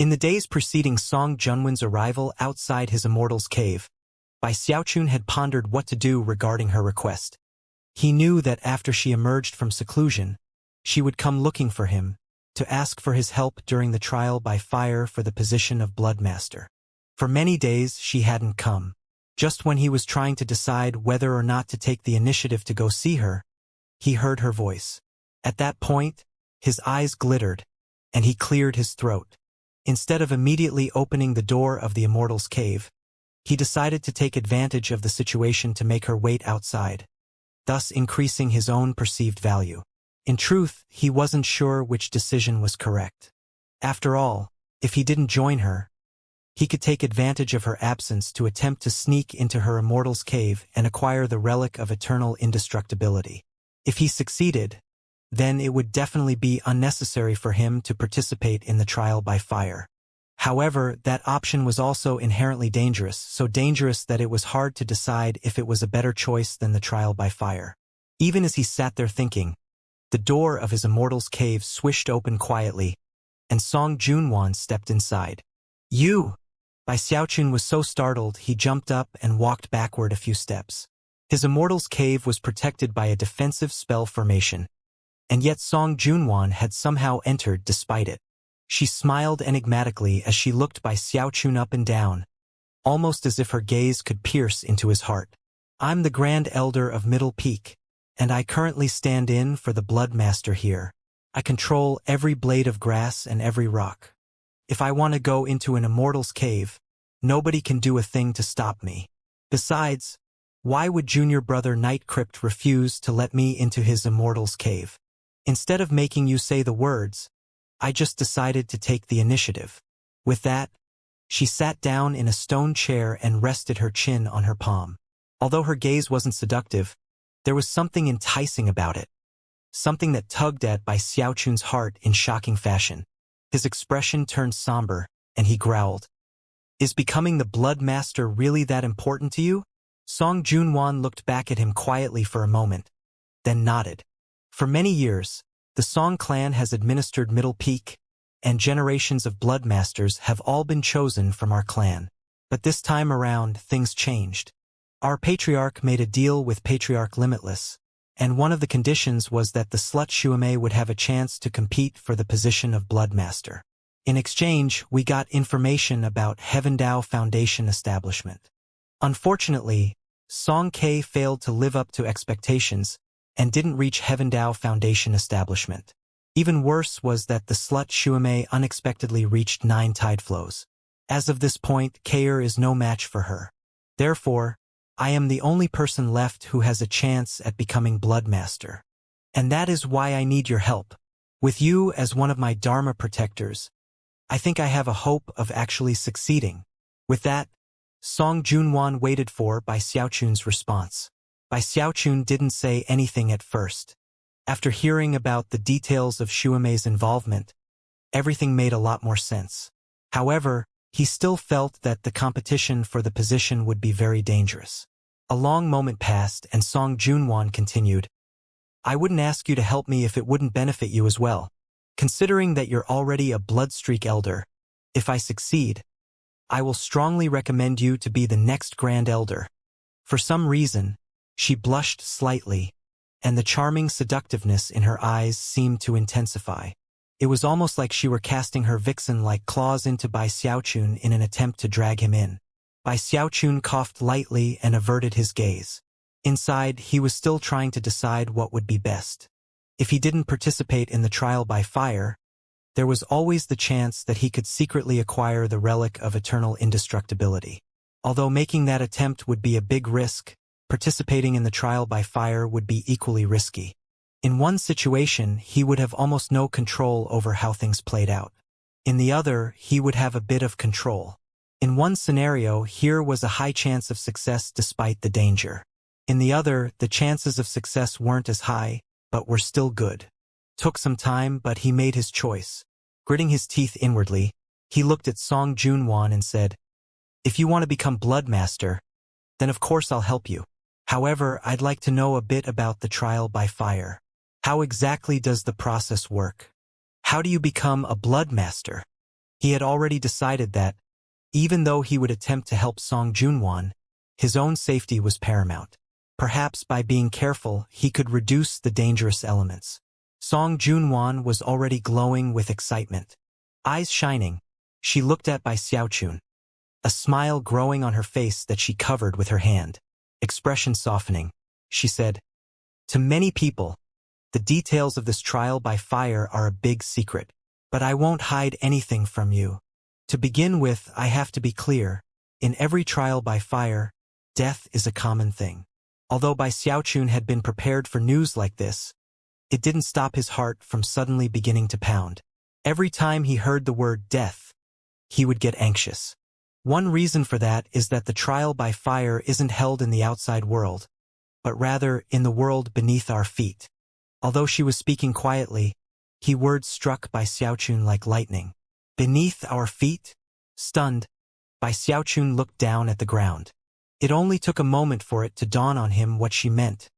In the days preceding Song Junwen's arrival outside his immortal's cave, Bai Xiaochun had pondered what to do regarding her request. He knew that after she emerged from seclusion, she would come looking for him, to ask for his help during the trial by fire for the position of Bloodmaster. For many days she hadn't come. Just when he was trying to decide whether or not to take the initiative to go see her, he heard her voice. At that point, his eyes glittered, and he cleared his throat. Instead of immediately opening the door of the Immortal's cave, he decided to take advantage of the situation to make her wait outside, thus increasing his own perceived value. In truth, he wasn't sure which decision was correct. After all, if he didn't join her, he could take advantage of her absence to attempt to sneak into her Immortal's cave and acquire the relic of eternal indestructibility. If he succeeded, then it would definitely be unnecessary for him to participate in the trial by fire. However, that option was also inherently dangerous, so dangerous that it was hard to decide if it was a better choice than the trial by fire. Even as he sat there thinking, the door of his Immortal's cave swished open quietly, and Song Junwen stepped inside. "You!" Bai Xiaochun was so startled he jumped up and walked backward a few steps. His Immortal's cave was protected by a defensive spell formation, and yet Song Junwen had somehow entered despite it. She smiled enigmatically as she looked Bai Xiaochun up and down, almost as if her gaze could pierce into his heart. "I'm the Grand Elder of Middle Peak, and I currently stand in for the Bloodmaster here. I control every blade of grass and every rock. If I want to go into an Immortal's cave, nobody can do a thing to stop me. Besides, why would junior brother Night Crypt refuse to let me into his Immortal's cave? Instead of making you say the words, I just decided to take the initiative." With that, she sat down in a stone chair and rested her chin on her palm. Although her gaze wasn't seductive, there was something enticing about it. Something that tugged at Bai Xiaochun's heart in shocking fashion. His expression turned somber, and he growled, "Is becoming the Bloodmaster really that important to you?" Song Junwen looked back at him quietly for a moment, then nodded. For many years, the Song clan has administered Middle Peak, and generations of Bloodmasters have all been chosen from our clan. But this time around, things changed. Our patriarch made a deal with Patriarch Limitless, and one of the conditions was that the slut Xuemei would have a chance to compete for the position of Bloodmaster. In exchange, we got information about Heavendao Foundation establishment. Unfortunately, Song K failed to live up to expectations and didn't reach Heavendao Foundation establishment. Even worse was that the slut Xuemei unexpectedly reached 9 tide flows. As of this point, Kair is no match for her. Therefore, I am the only person left who has a chance at becoming Bloodmaster. And that is why I need your help. With you as one of my Dharma protectors, I think I have a hope of actually succeeding. With that, Song Junwen waited for Bai Xiaochun's response. Bai Xiaochun didn't say anything at first. After hearing about the details of Xuemei's involvement, everything made a lot more sense. However, he still felt that the competition for the position would be very dangerous. A long moment passed and Song Junwen continued, "I wouldn't ask you to help me if it wouldn't benefit you as well. Considering that you're already a Bloodstreak Elder, if I succeed, I will strongly recommend you to be the next Grand Elder." For some reason, she blushed slightly, and the charming seductiveness in her eyes seemed to intensify. It was almost like she were casting her vixen-like claws into Bai Xiaochun in an attempt to drag him in. Bai Xiaochun coughed lightly and averted his gaze. Inside, he was still trying to decide what would be best. If he didn't participate in the trial by fire, there was always the chance that he could secretly acquire the relic of eternal indestructibility. Although making that attempt would be a big risk, participating in the trial by fire would be equally risky. In one situation, he would have almost no control over how things played out. In the other, he would have a bit of control. In one scenario, here was a high chance of success despite the danger. In the other, the chances of success weren't as high, but were still good. Took some time, but he made his choice. Gritting his teeth inwardly, he looked at Song Junwen and said, "If you want to become Bloodmaster, then of course I'll help you. However, I'd like to know a bit about the trial by fire. How exactly does the process work? How do you become a Bloodmaster?" He had already decided that, even though he would attempt to help Song Junwan, his own safety was paramount. Perhaps by being careful, he could reduce the dangerous elements. Song Junwan was already glowing with excitement. Eyes shining, she looked at Bai Xiaochun, a smile growing on her face that she covered with her hand. Expression softening, she said, "To many people, the details of this trial by fire are a big secret, but I won't hide anything from you. To begin with, I have to be clear. In every trial by fire, death is a common thing." Although Bai Xiaochun had been prepared for news like this, it didn't stop his heart from suddenly beginning to pound. Every time he heard the word death, he would get anxious. One reason for that is that the trial by fire isn't held in the outside world, but rather in the world beneath our feet. Although she was speaking quietly, her words struck Bai Xiaochun like lightning. Beneath our feet? Stunned, Bai Xiaochun looked down at the ground. It only took a moment for it to dawn on him what she meant,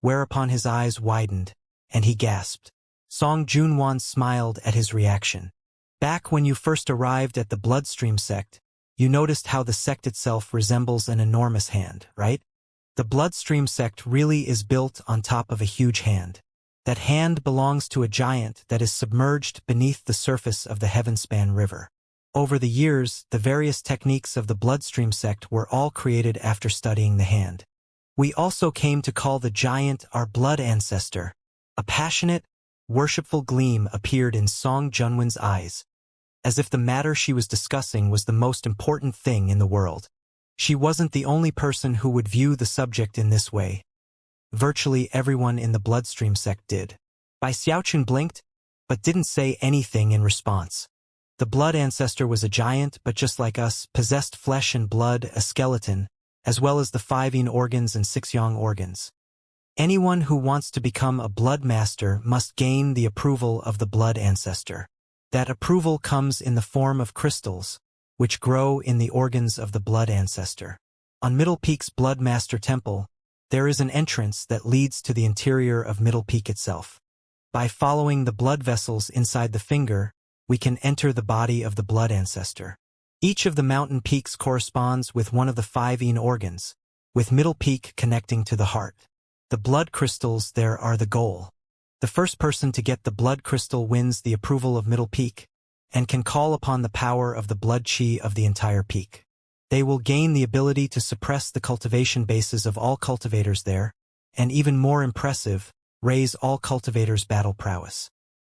whereupon his eyes widened, and he gasped. Song Junwan smiled at his reaction. Back when you first arrived at the Bloodstream sect, you noticed how the sect itself resembles an enormous hand, right? The Bloodstream sect really is built on top of a huge hand. That hand belongs to a giant that is submerged beneath the surface of the Heavenspan River. Over the years, the various techniques of the Bloodstream sect were all created after studying the hand. We also came to call the giant our blood ancestor. A passionate, worshipful gleam appeared in Song Junwan's eyes, as if the matter she was discussing was the most important thing in the world. She wasn't the only person who would view the subject in this way. Virtually everyone in the Bloodstream sect did. Bai Xiaochun blinked, but didn't say anything in response. The blood ancestor was a giant, but just like us, possessed flesh and blood, a skeleton, as well as the 5 yin organs and 6 yang organs. Anyone who wants to become a blood master must gain the approval of the blood ancestor. That approval comes in the form of crystals, which grow in the organs of the blood ancestor. On Middle Peak's Blood Master Temple, there is an entrance that leads to the interior of Middle Peak itself. By following the blood vessels inside the finger, we can enter the body of the blood ancestor. Each of the mountain peaks corresponds with one of the 5 yin organs, with Middle Peak connecting to the heart. The blood crystals there are the goal. The first person to get the blood crystal wins the approval of Middle Peak, and can call upon the power of the blood chi of the entire peak. They will gain the ability to suppress the cultivation bases of all cultivators there, and even more impressive, raise all cultivators' battle prowess.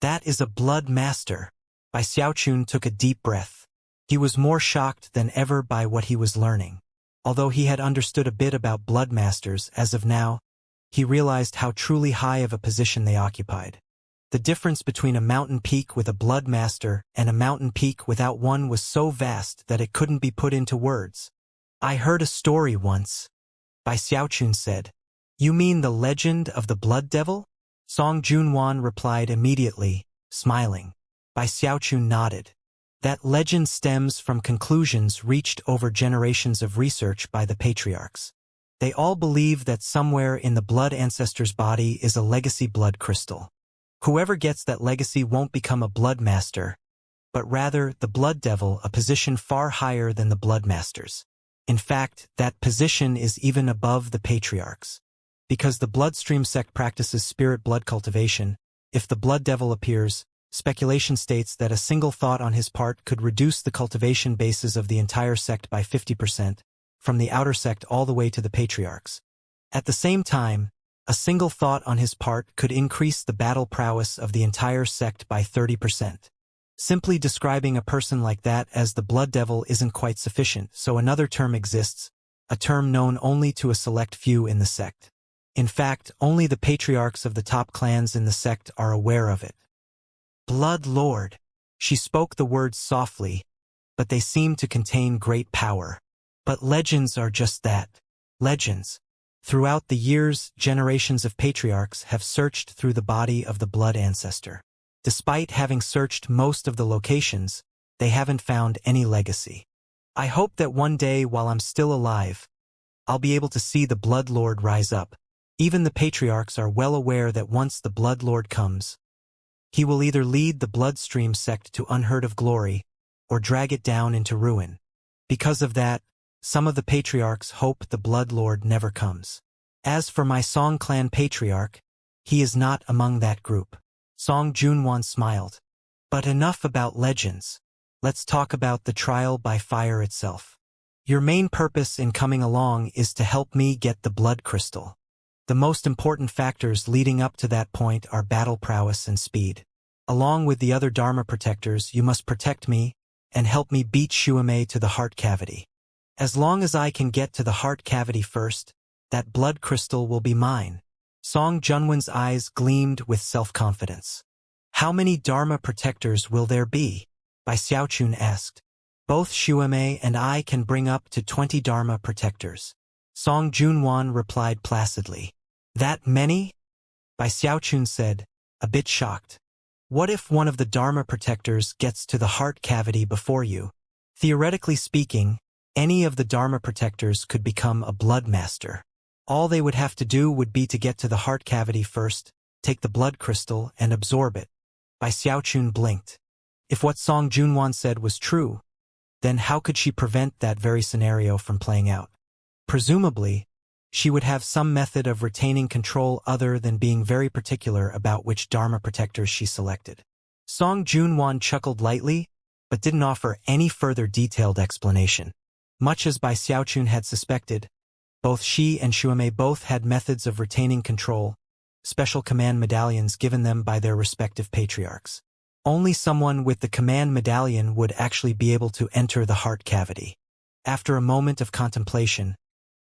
That is a blood master. Bai Xiaochun took a deep breath. He was more shocked than ever by what he was learning. Although he had understood a bit about blood masters, as of now, he realized how truly high of a position they occupied. The difference between a mountain peak with a blood master and a mountain peak without one was so vast that it couldn't be put into words. "I heard a story once," Bai Xiaochun said. "You mean the legend of the blood devil?" Song Junwan replied immediately, smiling. Bai Xiaochun nodded. That legend stems from conclusions reached over generations of research by the patriarchs. They all believe that somewhere in the blood ancestor's body is a legacy blood crystal. Whoever gets that legacy won't become a blood master, but rather the blood devil, a position far higher than the blood masters. In fact, that position is even above the patriarchs. Because the Bloodstream sect practices spirit blood cultivation, if the blood devil appears, speculation states that a single thought on his part could reduce the cultivation bases of the entire sect by 50%, from the outer sect all the way to the patriarchs. At the same time, a single thought on his part could increase the battle prowess of the entire sect by 30%. Simply describing a person like that as the blood devil isn't quite sufficient, so another term exists, a term known only to a select few in the sect. In fact, only the patriarchs of the top clans in the sect are aware of it. Blood Lord. She spoke the words softly, but they seemed to contain great power. But legends are just that, legends. Throughout the years, generations of patriarchs have searched through the body of the blood ancestor. Despite having searched most of the locations, they haven't found any legacy. I hope that one day while I'm still alive, I'll be able to see the Blood Lord rise up. Even the patriarchs are well aware that once the Blood Lord comes, he will either lead the Bloodstream sect to unheard of glory, or drag it down into ruin. Because of that, some of the patriarchs hope the Blood Lord never comes. As for my Song clan patriarch, he is not among that group. Song Junwan smiled. But enough about legends. Let's talk about the trial by fire itself. Your main purpose in coming along is to help me get the blood crystal. The most important factors leading up to that point are battle prowess and speed. Along with the other Dharma protectors, you must protect me and help me beat Shuame to the heart cavity. As long as I can get to the heart cavity first, that blood crystal will be mine. Song Junwan's eyes gleamed with self-confidence. How many Dharma protectors will there be? Bai Xiaochun asked. Both Shuame and I can bring up to 20 Dharma protectors. Song Junwan replied placidly. That many? Bai Xiaochun said, a bit shocked. What if one of the Dharma protectors gets to the heart cavity before you? Theoretically speaking, any of the Dharma protectors could become a blood master. All they would have to do would be to get to the heart cavity first, take the blood crystal, and absorb it. Bai Xiaochun blinked. If what Song Junwan said was true, then how could she prevent that very scenario from playing out? Presumably, she would have some method of retaining control other than being very particular about which Dharma protectors she selected. Song Junwan chuckled lightly, but didn't offer any further detailed explanation. Much as Bai Xiaochun had suspected, both she and Shuame both had methods of retaining control, special command medallions given them by their respective patriarchs. Only someone with the command medallion would actually be able to enter the heart cavity. After a moment of contemplation,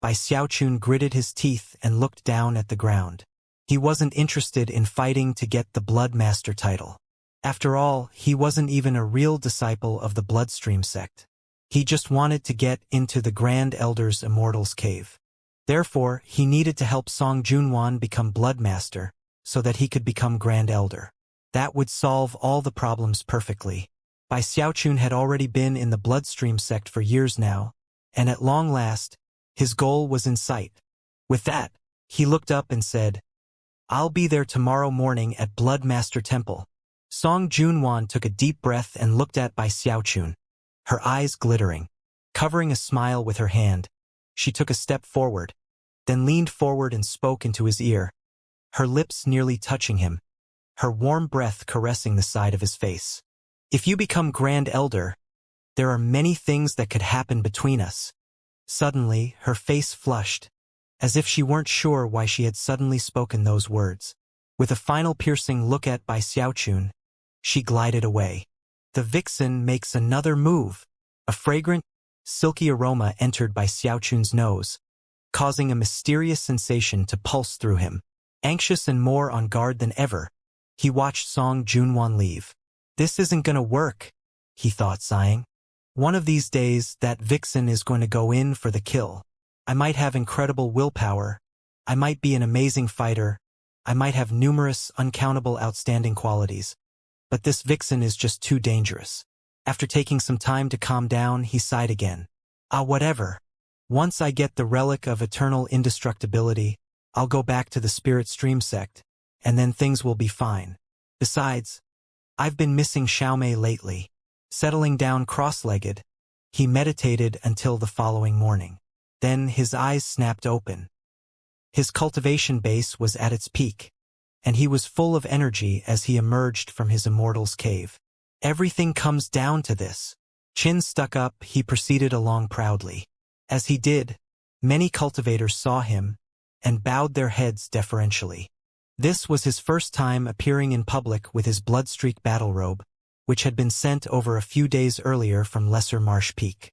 Bai Xiaochun gritted his teeth and looked down at the ground. He wasn't interested in fighting to get the Blood Master title. After all, he wasn't even a real disciple of the Bloodstream sect. He just wanted to get into the Grand Elder's Immortal's cave. Therefore, he needed to help Song Junwan become Blood Master, so that he could become Grand Elder. That would solve all the problems perfectly. Bai Xiaochun had already been in the Bloodstream sect for years now, and at long last, his goal was in sight. With that, he looked up and said, I'll be there tomorrow morning at Blood Master Temple. Song Junwan took a deep breath and looked at Bai Xiaochun, her eyes glittering. Covering a smile with her hand, she took a step forward, then leaned forward and spoke into his ear, her lips nearly touching him, her warm breath caressing the side of his face. If you become Grand Elder, there are many things that could happen between us. Suddenly, her face flushed, as if she weren't sure why she had suddenly spoken those words. With a final piercing look at Bai Xiaochun, she glided away. The vixen makes another move. A fragrant, silky aroma entered Bai Xiaochun's nose, causing a mysterious sensation to pulse through him. Anxious and more on guard than ever, he watched Song Junwan leave. This isn't gonna work, he thought, sighing. One of these days, that vixen is going to go in for the kill. I might have incredible willpower. I might be an amazing fighter. I might have numerous, uncountable outstanding qualities. But this vixen is just too dangerous. After taking some time to calm down, he sighed again. Whatever. Once I get the relic of eternal indestructibility, I'll go back to the Spirit Stream sect, and then things will be fine. Besides, I've been missing Xiaomei lately. Settling down cross-legged, he meditated until the following morning. Then his eyes snapped open. His cultivation base was at its peak, and he was full of energy as he emerged from his immortal's cave. Everything comes down to this. Chin stuck up, he proceeded along proudly. As he did, many cultivators saw him and bowed their heads deferentially. This was his first time appearing in public with his Bloodstreak battle robe, which had been sent over a few days earlier from Lesser Marsh Peak.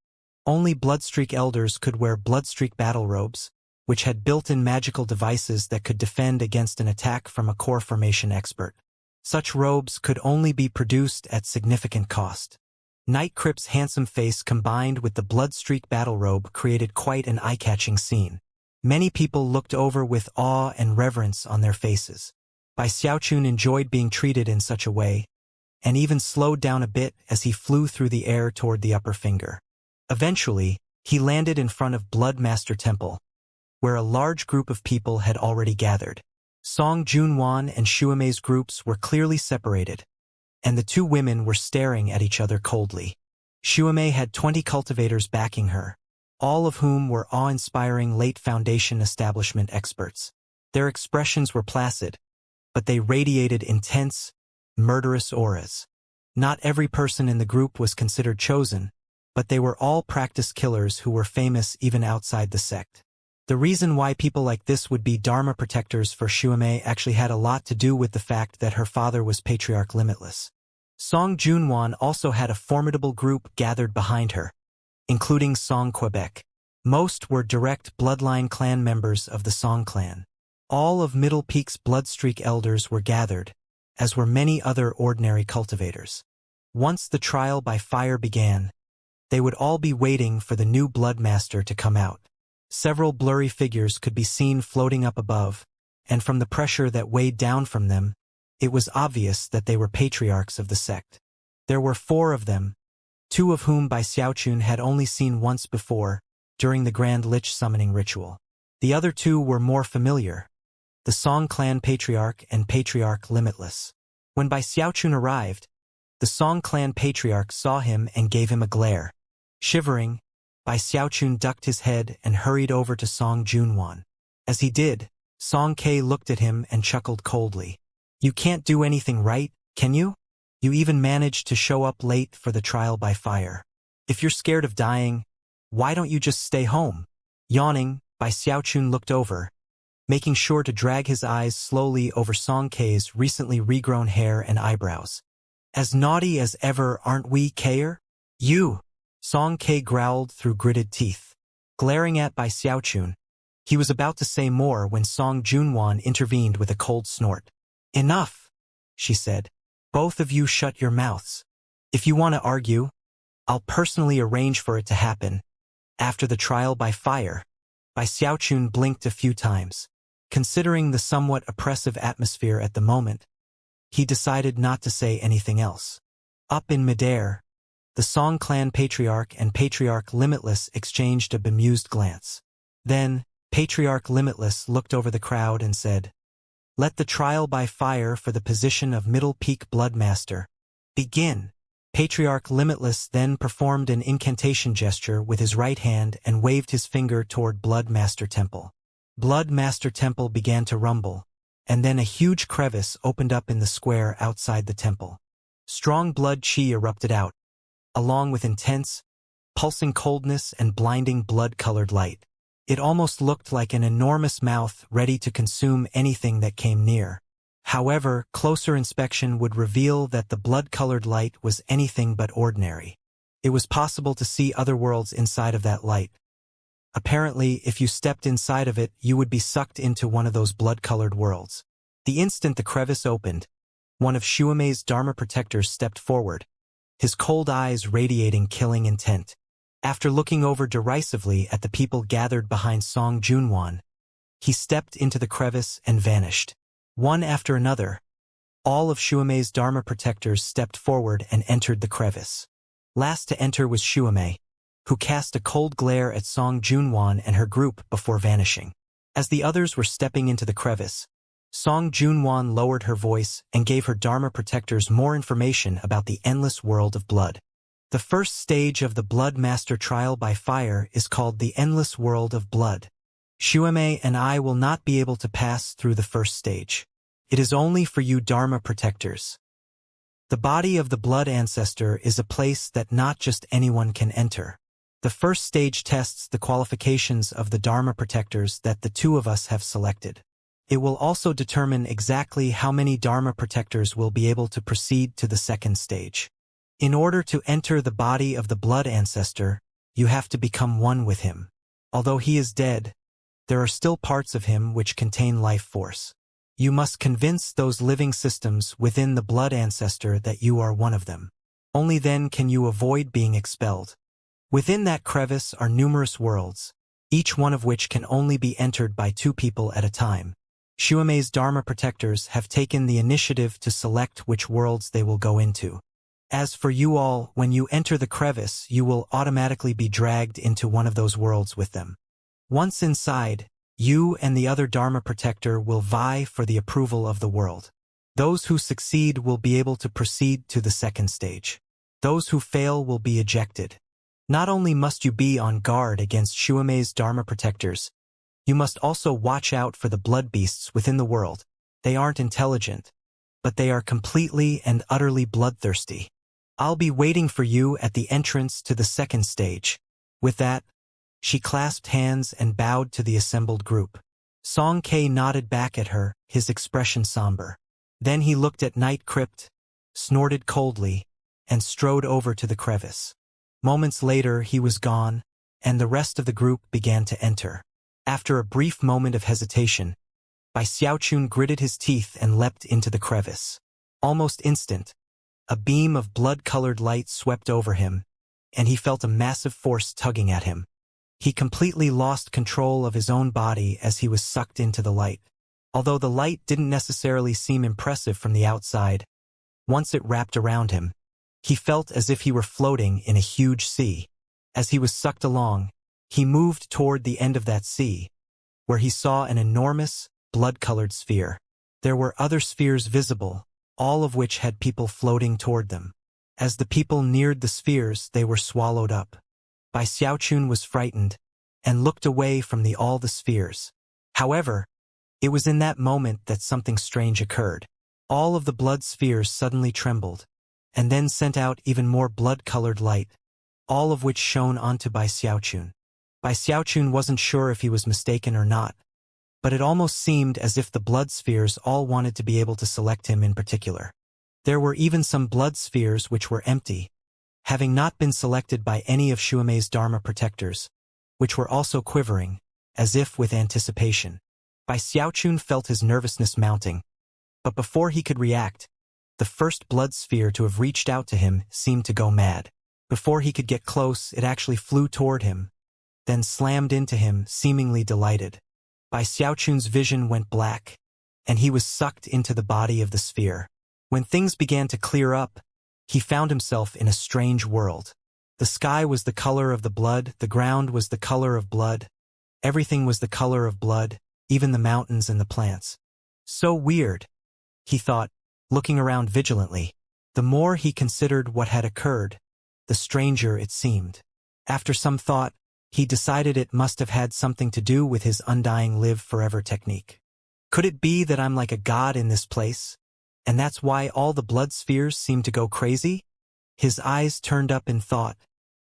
Only Bloodstreak elders could wear Bloodstreak battle robes, which had built-in magical devices that could defend against an attack from a core formation expert. Such robes could only be produced at significant cost. Night Crypt's handsome face combined with the Bloodstreak battle robe created quite an eye-catching scene. Many people looked over with awe and reverence on their faces. Bai Xiaochun enjoyed being treated in such a way, and even slowed down a bit as he flew through the air toward the upper finger. Eventually, he landed in front of Blood Master Temple, where a large group of people had already gathered. Song Junwan and Shuamei's groups were clearly separated, and the two women were staring at each other coldly. Xuemei had 20 cultivators backing her, all of whom were awe-inspiring late Foundation establishment experts. Their expressions were placid, but they radiated intense, murderous auras. Not every person in the group was considered chosen, but they were all practiced killers who were famous even outside the sect. The reason why people like this would be Dharma protectors for Xuemei actually had a lot to do with the fact that her father was Patriarch Limitless. Song Junwan also had a formidable group gathered behind her, including Song Quebec. Most were direct bloodline clan members of the Song clan. All of Middle Peak's Bloodstreak elders were gathered, as were many other ordinary cultivators. Once the trial by fire began, they would all be waiting for the new Bloodmaster to come out. Several blurry figures could be seen floating up above, and from the pressure that weighed down from them, it was obvious that they were patriarchs of the sect. There were 4 of them, 2 of whom Bai Xiaochun had only seen once before, during the Grand Lich summoning ritual. The other 2 were more familiar, the Song Clan Patriarch and Patriarch Limitless. When Bai Xiaochun arrived, the Song Clan Patriarch saw him and gave him a glare. Shivering, Bai Xiaochun ducked his head and hurried over to Song Junwan. As he did, Song Ke looked at him and chuckled coldly. "You can't do anything right, can you? You even managed to show up late for the trial by fire. If you're scared of dying, why don't you just stay home?" Yawning, Bai Xiaochun looked over, making sure to drag his eyes slowly over Song Ke's recently regrown hair and eyebrows. "As naughty as ever, aren't we, Keir? You!" Song Ke growled through gritted teeth. Glaring at Bai Xiaochun, he was about to say more when Song Junwan intervened with a cold snort. "Enough," she said. "Both of you shut your mouths. If you want to argue, I'll personally arrange for it to happen. After the trial by fire." Bai Xiaochun blinked a few times. Considering the somewhat oppressive atmosphere at the moment, he decided not to say anything else. Up in midair, the Song Clan Patriarch and Patriarch Limitless exchanged a bemused glance. Then, Patriarch Limitless looked over the crowd and said, "Let the trial by fire for the position of Middle Peak Bloodmaster begin." Patriarch Limitless then performed an incantation gesture with his right hand and waved his finger toward Bloodmaster Temple. Bloodmaster Temple began to rumble, and then a huge crevice opened up in the square outside the temple. Strong blood chi erupted out, along with intense, pulsing coldness and blinding blood-colored light. It almost looked like an enormous mouth ready to consume anything that came near. However, closer inspection would reveal that the blood-colored light was anything but ordinary. It was possible to see other worlds inside of that light. Apparently, if you stepped inside of it, you would be sucked into one of those blood-colored worlds. The instant the crevice opened, one of Xuemei's Dharma protectors stepped forward, his cold eyes radiating killing intent. After looking over derisively at the people gathered behind Song Junwan, he stepped into the crevice and vanished. One after another, all of Xuemei's Dharma protectors stepped forward and entered the crevice. Last to enter was Xuemei, who cast a cold glare at Song Junwan and her group before vanishing. As the others were stepping into the crevice, Song Junwan lowered her voice and gave her Dharma protectors more information about the endless world of blood. The first stage of the Blood Master trial by fire is called the Endless World of Blood. Xuemei and I will not be able to pass through the first stage. It is only for you Dharma protectors. The body of the Blood Ancestor is a place that not just anyone can enter. The first stage tests the qualifications of the Dharma protectors that the 2 of us have selected. It will also determine exactly how many Dharma protectors will be able to proceed to the second stage. In order to enter the body of the Blood Ancestor, you have to become one with him. Although he is dead, there are still parts of him which contain life force. You must convince those living systems within the Blood Ancestor that you are one of them. Only then can you avoid being expelled. Within that crevice are numerous worlds, each one of which can only be entered by 2 people at a time. Xuemei's Dharma protectors have taken the initiative to select which worlds they will go into. As for you all, when you enter the crevice, you will automatically be dragged into one of those worlds with them. Once inside, you and the other Dharma protector will vie for the approval of the world. Those who succeed will be able to proceed to the second stage. Those who fail will be ejected. Not only must you be on guard against Shuamei's Dharma protectors, you must also watch out for the blood beasts within the world. They aren't intelligent, but they are completely and utterly bloodthirsty. I'll be waiting for you at the entrance to the second stage. With that, she clasped hands and bowed to the assembled group. Song Ke nodded back at her, his expression somber. Then he looked at Night Crypt, snorted coldly, and strode over to the crevice. Moments later he was gone, and the rest of the group began to enter. After a brief moment of hesitation, Bai Xiaochun gritted his teeth and leapt into the crevice. Almost instant, a beam of blood-colored light swept over him, and he felt a massive force tugging at him. He completely lost control of his own body as he was sucked into the light. Although the light didn't necessarily seem impressive from the outside, once it wrapped around him, he felt as if he were floating in a huge sea. As he was sucked along, he moved toward the end of that sea, where he saw an enormous, blood-colored sphere. There were other spheres visible, all of which had people floating toward them. As the people neared the spheres, they were swallowed up. Bai Xiaochun was frightened, and looked away from all the spheres. However, it was in that moment that something strange occurred. All of the blood spheres suddenly trembled, and then sent out even more blood-colored light, all of which shone onto Bai Xiaochun. Bai Xiaochun wasn't sure if he was mistaken or not, but it almost seemed as if the blood spheres all wanted to be able to select him in particular. There were even some blood spheres which were empty, having not been selected by any of Shuamei's Dharma protectors, which were also quivering, as if with anticipation. Bai Xiaochun felt his nervousness mounting, but before he could react, the first blood sphere to have reached out to him seemed to go mad. Before he could get close, it actually flew toward him, then slammed into him, seemingly delighted. Bai Xiaochun's vision went black, and he was sucked into the body of the sphere. When things began to clear up, he found himself in a strange world. The sky was the color of the blood, the ground was the color of blood, everything was the color of blood, even the mountains and the plants. So weird, he thought, looking around vigilantly. The more he considered what had occurred, the stranger it seemed. After some thought, he decided it must have had something to do with his undying live forever technique. Could it be that I'm like a god in this place, and that's why all the blood spheres seem to go crazy? His eyes turned up in thought,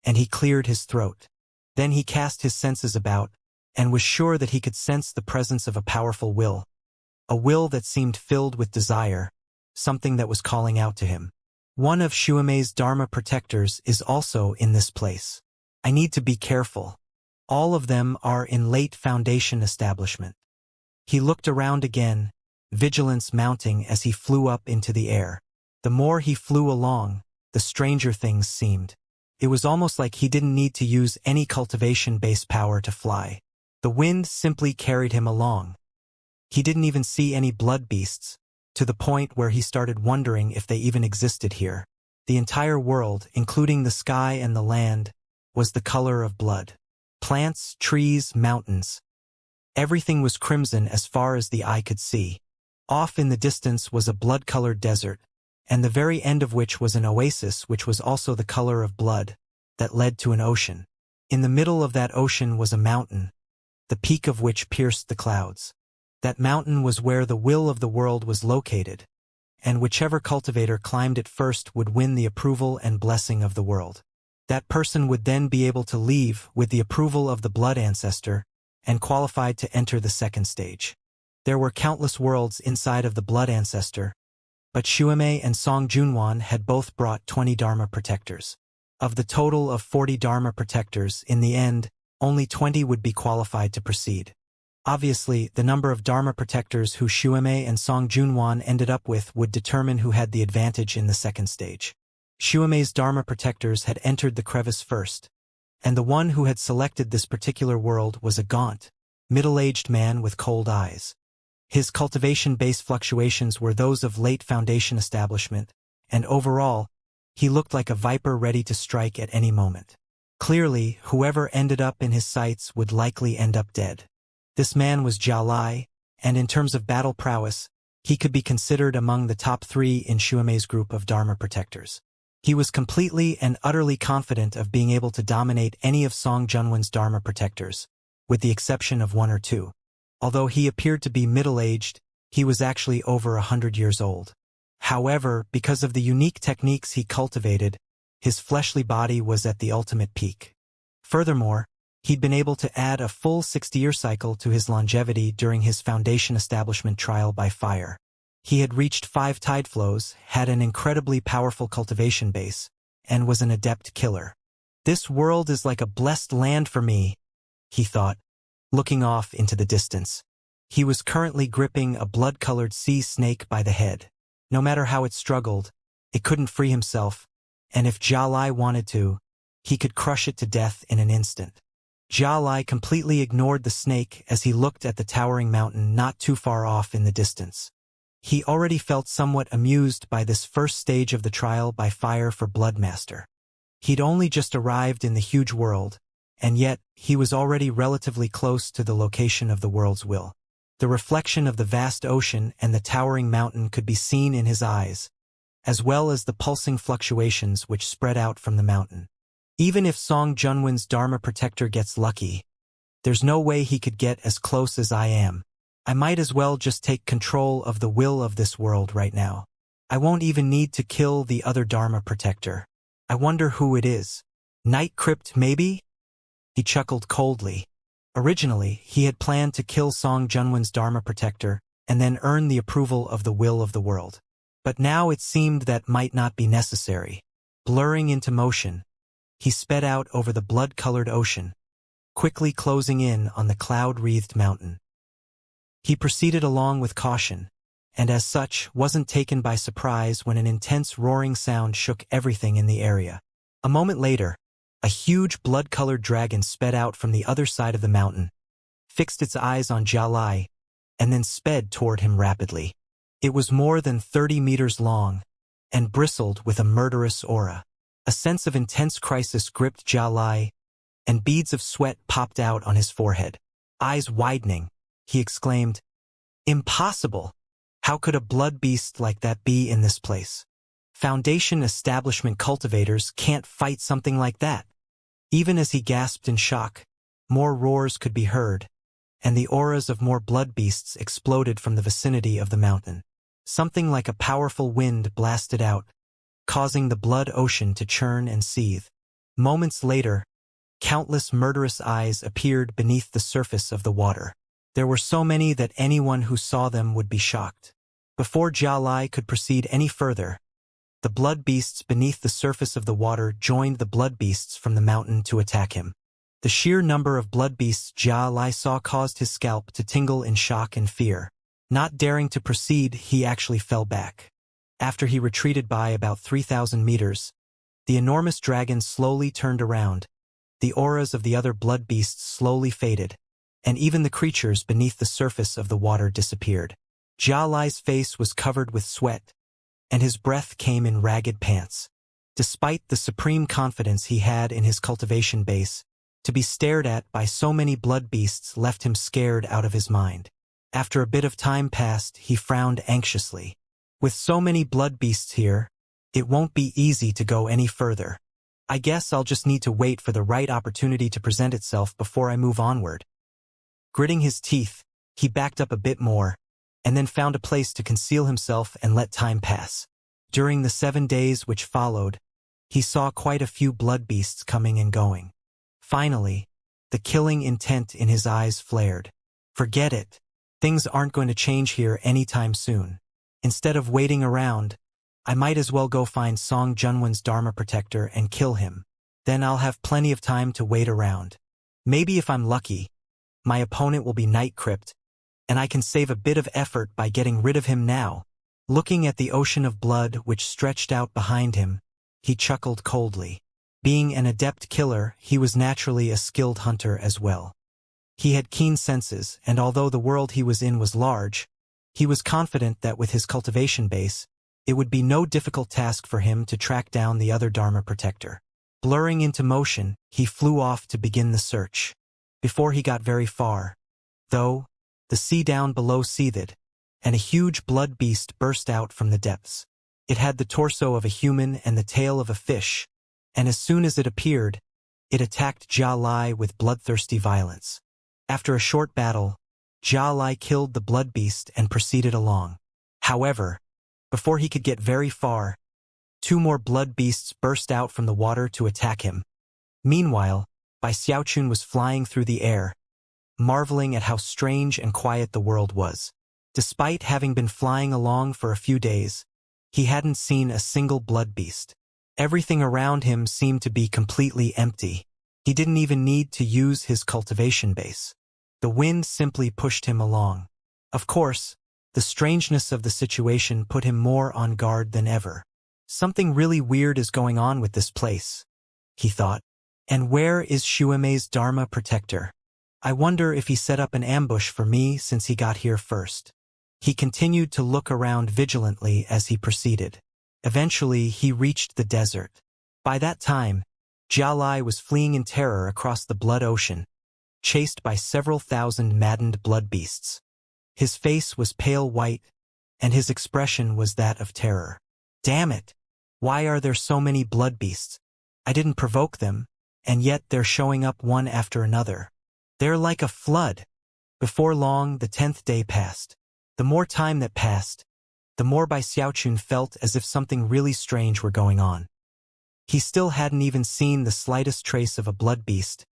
and he cleared his throat. Then he cast his senses about, and was sure that he could sense the presence of a powerful will. A will that seemed filled with desire, something that was calling out to him. One of Shuamei's Dharma protectors is also in this place. I need to be careful. All of them are in late Foundation establishment. He looked around again, vigilance mounting as he flew up into the air. The more he flew along, the stranger things seemed. It was almost like he didn't need to use any cultivation-based power to fly. The wind simply carried him along. He didn't even see any blood beasts, to the point where he started wondering if they even existed here. The entire world, including the sky and the land, was the color of blood. Plants, trees, mountains. Everything was crimson as far as the eye could see. Off in the distance was a blood-colored desert, and the very end of which was an oasis which was also the color of blood, that led to an ocean. In the middle of that ocean was a mountain, the peak of which pierced the clouds. That mountain was where the will of the world was located, and whichever cultivator climbed it first would win the approval and blessing of the world. That person would then be able to leave with the approval of the blood ancestor and qualified to enter the second stage. There were countless worlds inside of the blood ancestor, but Xuemei and Song Junwan had both brought 20 Dharma protectors. Of the total of 40 Dharma protectors, in the end, only 20 would be qualified to proceed. Obviously, the number of Dharma protectors who Xuemei and Song Junwan ended up with would determine who had the advantage in the second stage. Xuemei's Dharma protectors had entered the crevice first, and the one who had selected this particular world was a gaunt, middle-aged man with cold eyes. His cultivation-based fluctuations were those of late Foundation establishment, and overall, he looked like a viper ready to strike at any moment. Clearly, whoever ended up in his sights would likely end up dead. This man was Jia Lai, and in terms of battle prowess, he could be considered among the top 3 in Xuemei's group of Dharma protectors. He was completely and utterly confident of being able to dominate any of Song Junwen's Dharma protectors, with the exception of one or two. Although he appeared to be middle-aged, he was actually over 100 years old. However, because of the unique techniques he cultivated, his fleshly body was at the ultimate peak. Furthermore, he'd been able to add a full 60-year cycle to his longevity during his Foundation establishment trial by fire. He had reached 5 tide flows, had an incredibly powerful cultivation base, and was an adept killer. This world is like a blessed land for me, he thought, looking off into the distance. He was currently gripping a blood-colored sea snake by the head. No matter how it struggled, it couldn't free himself, and if Jia Lai wanted to, he could crush it to death in an instant. Jia Lai completely ignored the snake as he looked at the towering mountain not too far off in the distance. He already felt somewhat amused by this first stage of the trial by fire for Bloodmaster. He'd only just arrived in the huge world, and yet he was already relatively close to the location of the world's will. The reflection of the vast ocean and the towering mountain could be seen in his eyes, as well as the pulsing fluctuations which spread out from the mountain. Even if Song Junwen's Dharma protector gets lucky, there's no way he could get as close as I am. I might as well just take control of the will of this world right now. I won't even need to kill the other Dharma protector. I wonder who it is. Night Crypt, maybe? He chuckled coldly. Originally, he had planned to kill Song Junwen's Dharma protector and then earn the approval of the will of the world. But now it seemed that might not be necessary. Blurring into motion, he sped out over the blood-colored ocean, quickly closing in on the cloud-wreathed mountain. He proceeded along with caution, and as such wasn't taken by surprise when an intense roaring sound shook everything in the area. A moment later, a huge blood-colored dragon sped out from the other side of the mountain, fixed its eyes on Jia Lai, and then sped toward him rapidly. It was more than 30 meters long, and bristled with a murderous aura. A sense of intense crisis gripped Jia Lai, and beads of sweat popped out on his forehead. Eyes widening, he exclaimed, "Impossible! How could a blood beast like that be in this place? Foundation establishment cultivators can't fight something like that." Even as he gasped in shock, more roars could be heard, and the auras of more blood beasts exploded from the vicinity of the mountain. Something like a powerful wind blasted out, causing the blood ocean to churn and seethe. Moments later, countless murderous eyes appeared beneath the surface of the water. There were so many that anyone who saw them would be shocked. Before Jia Lai could proceed any further, the blood beasts beneath the surface of the water joined the blood beasts from the mountain to attack him. The sheer number of blood beasts Jia Lai saw caused his scalp to tingle in shock and fear. Not daring to proceed, he actually fell back. After he retreated by about 3,000 meters, the enormous dragon slowly turned around. The auras of the other blood beasts slowly faded, and even the creatures beneath the surface of the water disappeared. Jia Lai's face was covered with sweat, and his breath came in ragged pants. Despite the supreme confidence he had in his cultivation base, to be stared at by so many blood beasts left him scared out of his mind. After a bit of time passed, he frowned anxiously. With so many blood beasts here, it won't be easy to go any further. I guess I'll just need to wait for the right opportunity to present itself before I move onward. Gritting his teeth, he backed up a bit more, and then found a place to conceal himself and let time pass. During the 7 days which followed, he saw quite a few blood beasts coming and going. Finally, the killing intent in his eyes flared. Forget it. Things aren't going to change here anytime soon. Instead of waiting around, I might as well go find Song Junwen's Dharma protector and kill him. Then I'll have plenty of time to wait around. Maybe if I'm lucky, my opponent will be Night Crypt, and I can save a bit of effort by getting rid of him now. Looking at the ocean of blood which stretched out behind him, he chuckled coldly. Being an adept killer, he was naturally a skilled hunter as well. He had keen senses, and although the world he was in was large, he was confident that with his cultivation base, it would be no difficult task for him to track down the other Dharma protector. Blurring into motion, he flew off to begin the search. Before he got very far, though, the sea down below seethed, and a huge blood beast burst out from the depths. It had the torso of a human and the tail of a fish, and as soon as it appeared, it attacked Jia Lai with bloodthirsty violence. After a short battle, Jia Lai killed the blood beast and proceeded along. However, before he could get very far, two more blood beasts burst out from the water to attack him. Meanwhile, Bai Xiaochun was flying through the air, marveling at how strange and quiet the world was. Despite having been flying along for a few days, he hadn't seen a single blood beast. Everything around him seemed to be completely empty. He didn't even need to use his cultivation base. The wind simply pushed him along. Of course, the strangeness of the situation put him more on guard than ever. Something really weird is going on with this place, he thought. And where is Xuemei's Dharma protector? I wonder if he set up an ambush for me since he got here first. He continued to look around vigilantly as he proceeded. Eventually, he reached the desert. By that time, Jia Lai was fleeing in terror across the blood ocean, chased by several thousand maddened blood beasts. His face was pale white, and his expression was that of terror. Damn it! Why are there so many blood beasts? I didn't provoke them, and yet they're showing up one after another. They're like a flood. Before long, the 10th day passed. The more time that passed, the more Bai Xiaochun felt as if something really strange were going on. He still hadn't even seen the slightest trace of a blood beast,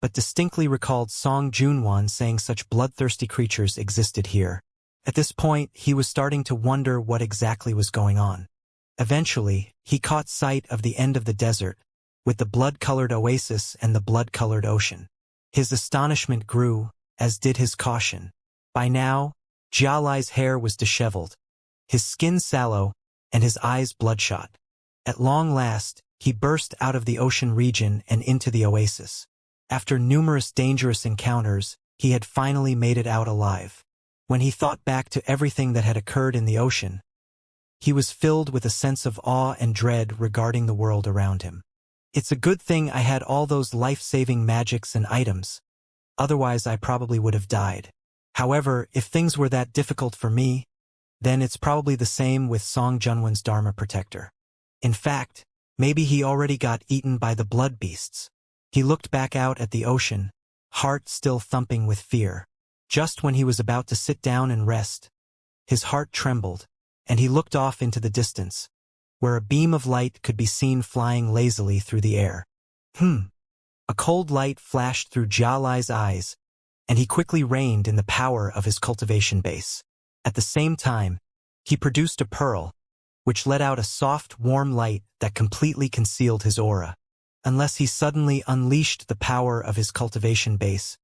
but distinctly recalled Song Junwan saying such bloodthirsty creatures existed here. At this point, he was starting to wonder what exactly was going on. Eventually, he caught sight of the end of the desert, with the blood-colored oasis and the blood-colored ocean. His astonishment grew, as did his caution. By now, Jia Lai's hair was disheveled, his skin sallow, and his eyes bloodshot. At long last, he burst out of the ocean region and into the oasis. After numerous dangerous encounters, he had finally made it out alive. When he thought back to everything that had occurred in the ocean, he was filled with a sense of awe and dread regarding the world around him. It's a good thing I had all those life-saving magics and items. Otherwise, I probably would have died. However, if things were that difficult for me, then it's probably the same with Song Junwan's Dharma protector. In fact, maybe he already got eaten by the blood beasts. He looked back out at the ocean, heart still thumping with fear. Just when he was about to sit down and rest, his heart trembled, and he looked off into the distance, where a beam of light could be seen flying lazily through the air. A cold light flashed through Jia Lai's eyes, and he quickly reined in the power of his cultivation base. At the same time, he produced a pearl, which let out a soft, warm light that completely concealed his aura. Unless he suddenly unleashed the power of his cultivation base,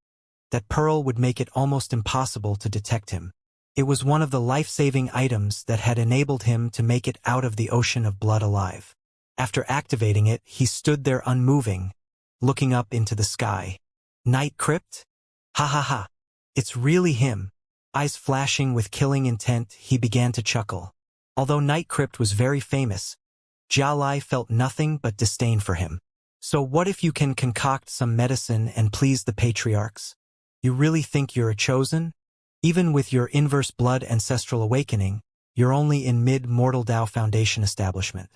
that pearl would make it almost impossible to detect him. It was one of the life-saving items that had enabled him to make it out of the ocean of blood alive. After activating it, he stood there unmoving, looking up into the sky. Night Crypt? Ha ha ha. It's really him. Eyes flashing with killing intent, he began to chuckle. Although Night Crypt was very famous, Jia Lai felt nothing but disdain for him. So what if you can concoct some medicine and please the patriarchs? You really think you're a chosen? Even with your inverse blood ancestral awakening, you're only in mid-mortal Dao Foundation establishment.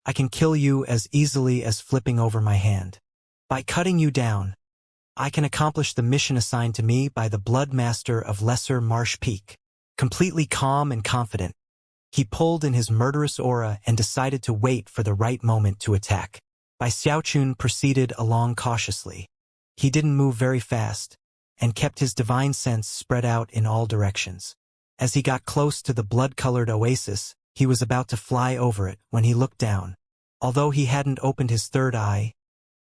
I can kill you as easily as flipping over my hand. By cutting you down, I can accomplish the mission assigned to me by the Blood Master of Lesser Marsh Peak. Completely calm and confident, he pulled in his murderous aura and decided to wait for the right moment to attack. Bai Xiaochun proceeded along cautiously. He didn't move very fast, and kept his divine sense spread out in all directions. As he got close to the blood-colored oasis, he was about to fly over it when he looked down. Although he hadn't opened his third eye,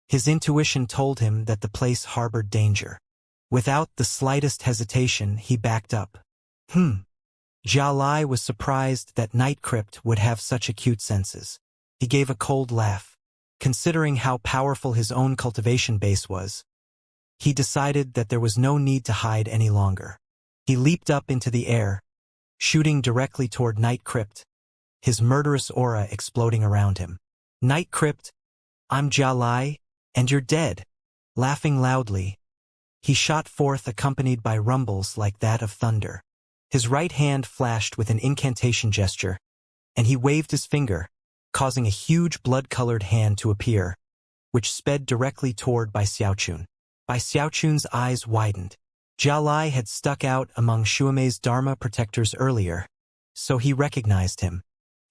his intuition told him that the place harbored danger. Without the slightest hesitation, he backed up. Jia Lai was surprised that Night Crypt would have such acute senses. He gave a cold laugh. Considering how powerful his own cultivation base was, he decided that there was no need to hide any longer. He leaped up into the air, shooting directly toward Night Crypt, his murderous aura exploding around him. Night Crypt, I'm Jia Lai, and you're dead. Laughing loudly, he shot forth accompanied by rumbles like that of thunder. His right hand flashed with an incantation gesture, and he waved his finger, causing a huge blood-colored hand to appear, which sped directly toward Bai Xiaochun. Bai Xiaochun's eyes widened. Jia Lai had stuck out among Xuemei's Dharma protectors earlier, so he recognized him.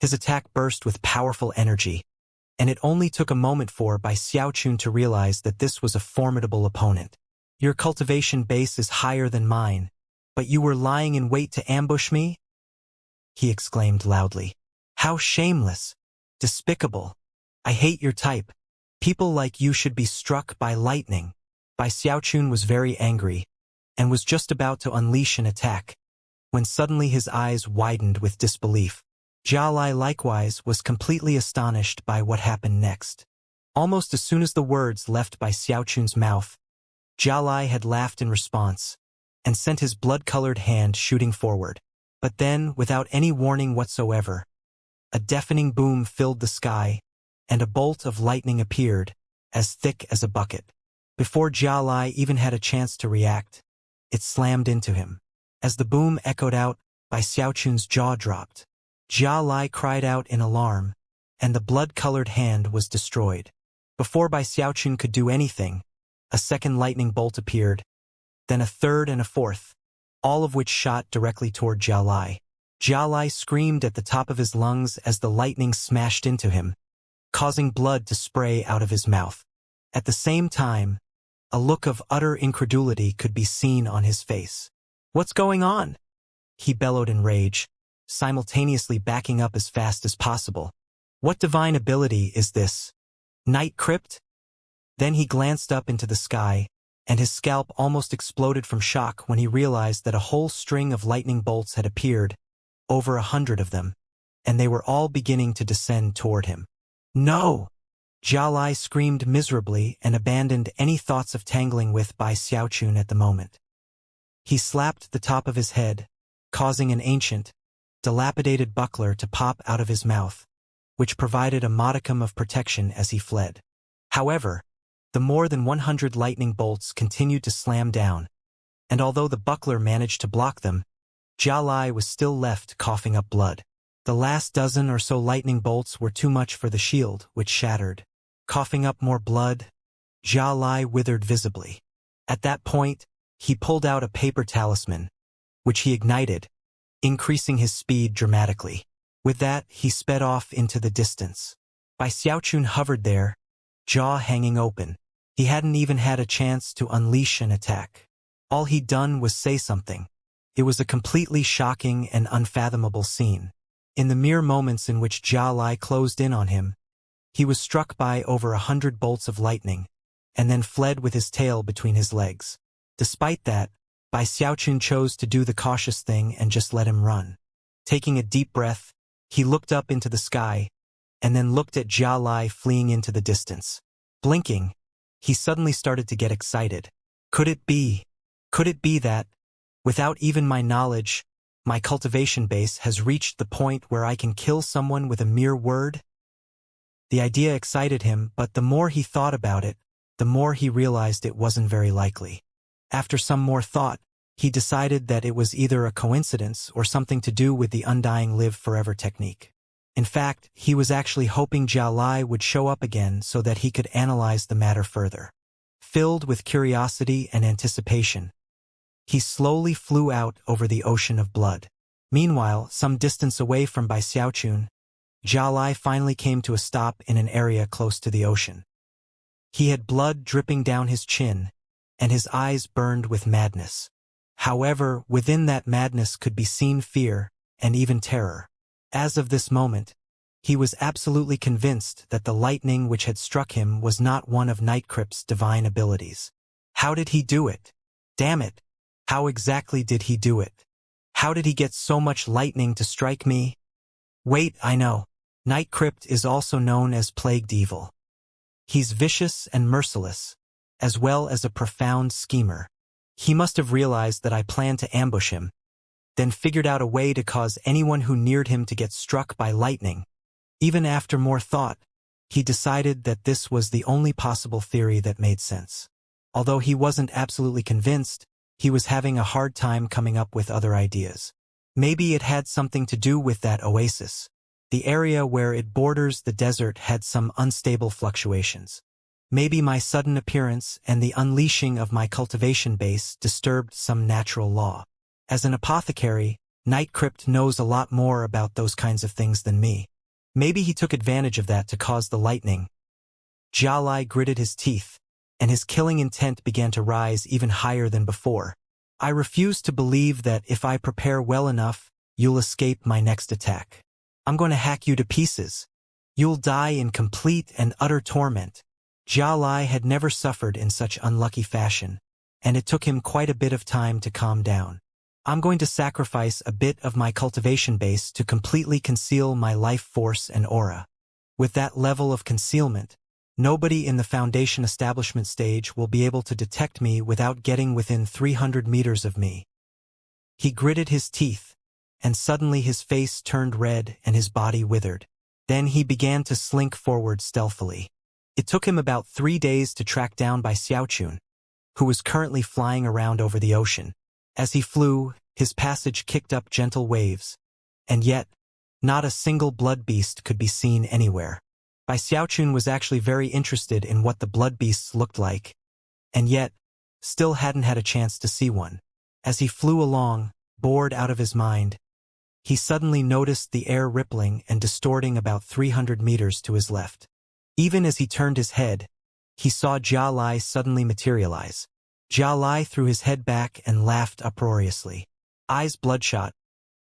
His attack burst with powerful energy, and it only took a moment for Bai Xiaochun to realize that this was a formidable opponent. Your cultivation base is higher than mine, but you were lying in wait to ambush me? He exclaimed loudly. How shameless! Despicable! I hate your type. People like you should be struck by lightning. Bai Xiaochun was very angry, and was just about to unleash an attack, when suddenly his eyes widened with disbelief. Jia Lai likewise was completely astonished by what happened next. Almost as soon as the words left Bai Xiaochun's mouth, Jia Lai had laughed in response, and sent his blood-colored hand shooting forward. But then, without any warning whatsoever, a deafening boom filled the sky, and a bolt of lightning appeared, as thick as a bucket. Before Jia Lai even had a chance to react, it slammed into him. As the boom echoed out, Bai Xiaochun's jaw dropped. Jia Lai cried out in alarm, and the blood-colored hand was destroyed. Before Bai Xiaochun could do anything, a second lightning bolt appeared, then a third and a fourth, all of which shot directly toward Jia Lai. Jia Lai screamed at the top of his lungs as the lightning smashed into him, causing blood to spray out of his mouth. At the same time, a look of utter incredulity could be seen on his face. What's going on? He bellowed in rage, simultaneously backing up as fast as possible. What divine ability is this? Night Crypt? Then he glanced up into the sky, and his scalp almost exploded from shock when he realized that a whole string of lightning bolts had appeared, over 100 of them, and they were all beginning to descend toward him. No! Jia Lai screamed miserably and abandoned any thoughts of tangling with Bai Xiaochun at the moment. He slapped the top of his head, causing an ancient, dilapidated buckler to pop out of his mouth, which provided a modicum of protection as he fled. However, the more than 100 lightning bolts continued to slam down, and although the buckler managed to block them, Jia Lai was still left coughing up blood. The last dozen or so lightning bolts were too much for the shield, which shattered. Coughing up more blood, Jia Lai withered visibly. At that point, he pulled out a paper talisman, which he ignited, increasing his speed dramatically. With that, he sped off into the distance. Bai Xiaochun hovered there, jaw hanging open. He hadn't even had a chance to unleash an attack. All he'd done was say something. It was a completely shocking and unfathomable scene. In the mere moments in which Jia Lai closed in on him, he was struck by over 100 bolts of lightning, and then fled with his tail between his legs. Despite that, Bai Xiaochun chose to do the cautious thing and just let him run. Taking a deep breath, he looked up into the sky, and then looked at Jia Lai fleeing into the distance. Blinking, he suddenly started to get excited. Could it be that, without even my knowledge, my cultivation base has reached the point where I can kill someone with a mere word? The idea excited him, but the more he thought about it, the more he realized it wasn't very likely. After some more thought, he decided that it was either a coincidence or something to do with the undying live forever technique. In fact, he was actually hoping Jia Lai would show up again so that he could analyze the matter further. Filled with curiosity and anticipation, he slowly flew out over the ocean of blood. Meanwhile, some distance away from Bai Xiaochun, Jia Lai finally came to a stop in an area close to the ocean. He had blood dripping down his chin, and his eyes burned with madness. However, within that madness could be seen fear and even terror. As of this moment, he was absolutely convinced that the lightning which had struck him was not one of Nightcrypt's divine abilities. How did he do it? Damn it! How exactly did he do it? How did he get so much lightning to strike me? Wait, I know. Nightcrypt is also known as Plagued Evil. He's vicious and merciless, as well as a profound schemer. He must have realized that I planned to ambush him, then figured out a way to cause anyone who neared him to get struck by lightning. Even after more thought, he decided that this was the only possible theory that made sense. Although he wasn't absolutely convinced, he was having a hard time coming up with other ideas. Maybe it had something to do with that oasis. The area where it borders the desert had some unstable fluctuations. Maybe my sudden appearance and the unleashing of my cultivation base disturbed some natural law. As an apothecary, Nightcrypt knows a lot more about those kinds of things than me. Maybe he took advantage of that to cause the lightning. Jialai gritted his teeth, and his killing intent began to rise even higher than before. I refuse to believe that if I prepare well enough, you'll escape my next attack. I'm going to hack you to pieces. You'll die in complete and utter torment. Jialai had never suffered in such unlucky fashion, and it took him quite a bit of time to calm down. I'm going to sacrifice a bit of my cultivation base to completely conceal my life force and aura. With that level of concealment, nobody in the Foundation establishment stage will be able to detect me without getting within 300 meters of me. He gritted his teeth, and suddenly his face turned red and his body withered. Then he began to slink forward stealthily. It took him about 3 days to track down by Xiaochun, who was currently flying around over the ocean. As he flew, his passage kicked up gentle waves, and yet, not a single blood beast could be seen anywhere. Bai Xiaochun was actually very interested in what the blood beasts looked like, and yet, still hadn't had a chance to see one. As he flew along, bored out of his mind, he suddenly noticed the air rippling and distorting about 300 meters to his left. Even as he turned his head, he saw Jialai suddenly materialize. Jialai threw his head back and laughed uproariously. Eyes bloodshot,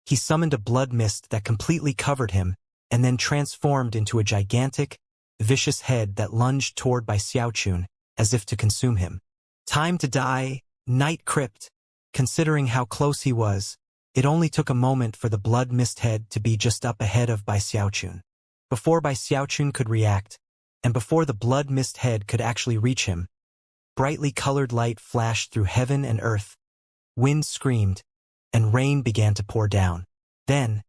he summoned a blood mist that completely covered him and then transformed into a gigantic, vicious head that lunged toward Bai Xiaochun as if to consume him. Time to die, Nightcrypt. Considering how close he was, it only took a moment for the blood mist head to be just up ahead of Bai Xiaochun. Before Bai Xiaochun could react, and before the blood mist head could actually reach him, brightly colored light flashed through heaven and earth, wind screamed, and rain began to pour down. Then,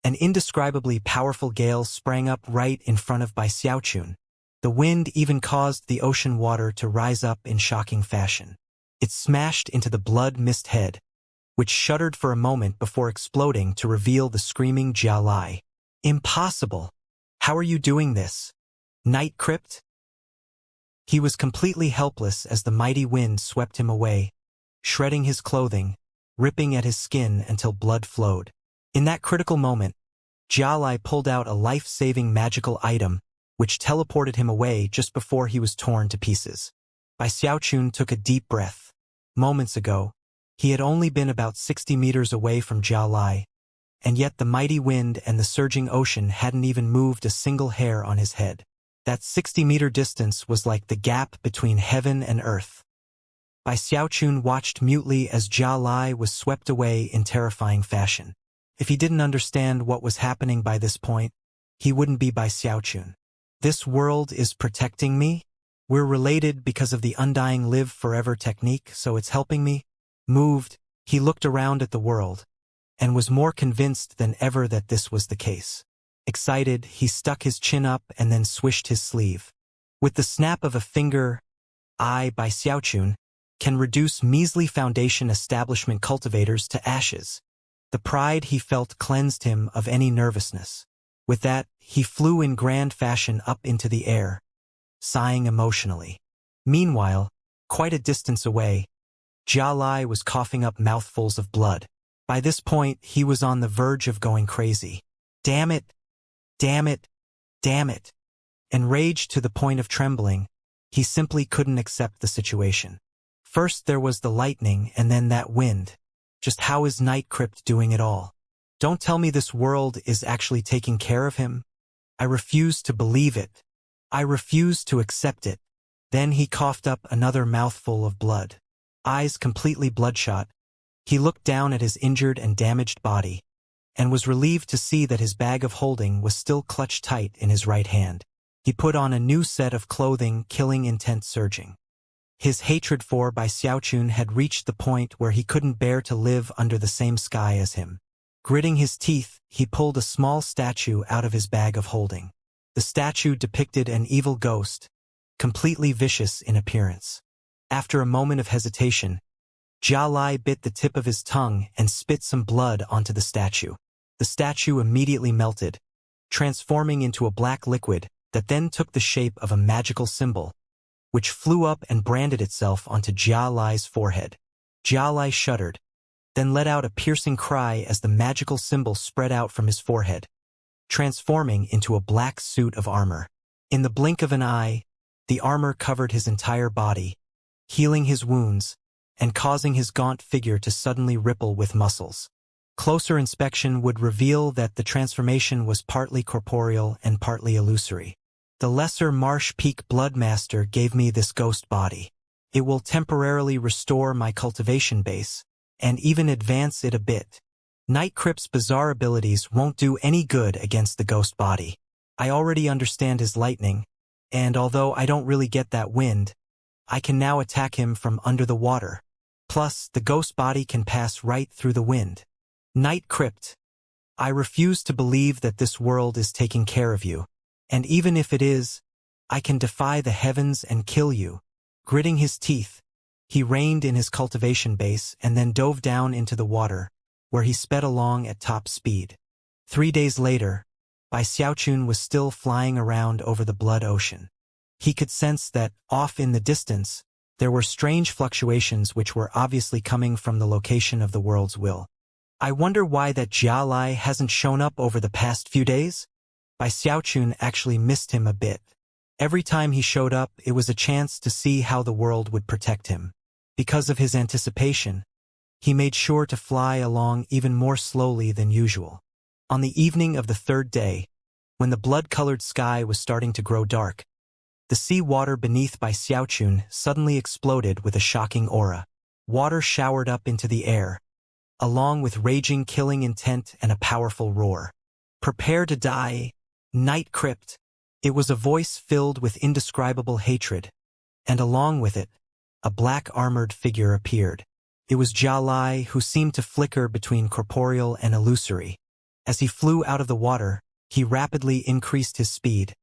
an indescribably powerful gale sprang up right in front of Bai Xiaochun. The wind even caused the ocean water to rise up in shocking fashion. It smashed into the blood mist head, which shuddered for a moment before exploding to reveal the screaming Jialai. Impossible! How are you doing this? Nightcrypt? He was completely helpless as the mighty wind swept him away, shredding his clothing, ripping at his skin until blood flowed. In that critical moment, Jialai pulled out a life-saving magical item, which teleported him away just before he was torn to pieces. Bai Xiaochun took a deep breath. Moments ago, he had only been about 60 meters away from Jialai, and yet the mighty wind and the surging ocean hadn't even moved a single hair on his head. That 60-meter distance was like the gap between heaven and earth. Bai Xiaochun watched mutely as Jialai was swept away in terrifying fashion. If he didn't understand what was happening by this point, he wouldn't be Bai Xiaochun. This world is protecting me? We're related because of the undying live forever technique, so it's helping me? Moved, he looked around at the world, and was more convinced than ever that this was the case. Excited, he stuck his chin up and then swished his sleeve. With the snap of a finger, I, Bai Xiaochun, can reduce measly Foundation establishment cultivators to ashes. The pride he felt cleansed him of any nervousness. With that, he flew in grand fashion up into the air, sighing emotionally. Meanwhile, quite a distance away, Jialai was coughing up mouthfuls of blood. By this point, he was on the verge of going crazy. Damn it! Damn it! Damn it! Enraged to the point of trembling, he simply couldn't accept the situation. First there was the lightning and then that wind. Just how is Nightcrypt doing it all? Don't tell me this world is actually taking care of him. I refuse to believe it. I refuse to accept it. Then he coughed up another mouthful of blood. Eyes completely bloodshot, he looked down at his injured and damaged body, and was relieved to see that his bag of holding was still clutched tight in his right hand. He put on a new set of clothing, killing intent surging. His hatred for Bai Xiaochun had reached the point where he couldn't bear to live under the same sky as him. Gritting his teeth, he pulled a small statue out of his bag of holding. The statue depicted an evil ghost, completely vicious in appearance. After a moment of hesitation, Jialai bit the tip of his tongue and spit some blood onto the statue. The statue immediately melted, transforming into a black liquid that then took the shape of a magical symbol, which flew up and branded itself onto Jia Lai's forehead. Jia Lai shuddered, then let out a piercing cry as the magical symbol spread out from his forehead, transforming into a black suit of armor. In the blink of an eye, the armor covered his entire body, healing his wounds and causing his gaunt figure to suddenly ripple with muscles. Closer inspection would reveal that the transformation was partly corporeal and partly illusory. The lesser Marsh Peak Bloodmaster gave me this ghost body. It will temporarily restore my cultivation base, and even advance it a bit. Night Crypt's bizarre abilities won't do any good against the ghost body. I already understand his lightning, and although I don't really get that wind, I can now attack him from under the water. Plus, the ghost body can pass right through the wind. Night Crypt, I refuse to believe that this world is taking care of you, and even if it is, I can defy the heavens and kill you. Gritting his teeth, he reined in his cultivation base and then dove down into the water, where he sped along at top speed. 3 days later, Bai Xiaochun was still flying around over the blood ocean. He could sense that, off in the distance, there were strange fluctuations which were obviously coming from the location of the world's will. I wonder why that Jia Lai hasn't shown up over the past few days? Bai Xiaochun actually missed him a bit. Every time he showed up, it was a chance to see how the world would protect him. Because of his anticipation, he made sure to fly along even more slowly than usual. On the evening of the 3rd day, when the blood-colored sky was starting to grow dark, the sea water beneath Bai Xiaochun suddenly exploded with a shocking aura. Water showered up into the air, along with raging killing intent and a powerful roar. Prepare to die, Night Crypt. It was a voice filled with indescribable hatred, and along with it, a black armored figure appeared. It was Jia Lai, who seemed to flicker between corporeal and illusory. As he flew out of the water, he rapidly increased his speed,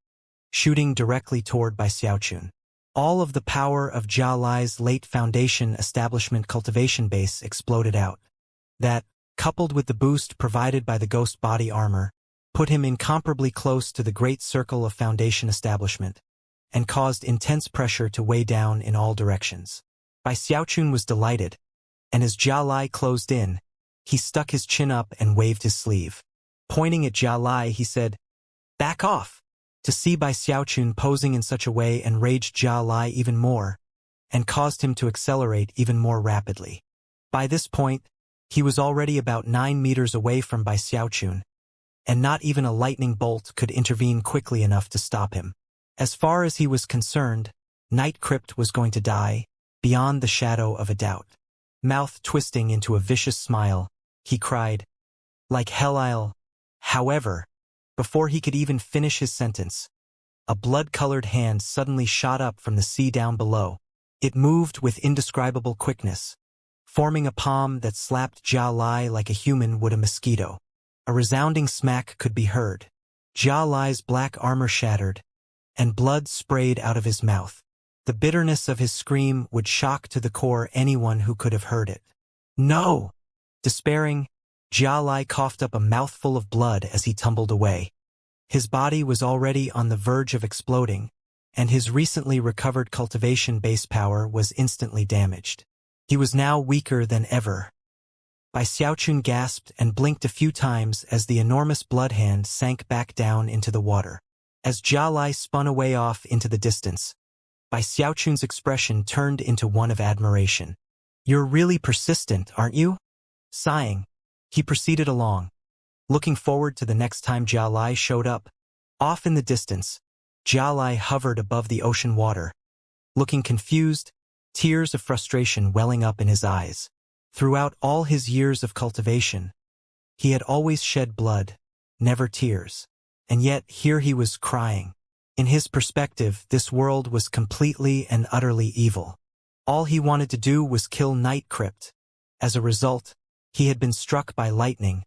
shooting directly toward Bai Xiaochun. All of the power of Jia Lai's late Foundation establishment cultivation base exploded out. That, coupled with the boost provided by the ghost body armor, put him incomparably close to the great circle of Foundation establishment, and caused intense pressure to weigh down in all directions. Bai Xiaochun was delighted, and as Jia Lai closed in, he stuck his chin up and waved his sleeve. Pointing at Jia Lai, he said, "Back off!" To see Bai Xiaochun posing in such a way enraged Jia Lai even more, and caused him to accelerate even more rapidly. By this point, he was already about 9 meters away from Bai Xiaochun, and not even a lightning bolt could intervene quickly enough to stop him. As far as he was concerned, Night Crypt was going to die, beyond the shadow of a doubt. Mouth twisting into a vicious smile, he cried, "Like hell I'll..." However, before he could even finish his sentence, a blood-colored hand suddenly shot up from the sea down below. It moved with indescribable quickness, forming a palm that slapped Jia Lai like a human would a mosquito. A resounding smack could be heard. Jia Lai's black armor shattered, and blood sprayed out of his mouth. The bitterness of his scream would shock to the core anyone who could have heard it. "No!" Despairing, Jia Lai coughed up a mouthful of blood as he tumbled away. His body was already on the verge of exploding, and his recently recovered cultivation base power was instantly damaged. He was now weaker than ever. Bai Xiaochun gasped and blinked a few times as the enormous blood hand sank back down into the water. As Jia Lai spun away off into the distance, Bai Xiaochun's expression turned into one of admiration. "You're really persistent, aren't you?" Sighing, he proceeded along, looking forward to the next time Jia Lai showed up. Off in the distance, Jia Lai hovered above the ocean water, looking confused, tears of frustration welling up in his eyes. Throughout all his years of cultivation, he had always shed blood, never tears. And yet here he was crying. In his perspective, this world was completely and utterly evil. All he wanted to do was kill Night Crypt. As a result, he had been struck by lightning,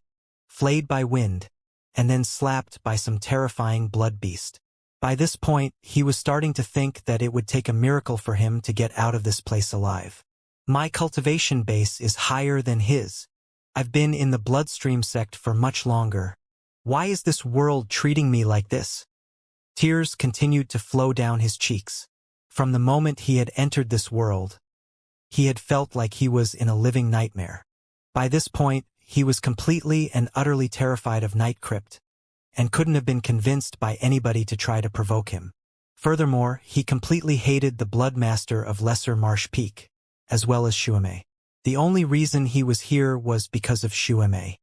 flayed by wind, and then slapped by some terrifying blood beast. By this point, he was starting to think that it would take a miracle for him to get out of this place alive. My cultivation base is higher than his. I've been in the bloodstream sect for much longer. Why is this world treating me like this? Tears continued to flow down his cheeks. From the moment he had entered this world, he had felt like he was in a living nightmare. By this point, he was completely and utterly terrified of Night Crypt, and couldn't have been convinced by anybody to try to provoke him. Furthermore, he completely hated the Bloodmaster of Lesser Marsh Peak, as well as Xianxia. The only reason he was here was because of Xianxia.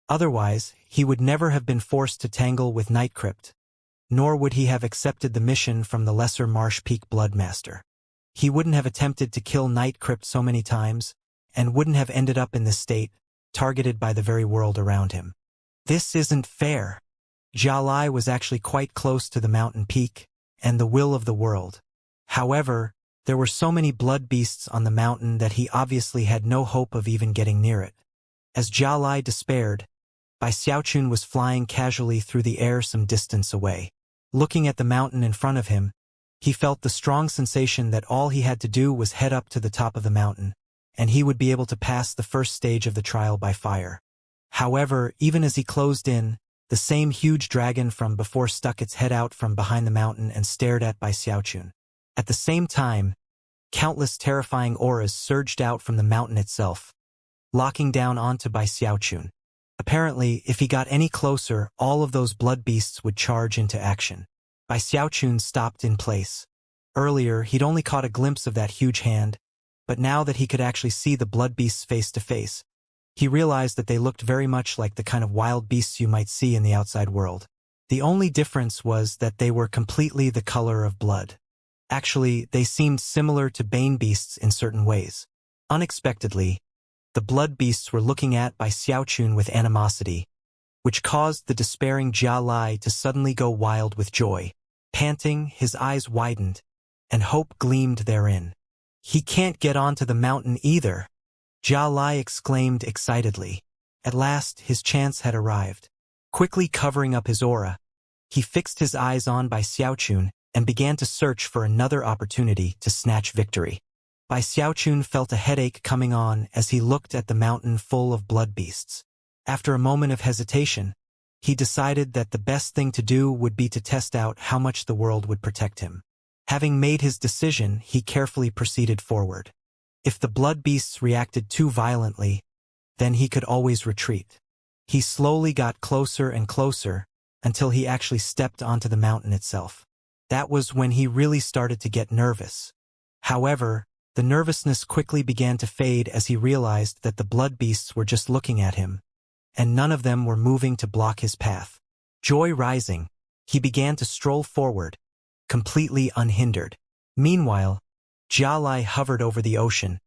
Otherwise, he would never have been forced to tangle with Night Crypt, nor would he have accepted the mission from the Lesser Marsh Peak Bloodmaster. He wouldn't have attempted to kill Night Crypt so many times, and wouldn't have ended up in this state, targeted by the very world around him. This isn't fair. Xianxia was actually quite close to the mountain peak, and the will of the world. However, there were so many blood beasts on the mountain that he obviously had no hope of even getting near it. As Xianxia despaired, Bai Xiaochun was flying casually through the air some distance away. Looking at the mountain in front of him, he felt the strong sensation that all he had to do was head up to the top of the mountain, and he would be able to pass the first stage of the trial by fire. However, even as he closed in, the same huge dragon from before stuck its head out from behind the mountain and stared at Bai Xiaochun. At the same time, countless terrifying auras surged out from the mountain itself, locking down onto Bai Xiaochun. Apparently, if he got any closer, all of those blood beasts would charge into action. Bai Xiaochun stopped in place. Earlier, he'd only caught a glimpse of that huge hand, but now that he could actually see the blood beasts face to face, he realized that they looked very much like the kind of wild beasts you might see in the outside world. The only difference was that they were completely the color of blood. Actually, they seemed similar to bane beasts in certain ways. Unexpectedly, the blood beasts were looking at Bai Xiaochun with animosity, which caused the despairing Xianxia to suddenly go wild with joy. Panting, his eyes widened, and hope gleamed therein. He can't get onto the mountain either, Xianxia exclaimed excitedly. At last, his chance had arrived. Quickly covering up his aura, he fixed his eyes on Bai Xiaochun and began to search for another opportunity to snatch victory. Bai Xiaochun felt a headache coming on as he looked at the mountain full of blood beasts. After a moment of hesitation, he decided that the best thing to do would be to test out how much the world would protect him. Having made his decision, he carefully proceeded forward. If the blood beasts reacted too violently, then he could always retreat. He slowly got closer and closer until he actually stepped onto the mountain itself. That was when he really started to get nervous. However, the nervousness quickly began to fade as he realized that the blood beasts were just looking at him, and none of them were moving to block his path. Joy rising, he began to stroll forward, completely unhindered. Meanwhile, Xianxia hovered over the ocean,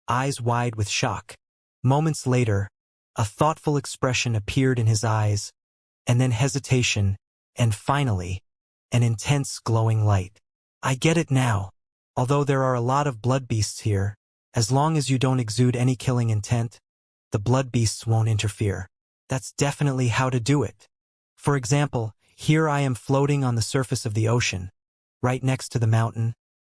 eyes wide with shock. Moments later, a thoughtful expression appeared in his eyes, and then hesitation, and finally, an intense glowing light. I get it now. Although there are a lot of blood beasts here, as long as you don't exude any killing intent, the blood beasts won't interfere. That's definitely how to do it. For example, here I am floating on the surface of the ocean, right next to the mountain,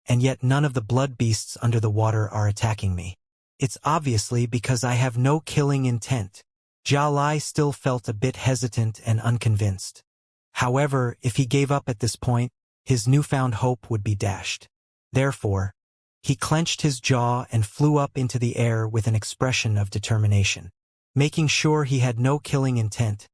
and yet none of the blood beasts under the water are attacking me. It's obviously because I have no killing intent. Xianxia still felt a bit hesitant and unconvinced. However, if he gave up at this point, his newfound hope would be dashed. Therefore, he clenched his jaw and flew up into the air with an expression of determination. Making sure he had no killing intent,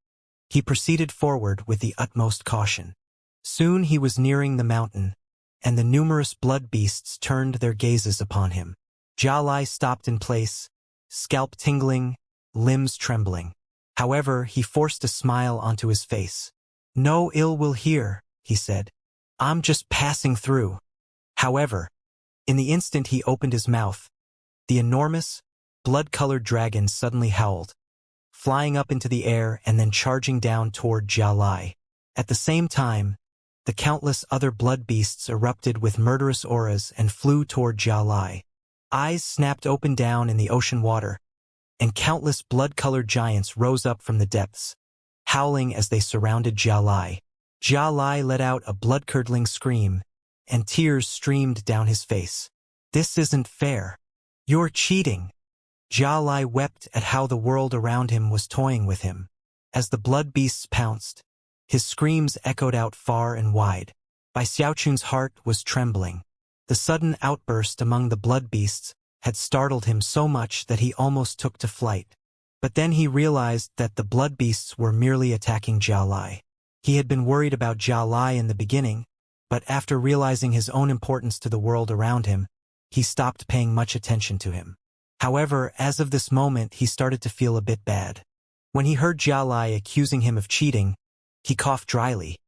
he proceeded forward with the utmost caution. Soon he was nearing the mountain, and the numerous blood beasts turned their gazes upon him. Xianxia stopped in place, scalp tingling, limbs trembling. However, he forced a smile onto his face. No ill will here, he said. I'm just passing through. However, in the instant he opened his mouth, the enormous, blood-colored dragon suddenly howled, flying up into the air and then charging down toward Xianxia. At the same time, the countless other blood beasts erupted with murderous auras and flew toward Xianxia. Eyes snapped open down in the ocean water, and countless blood-colored giants rose up from the depths, howling as they surrounded Xianxia. Xianxia let out a blood-curdling scream, and tears streamed down his face. This isn't fair. You're cheating. Xianxia wept at how the world around him was toying with him. As the blood beasts pounced, his screams echoed out far and wide. Bai Xiaochun's heart was trembling. The sudden outburst among the blood beasts had startled him so much that he almost took to flight. But then he realized that the blood beasts were merely attacking Jiao Lai. He had been worried about Jiao Lai in the beginning, but after realizing his own importance to the world around him, he stopped paying much attention to him. However, as of this moment, he started to feel a bit bad. When he heard Jiao Lai accusing him of cheating, he coughed dryly,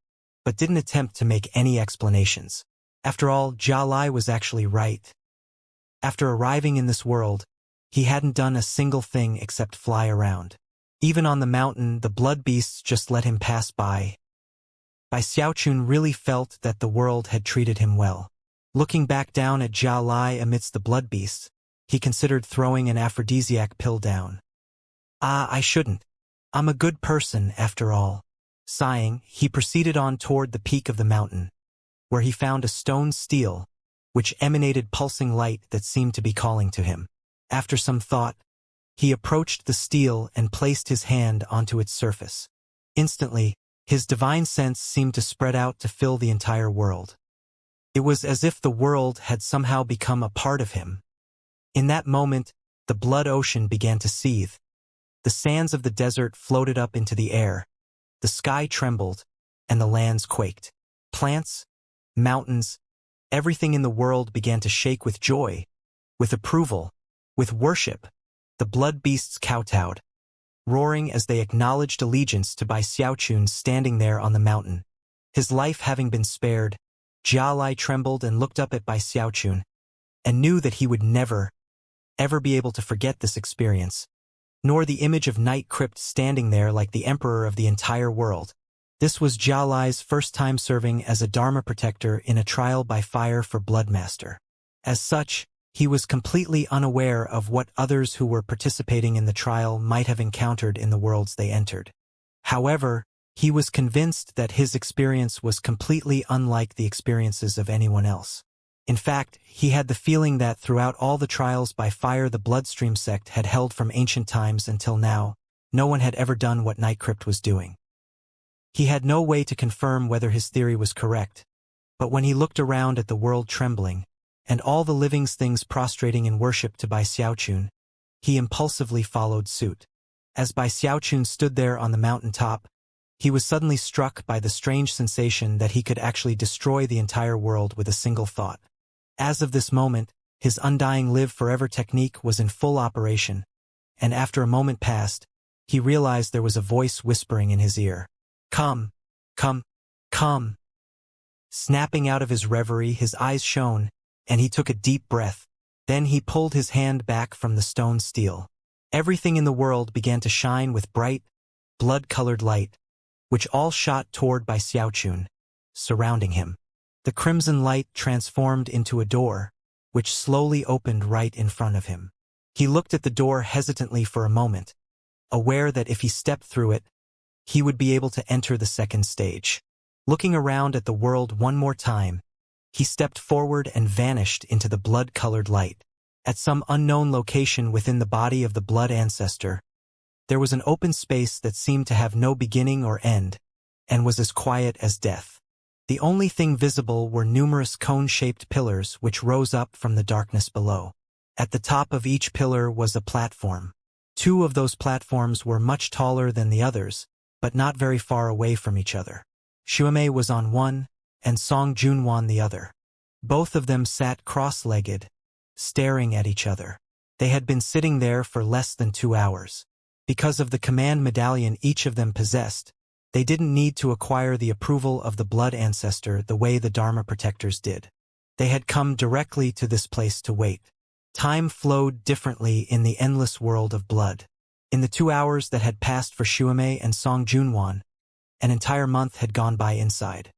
but didn't attempt to make any explanations. After all, Jiao Lai was actually right. After arriving in this world, he hadn't done a single thing except fly around. Even on the mountain, the blood beasts just let him pass by. Bai Xiaochun really felt that the world had treated him well. Looking back down at Jiao Lai amidst the blood beasts, he considered throwing an aphrodisiac pill down. I shouldn't. I'm a good person, after all. Sighing, he proceeded on toward the peak of the mountain, where he found a stone stele, which emanated pulsing light that seemed to be calling to him. After some thought, he approached the stele and placed his hand onto its surface. Instantly, his divine sense seemed to spread out to fill the entire world. It was as if the world had somehow become a part of him. In that moment, the blood ocean began to seethe. The sands of the desert floated up into the air. The sky trembled, and the lands quaked. Plants, mountains, everything in the world began to shake with joy, with approval, with worship. The blood beasts kowtowed, roaring as they acknowledged allegiance to Bai Xiaochun standing there on the mountain. His life having been spared, Jiao Lai trembled and looked up at Bai Xiaochun, and knew that he would never, ever be able to forget this experience, nor the image of Night Crypt standing there like the emperor of the entire world. This was Jiao Lai's first time serving as a Dharma protector in a trial by fire for Bloodmaster. As such, he was completely unaware of what others who were participating in the trial might have encountered in the worlds they entered. However, he was convinced that his experience was completely unlike the experiences of anyone else. In fact, he had the feeling that throughout all the trials by fire the Bloodstream sect had held from ancient times until now, no one had ever done what Night Crypt was doing. He had no way to confirm whether his theory was correct, but when he looked around at the world trembling, and all the living things prostrating in worship to Bai Xiaochun, he impulsively followed suit. As Bai Xiaochun stood there on the mountain top, he was suddenly struck by the strange sensation that he could actually destroy the entire world with a single thought. As of this moment, his undying live forever technique was in full operation, and after a moment passed, he realized there was a voice whispering in his ear. Come, come, come. Snapping out of his reverie, his eyes shone, and he took a deep breath. Then he pulled his hand back from the stone stele. Everything in the world began to shine with bright, blood-colored light, which all shot toward Bai Xiaochun, surrounding him. The crimson light transformed into a door, which slowly opened right in front of him. He looked at the door hesitantly for a moment, aware that if he stepped through it, he would be able to enter the second stage. Looking around at the world one more time, he stepped forward and vanished into the blood-colored light. At some unknown location within the body of the blood ancestor, there was an open space that seemed to have no beginning or end, and was as quiet as death. The only thing visible were numerous cone-shaped pillars which rose up from the darkness below. At the top of each pillar was a platform. Two of those platforms were much taller than the others, but not very far away from each other. Xiaomei was on one, and Song Junwan the other. Both of them sat cross-legged, staring at each other. They had been sitting there for less than 2 hours. Because of the command medallion each of them possessed, they didn't need to acquire the approval of the blood ancestor the way the Dharma protectors did. They had come directly to this place to wait. Time flowed differently in the endless world of blood. In the 2 hours that had passed for Xiaomei and Song Junwan, an entire month had gone by inside.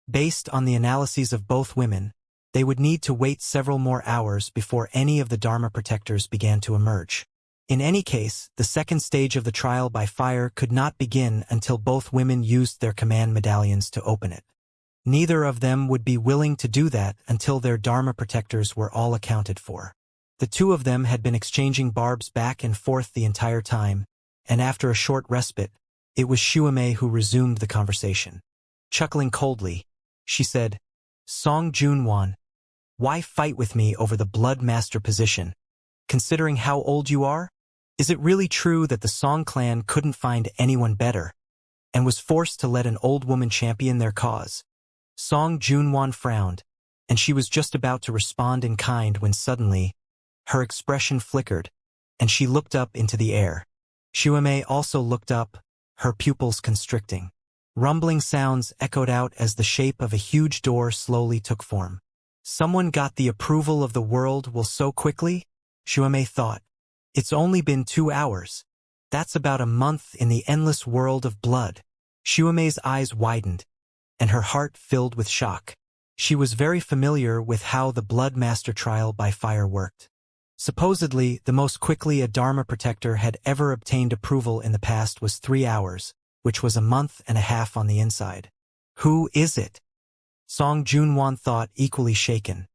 Based on the analyses of both women, they would need to wait several more hours before any of the Dharma protectors began to emerge. In any case, the second stage of the trial by fire could not begin until both women used their command medallions to open it. Neither of them would be willing to do that until their Dharma protectors were all accounted for. The two of them had been exchanging barbs back and forth the entire time, and after a short respite, It was Xuemei who resumed the conversation. Chuckling coldly, she said, Song Junwan, why fight with me over the Blood Master position? Considering how old you are? Is it really true that the Song clan couldn't find anyone better, and was forced to let an old woman champion their cause? Song Junwan frowned, and she was just about to respond in kind when suddenly, her expression flickered, and she looked up into the air. Xuemei also looked up, her pupils constricting. Rumbling sounds echoed out as the shape of a huge door slowly took form. Someone got the approval of the world will so quickly? Xuemei thought. It's only been 2 hours. That's about a month in the endless world of blood. Xuemei's eyes widened, and her heart filled with shock. She was very familiar with how the Blood Master trial by fire worked. Supposedly, the most quickly a Dharma protector had ever obtained approval in the past was 3 hours, which was a month and a half on the inside. Who is it? Song Junwan thought, equally shaken.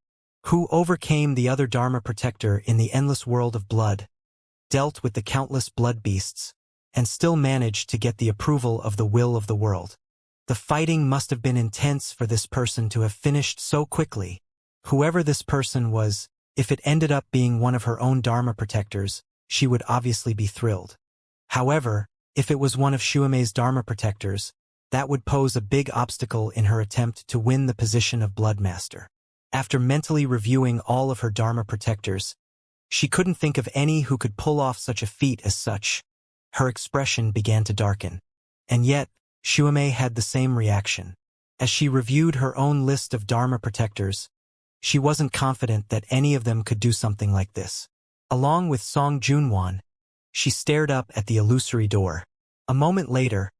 Who overcame the other Dharma protector in the endless world of blood, dealt with the countless blood beasts, and still managed to get the approval of the will of the world? The fighting must have been intense for this person to have finished so quickly. Whoever this person was, if it ended up being one of her own Dharma protectors, she would obviously be thrilled. However, if it was one of Xuemei's Dharma protectors, that would pose a big obstacle in her attempt to win the position of Blood Master. After mentally reviewing all of her Dharma protectors, she couldn't think of any who could pull off such a feat as such. Her expression began to darken. And yet, Xuemei had the same reaction. As she reviewed her own list of Dharma protectors, she wasn't confident that any of them could do something like this. Along with Song Junwan, she stared up at the illusory door. A moment later,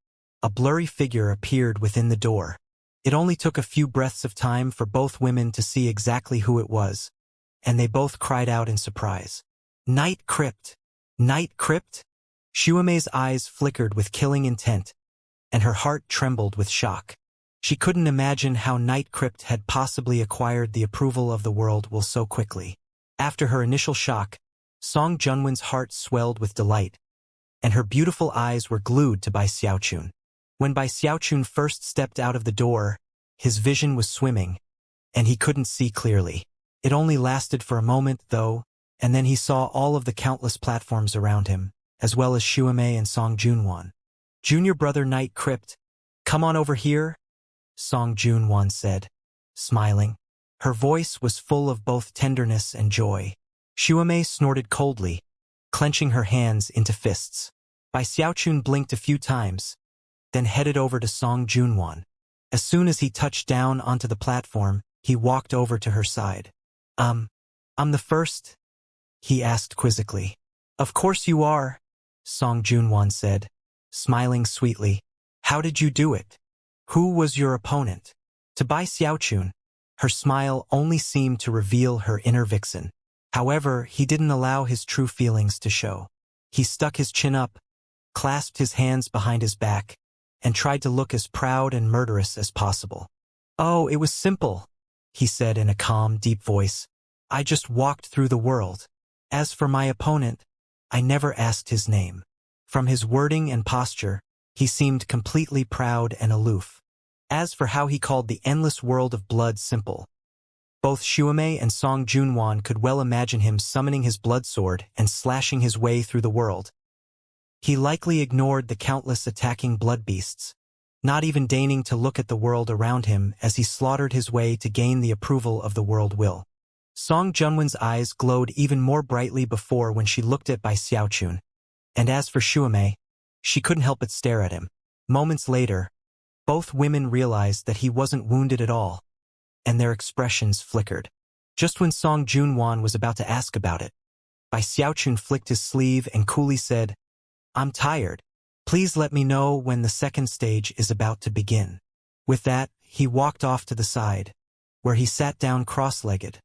a blurry figure appeared within the door. It only took a few breaths of time for both women to see exactly who it was, and they both cried out in surprise. Night Crypt! Night Crypt? Xuemei's eyes flickered with killing intent, and her heart trembled with shock. She couldn't imagine how Night Crypt had possibly acquired the approval of the world will so quickly. After her initial shock, Song Junwan's heart swelled with delight, and her beautiful eyes were glued to Bai Xiaochun. When Bai Xiaochun first stepped out of the door, his vision was swimming, and he couldn't see clearly. It only lasted for a moment, though, and then he saw all of the countless platforms around him, as well as Xuemei and Song Junwan. Junior brother Night Crypt, come on over here, Song Junwan said, smiling. Her voice was full of both tenderness and joy. Xuemei snorted coldly, clenching her hands into fists. Bai Xiaochun blinked a few times, then headed over to Song Junwan. As soon as he touched down onto the platform, he walked over to her side. I'm the first? He asked quizzically. Of course you are, Song Junwan said, smiling sweetly. How did you do it? Who was your opponent? To Bai Xiaochun, her smile only seemed to reveal her inner vixen. However, he didn't allow his true feelings to show. He stuck his chin up, clasped his hands behind his back, and tried to look as proud and murderous as possible. Oh, it was simple, he said in a calm, deep voice. I just walked through the world. As for my opponent, I never asked his name. From his wording and posture, he seemed completely proud and aloof. As for how he called the endless world of blood simple, both Xuemei and Song Junwan could well imagine him summoning his blood sword and slashing his way through the world. He likely ignored the countless attacking blood beasts, not even deigning to look at the world around him as he slaughtered his way to gain the approval of the world will. Song Junwan's eyes glowed even more brightly before when she looked at Bai Xiaochun, and as for Xuemei, she couldn't help but stare at him. Moments later, both women realized that he wasn't wounded at all, and their expressions flickered. Just when Song Junwan was about to ask about it, Bai Xiaochun flicked his sleeve and coolly said, I'm tired. Please let me know when the second stage is about to begin. With that, he walked off to the side, where he sat down cross-legged,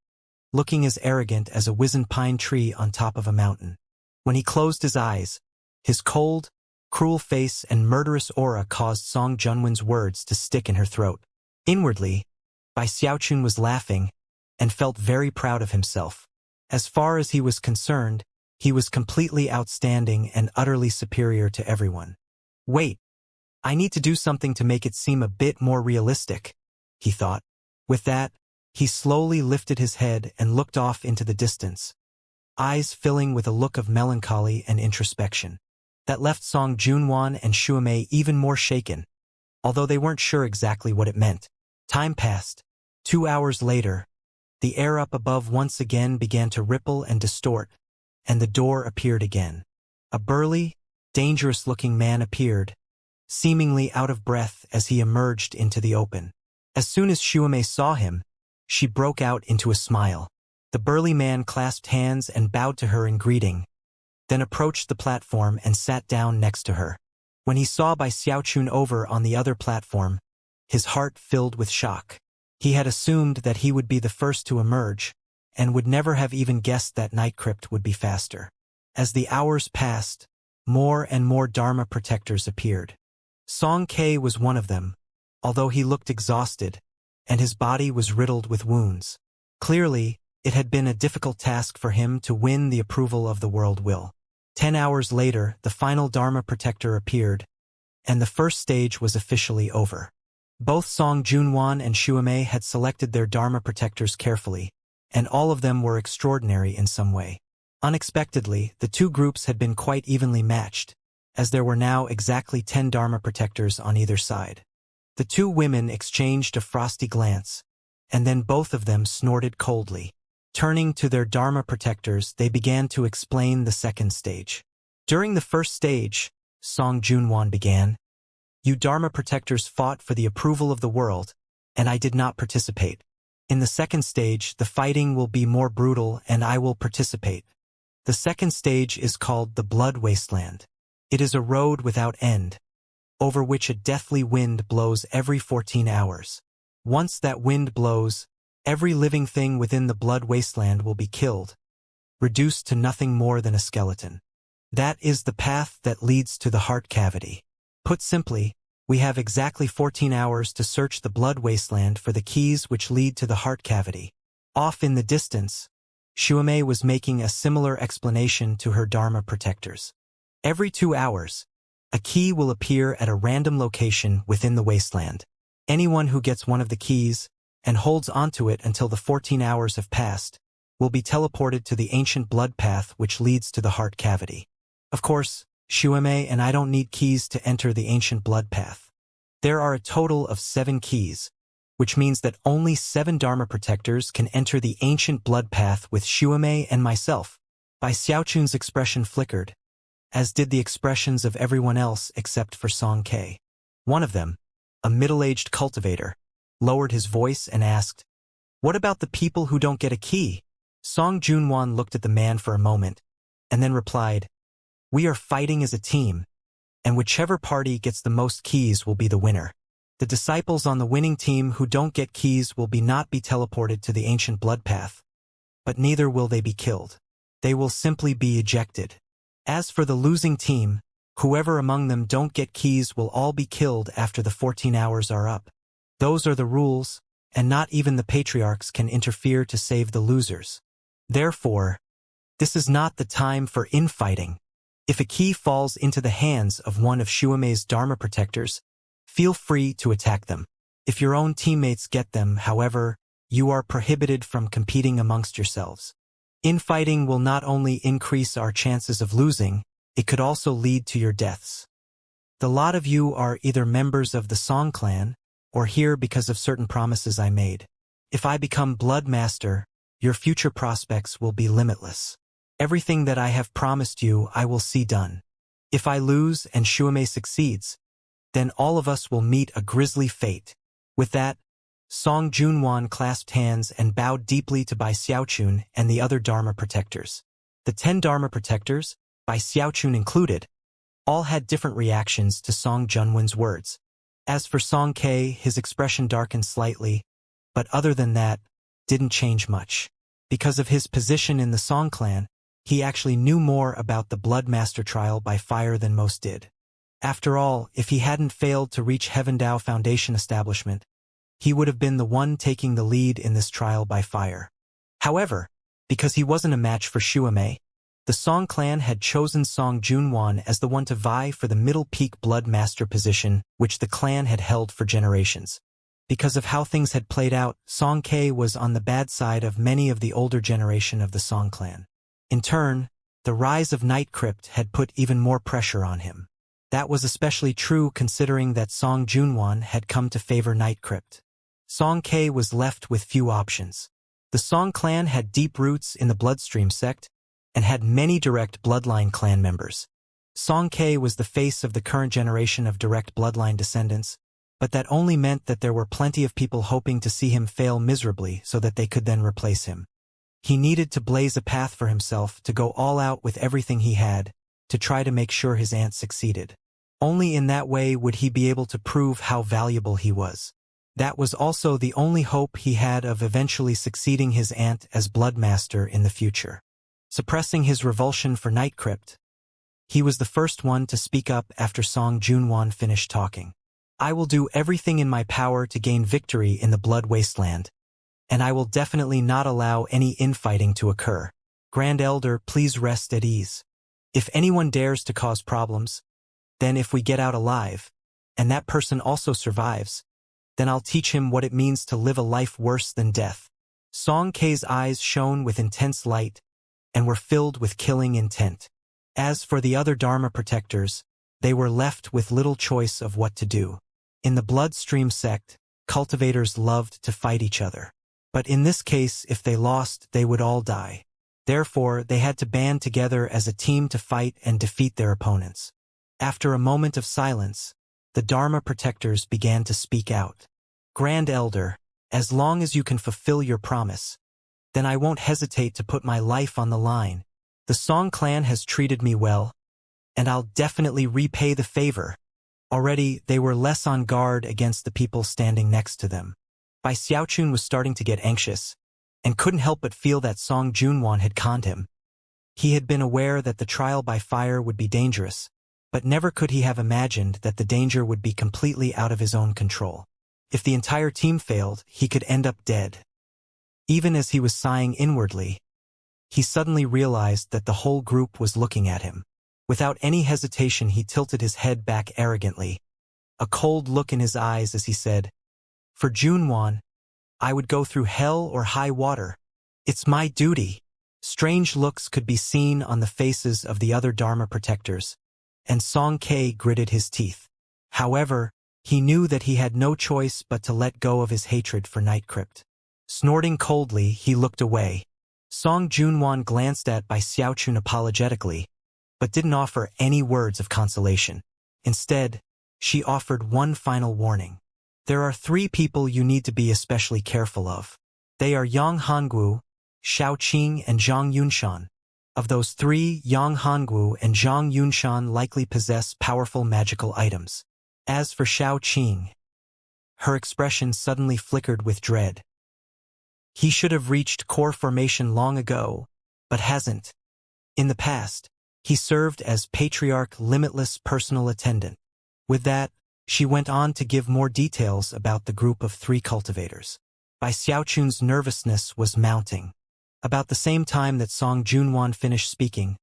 looking as arrogant as a wizened pine tree on top of a mountain. When he closed his eyes, his cold, cruel face and murderous aura caused Song Junwan's words to stick in her throat. Inwardly, Bai Xiaochun was laughing and felt very proud of himself. As far as he was concerned, he was completely outstanding and utterly superior to everyone. Wait, I need to do something to make it seem a bit more realistic, he thought. With that, he slowly lifted his head and looked off into the distance, eyes filling with a look of melancholy and introspection. That left Song Junwan and Shuamei even more shaken, although they weren't sure exactly what it meant. Time passed. 2 hours later, the air up above once again began to ripple and distort, and the door appeared again. A burly, dangerous-looking man appeared, seemingly out of breath as he emerged into the open. As soon as Shuamei saw him, she broke out into a smile. The burly man clasped hands and bowed to her in greeting, then approached the platform and sat down next to her. When he saw Bai Xiaochun over on the other platform, his heart filled with shock. He had assumed that he would be the first to emerge, and would never have even guessed that Night Crypt would be faster. As the hours passed, more and more Dharma protectors appeared. Song Ke was one of them, although he looked exhausted, and his body was riddled with wounds. Clearly, it had been a difficult task for him to win the approval of the world will. 10 hours later, the final Dharma protector appeared, and the first stage was officially over. Both Song Junwan and Shuamei had selected their Dharma protectors carefully, and all of them were extraordinary in some way. Unexpectedly, the two groups had been quite evenly matched, as there were now exactly 10 Dharma protectors on either side. The two women exchanged a frosty glance, and then both of them snorted coldly. Turning to their Dharma protectors, they began to explain the second stage. During the first stage, Song Junwan began, "You Dharma protectors fought for the approval of the world, and I did not participate. In the second stage, the fighting will be more brutal and I will participate. The second stage is called the Blood Wasteland. It is a road without end, over which a deathly wind blows every 14 hours. Once that wind blows, every living thing within the Blood Wasteland will be killed, reduced to nothing more than a skeleton. That is the path that leads to the heart cavity. Put simply, we have exactly 14 hours to search the Blood Wasteland for the keys which lead to the heart cavity." Off in the distance, Shuamei was making a similar explanation to her Dharma protectors. Every 2 hours, a key will appear at a random location within the wasteland. Anyone who gets one of the keys and holds onto it until the 14 hours have passed will be teleported to the ancient blood path which leads to the heart cavity. Of course, Shuamei and I don't need keys to enter the ancient blood path. There are a total of 7 keys, which means that only 7 Dharma protectors can enter the ancient blood path with Shuamei and myself. Bai Xiaochun's expression flickered, as did the expressions of everyone else except for Song Ke. One of them, a middle-aged cultivator, lowered his voice and asked, "What about the people who don't get a key?" Song Junwan looked at the man for a moment, and then replied, "We are fighting as a team, and whichever party gets the most keys will be the winner. The disciples on the winning team who don't get keys will not be teleported to the ancient blood path, but neither will they be killed. They will simply be ejected. As for the losing team, whoever among them don't get keys will all be killed after the 14 hours are up. Those are the rules, and not even the patriarchs can interfere to save the losers. Therefore, this is not the time for infighting. If a key falls into the hands of one of Shuamei's Dharma protectors, feel free to attack them. If your own teammates get them, however, you are prohibited from competing amongst yourselves. Infighting will not only increase our chances of losing, it could also lead to your deaths. The lot of you are either members of the Song clan, or here because of certain promises I made. If I become Blood Master, your future prospects will be limitless. Everything that I have promised you I will see done. If I lose and Shuamei succeeds, then all of us will meet a grisly fate." With that, Song Junwan clasped hands and bowed deeply to Bai Xiaochun and the other Dharma protectors. The 10 Dharma protectors, Bai Xiaochun included, all had different reactions to Song Junwan's words. As for Song Ke, his expression darkened slightly, but other than that, didn't change much. Because of his position in the Song clan, he actually knew more about the Blood Master trial by fire than most did. After all, if he hadn't failed to reach Heavendao Foundation establishment, he would have been the one taking the lead in this trial by fire. However, because he wasn't a match for Shuamei, The Song clan had chosen Song Junwan as the one to vie for the middle peak Blood Master position, which the clan had held for generations. Because of how things had played out, Song K was on the bad side of many of the older generation of the Song clan. In turn, the rise of Night Crypt had put even more pressure on him. That was especially true considering that Song Junwan had come to favor Night Crypt. Song K was left with few options. The Song clan had deep roots in the Bloodstream sect, and had many direct bloodline clan members. Song K was the face of the current generation of direct bloodline descendants, but that only meant that there were plenty of people hoping to see him fail miserably so that they could then replace him. He needed to blaze a path for himself, to go all out with everything he had, to try to make sure his aunt succeeded. Only in that way would he be able to prove how valuable he was. That was also the only hope he had of eventually succeeding his aunt as Bloodmaster in the future. Suppressing his revulsion for Night Crypt, he was the first one to speak up after Song Junwan finished talking. I will do everything in my power to gain victory in the Blood Wasteland, and I will definitely not allow any infighting to occur. Grand Elder, please rest at ease. If anyone dares to cause problems, then if we get out alive, and that person also survives, then I'll teach him what it means to live a life worse than death. Song K's eyes shone with intense light, and were filled with killing intent. As for the other Dharma protectors, they were left with little choice of what to do. In the Bloodstream sect, cultivators loved to fight each other. But in this case, if they lost, they would all die. Therefore, they had to band together as a team to fight and defeat their opponents. After a moment of silence, the Dharma protectors began to speak out. Grand Elder, as long as you can fulfill your promise, then I won't hesitate to put my life on the line. The Song clan has treated me well, and I'll definitely repay the favor. Already, they were less on guard against the people standing next to them. Bai Xiaochun was starting to get anxious, and couldn't help but feel that Song Junwan had conned him. He had been aware that the trial by fire would be dangerous, but never could he have imagined that the danger would be completely out of his own control. If the entire team failed, he could end up dead. Even as he was sighing inwardly, he suddenly realized that the whole group was looking at him. Without any hesitation, he tilted his head back arrogantly, a cold look in his eyes as he said, "For Junwan, I would go through hell or high water. It's my duty." Strange looks could be seen on the faces of the other Dharma protectors, and Song K gritted his teeth. However, he knew that he had no choice but to let go of his hatred for Night Crypt. Snorting coldly, he looked away. Song Junwan glanced at Bai Xiaochun apologetically, but didn't offer any words of consolation. Instead, she offered one final warning. There are 3 people you need to be especially careful of. They are Yang Hongwu, Xiao Qing, and Zhang Yunshan. Of those 3, Yang Hongwu and Zhang Yunshan likely possess powerful magical items. As for Xiao Qing, her expression suddenly flickered with dread. He should have reached core formation long ago, but hasn't. In the past, he served as Patriarch Limitless personal attendant. With that, she went on to give more details about the group of 3 cultivators. Bai Xiaochun's nervousness was mounting. About the same time that Song Junwan finished speaking,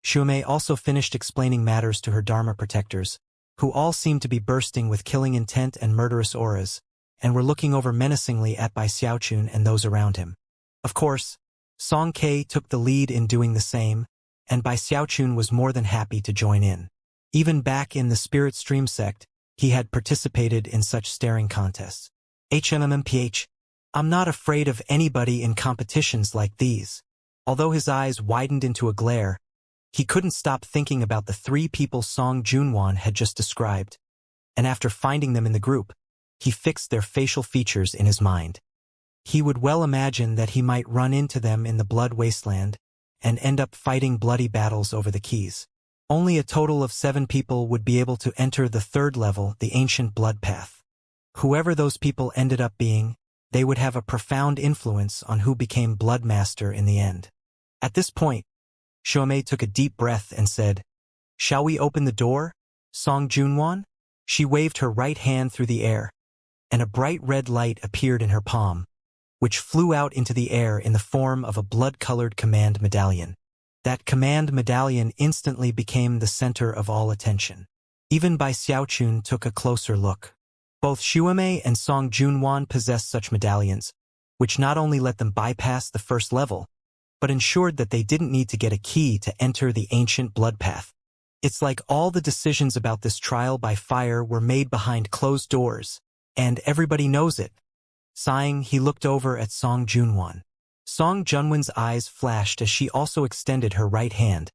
Xuemei also finished explaining matters to her Dharma protectors, who all seemed to be bursting with killing intent and murderous auras, and were looking over menacingly at Bai Xiaochun and those around him. Of course, Song K took the lead in doing the same, and Bai Xiaochun was more than happy to join in. Even back in the Spirit Stream sect, he had participated in such staring contests. HMMPH, I'm not afraid of anybody in competitions like these. Although his eyes widened into a glare, he couldn't stop thinking about the 3 people Song Junwan had just described, and after finding them in the group, he fixed their facial features in his mind. He would well imagine that he might run into them in the Blood Wasteland and end up fighting bloody battles over the keys. Only a total of 7 people would be able to enter the 3rd level, the Ancient Blood Path. Whoever those people ended up being, they would have a profound influence on who became Bloodmaster in the end. At this point, Xuemei took a deep breath and said, "Shall we open the door, Song Junwan?" She waved her right hand through the air, and a bright red light appeared in her palm, which flew out into the air in the form of a blood-colored command medallion. That command medallion instantly became the center of all attention. Even Bai Xiaochun took a closer look. Both Xuemei and Song Junwan possessed such medallions, which not only let them bypass the first level, but ensured that they didn't need to get a key to enter the ancient blood path. It's like all the decisions about this trial by fire were made behind closed doors, and everybody knows it. Sighing, he looked over at Song Junwan. Song Junwan's eyes flashed as she also extended her right hand,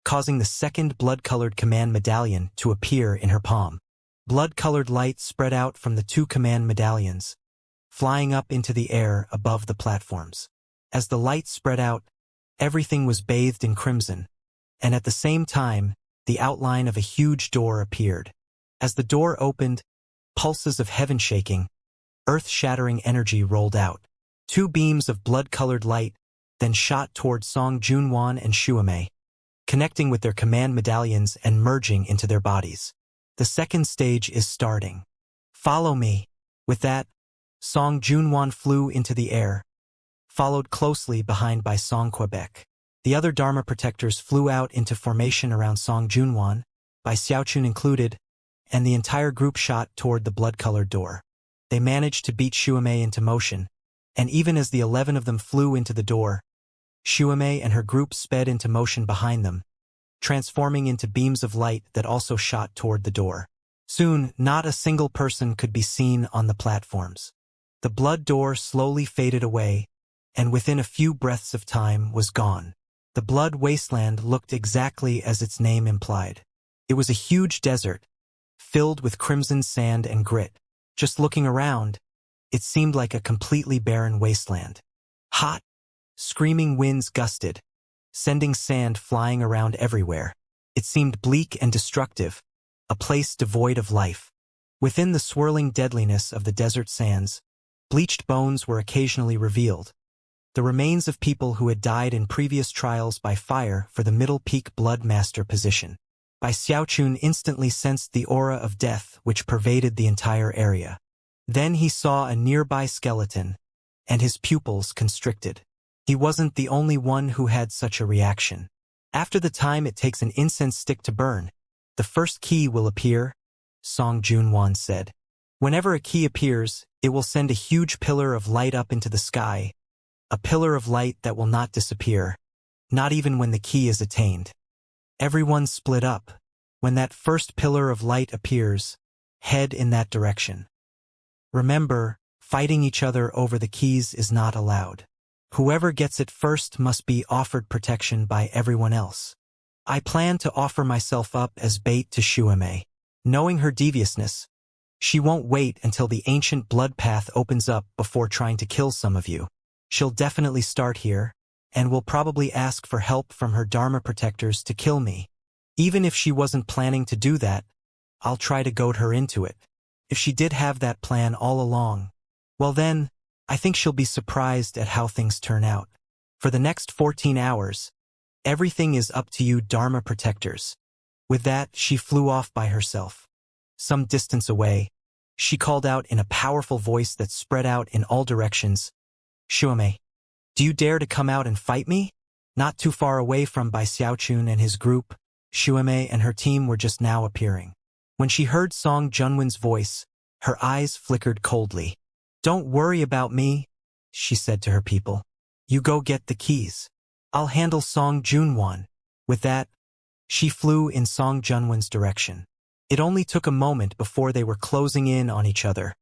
causing the second blood-colored command medallion to appear in her palm. Blood-colored light spread out from the two command medallions, flying up into the air above the platforms. As the light spread out, everything was bathed in crimson, and at the same time, the outline of a huge door appeared. As the door opened, pulses of heaven shaking, earth-shattering energy rolled out. Two beams of blood-colored light then shot toward Song Junwan and Xuemei, connecting with their command medallions and merging into their bodies. The second stage is starting. Follow me. With that, Song Junwan flew into the air, followed closely behind by Song Quebec. The other Dharma protectors flew out into formation around Song Junwan, Bai Xiaochun included, and the entire group shot toward the blood-colored door. They managed to beat Xuemei into motion, and even as the 11 of them flew into the door, Xuemei and her group sped into motion behind them, transforming into beams of light that also shot toward the door. Soon, not a single person could be seen on the platforms. The blood door slowly faded away, and within a few breaths of time was gone. The blood wasteland looked exactly as its name implied. It was a huge desert, filled with crimson sand and grit. Just looking around, it seemed like a completely barren wasteland. Hot, screaming winds gusted, sending sand flying around everywhere. It seemed bleak and destructive, a place devoid of life. Within the swirling deadliness of the desert sands, bleached bones were occasionally revealed, the remains of people who had died in previous trials by fire for the Middle Peak Blood Master position. Bai Xiaochun instantly sensed the aura of death which pervaded the entire area. Then he saw a nearby skeleton, and his pupils constricted. He wasn't the only one who had such a reaction. After the time it takes an incense stick to burn, the first key will appear, Song Junwan said. Whenever a key appears, it will send a huge pillar of light up into the sky, a pillar of light that will not disappear, not even when the key is attained. Everyone split up. When that first pillar of light appears, head in that direction. Remember, fighting each other over the keys is not allowed. Whoever gets it first must be offered protection by everyone else. I plan to offer myself up as bait to Xuemei. Knowing her deviousness, she won't wait until the ancient blood path opens up before trying to kill some of you. She'll definitely start here, and will probably ask for help from her Dharma protectors to kill me. Even if she wasn't planning to do that, I'll try to goad her into it. If she did have that plan all along, well then, I think she'll be surprised at how things turn out. For the next 14 hours, everything is up to you Dharma protectors. With that, she flew off by herself. Some distance away, she called out in a powerful voice that spread out in all directions, Xuemei, do you dare to come out and fight me? Not too far away from Bai Xiaochun and his group, Xuemei and her team were just now appearing. When she heard Song Junwan's voice, her eyes flickered coldly. Don't worry about me, she said to her people. You go get the keys. I'll handle Song Junwan. With that, she flew in Song Junwan's direction. It only took a moment before they were closing in on each other,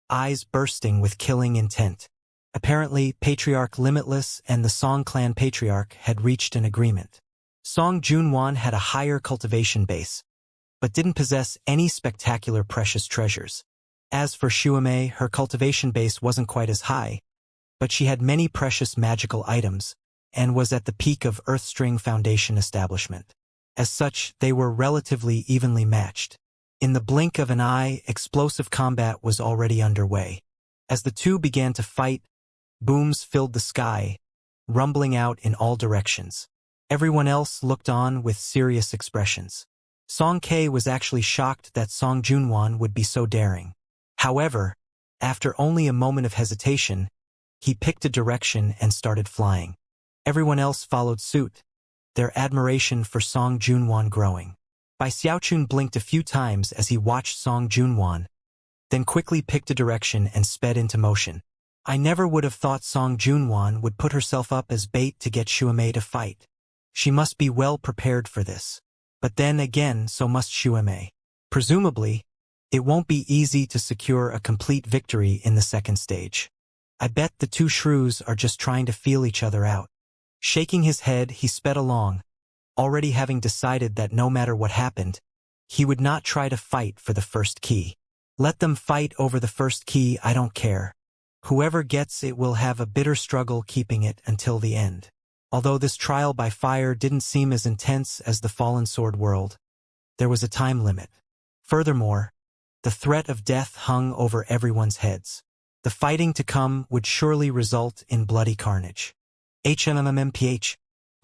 eyes bursting with killing intent. Apparently, Patriarch Limitless and the Song Clan Patriarch had reached an agreement. Song Junwan had a higher cultivation base, but didn't possess any spectacular precious treasures. As for Xuemei, her cultivation base wasn't quite as high, but she had many precious magical items, and was at the peak of Earthstring Foundation establishment. As such, they were relatively evenly matched. In the blink of an eye, explosive combat was already underway. As the two began to fight, booms filled the sky, rumbling out in all directions. Everyone else looked on with serious expressions. Song Ke was actually shocked that Song Junwan would be so daring. However, after only a moment of hesitation, he picked a direction and started flying. Everyone else followed suit, their admiration for Song Junwan growing. Bai Xiaochun blinked a few times as he watched Song Junwan, then quickly picked a direction and sped into motion. I never would have thought Song Junwan would put herself up as bait to get Xuemei to fight. She must be well prepared for this. But then again, so must Xuemei. Presumably, it won't be easy to secure a complete victory in the second stage. I bet the two shrews are just trying to feel each other out. Shaking his head, he sped along, already having decided that no matter what happened, he would not try to fight for the first key. Let them fight over the first key, I don't care. Whoever gets it will have a bitter struggle keeping it until the end. Although this trial by fire didn't seem as intense as the Fallen Sword world, there was a time limit. Furthermore, the threat of death hung over everyone's heads. The fighting to come would surely result in bloody carnage. HMMMPH.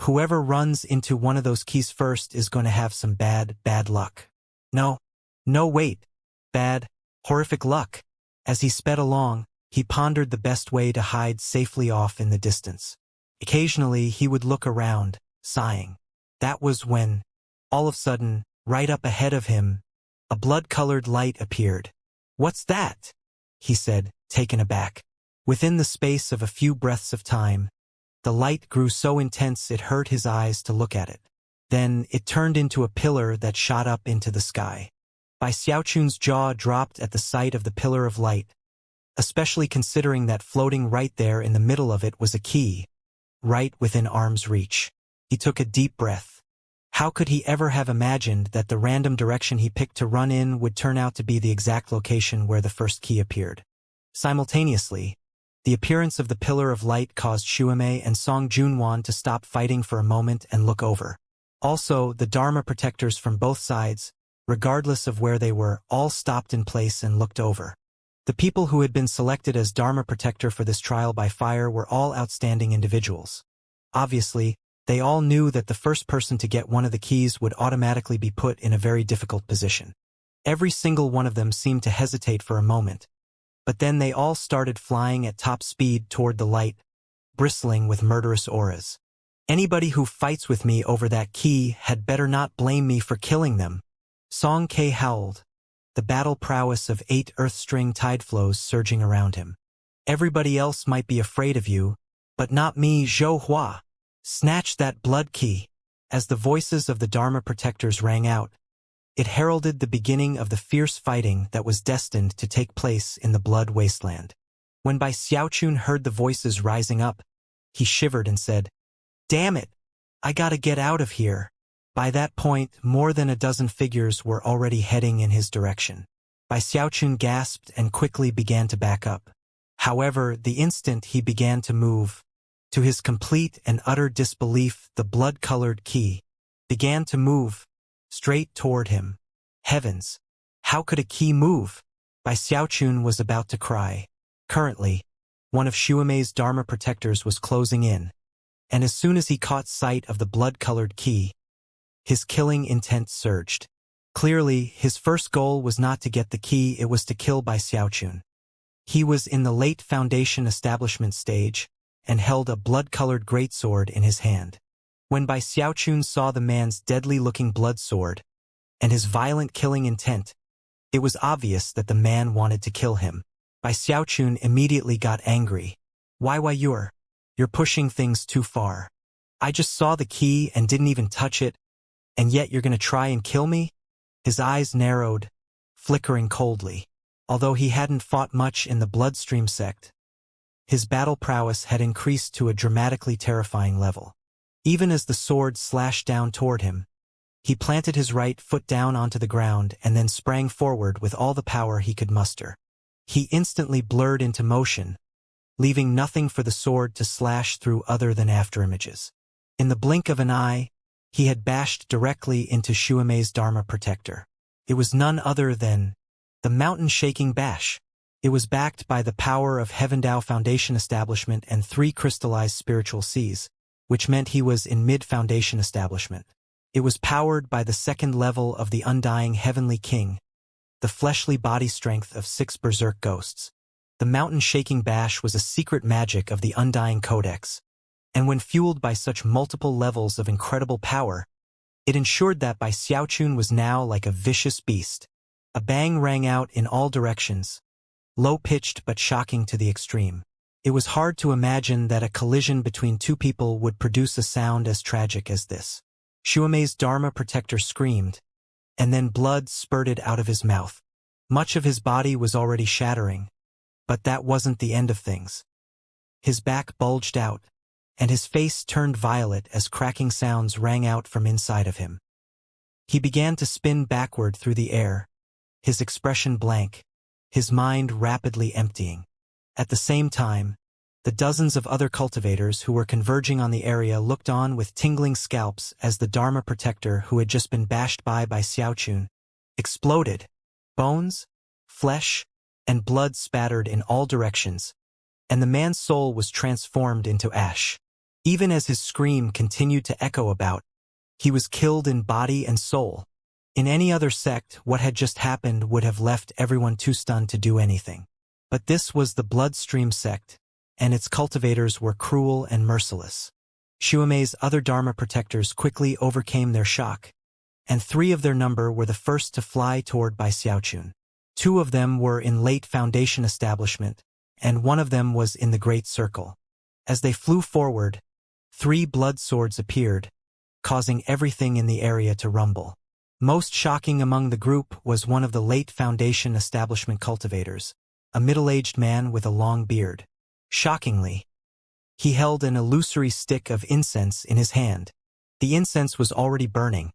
Whoever runs into one of those keys first is going to have some bad luck. No, wait. Bad, horrific luck. As he sped along, he pondered the best way to hide safely off in the distance. Occasionally, he would look around, sighing. That was when, all of a sudden, right up ahead of him, a blood-colored light appeared. "What's that?" he said, taken aback. Within the space of a few breaths of time, the light grew so intense it hurt his eyes to look at it. Then it turned into a pillar that shot up into the sky. Bai Xiaochun's jaw dropped at the sight of the pillar of light, especially considering that floating right there in the middle of it was a key, right within arm's reach. He took a deep breath. How could he ever have imagined that the random direction he picked to run in would turn out to be the exact location where the first key appeared? Simultaneously, the appearance of the pillar of light caused Xuemei and Song Junwan to stop fighting for a moment and look over. Also, the Dharma protectors from both sides, regardless of where they were, all stopped in place and looked over. The people who had been selected as Dharma protector for this trial by fire were all outstanding individuals. Obviously, they all knew that the first person to get one of the keys would automatically be put in a very difficult position. Every single one of them seemed to hesitate for a moment, but then they all started flying at top speed toward the light, bristling with murderous auras. Anybody who fights with me over that key had better not blame me for killing them. Song Ke howled, the battle prowess of 8 earth-string tide flows surging around him. Everybody else might be afraid of you, but not me, Zhou Hua. Snatch that blood key. As the voices of the Dharma protectors rang out, it heralded the beginning of the fierce fighting that was destined to take place in the Blood Wasteland. When Bai Xiaochun heard the voices rising up, he shivered and said, "Damn it! I gotta get out of here." By that point, more than a dozen figures were already heading in his direction. Bai Xiaochun gasped and quickly began to back up. However, the instant he began to move, to his complete and utter disbelief, the blood-colored key began to move straight toward him. Heavens! How could a key move? Bai Xiaochun was about to cry. Currently, one of Xuemei's Dharma protectors was closing in, and as soon as he caught sight of the blood-colored key, his killing intent surged. Clearly, his first goal was not to get the key, it was to kill Bai Xiaochun. He was in the late Foundation establishment stage, and held a blood-colored greatsword in his hand. When Bai Xiaochun saw the man's deadly-looking blood sword and his violent killing intent, it was obvious that the man wanted to kill him. Bai Xiaochun immediately got angry. Why you're pushing things too far. I just saw the key and didn't even touch it, and yet you're gonna try and kill me?" His eyes narrowed, flickering coldly. Although he hadn't fought much in the Bloodstream sect, his battle prowess had increased to a dramatically terrifying level. Even as the sword slashed down toward him, he planted his right foot down onto the ground and then sprang forward with all the power he could muster. He instantly blurred into motion, leaving nothing for the sword to slash through other than afterimages. In the blink of an eye, he had bashed directly into Xuemei's Dharma protector. It was none other than the mountain-shaking bash. It was backed by the power of Heavendao Foundation Establishment and 3 crystallized spiritual seas, which meant he was in mid-Foundation Establishment. It was powered by the second level of the Undying Heavenly King, the fleshly body strength of 6 berserk ghosts. The mountain-shaking bash was a secret magic of the Undying Codex, And when fueled by such multiple levels of incredible power, it ensured that Bai Xiaochun was now like a vicious beast. A bang rang out in all directions, low-pitched but shocking to the extreme. It was hard to imagine that a collision between two people would produce a sound as tragic as this. Xiaomei's Dharma protector screamed, and then blood spurted out of his mouth. Much of his body was already shattering, but that wasn't the end of things. His back bulged out, and his face turned violet as cracking sounds rang out from inside of him. He began to spin backward through the air, his expression blank, his mind rapidly emptying. At the same time, the dozens of other cultivators who were converging on the area looked on with tingling scalps as the Dharma protector who had just been bashed by Xiaochun exploded. Bones, flesh, and blood spattered in all directions, and the man's soul was transformed into ash. Even as his scream continued to echo about, he was killed in body and soul. In any other sect, what had just happened would have left everyone too stunned to do anything. But this was the Bloodstream sect, and its cultivators were cruel and merciless. Xiaomei's other Dharma protectors quickly overcame their shock, and 3 of their number were the first to fly toward Bai Xiaochun. 2 of them were in late Foundation establishment, and 1 of them was in the Great Circle. As they flew forward, 3 blood swords appeared, causing everything in the area to rumble. Most shocking among the group was one of the late Foundation establishment cultivators, a middle-aged man with a long beard. Shockingly, he held an illusory stick of incense in his hand. The incense was already burning,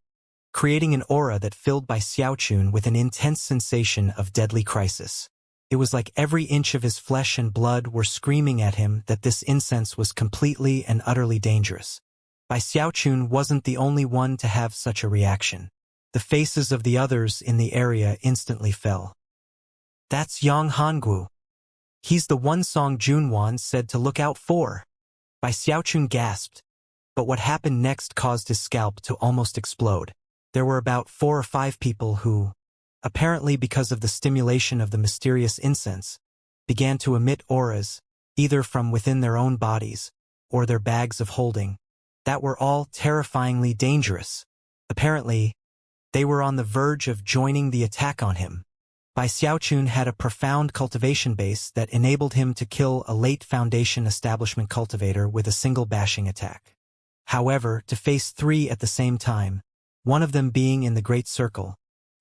creating an aura that filled Bai Xiaochun with an intense sensation of deadly crisis. It was like every inch of his flesh and blood were screaming at him that this incense was completely and utterly dangerous. Bai Xiaochun wasn't the only one to have such a reaction. The faces of the others in the area instantly fell. "That's Yang Hanggu. He's the one Song Junwan said to look out for." Bai Xiaochun gasped, but what happened next caused his scalp to almost explode. There were about 4 or 5 people who, apparently because of the stimulation of the mysterious incense, began to emit auras, either from within their own bodies or their bags of holding, that were all terrifyingly dangerous. Apparently, they were on the verge of joining the attack on him. Bai Xiaochun had a profound cultivation base that enabled him to kill a late Foundation establishment cultivator with a single bashing attack. However, to face 3 at the same time, one of them being in the Great Circle,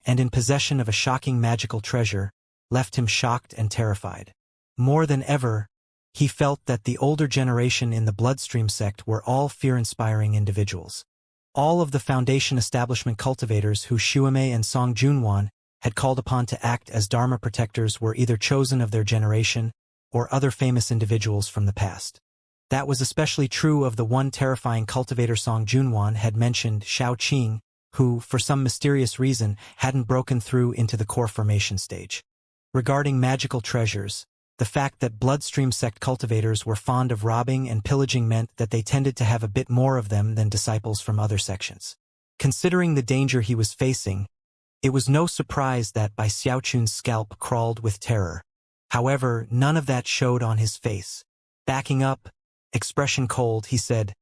and in possession of a shocking magical treasure, left him shocked and terrified. More than ever, he felt that the older generation in the Bloodstream sect were all fear-inspiring individuals. All of the Foundation establishment cultivators who Xiaomei and Song Junwan had called upon to act as Dharma protectors were either chosen of their generation or other famous individuals from the past. That was especially true of the one terrifying cultivator Song Junwan had mentioned, Shao Qing, who, for some mysterious reason, hadn't broken through into the core formation stage. Regarding magical treasures, the fact that Bloodstream sect cultivators were fond of robbing and pillaging meant that they tended to have a bit more of them than disciples from other sections. Considering the danger he was facing, it was no surprise that Bai Xiaochun's scalp crawled with terror. However, none of that showed on his face. Backing up, expression cold, he said,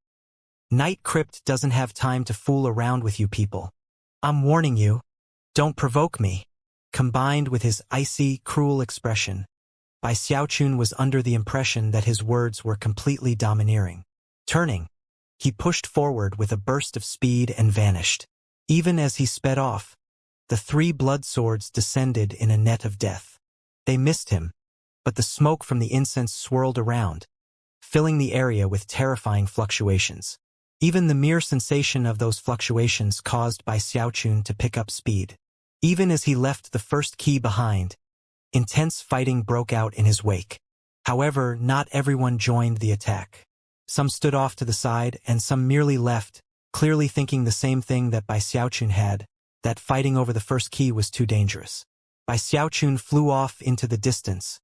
"Night Crypt doesn't have time to fool around with you people. I'm warning you, don't provoke me." Combined with his icy, cruel expression, Bai Xiaochun was under the impression that his words were completely domineering. Turning, he pushed forward with a burst of speed and vanished. Even as he sped off, the 3 blood swords descended in a net of death. They missed him, but the smoke from the incense swirled around, filling the area with terrifying fluctuations. Even the mere sensation of those fluctuations caused Bai Xiaochun to pick up speed. Even as he left the first key behind, intense fighting broke out in his wake. However, not everyone joined the attack. Some stood off to the side and some merely left, clearly thinking the same thing that Bai Xiaochun had, that fighting over the first key was too dangerous. Bai Xiaochun flew off into the distance,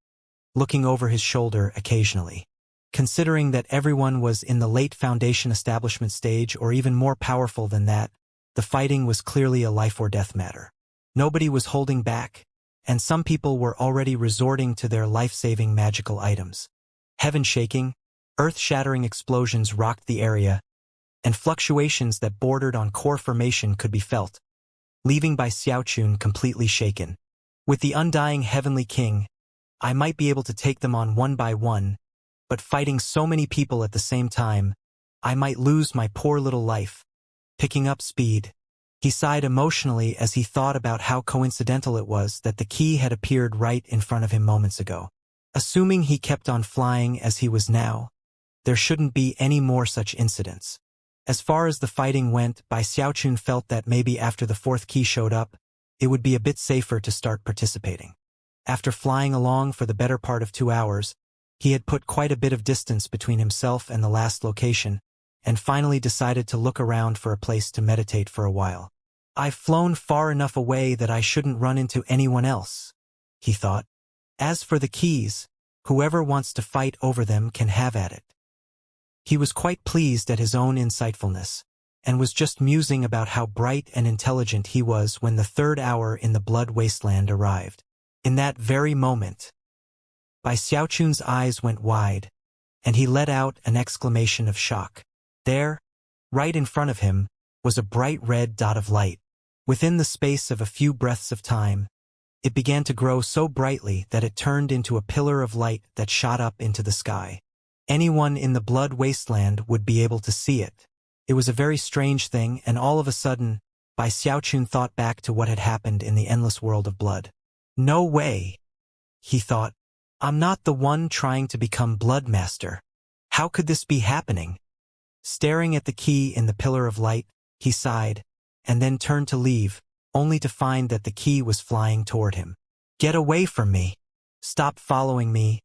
looking over his shoulder occasionally. Considering that everyone was in the late Foundation establishment stage or even more powerful than that, the fighting was clearly a life-or-death matter. Nobody was holding back, and some people were already resorting to their life-saving magical items. Heaven-shaking, Earth-shattering explosions rocked the area, and fluctuations that bordered on core formation could be felt, leaving Bai Xiaochun completely shaken. With the undying Heavenly King, I might be able to take them on one by one, but fighting so many people at the same time, I might lose my poor little life. Picking up speed, he sighed emotionally as he thought about how coincidental it was that the key had appeared right in front of him moments ago. Assuming he kept on flying as he was now, there shouldn't be any more such incidents. As far as the fighting went, Bai Xiaochun felt that maybe after the fourth key showed up, it would be a bit safer to start participating. After flying along for the better part of 2 hours, he had put quite a bit of distance between himself and the last location, and finally decided to look around for a place to meditate for a while. I've flown far enough away that I shouldn't run into anyone else, he thought. As for the keys, whoever wants to fight over them can have at it. He was quite pleased at his own insightfulness, and was just musing about how bright and intelligent he was when the third hour in the blood wasteland arrived. In that very moment, Bai Xiaochun's eyes went wide, and he let out an exclamation of shock. There, right in front of him, was a bright red dot of light. Within the space of a few breaths of time, it began to grow so brightly that it turned into a pillar of light that shot up into the sky. Anyone in the blood wasteland would be able to see it. It was a very strange thing, and all of a sudden, Bai Xiaochun thought back to what had happened in the endless world of blood. No way, he thought. I'm not the one trying to become Blood Master. How could this be happening? Staring at the key in the pillar of light, he sighed, and then turned to leave, only to find that the key was flying toward him. Get away from me! Stop following me!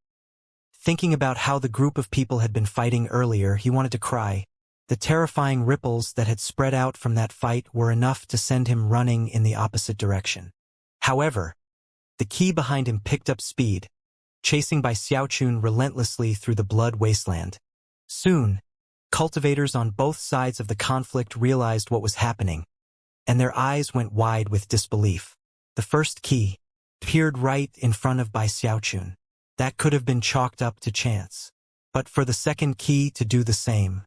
Thinking about how the group of people had been fighting earlier, he wanted to cry. The terrifying ripples that had spread out from that fight were enough to send him running in the opposite direction. However, the key behind him picked up speed, chasing Bai Xiaochun relentlessly through the blood wasteland. Soon, cultivators on both sides of the conflict realized what was happening, and their eyes went wide with disbelief. The first key appeared right in front of Bai Xiaochun. That could have been chalked up to chance. But for the second key to do the same,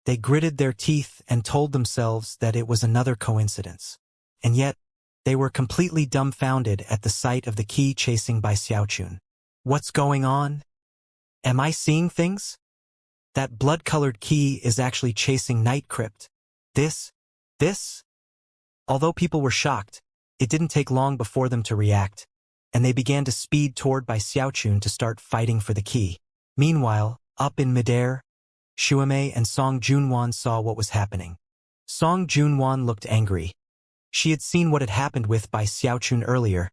they gritted their teeth and told themselves that it was another coincidence. And yet, they were completely dumbfounded at the sight of the key chasing Bai Xiaochun. What's going on? Am I seeing things? That blood-colored key is actually chasing Night Crypt. This? Although people were shocked, it didn't take long before them to react, and they began to speed toward Bai Xiaochun to start fighting for the key. Meanwhile, up in midair, Shuamei and Song Junwan saw what was happening. Song Junwan looked angry. She had seen what had happened with Bai Xiaochun earlier,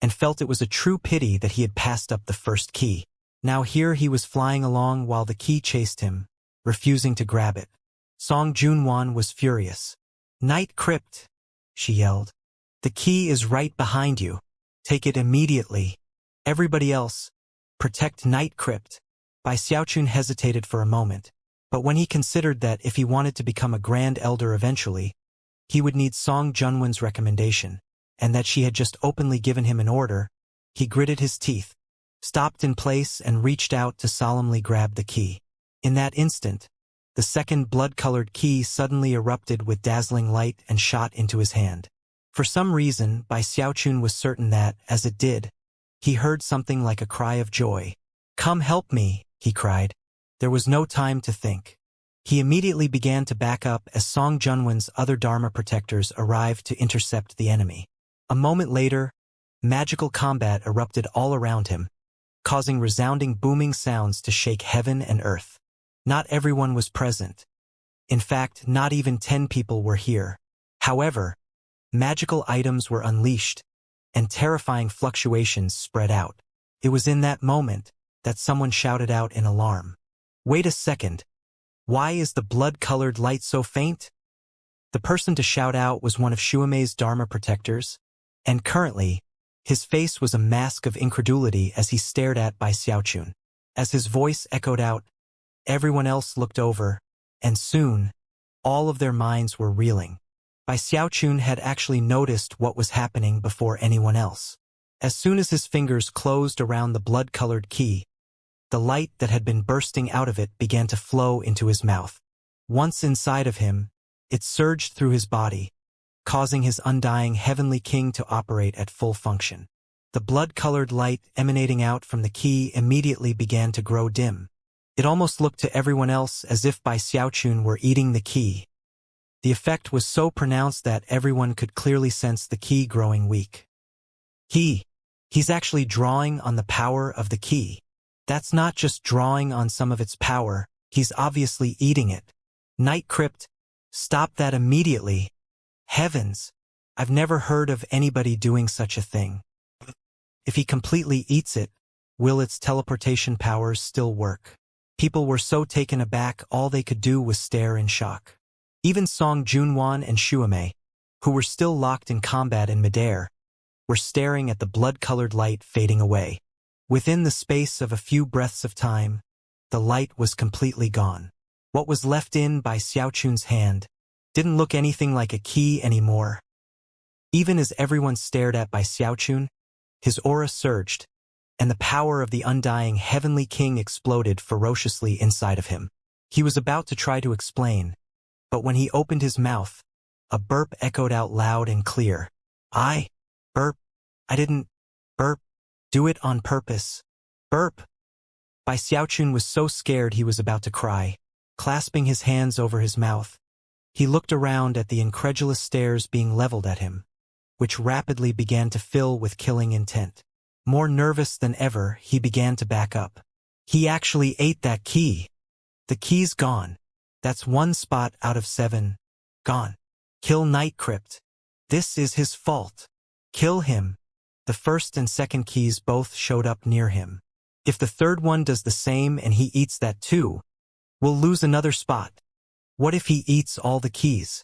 and felt it was a true pity that he had passed up the first key. Now here he was flying along while the key chased him, refusing to grab it. Song Junwan was furious. Night Crypt, she yelled. The key is right behind you. Take it immediately. Everybody else, protect Night Crypt. Bai Xiaochun hesitated for a moment, but when he considered that if he wanted to become a Grand Elder eventually, he would need Song Junwan's recommendation, and that she had just openly given him an order, he gritted his teeth, stopped in place and reached out to solemnly grab the key. In that instant, the second blood-colored key suddenly erupted with dazzling light and shot into his hand. For some reason, Bai Xiaochun was certain that, as it did, he heard something like a cry of joy. Come help me, he cried. There was no time to think. He immediately began to back up as Song Junwan's other Dharma protectors arrived to intercept the enemy. A moment later, magical combat erupted all around him, causing resounding booming sounds to shake heaven and earth. Not everyone was present. In fact, not even 10 people were here. However, magical items were unleashed, and terrifying fluctuations spread out. It was in that moment that someone shouted out in alarm. Wait a second. Why is the blood-colored light so faint? The person to shout out was one of Shuamei's Dharma protectors, and currently, his face was a mask of incredulity as he stared at Bai Xiaochun. As his voice echoed out, everyone else looked over, and soon, all of their minds were reeling. Bai Xiaochun had actually noticed what was happening before anyone else. As soon as his fingers closed around the blood-colored key, The light that had been bursting out of it began to flow into his mouth. Once inside of him, it surged through his body, causing his undying heavenly king to operate at full function. The blood-colored light emanating out from the key immediately began to grow dim. It almost looked to everyone else as if Bai Xiaochun were eating the key. The effect was so pronounced that everyone could clearly sense the key growing weak. He's actually drawing on the power of the key. That's not just drawing on some of its power, he's obviously eating it. Night Crypt, stop that immediately. Heavens, I've never heard of anybody doing such a thing. If he completely eats it, will its teleportation powers still work? People were so taken aback all they could do was stare in shock. Even Song Junwan and Shuamei, who were still locked in combat in midair, were staring at the blood-colored light fading away. Within the space of a few breaths of time, the light was completely gone. What was left in by Xiaochun's hand didn't look anything like a key anymore. Even as everyone stared at Bai Xiaochun, his aura surged, and the power of the undying heavenly king exploded ferociously inside of him. He was about to try to explain, but when he opened his mouth, a burp echoed out loud and clear. Burp. I didn't burp. Do it on purpose. Burp. Bai Xiaochun was so scared he was about to cry. Clasping his hands over his mouth, he looked around at the incredulous stares being leveled at him, which rapidly began to fill with killing intent. More nervous than ever, he began to back up. He actually ate that key. The key's gone. That's 1 spot out of 7. Gone. Kill Night Crypt. This is his fault. Kill him. The first and second keys both showed up near him. If the third one does the same and he eats that too, we'll lose another spot. What if he eats all the keys?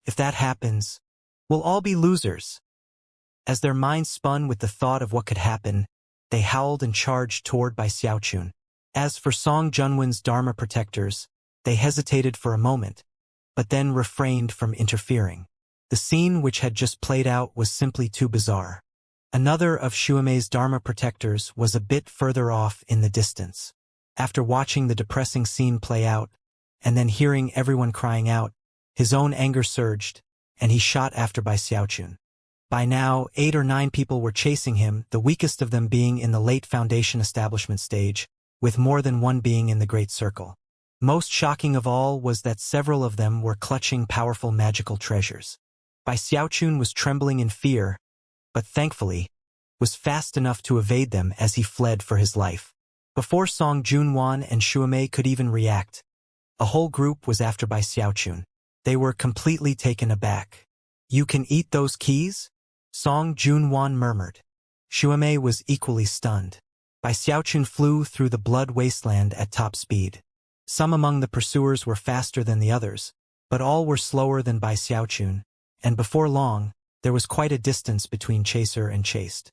If that happens, we'll all be losers. As their minds spun with the thought of what could happen, they howled and charged toward Bai Xiaochun. As for Song Junwen's Dharma protectors, they hesitated for a moment, but then refrained from interfering. The scene which had just played out was simply too bizarre. Another of Shuamei's Dharma protectors was a bit further off in the distance. After watching the depressing scene play out, and then hearing everyone crying out, his own anger surged, and he shot after Bai Xiaochun. By now, 8 or 9 people were chasing him, the weakest of them being in the late Foundation establishment stage, with more than one being in the Great Circle. Most shocking of all was that several of them were clutching powerful magical treasures. Bai Xiaochun was trembling in fear, but thankfully, was fast enough to evade them as he fled for his life. Before Song Junwan and Shuamei could even react, a whole group was after Bai Xiaochun. They were completely taken aback. You can eat those keys? Song Junwan murmured. Shuamei was equally stunned. Bai Xiaochun flew through the blood wasteland at top speed. Some among the pursuers were faster than the others, but all were slower than Bai Xiaochun, and before long, there was quite a distance between chaser and chased.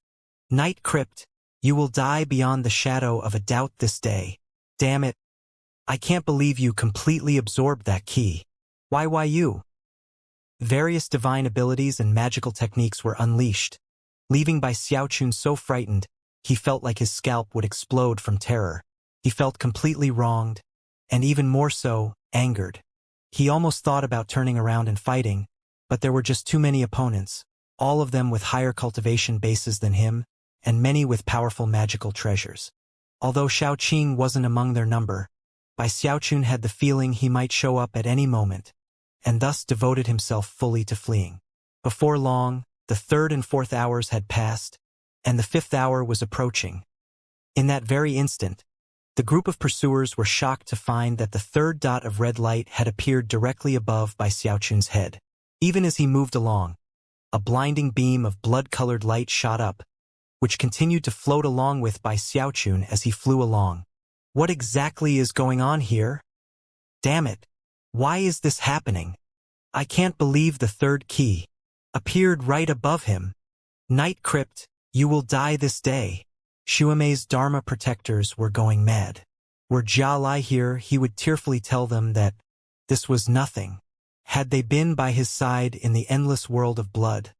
Night Crypt, you will die beyond the shadow of a doubt this day. Damn it. I can't believe you completely absorbed that key. Why you? Various divine abilities and magical techniques were unleashed, leaving Bai Xiaochun so frightened, he felt like his scalp would explode from terror. He felt completely wronged, and even more so, angered. He almost thought about turning around and fighting, but there were just too many opponents, all of them with higher cultivation bases than him, and many with powerful magical treasures. Although Xiaoqing wasn't among their number, Bai Xiaochun had the feeling he might show up at any moment, and thus devoted himself fully to fleeing. Before long, the 3rd and 4th hours had passed, and the 5th hour was approaching. In that very instant, the group of pursuers were shocked to find that the 3rd dot of red light had appeared directly above Bai Xiaochun's head. Even as he moved along, a blinding beam of blood-colored light shot up, which continued to float along with Bai Xiaochun as he flew along. What exactly is going on here? Damn it! Why is this happening? I can't believe the 3rd key appeared right above him. Night Crypt, you will die this day. Shuamei's Dharma protectors were going mad. Were Jia Lai here, he would tearfully tell them that this was nothing. Had they been by his side in the endless world of blood,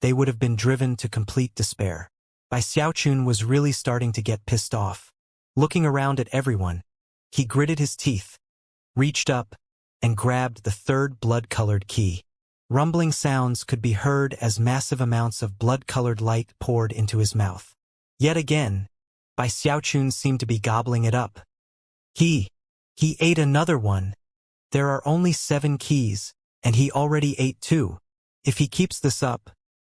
they would have been driven to complete despair. Bai Xiaochun was really starting to get pissed off. Looking around at everyone, he gritted his teeth, reached up, and grabbed the third blood-colored key. Rumbling sounds could be heard as massive amounts of blood-colored light poured into his mouth. Yet again, Bai Xiaochun seemed to be gobbling it up. He ate another one. There are only 7 keys, and he already ate 2. If he keeps this up,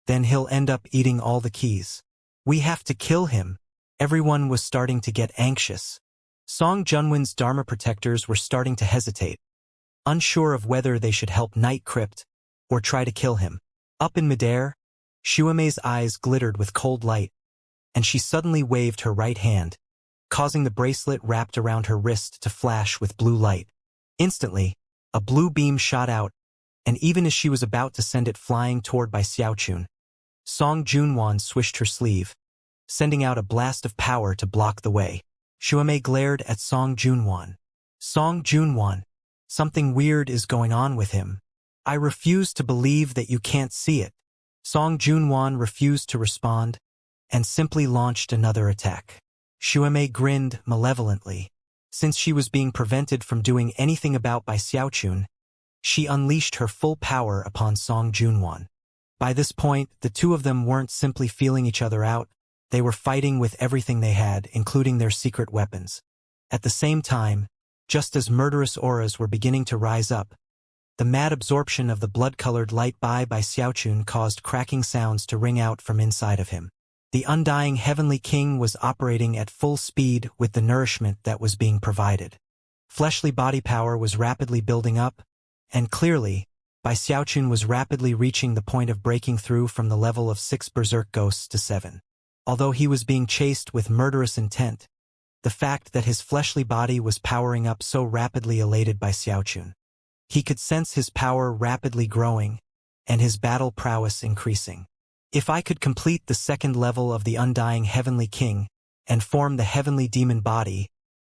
then he'll end up eating all the keys. We have to kill him. Everyone was starting to get anxious. Song Junwen's Dharma protectors were starting to hesitate, unsure of whether they should help Night Crypt or try to kill him. Up in midair, Xuemei's eyes glittered with cold light, and she suddenly waved her right hand, causing the bracelet wrapped around her wrist to flash with blue light. Instantly, a blue beam shot out, and even as she was about to send it flying toward Bai Xiaochun, Song Junwan swished her sleeve, sending out a blast of power to block the way. Xuemei glared at Song Junwan. Song Junwan, something weird is going on with him. I refuse to believe that you can't see it. Song Junwan refused to respond, and simply launched another attack. Xuemei grinned malevolently. Since she was being prevented from doing anything about Bai Xiaochun, she unleashed her full power upon Song Junwan. By this point, the two of them weren't simply feeling each other out, they were fighting with everything they had, including their secret weapons. At the same time, just as murderous auras were beginning to rise up, the mad absorption of the blood-colored light by Xiaochun caused cracking sounds to ring out from inside of him. The undying Heavenly King was operating at full speed with the nourishment that was being provided. Fleshly body power was rapidly building up, and clearly, Bai Xiaochun was rapidly reaching the point of breaking through from the level of 6 berserk ghosts to 7. Although he was being chased with murderous intent, the fact that his fleshly body was powering up so rapidly elated Bai Xiaochun. He could sense his power rapidly growing, and his battle prowess increasing. If I could complete the 2nd level of the undying Heavenly King, and form the Heavenly Demon body,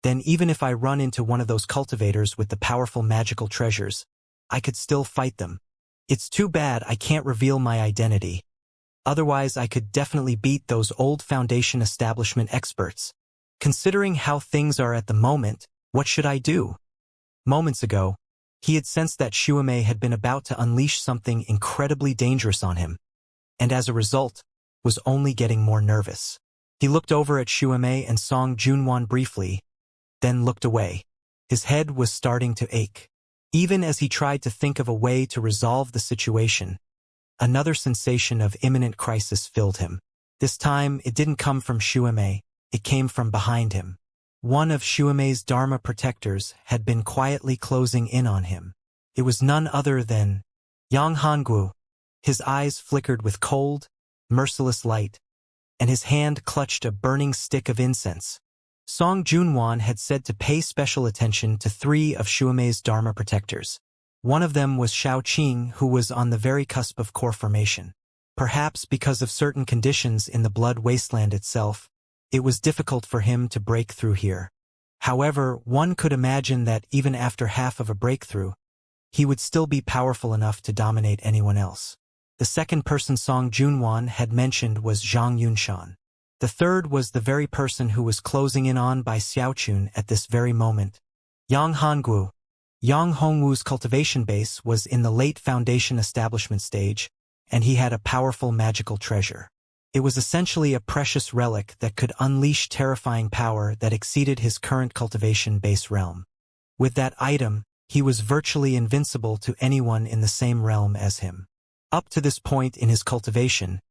then even if I run into one of those cultivators with the powerful magical treasures, I could still fight them. It's too bad I can't reveal my identity. Otherwise I could definitely beat those old Foundation establishment experts. Considering how things are at the moment, what should I do? Moments ago, he had sensed that Xuemei had been about to unleash something incredibly dangerous on him, and as a result, was only getting more nervous. He looked over at Xuemei and Song Junwan briefly, then looked away. His head was starting to ache. Even as he tried to think of a way to resolve the situation, another sensation of imminent crisis filled him. This time, it didn't come from Xuemei, it came from behind him. One of Xuemei's Dharma protectors had been quietly closing in on him. It was none other than Yang Hanguo. His eyes flickered with cold, merciless light, and his hand clutched a burning stick of incense. Song Junwan had said to pay special attention to 3 of Xuemei's Dharma protectors. One of them was Shao Qing, who was on the very cusp of core formation. Perhaps because of certain conditions in the blood wasteland itself, it was difficult for him to break through here. However, one could imagine that even after half of a breakthrough, he would still be powerful enough to dominate anyone else. The second person Song Junwan had mentioned was Zhang Yunshan. The third was the very person who was closing in on Bai Xiaochun at this very moment. Yang Hanguo. Yang Hongwu's cultivation base was in the late Foundation establishment stage, and he had a powerful magical treasure. It was essentially a precious relic that could unleash terrifying power that exceeded his current cultivation base realm. With that item, he was virtually invincible to anyone in the same realm as him. Up to this point in his cultivation,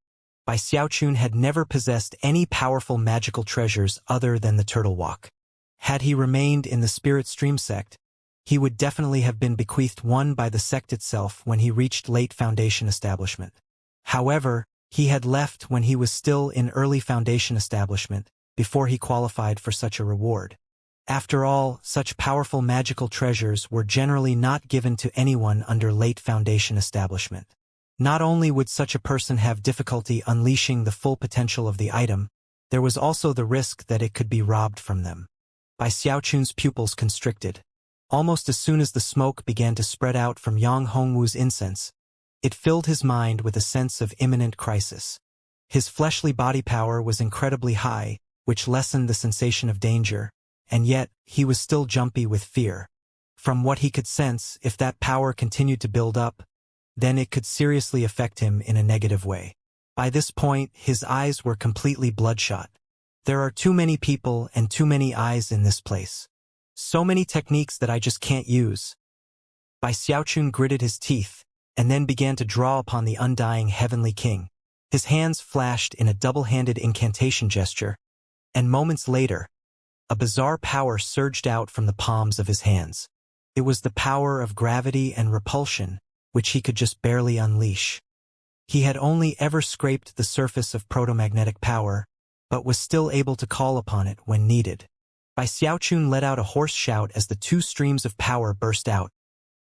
Bai Xiaochun had never possessed any powerful magical treasures other than the Turtle Walk. Had he remained in the Spirit Stream sect, he would definitely have been bequeathed one by the sect itself when he reached late Foundation establishment. However, he had left when he was still in early Foundation establishment, before he qualified for such a reward. After all, such powerful magical treasures were generally not given to anyone under late Foundation establishment. Not only would such a person have difficulty unleashing the full potential of the item, there was also the risk that it could be robbed from them. Bai Xiaochun's pupils constricted. Almost as soon as the smoke began to spread out from Yang Hongwu's incense, it filled his mind with a sense of imminent crisis. His fleshly body power was incredibly high, which lessened the sensation of danger, and yet he was still jumpy with fear. From what he could sense, if that power continued to build up, then it could seriously affect him in a negative way. By this point, his eyes were completely bloodshot. There are too many people and too many eyes in this place. So many techniques that I just can't use. Bai Xiaochun gritted his teeth, and then began to draw upon the undying Heavenly King. His hands flashed in a double-handed incantation gesture, and moments later, a bizarre power surged out from the palms of his hands. It was the power of gravity and repulsion, which he could just barely unleash. He had only ever scraped the surface of protomagnetic power, but was still able to call upon it when needed. Bai Xiaochun let out a hoarse shout as the two streams of power burst out,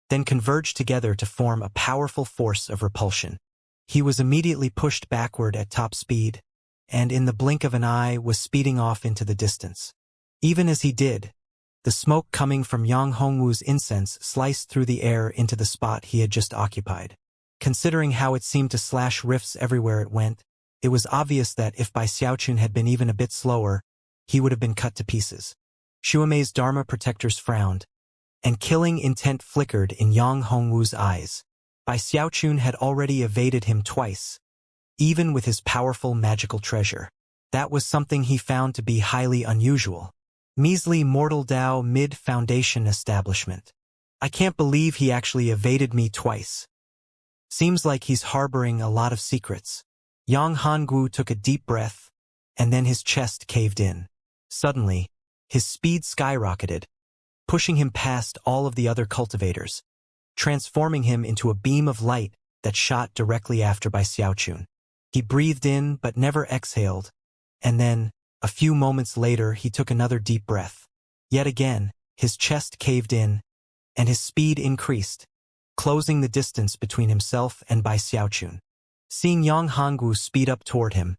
then converged together to form a powerful force of repulsion. He was immediately pushed backward at top speed, and in the blink of an eye was speeding off into the distance. Even as he did, the smoke coming from Yang Hongwu's incense sliced through the air into the spot he had just occupied. Considering how it seemed to slash rifts everywhere it went, it was obvious that if Bai Xiaochun had been even a bit slower, he would have been cut to pieces. Xuemei's Dharma protectors frowned, and killing intent flickered in Yang Hongwu's eyes. Bai Xiaochun had already evaded him twice, even with his powerful magical treasure. That was something he found to be highly unusual. Measly mortal Dao mid-foundation establishment. I can't believe he actually evaded me twice. Seems like he's harboring a lot of secrets. Yang Hongwu took a deep breath, and then his chest caved in. Suddenly, his speed skyrocketed, pushing him past all of the other cultivators, transforming him into a beam of light that shot directly after Bai Xiaochun. He breathed in but never exhaled, and then, a few moments later, he took another deep breath. Yet again, his chest caved in, and his speed increased, closing the distance between himself and Bai Xiaochun. Seeing Yang Hongwu speed up toward him,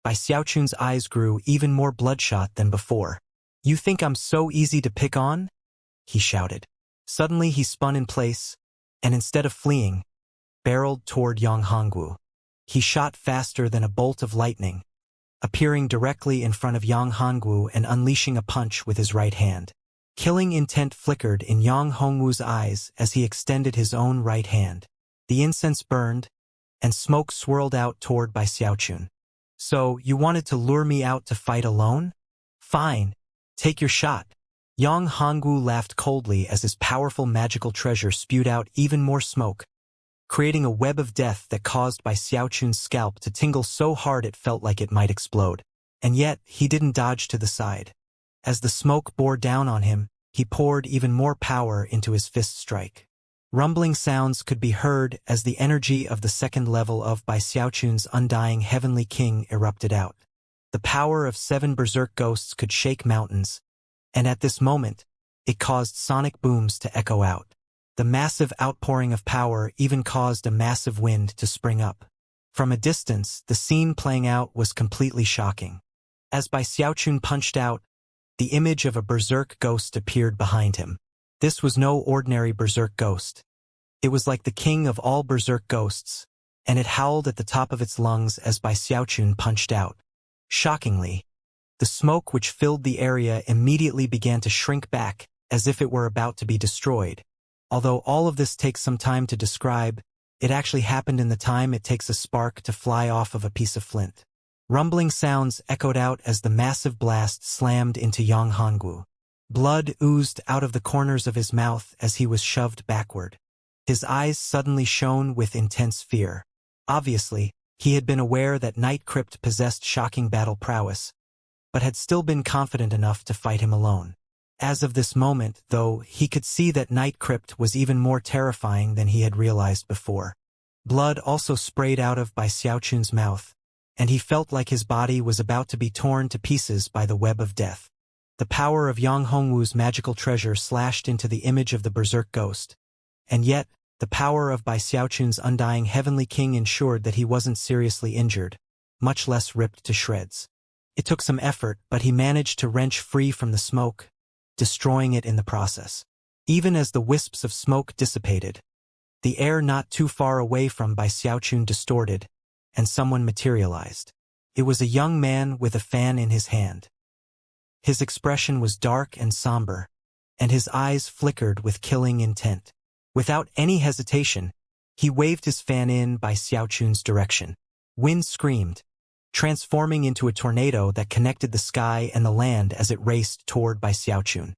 Bai Xiaochun's eyes grew even more bloodshot than before. "You think I'm so easy to pick on?" he shouted. Suddenly he spun in place, and instead of fleeing, barreled toward Yang Hongwu. He shot faster than a bolt of lightning, appearing directly in front of Yang Hongwu and unleashing a punch with his right hand. Killing intent flickered in Yang Hongwu's eyes as he extended his own right hand. The incense burned, and smoke swirled out toward Bai Xiaochun. "So, you wanted to lure me out to fight alone? Fine, take your shot." Yang Hongwu laughed coldly as his powerful magical treasure spewed out even more smoke, creating a web of death that caused Bai Xiaochun's scalp to tingle so hard it felt like it might explode. And yet, he didn't dodge to the side. As the smoke bore down on him, he poured even more power into his fist strike. Rumbling sounds could be heard as the energy of the second level of Bai Xiaochun's undying Heavenly King erupted out. The power of 7 berserk ghosts could shake mountains, and at this moment, it caused sonic booms to echo out. The massive outpouring of power even caused a massive wind to spring up. From a distance, the scene playing out was completely shocking. As Bai Xiaochun punched out, the image of a berserk ghost appeared behind him. This was no ordinary berserk ghost. It was like the king of all berserk ghosts, and it howled at the top of its lungs as Bai Xiaochun punched out. Shockingly, the smoke which filled the area immediately began to shrink back as if it were about to be destroyed. Although all of this takes some time to describe, it actually happened in the time it takes a spark to fly off of a piece of flint. Rumbling sounds echoed out as the massive blast slammed into Yang Hongwu. Blood oozed out of the corners of his mouth as he was shoved backward. His eyes suddenly shone with intense fear. Obviously, he had been aware that Night Crypt possessed shocking battle prowess, but had still been confident enough to fight him alone. As of this moment, though, he could see that Night Crypt was even more terrifying than he had realized before. Blood also sprayed out of Bai Xiaochun's mouth, and he felt like his body was about to be torn to pieces by the web of death. The power of Yang Hongwu's magical treasure slashed into the image of the berserk ghost, and yet, the power of Bai Xiaochun's undying Heavenly King ensured that he wasn't seriously injured, much less ripped to shreds. It took some effort, but he managed to wrench free from the smoke, destroying it in the process. Even as the wisps of smoke dissipated, the air not too far away from Bai Xiaochun distorted, and someone materialized. It was a young man with a fan in his hand. His expression was dark and somber, and his eyes flickered with killing intent. Without any hesitation, he waved his fan in by Xiaochun's direction. Wind screamed, transforming into a tornado that connected the sky and the land as it raced toward Bai Xiaochun.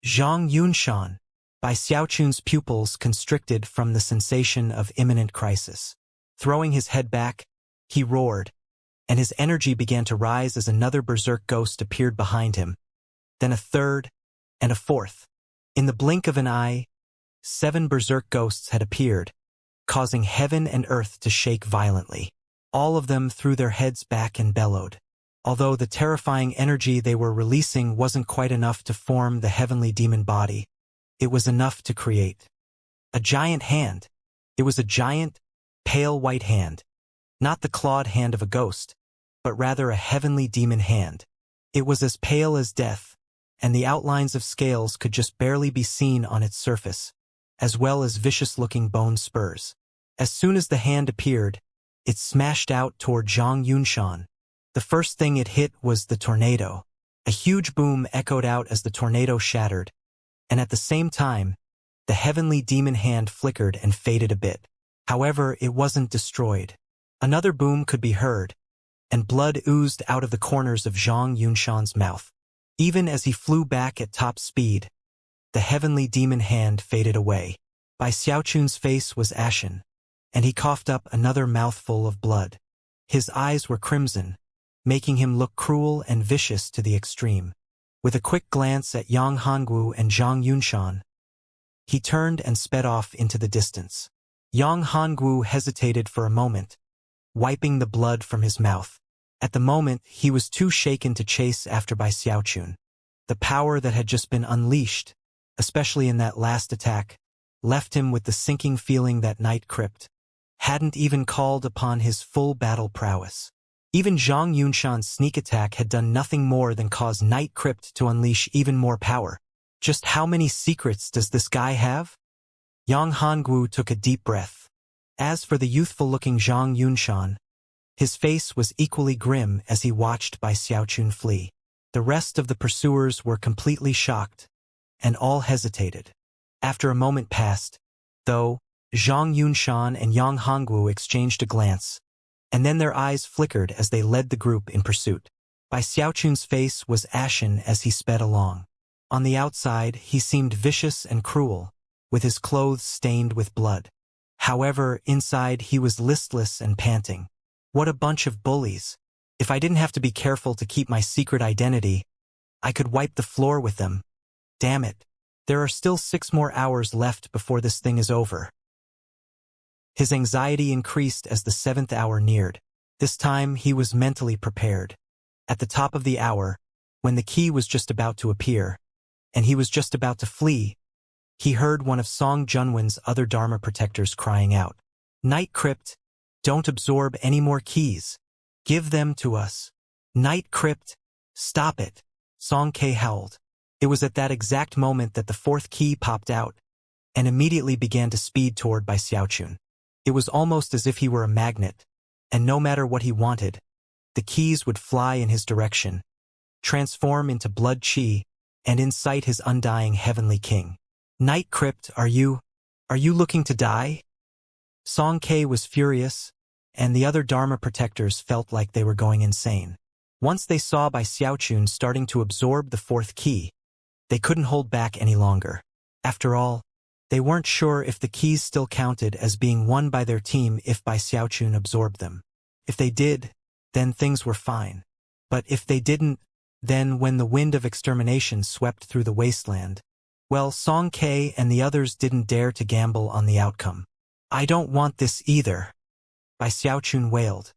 Zhang Yunshan. Bai Xiaochun's pupils constricted from the sensation of imminent crisis. Throwing his head back, he roared, and his energy began to rise as another berserk ghost appeared behind him, then a third, and a fourth. In the blink of an eye, 7 berserk ghosts had appeared, causing heaven and earth to shake violently. All of them threw their heads back and bellowed. Although the terrifying energy they were releasing wasn't quite enough to form the heavenly demon body, it was enough to create a giant hand. It was a giant, pale white hand, not the clawed hand of a ghost, but rather a heavenly demon hand. It was as pale as death, and the outlines of scales could just barely be seen on its surface, as well as vicious-looking bone spurs. As soon as the hand appeared, it smashed out toward Zhang Yunshan. The first thing it hit was the tornado. A huge boom echoed out as the tornado shattered, and at the same time, the heavenly demon hand flickered and faded a bit. However, it wasn't destroyed. Another boom could be heard, and blood oozed out of the corners of Zhang Yunshan's mouth. Even as he flew back at top speed, the heavenly demon hand faded away. Bai Xiaochun's face was ashen, and he coughed up another mouthful of blood. His eyes were crimson, making him look cruel and vicious to the extreme. With a quick glance at Yang Hongwu and Zhang Yunshan, he turned and sped off into the distance. Yang Hongwu hesitated for a moment, wiping the blood from his mouth. At the moment, he was too shaken to chase after Bai Xiaochun. The power that had just been unleashed, especially in that last attack, left him with the sinking feeling that Night Crypt hadn't even called upon his full battle prowess. Even Zhang Yunshan's sneak attack had done nothing more than cause Night Crypt to unleash even more power. Just how many secrets does this guy have? Yang Hongwu took a deep breath. As for the youthful-looking Zhang Yunshan, his face was equally grim as he watched Bai Xiaochun flee. The rest of the pursuers were completely shocked, and all hesitated. After a moment passed, though, Zhang Yunshan and Yang Hongwu exchanged a glance, and then their eyes flickered as they led the group in pursuit. Bai Xiaochun's face was ashen as he sped along. On the outside, he seemed vicious and cruel, with his clothes stained with blood. However, inside he was listless and panting. What a bunch of bullies. If I didn't have to be careful to keep my secret identity, I could wipe the floor with them. Damn it. There are still 6 more hours left before this thing is over. His anxiety increased as the 7th hour neared. This time he was mentally prepared. At the top of the hour, when the key was just about to appear, and he was just about to flee, he heard one of Song Junwen's other Dharma protectors crying out, "Night Crypt, don't absorb any more keys. Give them to us. Night Crypt, stop it." Song K howled. It was at that exact moment that the 4th key popped out, and immediately began to speed toward Bai Xiaochun. It was almost as if he were a magnet, and no matter what he wanted, the keys would fly in his direction, transform into blood chi, and incite his undying heavenly king. "Night Crypt, are you looking to die?" Song K was furious, and the other Dharma protectors felt like they were going insane. Once they saw Bai Xiaochun starting to absorb the 4th key, they couldn't hold back any longer. After all, they weren't sure if the keys still counted as being won by their team if Bai Xiaochun absorbed them. If they did, then things were fine. But if they didn't, then when the wind of extermination swept through the wasteland, well, Song K and the others didn't dare to gamble on the outcome. "I don't want this either," Bai Xiaochun wailed.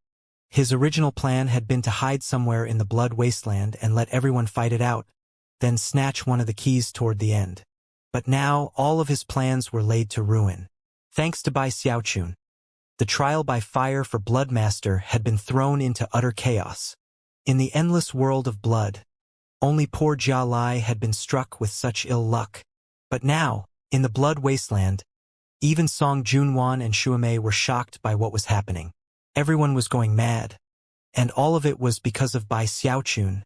His original plan had been to hide somewhere in the blood wasteland and let everyone fight it out, then snatch one of the keys toward the end. But now all of his plans were laid to ruin. Thanks to Bai Xiaochun, the trial by fire for Bloodmaster had been thrown into utter chaos. In the endless world of blood, only poor Jia Lai had been struck with such ill luck. But now, in the blood wasteland, even Song Junwan and Shuamei were shocked by what was happening. Everyone was going mad, and all of it was because of Bai Xiaochun.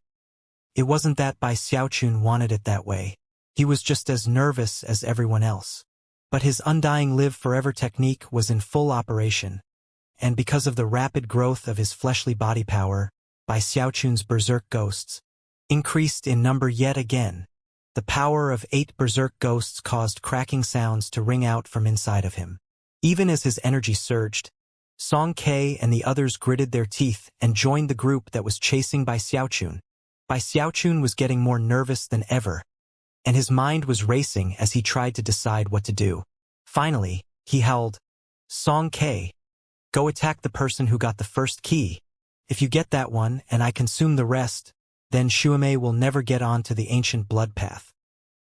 It wasn't that Bai Xiaochun wanted it that way. He was just as nervous as everyone else. But his undying live forever technique was in full operation, and because of the rapid growth of his fleshly body power, Bai Xiaochun's berserk ghosts increased in number yet again. The power of 8 berserk ghosts caused cracking sounds to ring out from inside of him. Even as his energy surged, Song Ke and the others gritted their teeth and joined the group that was chasing Bai Xiaochun. Bai Xiaochun was getting more nervous than ever, and his mind was racing as he tried to decide what to do. Finally, he howled, "Song Ke, go attack the person who got the first key. If you get that one and I consume the rest, then Xuemei will never get on to the ancient blood path.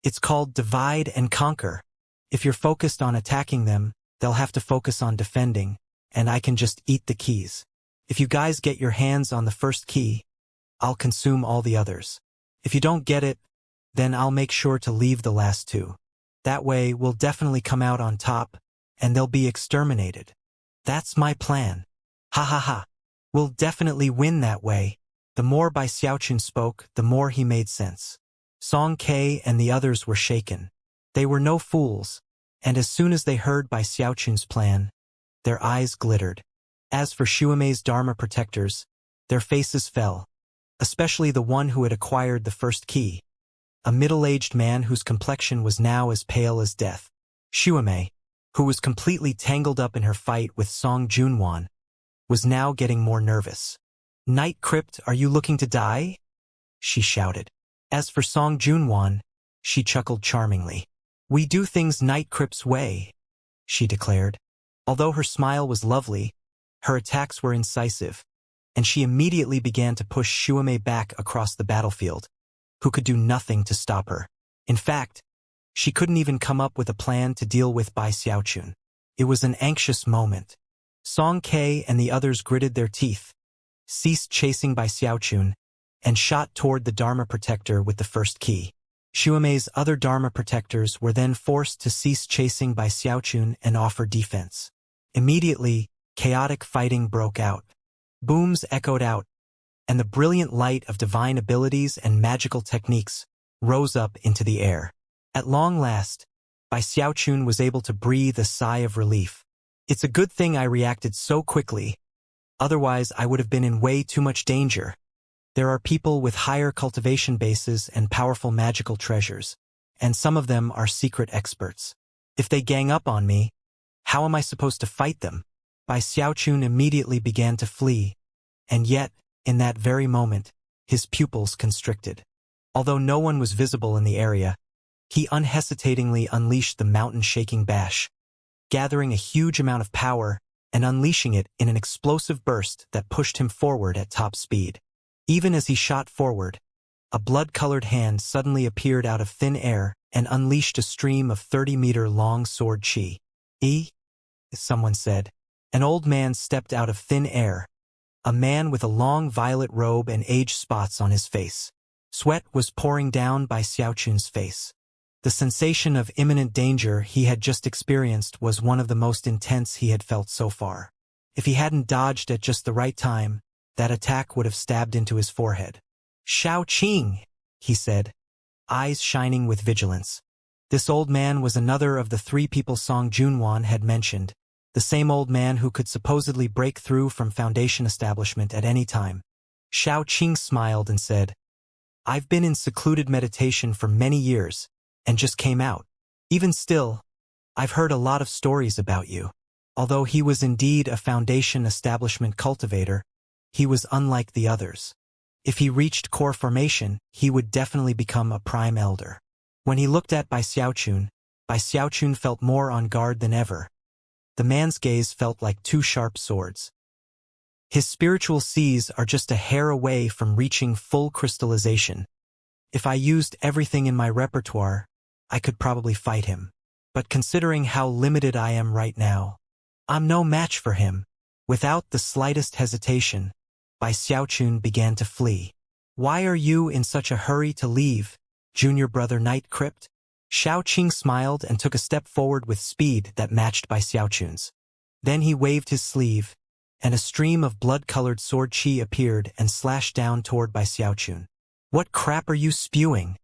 It's called divide and conquer. If you're focused on attacking them, they'll have to focus on defending, and I can just eat the keys. If you guys get your hands on the first key, I'll consume all the others. If you don't get it, then I'll make sure to leave the last 2. That way we'll definitely come out on top, and they'll be exterminated. That's my plan. Ha ha ha. We'll definitely win that way." The more Bai Xiaochun spoke, the more he made sense. Song Ke and the others were shaken. They were no fools, and as soon as they heard Bai Xiaochun's plan, their eyes glittered. As for Xuemei's Dharma protectors, their faces fell, especially the one who had acquired the first key, a middle-aged man whose complexion was now as pale as death. Xuemei, who was completely tangled up in her fight with Song Junwan, was now getting more nervous. "Night Crypt, are you looking to die?" she shouted. As for Song Junwan, she chuckled charmingly. "We do things Night Crypt's way," she declared. Although her smile was lovely, her attacks were incisive, and she immediately began to push Xuemei back across the battlefield, who could do nothing to stop her. In fact, she couldn't even come up with a plan to deal with Bai Xiaochun. It was an anxious moment. Song Ke and the others gritted their teeth, ceased chasing Bai Xiaochun, and shot toward the Dharma protector with the first key. Xuemei's other Dharma protectors were then forced to cease chasing Bai Xiaochun and offer defense. Immediately, chaotic fighting broke out. Booms echoed out, and the brilliant light of divine abilities and magical techniques rose up into the air. At long last, Bai Xiaochun was able to breathe a sigh of relief. "It's a good thing I reacted so quickly. Otherwise, I would have been in way too much danger. There are people with higher cultivation bases and powerful magical treasures, and some of them are secret experts. If they gang up on me, how am I supposed to fight them?" Bai Xiaochun immediately began to flee, and yet, in that very moment, his pupils constricted. Although no one was visible in the area, he unhesitatingly unleashed the mountain-shaking bash, gathering a huge amount of power and unleashing it in an explosive burst that pushed him forward at top speed. Even as he shot forward, a blood-colored hand suddenly appeared out of thin air and unleashed a stream of 30-meter-long sword chi. Someone said. An old man stepped out of thin air, a man with a long violet robe and age spots on his face. Sweat was pouring down Bai Xiaochun's face. The sensation of imminent danger he had just experienced was one of the most intense he had felt so far. If he hadn't dodged at just the right time, that attack would have stabbed into his forehead. "Shao Qing," he said, eyes shining with vigilance. This old man was another of the 3 people Song Junwan had mentioned, the same old man who could supposedly break through from Foundation establishment at any time. Shao Qing smiled and said, "I've been in secluded meditation for many years, and just came out. Even still, I've heard a lot of stories about you." Although he was indeed a Foundation establishment cultivator, he was unlike the others. If he reached core formation, he would definitely become a prime elder. When he looked at Bai Xiaochun felt more on guard than ever. The man's gaze felt like 2 sharp swords. His spiritual seas are just a hair away from reaching full crystallization. If I used everything in my repertoire, I could probably fight him. But considering how limited I am right now, I'm no match for him. Without the slightest hesitation, Bai Xiaochun began to flee. "Why are you in such a hurry to leave, junior brother Night Crypt?" Shao Qing smiled and took a step forward with speed that matched Bai Xiaochun's. Then he waved his sleeve, and a stream of blood-colored sword chi appeared and slashed down toward Bai Xiaochun. "What crap are you spewing?"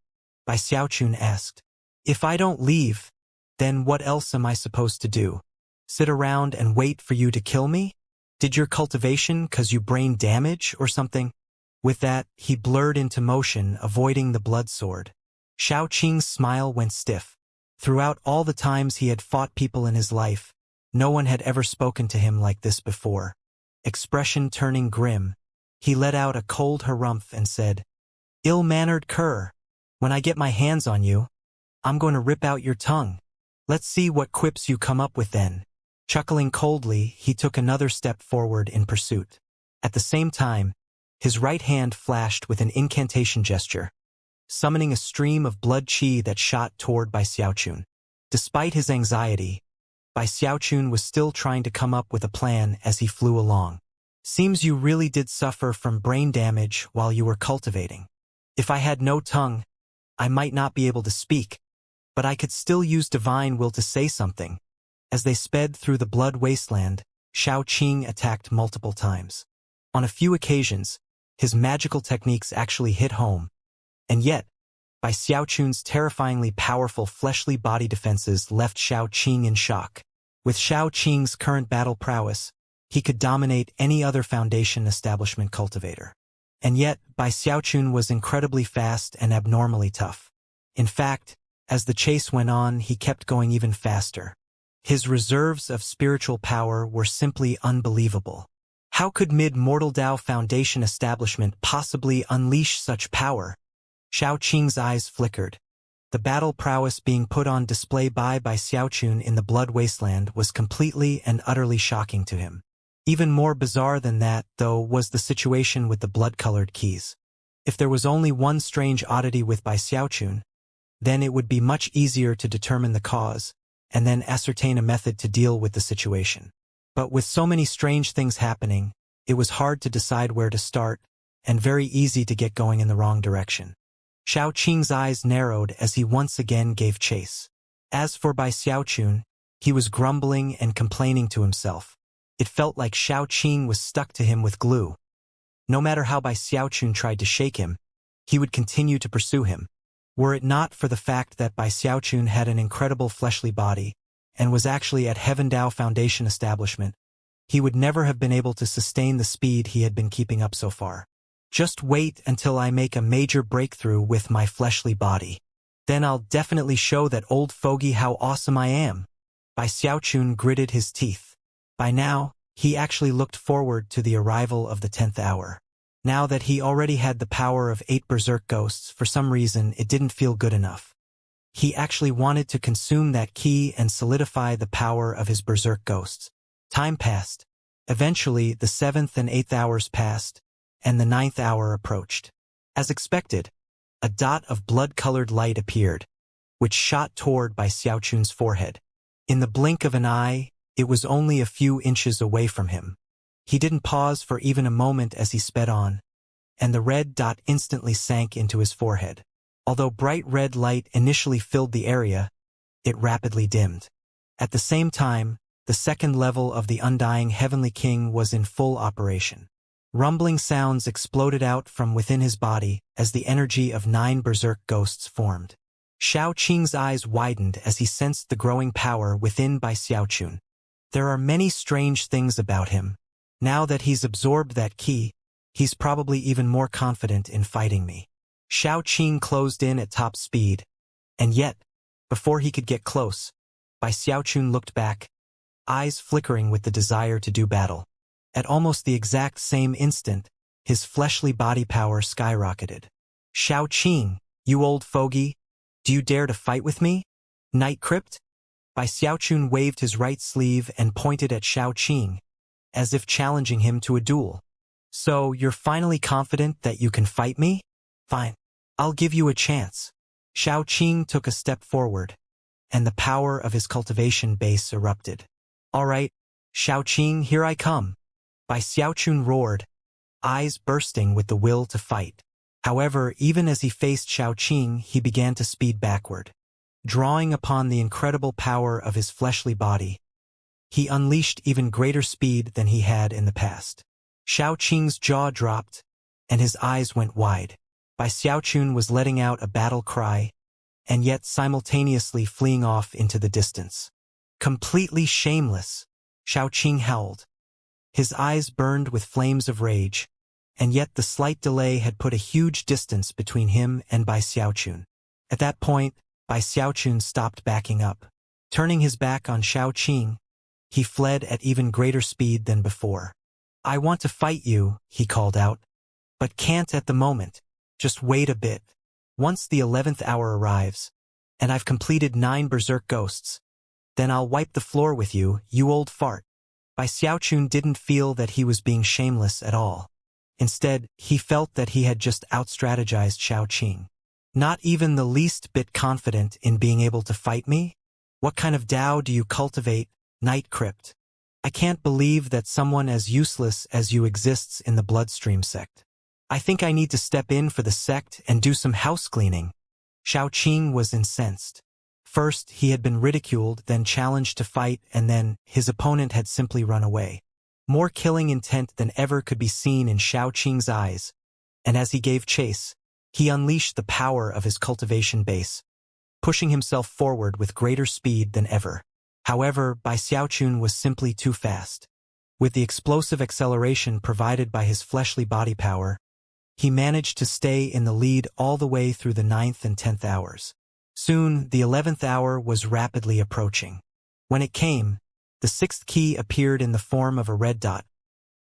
Bai Xiaochun asked. "If I don't leave, then what else am I supposed to do? Sit around and wait for you to kill me? Did your cultivation cause you brain damage or something?" With that, he blurred into motion, avoiding the blood sword. Xiao Qing's smile went stiff. Throughout all the times he had fought people in his life, no one had ever spoken to him like this before. Expression turning grim, he let out a cold harumph and said, "Ill-mannered cur, when I get my hands on you, I'm going to rip out your tongue. Let's see what quips you come up with then." Chuckling coldly, he took another step forward in pursuit. At the same time, his right hand flashed with an incantation gesture, summoning a stream of blood qi that shot toward Bai Xiaochun. Despite his anxiety, Bai Xiaochun was still trying to come up with a plan as he flew along. "Seems you really did suffer from brain damage while you were cultivating. If I had no tongue, I might not be able to speak, but I could still use divine will to say something." As they sped through the blood wasteland, Xiao Qing attacked multiple times. On a few occasions, his magical techniques actually hit home. And yet, Bai Xiaochun's terrifyingly powerful fleshly body defenses left Xiao Qing in shock. With Xiao Qing's current battle prowess, he could dominate any other Foundation establishment cultivator. And yet, Bai Xiaochun was incredibly fast and abnormally tough. In fact, as the chase went on, he kept going even faster. His reserves of spiritual power were simply unbelievable. How could mid-mortal Dao Foundation establishment possibly unleash such power? Xiao Qing's eyes flickered. The battle prowess being put on display by Xiaochun in the blood wasteland was completely and utterly shocking to him. Even more bizarre than that, though, was the situation with the blood-colored keys. If there was only one strange oddity with Bai Xiaochun, then it would be much easier to determine the cause, and then ascertain a method to deal with the situation. But with so many strange things happening, it was hard to decide where to start, and very easy to get going in the wrong direction. Xiao Qing's eyes narrowed as he once again gave chase. As for Bai Xiaochun, he was grumbling and complaining to himself. It felt like Xiao Qing was stuck to him with glue. No matter how Bai Xiaochun tried to shake him, he would continue to pursue him. Were it not for the fact that Bai Xiaochun had an incredible fleshly body, and was actually at Heaven Dao Foundation establishment, he would never have been able to sustain the speed he had been keeping up so far. "Just wait until I make a major breakthrough with my fleshly body. Then I'll definitely show that old fogey how awesome I am." Bai Xiaochun gritted his teeth. By now, he actually looked forward to the arrival of the 10th hour. Now that he already had the power of 8 berserk ghosts, for some reason it didn't feel good enough. He actually wanted to consume that key and solidify the power of his berserk ghosts. Time passed. Eventually, the 7th and 8th hours passed, and the 9th hour approached. As expected, a dot of blood-colored light appeared, which shot toward Bai Xiaochun's forehead. In the blink of an eye, it was only a few inches away from him. He didn't pause for even a moment as he sped on, and the red dot instantly sank into his forehead. Although bright red light initially filled the area, it rapidly dimmed. At the same time, the second level of the Undying Heavenly King was in full operation. Rumbling sounds exploded out from within his body as the energy of 9 berserk ghosts formed. Xiao Qing's eyes widened as he sensed the growing power within Bai Xiaochun. There are many strange things about him. Now that he's absorbed that key, he's probably even more confident in fighting me. Xiao Qing closed in at top speed, and yet, before he could get close, Bai Xiaochun looked back, eyes flickering with the desire to do battle. At almost the exact same instant, his fleshly body power skyrocketed. "Xiao Qing, you old fogey, do you dare to fight with me? Night Crypt?" Bai Xiaochun waved his right sleeve and pointed at Xiao Qing, as if challenging him to a duel. "So, you're finally confident that you can fight me? Fine. I'll give you a chance." Xiao Qing took a step forward, and the power of his cultivation base erupted. "All right, Xiao Qing, here I come." Bai Xiaochun roared, eyes bursting with the will to fight. However, even as he faced Xiao Qing, he began to speed backward. Drawing upon the incredible power of his fleshly body, he unleashed even greater speed than he had in the past. Xiao Qing's jaw dropped, and his eyes went wide. Bai Xiaochun was letting out a battle cry, and yet simultaneously fleeing off into the distance. Completely shameless, Xiaoqing howled. His eyes burned with flames of rage, and yet the slight delay had put a huge distance between him and Bai Xiaochun. At that point, Bai Xiaochun stopped backing up. Turning his back on Xiaoqing, he fled at even greater speed than before. "I want to fight you," he called out, "but can't at the moment. Just wait a bit. Once the 11th hour arrives, and I've completed 9 berserk ghosts, then I'll wipe the floor with you, you old fart." Bai Xiaochun didn't feel that he was being shameless at all. Instead, he felt that he had just outstrategized Xiaoqing. "Not even the least bit confident in being able to fight me? What kind of Tao do you cultivate, Night Crypt? I can't believe that someone as useless as you exists in the Bloodstream sect. I think I need to step in for the sect and do some house cleaning." Xiaoqing was incensed. First, he had been ridiculed, then challenged to fight, and then his opponent had simply run away. More killing intent than ever could be seen in Xiaoqing's eyes, and as he gave chase, he unleashed the power of his cultivation base, pushing himself forward with greater speed than ever. However, Bai Xiaochun was simply too fast. With the explosive acceleration provided by his fleshly body power, he managed to stay in the lead all the way through the 9th and 10th hours. Soon, the 11th hour was rapidly approaching. When it came, the 6th key appeared in the form of a red dot,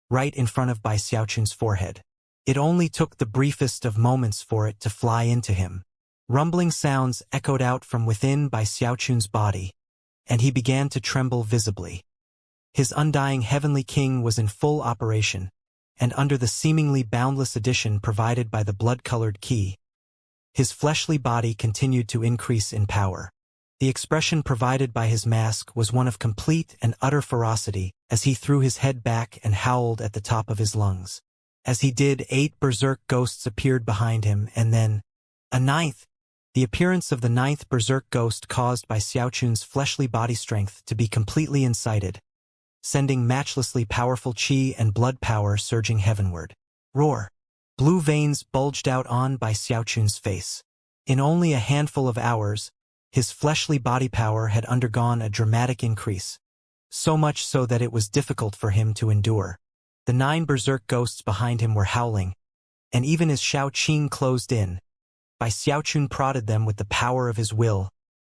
right in front of Bai Xiaochun's forehead. It only took the briefest of moments for it to fly into him. Rumbling sounds echoed out from within Bai Xiaochun's body, and he began to tremble visibly. His undying heavenly king was in full operation, and under the seemingly boundless addition provided by the blood-colored key, his fleshly body continued to increase in power. The expression provided by his mask was one of complete and utter ferocity as he threw his head back and howled at the top of his lungs. As he did, 8 berserk ghosts appeared behind him, and then a 9th. The appearance of the 9th berserk ghost caused by Xiaochun's fleshly body strength to be completely incited, sending matchlessly powerful qi and blood power surging heavenward. Roar! Blue veins bulged out on Bai Xiaochun's face. In only a handful of hours, his fleshly body power had undergone a dramatic increase, so much so that it was difficult for him to endure. The 9 berserk ghosts behind him were howling, and even as Xiaoqing closed in, Bai Xiaochun prodded them with the power of his will,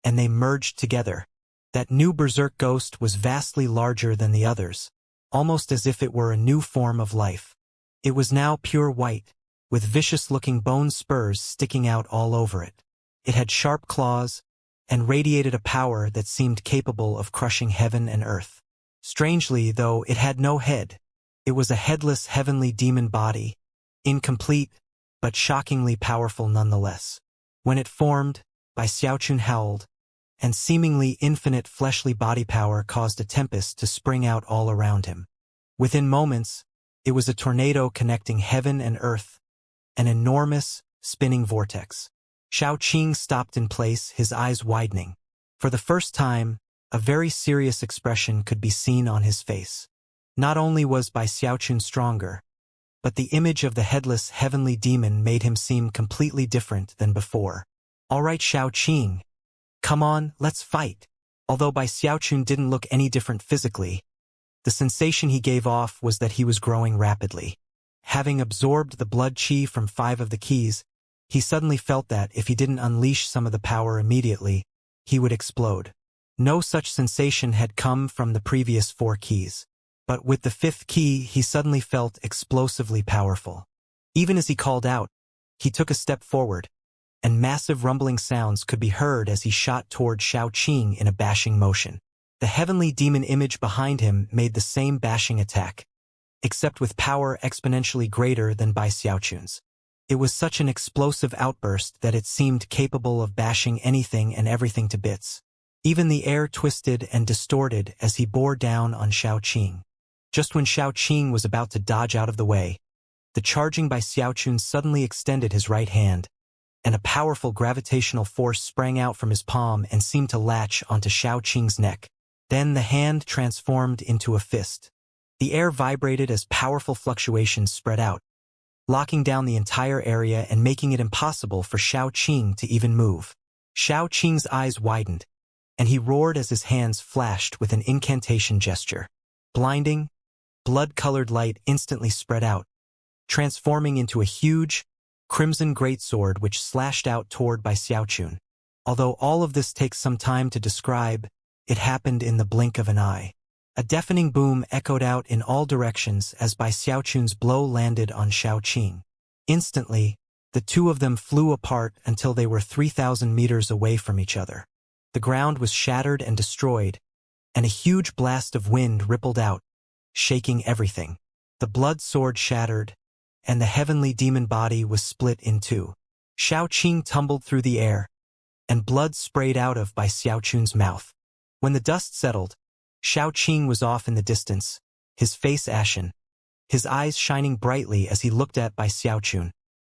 and they merged together. That new berserk ghost was vastly larger than the others, almost as if it were a new form of life. It was now pure white, with vicious-looking bone spurs sticking out all over it. It had sharp claws, and radiated a power that seemed capable of crushing heaven and earth. Strangely, though, it had no head. It was a headless heavenly demon body, incomplete, but shockingly powerful nonetheless. When it formed, Bai Xiaochun howled, and seemingly infinite fleshly body power caused a tempest to spring out all around him. Within moments, it was a tornado connecting heaven and earth, an enormous, spinning vortex. Xiaoqing stopped in place, his eyes widening. For the first time, a very serious expression could be seen on his face. Not only was Bai Xiaochun stronger, but the image of the headless heavenly demon made him seem completely different than before. "All right, Xiaoqing. Come on, let's fight." Although Bai Xiaochun didn't look any different physically, the sensation he gave off was that he was growing rapidly. Having absorbed the blood qi from 5 of the keys, he suddenly felt that if he didn't unleash some of the power immediately, he would explode. No such sensation had come from the previous 4 keys. But with the 5th key, he suddenly felt explosively powerful. Even as he called out, he took a step forward, and massive rumbling sounds could be heard as he shot toward Xiaoqing in a bashing motion. The heavenly demon image behind him made the same bashing attack, except with power exponentially greater than Bai Xiaochun's. It was such an explosive outburst that it seemed capable of bashing anything and everything to bits. Even the air twisted and distorted as he bore down on Xiaoqing. Just when Xiaoqing was about to dodge out of the way, the charging Bai Xiaochun suddenly extended his right hand, and a powerful gravitational force sprang out from his palm and seemed to latch onto Xiaoqing's neck. Then the hand transformed into a fist. The air vibrated as powerful fluctuations spread out, locking down the entire area and making it impossible for Xiaoqing to even move. Xiaoqing's eyes widened, and he roared as his hands flashed with an incantation gesture. Blinding, blood-colored light instantly spread out, transforming into a huge, crimson greatsword which slashed out toward Bai Xiaoqun. Although all of this takes some time to describe, it happened in the blink of an eye. A deafening boom echoed out in all directions as Bai Xiaoqun's blow landed on Xiaoqing. Instantly, the two of them flew apart until they were 3,000 meters away from each other. The ground was shattered and destroyed, and a huge blast of wind rippled out, shaking everything. The blood sword shattered, and the heavenly demon body was split in two. Xiaoqing tumbled through the air, and blood sprayed out of Bai Xiaoqun's mouth. When the dust settled, Xiaoqing was off in the distance, his face ashen, his eyes shining brightly as he looked at Bai Xiaoqun,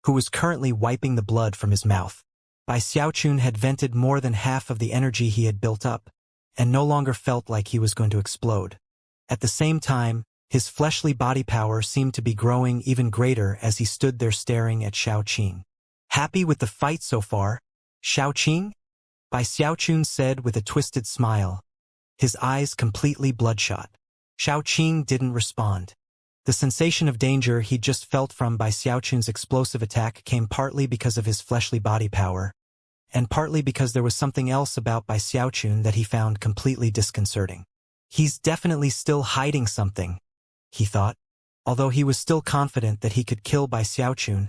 who was currently wiping the blood from his mouth. Bai Xiaoqun had vented more than half of the energy he had built up, and no longer felt like he was going to explode. At the same time, his fleshly body power seemed to be growing even greater as he stood there staring at Xiaoqing. "Happy with the fight so far, Xiaoqing?" Bai Xiaoqun said with a twisted smile, his eyes completely bloodshot. Xiaoqing didn't respond. The sensation of danger he'd just felt from Bai Xiaoqun's explosive attack came partly because of his fleshly body power, and partly because there was something else about Bai Xiaoqun that he found completely disconcerting. He's definitely still hiding something, he thought. Although he was still confident that he could kill Bai Xiaoqun,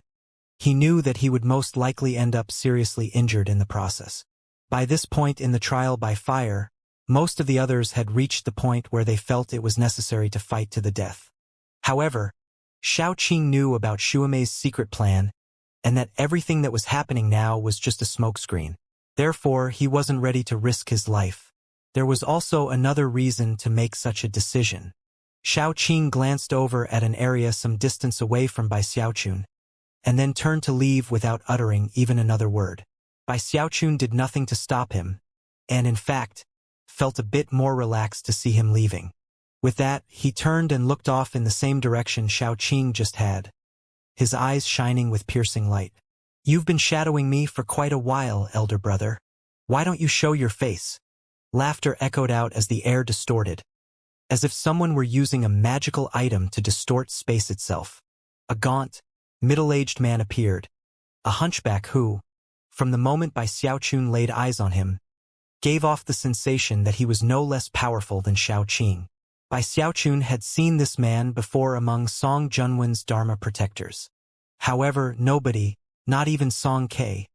he knew that he would most likely end up seriously injured in the process. By this point in the trial by fire, most of the others had reached the point where they felt it was necessary to fight to the death. However, Xiaoqing knew about Xuemei's secret plan, and that everything that was happening now was just a smokescreen. Therefore, he wasn't ready to risk his life. There was also another reason to make such a decision. Xiaoqing glanced over at an area some distance away from Bai Xiaoqun, and then turned to leave without uttering even another word. Bai Xiaoqun did nothing to stop him, and in fact, felt a bit more relaxed to see him leaving. With that, he turned and looked off in the same direction Xiaoqing just had, his eyes shining with piercing light. "You've been shadowing me for quite a while, elder brother. Why don't you show your face?" Laughter echoed out as the air distorted, as if someone were using a magical item to distort space itself. A gaunt, middle-aged man appeared, a hunchback who, from the moment Bai Xiaoqun laid eyes on him, gave off the sensation that he was no less powerful than Xiaoqing. Bai Xiaoqun had seen this man before among Song Junwen's Dharma protectors. However, nobody, not even Song Ke,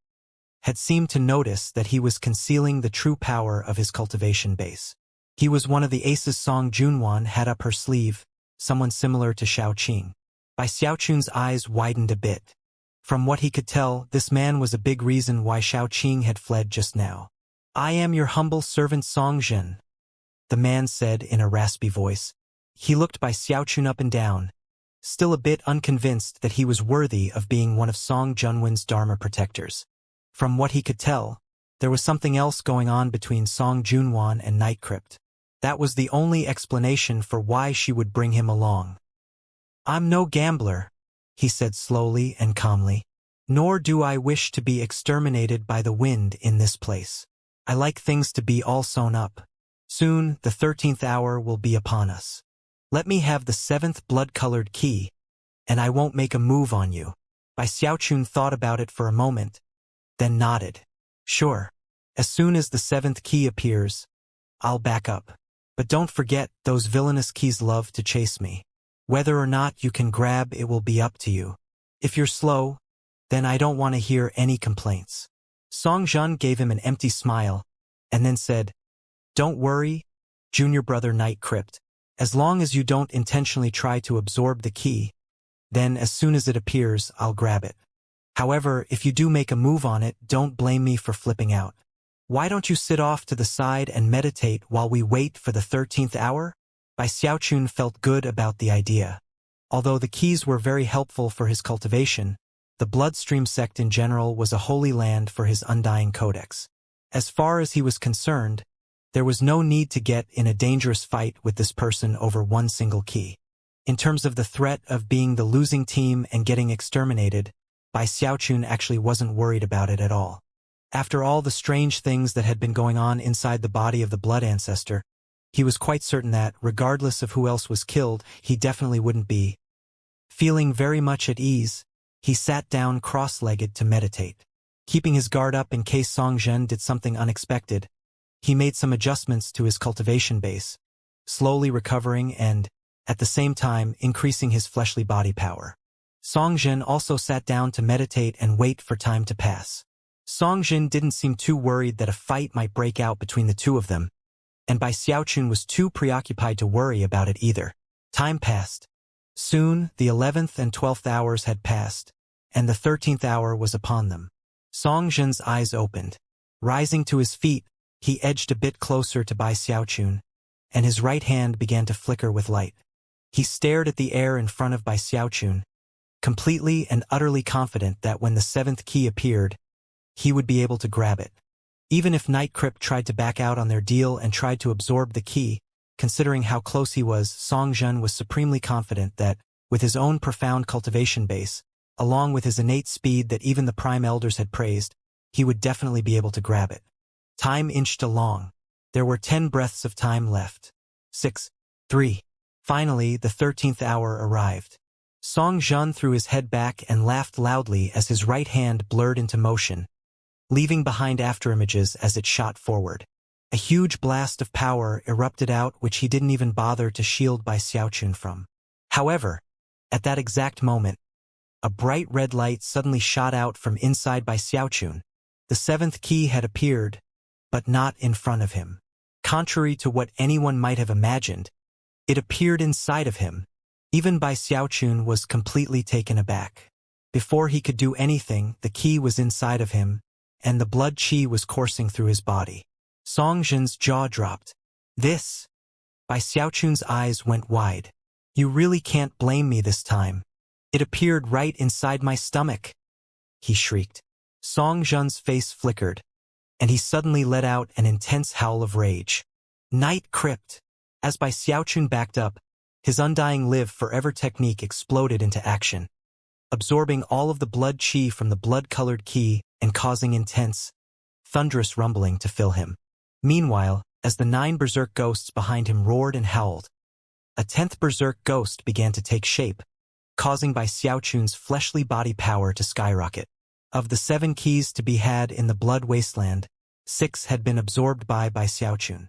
had seemed to notice that he was concealing the true power of his cultivation base. He was one of the aces Song Junwan had up her sleeve, someone similar to Xiaoqing. Bai Xiaoqun's eyes widened a bit. From what he could tell, this man was a big reason why Xiaoqing had fled just now. "I am your humble servant Song Zhen," the man said in a raspy voice. He looked Bai Xiaoqun up and down, still a bit unconvinced that he was worthy of being one of Song Junwen's Dharma protectors. From what he could tell, there was something else going on between Song Junwan and Night Crypt. That was the only explanation for why she would bring him along. "I'm no gambler," he said slowly and calmly. "Nor do I wish to be exterminated by the wind in this place. I like things to be all sewn up. Soon, the 13th hour will be upon us. Let me have the 7th blood-colored key, and I won't make a move on you." Bai Xiaoqun thought about it for a moment, then nodded. "Sure. As soon as the 7th key appears, I'll back up. But don't forget, those villainous keys love to chase me. Whether or not you can grab it will be up to you. If you're slow, then I don't want to hear any complaints." Song Zhen gave him an empty smile, and then said, "Don't worry, junior brother Night Crypt. As long as you don't intentionally try to absorb the key, then as soon as it appears, I'll grab it. However, if you do make a move on it, don't blame me for flipping out. Why don't you sit off to the side and meditate while we wait for the 13th hour?" Bai Xiaoqun felt good about the idea. Although the keys were very helpful for his cultivation, the bloodstream sect in general was a holy land for his undying codex. As far as he was concerned, there was no need to get in a dangerous fight with this person over one single key. In terms of the threat of being the losing team and getting exterminated, Bai Xiaochun actually wasn't worried about it at all. After all the strange things that had been going on inside the body of the blood ancestor, he was quite certain that, regardless of who else was killed, he definitely wouldn't be. Feeling very much at ease, he sat down cross-legged to meditate. Keeping his guard up in case Song Zhen did something unexpected, he made some adjustments to his cultivation base, slowly recovering and, at the same time, increasing his fleshly body power. Song Zhen also sat down to meditate and wait for time to pass. Song Zhen didn't seem too worried that a fight might break out between the two of them, and Bai Xiaochun was too preoccupied to worry about it either. Time passed. Soon, the 11th and 12th hours had passed, and the 13th hour was upon them. Song Zhen's eyes opened. Rising to his feet, he edged a bit closer to Bai Xiaochun, and his right hand began to flicker with light. He stared at the air in front of Bai Xiaochun, completely and utterly confident that when the 7th key appeared, he would be able to grab it. Even if Night Crypt tried to back out on their deal and tried to absorb the key, considering how close he was, Song Zhen was supremely confident that, with his own profound cultivation base, along with his innate speed that even the Prime Elders had praised, he would definitely be able to grab it. Time inched along. There were 10 breaths of time left. 6, 3. Finally, the 13th hour arrived. Song Zhen threw his head back and laughed loudly as his right hand blurred into motion, leaving behind afterimages as it shot forward. A huge blast of power erupted out which he didn't even bother to shield Bai Xiaochun from. However, at that exact moment, a bright red light suddenly shot out from inside Bai Xiaochun. The 7th key had appeared, but not in front of him. Contrary to what anyone might have imagined, it appeared inside of him. Even Bai Xiaochun was completely taken aback. Before he could do anything, the key was inside of him, and the blood qi was coursing through his body. Song Zhen's jaw dropped. This? Bai Xiaochun's eyes went wide. You really can't blame me this time. It appeared right inside my stomach, he shrieked. Song Zhen's face flickered, and he suddenly let out an intense howl of rage. Night Crypt! As Bai Xiaochun backed up, his undying live forever technique exploded into action, absorbing all of the blood qi from the blood-colored key and causing intense, thunderous rumbling to fill him. Meanwhile, as the 9 berserk ghosts behind him roared and howled, a 10th berserk ghost began to take shape, causing Bai Xiaochun's fleshly body power to skyrocket. Of the 7 keys to be had in the blood wasteland, 6 had been absorbed by Bai Xiaochun.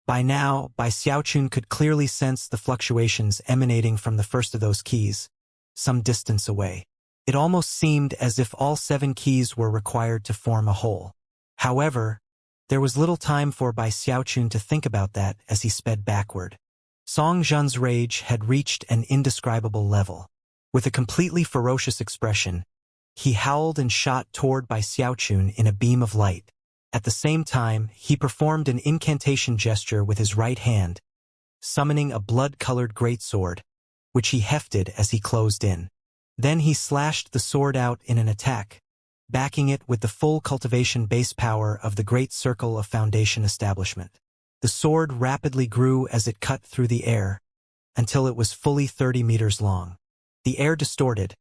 By now, Bai Xiaochun could clearly sense the fluctuations emanating from the first of those keys, some distance away. It almost seemed as if all 7 keys were required to form a whole. However, there was little time for Bai Xiaochun to think about that as he sped backward. Song Zhen's rage had reached an indescribable level. With a completely ferocious expression, he howled and shot toward Bai Xiaochun in a beam of light. At the same time, he performed an incantation gesture with his right hand, summoning a blood-colored greatsword, which he hefted as he closed in. Then he slashed the sword out in an attack, backing it with the full cultivation base power of the Great Circle of Foundation Establishment. The sword rapidly grew as it cut through the air, until it was fully 30 meters long. The air distorted,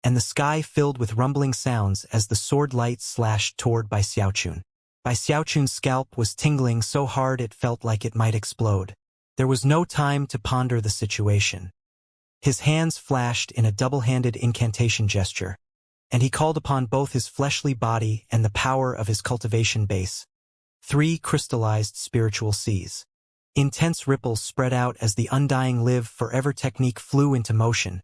and the sky filled with rumbling sounds as the sword light slashed toward Bai Xiaochun. Bai Xiaochun's scalp was tingling so hard it felt like it might explode. There was no time to ponder the situation. His hands flashed in a double-handed incantation gesture, and he called upon both his fleshly body and the power of his cultivation base. 3 crystallized spiritual seas. Intense ripples spread out as the undying live forever technique flew into motion,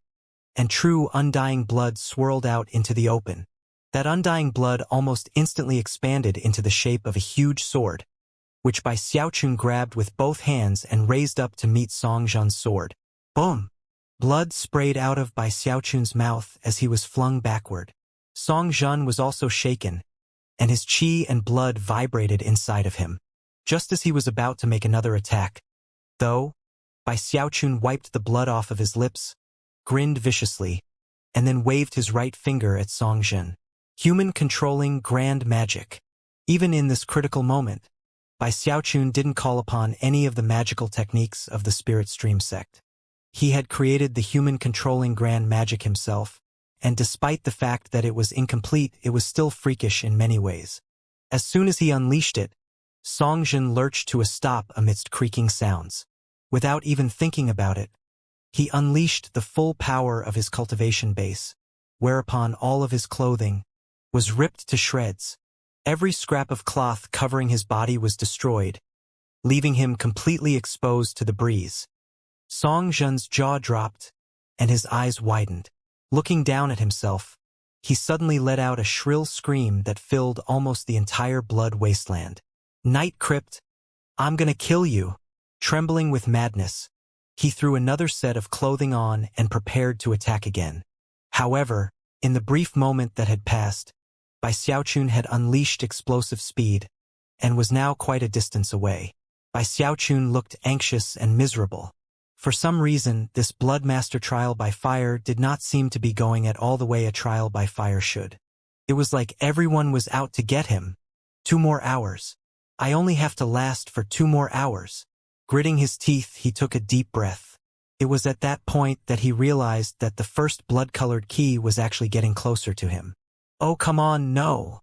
and true undying blood swirled out into the open. That undying blood almost instantly expanded into the shape of a huge sword, which Bai Xiaochun grabbed with both hands and raised up to meet Song Zhen's sword. Boom! Blood sprayed out of Bai Xiaochun's mouth as he was flung backward. Song Zhen was also shaken, and his qi and blood vibrated inside of him. Just as he was about to make another attack, though, Bai Xiaochun wiped the blood off of his lips, grinned viciously, and then waved his right finger at Song Zhen. Human-controlling grand magic. Even in this critical moment, Bai Xiaochun didn't call upon any of the magical techniques of the Spirit Stream sect. He had created the human-controlling grand magic himself, and despite the fact that it was incomplete, it was still freakish in many ways. As soon as he unleashed it, Songjin lurched to a stop amidst creaking sounds. Without even thinking about it, he unleashed the full power of his cultivation base, whereupon all of his clothing was ripped to shreds. Every scrap of cloth covering his body was destroyed, leaving him completely exposed to the breeze. Songjin's jaw dropped, and his eyes widened. Looking down at himself, he suddenly let out a shrill scream that filled almost the entire blood wasteland. Night Crypt, I'm gonna kill you. Trembling with madness, he threw another set of clothing on and prepared to attack again. However, in the brief moment that had passed, Bai Xiaochun had unleashed explosive speed and was now quite a distance away. Bai Xiaochun looked anxious and miserable. For some reason, this Bloodmaster trial by fire did not seem to be going at all the way a trial by fire should. It was like everyone was out to get him. 2 more hours. I only have to last for 2 more hours. Gritting his teeth, he took a deep breath. It was at that point that he realized that the first blood-colored key was actually getting closer to him. Oh, come on, no!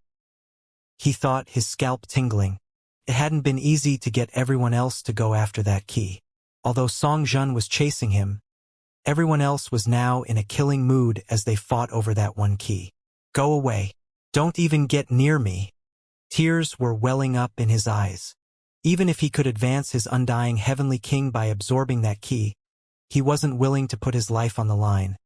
He thought, his scalp tingling. It hadn't been easy to get everyone else to go after that key. Although Songjin was chasing him, everyone else was now in a killing mood as they fought over that one key. Go away. Don't even get near me. Tears were welling up in his eyes. Even if he could advance his undying heavenly king by absorbing that key, he wasn't willing to put his life on the line,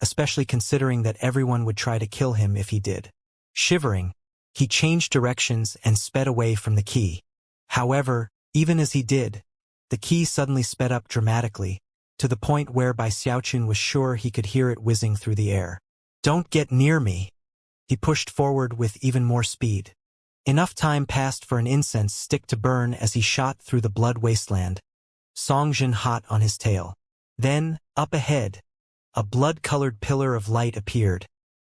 especially considering that everyone would try to kill him if he did. Shivering, he changed directions and sped away from the key. However, even as he did, the key suddenly sped up dramatically, to the point where Bai Xiaochun was sure he could hear it whizzing through the air. Don't get near me. He pushed forward with even more speed. Enough time passed for an incense stick to burn as he shot through the blood wasteland, Songjin hot on his tail. Then, up ahead, a blood-colored pillar of light appeared,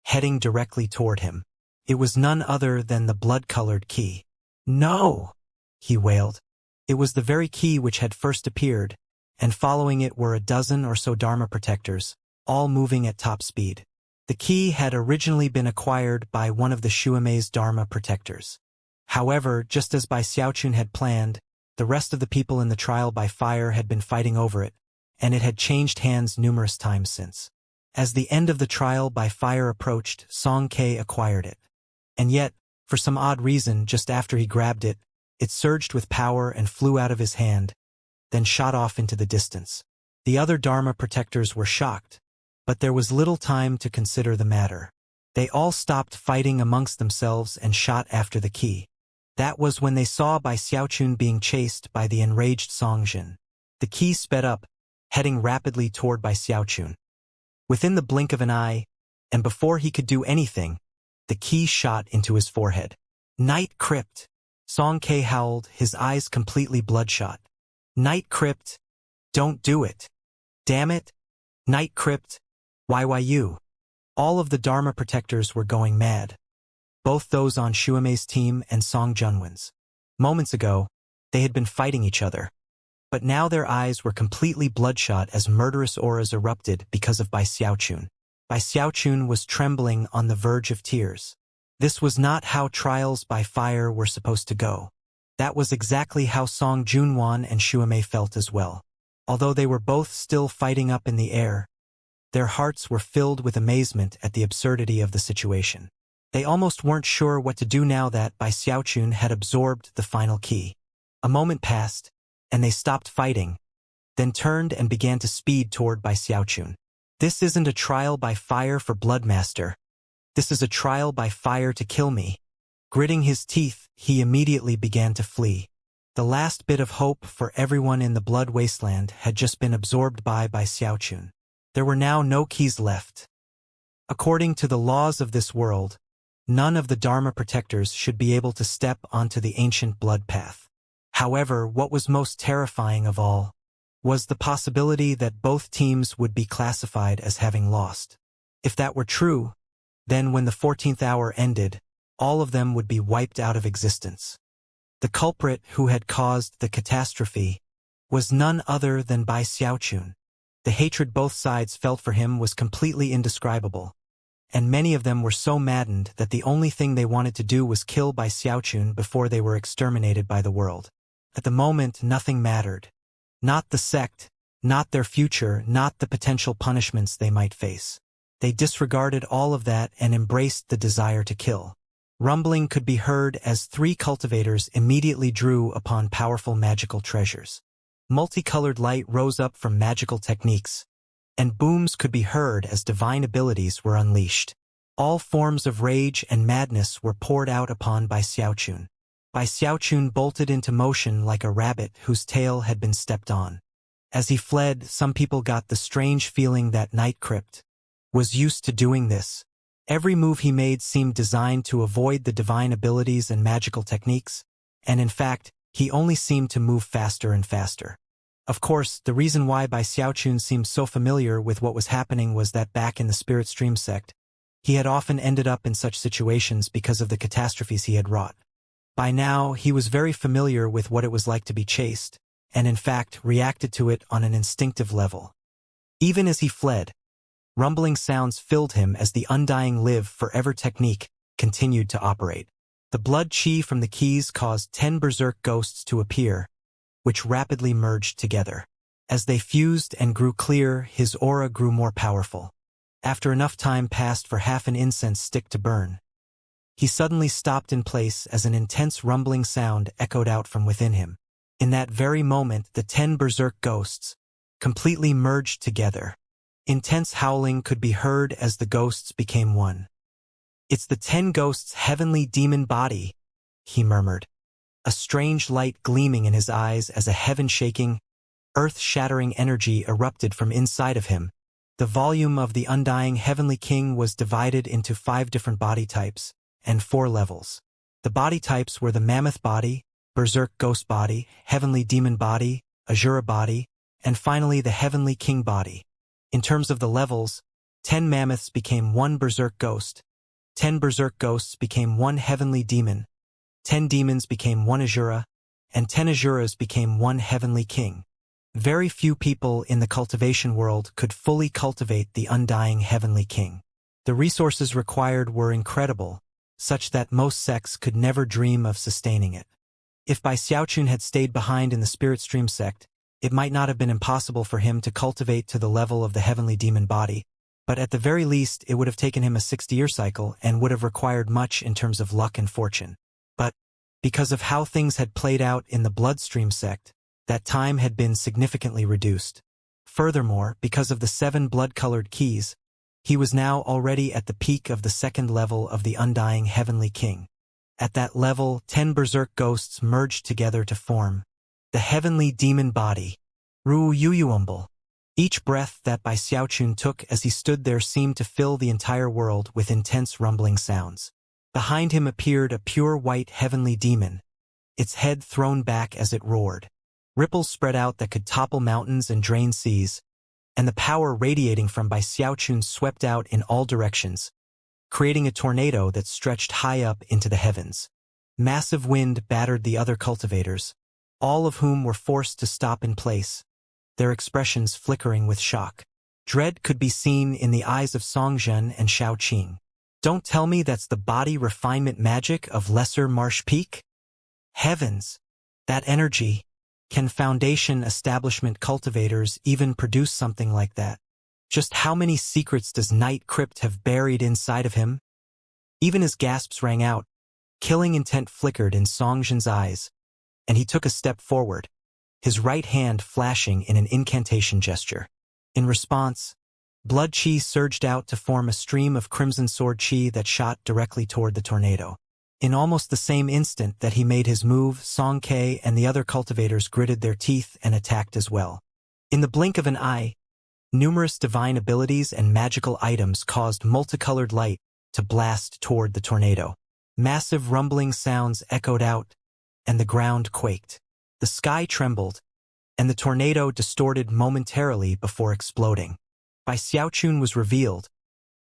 heading directly toward him. It was none other than the blood-colored key. No! He wailed. It was the very key which had first appeared, and following it were a dozen or so Dharma protectors, all moving at top speed. The key had originally been acquired by one of the Shuamei's Dharma protectors. However, just as Bai Xiaochun had planned, the rest of the people in the trial by fire had been fighting over it, and it had changed hands numerous times since. As the end of the trial by fire approached, Song Ke acquired it. And yet, for some odd reason, just after he grabbed it, it surged with power and flew out of his hand, then shot off into the distance. The other Dharma protectors were shocked, but there was little time to consider the matter. They all stopped fighting amongst themselves and shot after the key. That was when they saw Bai Xiaochun being chased by the enraged Songjin. The key sped up, heading rapidly toward Bai Xiaochun. Within the blink of an eye, and before he could do anything, the key shot into his forehead. Night Crypt! Song Ke howled, his eyes completely bloodshot. Night Crypt! Don't do it! Damn it! Night Crypt! Why you? All of the Dharma protectors were going mad. Both those on Shuamei's team and Song Junwen's. Moments ago, they had been fighting each other. But now their eyes were completely bloodshot as murderous auras erupted because of Bai Xiaochun. Bai Xiaochun was trembling on the verge of tears. This was not how trials by fire were supposed to go. That was exactly how Song Junwan and Shuamei felt as well. Although they were both still fighting up in the air, their hearts were filled with amazement at the absurdity of the situation. They almost weren't sure what to do now that Bai Xiaochun had absorbed the final key. A moment passed, and they stopped fighting, then turned and began to speed toward Bai Xiaochun. This isn't a trial by fire for Bloodmaster. This is a trial by fire to kill me. Gritting his teeth, he immediately began to flee. The last bit of hope for everyone in the blood wasteland had just been absorbed by Xiaochun. There were now no keys left. According to the laws of this world, none of the Dharma protectors should be able to step onto the ancient blood path. However, what was most terrifying of all was the possibility that both teams would be classified as having lost. If that were true, then when the 14th hour ended, all of them would be wiped out of existence. The culprit who had caused the catastrophe was none other than Bai Xiaochun. The hatred both sides felt for him was completely indescribable, and many of them were so maddened that the only thing they wanted to do was kill Bai Xiaochun before they were exterminated by the world. At the moment, nothing mattered. Not the sect, not their future, not the potential punishments they might face. They disregarded all of that and embraced the desire to kill. Rumbling could be heard as 3 cultivators immediately drew upon powerful magical treasures. Multicolored light rose up from magical techniques, and booms could be heard as divine abilities were unleashed. All forms of rage and madness were poured out upon Bai Xiaochun. Bai Xiaochun bolted into motion like a rabbit whose tail had been stepped on. As he fled, some people got the strange feeling that Night Crypt was used to doing this. Every move he made seemed designed to avoid the divine abilities and magical techniques, and in fact, he only seemed to move faster and faster. Of course, the reason why Bai Xiaochun seemed so familiar with what was happening was that back in the Spirit Stream sect, he had often ended up in such situations because of the catastrophes he had wrought. By now, he was very familiar with what it was like to be chased, and in fact, reacted to it on an instinctive level. Even as he fled, rumbling sounds filled him as the undying live forever technique continued to operate. The blood chi from the keys caused 10 berserk ghosts to appear, which rapidly merged together. As they fused and grew clear, his aura grew more powerful. After enough time passed for half an incense stick to burn, he suddenly stopped in place as an intense rumbling sound echoed out from within him. In that very moment, the 10 berserk ghosts completely merged together. Intense howling could be heard as the ghosts became one. "It's the 10 ghosts' heavenly demon body," he murmured, a strange light gleaming in his eyes as a heaven-shaking, earth-shattering energy erupted from inside of him. The volume of the undying heavenly king was divided into 5 different body types and 4 levels. The body types were the mammoth body, berserk ghost body, heavenly demon body, Azura body, and finally the heavenly king body. In terms of the levels, 10 mammoths became 1 berserk ghost, 10 berserk ghosts became 1 heavenly demon, 10 demons became 1 Azura, and 10 Azuras became 1 heavenly king. Very few people in the cultivation world could fully cultivate the undying heavenly king. The resources required were incredible, such that most sects could never dream of sustaining it. If Bai Xiaochun had stayed behind in the Spirit Stream sect, it might not have been impossible for him to cultivate to the level of the heavenly demon body, but at the very least it would have taken him a 60-year cycle and would have required much in terms of luck and fortune. But, because of how things had played out in the Bloodstream sect, that time had been significantly reduced. Furthermore, because of the 7 blood-colored keys, he was now already at the peak of the 2nd level of the undying heavenly king. At that level, 10 berserk ghosts merged together to form the heavenly demon body, Ru Yuyuumble. Each breath that Bai Xiaochun took as he stood there seemed to fill the entire world with intense rumbling sounds. Behind him appeared a pure white heavenly demon, its head thrown back as it roared. Ripples spread out that could topple mountains and drain seas, and the power radiating from Bai Xiaochun swept out in all directions, creating a tornado that stretched high up into the heavens. Massive wind battered the other cultivators, all of whom were forced to stop in place, their expressions flickering with shock. Dread could be seen in the eyes of Songzhen and Shaoqing. "Don't tell me that's the body refinement magic of Lesser Marsh Peak? Heavens! That energy! Can Foundation establishment cultivators even produce something like that? Just how many secrets does Night Crypt have buried inside of him?" Even as gasps rang out, killing intent flickered in Songzhen's eyes, and he took a step forward, his right hand flashing in an incantation gesture. In response, blood chi surged out to form a stream of crimson sword chi that shot directly toward the tornado. In almost the same instant that he made his move, Song Ke and the other cultivators gritted their teeth and attacked as well. In the blink of an eye, numerous divine abilities and magical items caused multicolored light to blast toward the tornado. Massive rumbling sounds echoed out, and the ground quaked. The sky trembled, and the tornado distorted momentarily before exploding. Bai Xiaochun was revealed,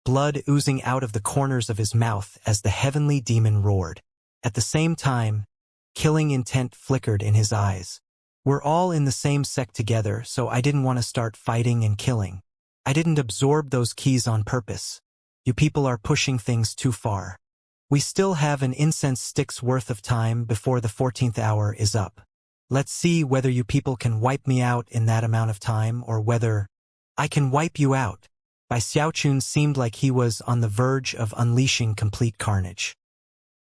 blood oozing out of the corners of his mouth as the heavenly demon roared. At the same time, killing intent flickered in his eyes. We're all in the same sect together, so I didn't want to start fighting and killing. I didn't absorb those keys on purpose. You people are pushing things too far. We still have an incense stick's worth of time before the 14th hour is up. Let's see whether you people can wipe me out in that amount of time or whether I can wipe you out. Bai Xiaochun seemed like he was on the verge of unleashing complete carnage.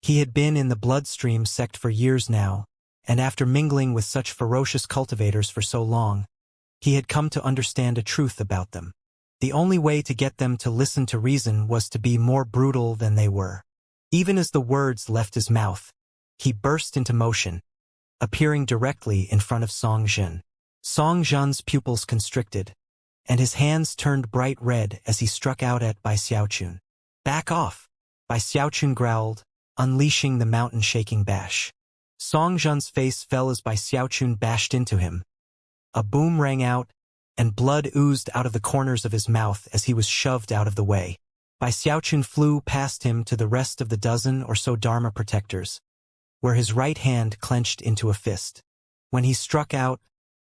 He had been in the bloodstream sect for years now, and after mingling with such ferocious cultivators for so long, he had come to understand a truth about them. The only way to get them to listen to reason was to be more brutal than they were. Even as the words left his mouth, he burst into motion, appearing directly in front of Song Zhen. Song Zhen's pupils constricted, and his hands turned bright red as he struck out at Bai Xiaochun. Back off! Bai Xiaochun growled, unleashing the mountain-shaking bash. Song Zhen's face fell as Bai Xiaochun bashed into him. A boom rang out, and blood oozed out of the corners of his mouth as he was shoved out of the way. Bai Xiaochun flew past him to the rest of the dozen or so Dharma protectors, where his right hand clenched into a fist. When he struck out,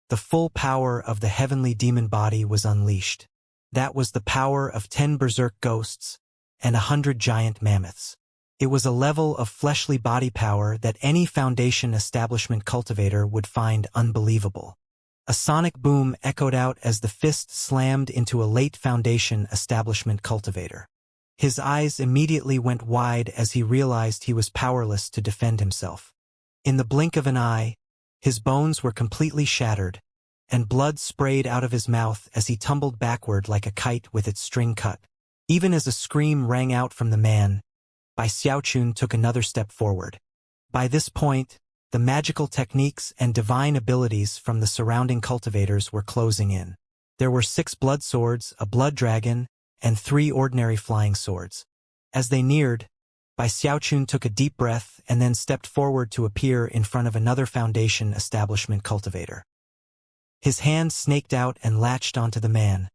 the full power of the heavenly demon body was unleashed. That was the power of 10 berserk ghosts and 100 giant mammoths. It was a level of fleshly body power that any Foundation establishment cultivator would find unbelievable. A sonic boom echoed out as the fist slammed into a late Foundation establishment cultivator. His eyes immediately went wide as he realized he was powerless to defend himself. In the blink of an eye, his bones were completely shattered, and blood sprayed out of his mouth as he tumbled backward like a kite with its string cut. Even as a scream rang out from the man, Bai Xiaochun took another step forward. By this point, the magical techniques and divine abilities from the surrounding cultivators were closing in. There were 6 blood swords, a blood dragon, and 3 ordinary flying swords. As they neared, Bai Xiaochun took a deep breath and then stepped forward to appear in front of another Foundation establishment cultivator. His hand snaked out and latched onto the man,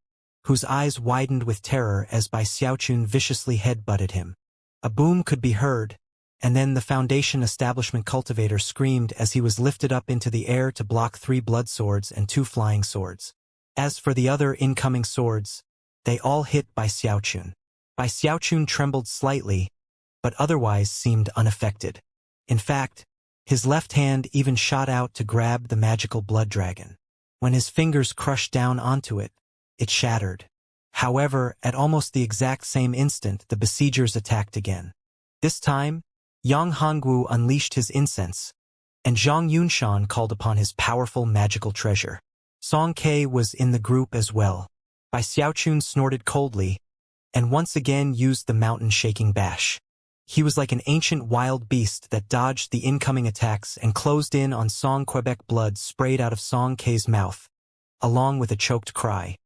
whose eyes widened with terror as Bai Xiaochun viciously head-butted him. A boom could be heard, and then the Foundation establishment cultivator screamed as he was lifted up into the air to block 3 blood swords and 2 flying swords. As for the other incoming swords, they all hit Bai Xiaochun. Bai Xiaochun trembled slightly, but otherwise seemed unaffected. In fact, his left hand even shot out to grab the magical blood dragon. When his fingers crushed down onto it, it shattered. However, at almost the exact same instant, the besiegers attacked again. This time, Yang Hongwu unleashed his incense, and Zhang Yunshan called upon his powerful magical treasure. Song Ke was in the group as well. Bai Xiaochun snorted coldly, and once again used the mountain-shaking bash. He was like an ancient wild beast that dodged the incoming attacks and closed in on Song Quebec. Blood sprayed out of Song Ke's mouth, along with a choked cry.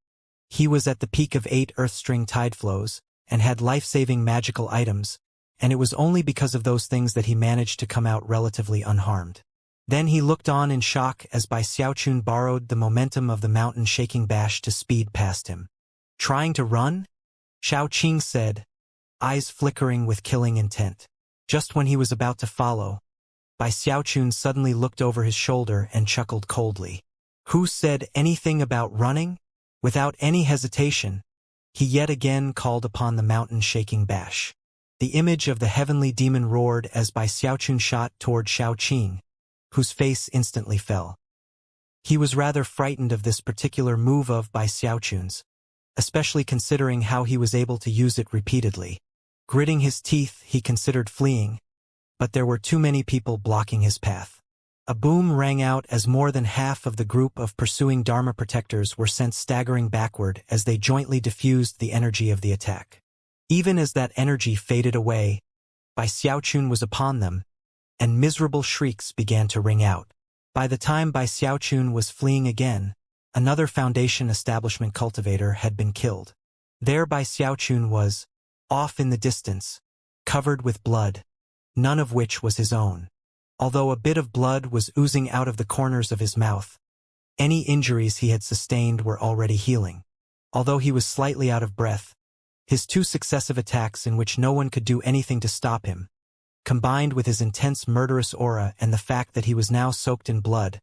He was at the peak of 8 Earthstring tide flows, and had life-saving magical items, and it was only because of those things that he managed to come out relatively unharmed. Then he looked on in shock as Bai Xiaochun borrowed the momentum of the mountain-shaking bash to speed past him. Trying to run? Xiao Qing said, eyes flickering with killing intent. Just when he was about to follow, Bai Xiaochun suddenly looked over his shoulder and chuckled coldly. Who said anything about running? Without any hesitation, he yet again called upon the mountain-shaking bash. The image of the heavenly demon roared as Bai Xiaochun shot toward Xiao Qing, whose face instantly fell. He was rather frightened of this particular move of Bai Xiaochun's, especially considering how he was able to use it repeatedly. Gritting his teeth, he considered fleeing, but there were too many people blocking his path. A boom rang out as more than half of the group of pursuing Dharma protectors were sent staggering backward as they jointly diffused the energy of the attack. Even as that energy faded away, Bai Xiaochun was upon them, and miserable shrieks began to ring out. By the time Bai Xiaochun was fleeing again, another Foundation establishment cultivator had been killed. There Bai Xiaochun was, off in the distance, covered with blood, none of which was his own. Although a bit of blood was oozing out of the corners of his mouth, any injuries he had sustained were already healing. Although he was slightly out of breath, his 2 successive attacks in which no one could do anything to stop him, combined with his intense murderous aura and the fact that he was now soaked in blood,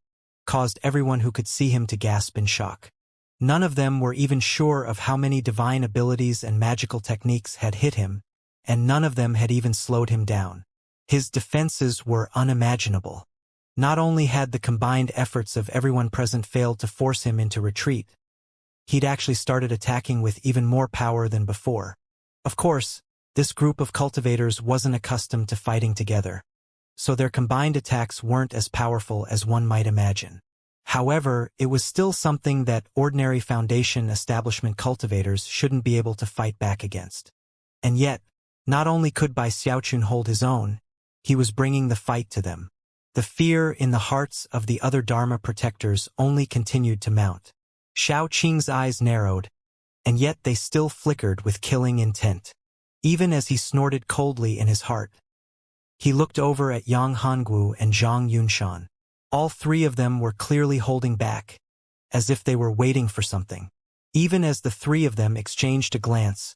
caused everyone who could see him to gasp in shock. None of them were even sure of how many divine abilities and magical techniques had hit him, and none of them had even slowed him down. His defenses were unimaginable. Not only had the combined efforts of everyone present failed to force him into retreat, he'd actually started attacking with even more power than before. Of course, this group of cultivators wasn't accustomed to fighting together, so their combined attacks weren't as powerful as one might imagine. However, it was still something that ordinary Foundation establishment cultivators shouldn't be able to fight back against. And yet, not only could Bai Xiaochun hold his own, he was bringing the fight to them. The fear in the hearts of the other Dharma protectors only continued to mount. Xiao Qing's eyes narrowed, and yet they still flickered with killing intent. Even as he snorted coldly in his heart, he looked over at Yang Hongwu and Zhang Yunshan. All three of them were clearly holding back, as if they were waiting for something. Even as the three of them exchanged a glance,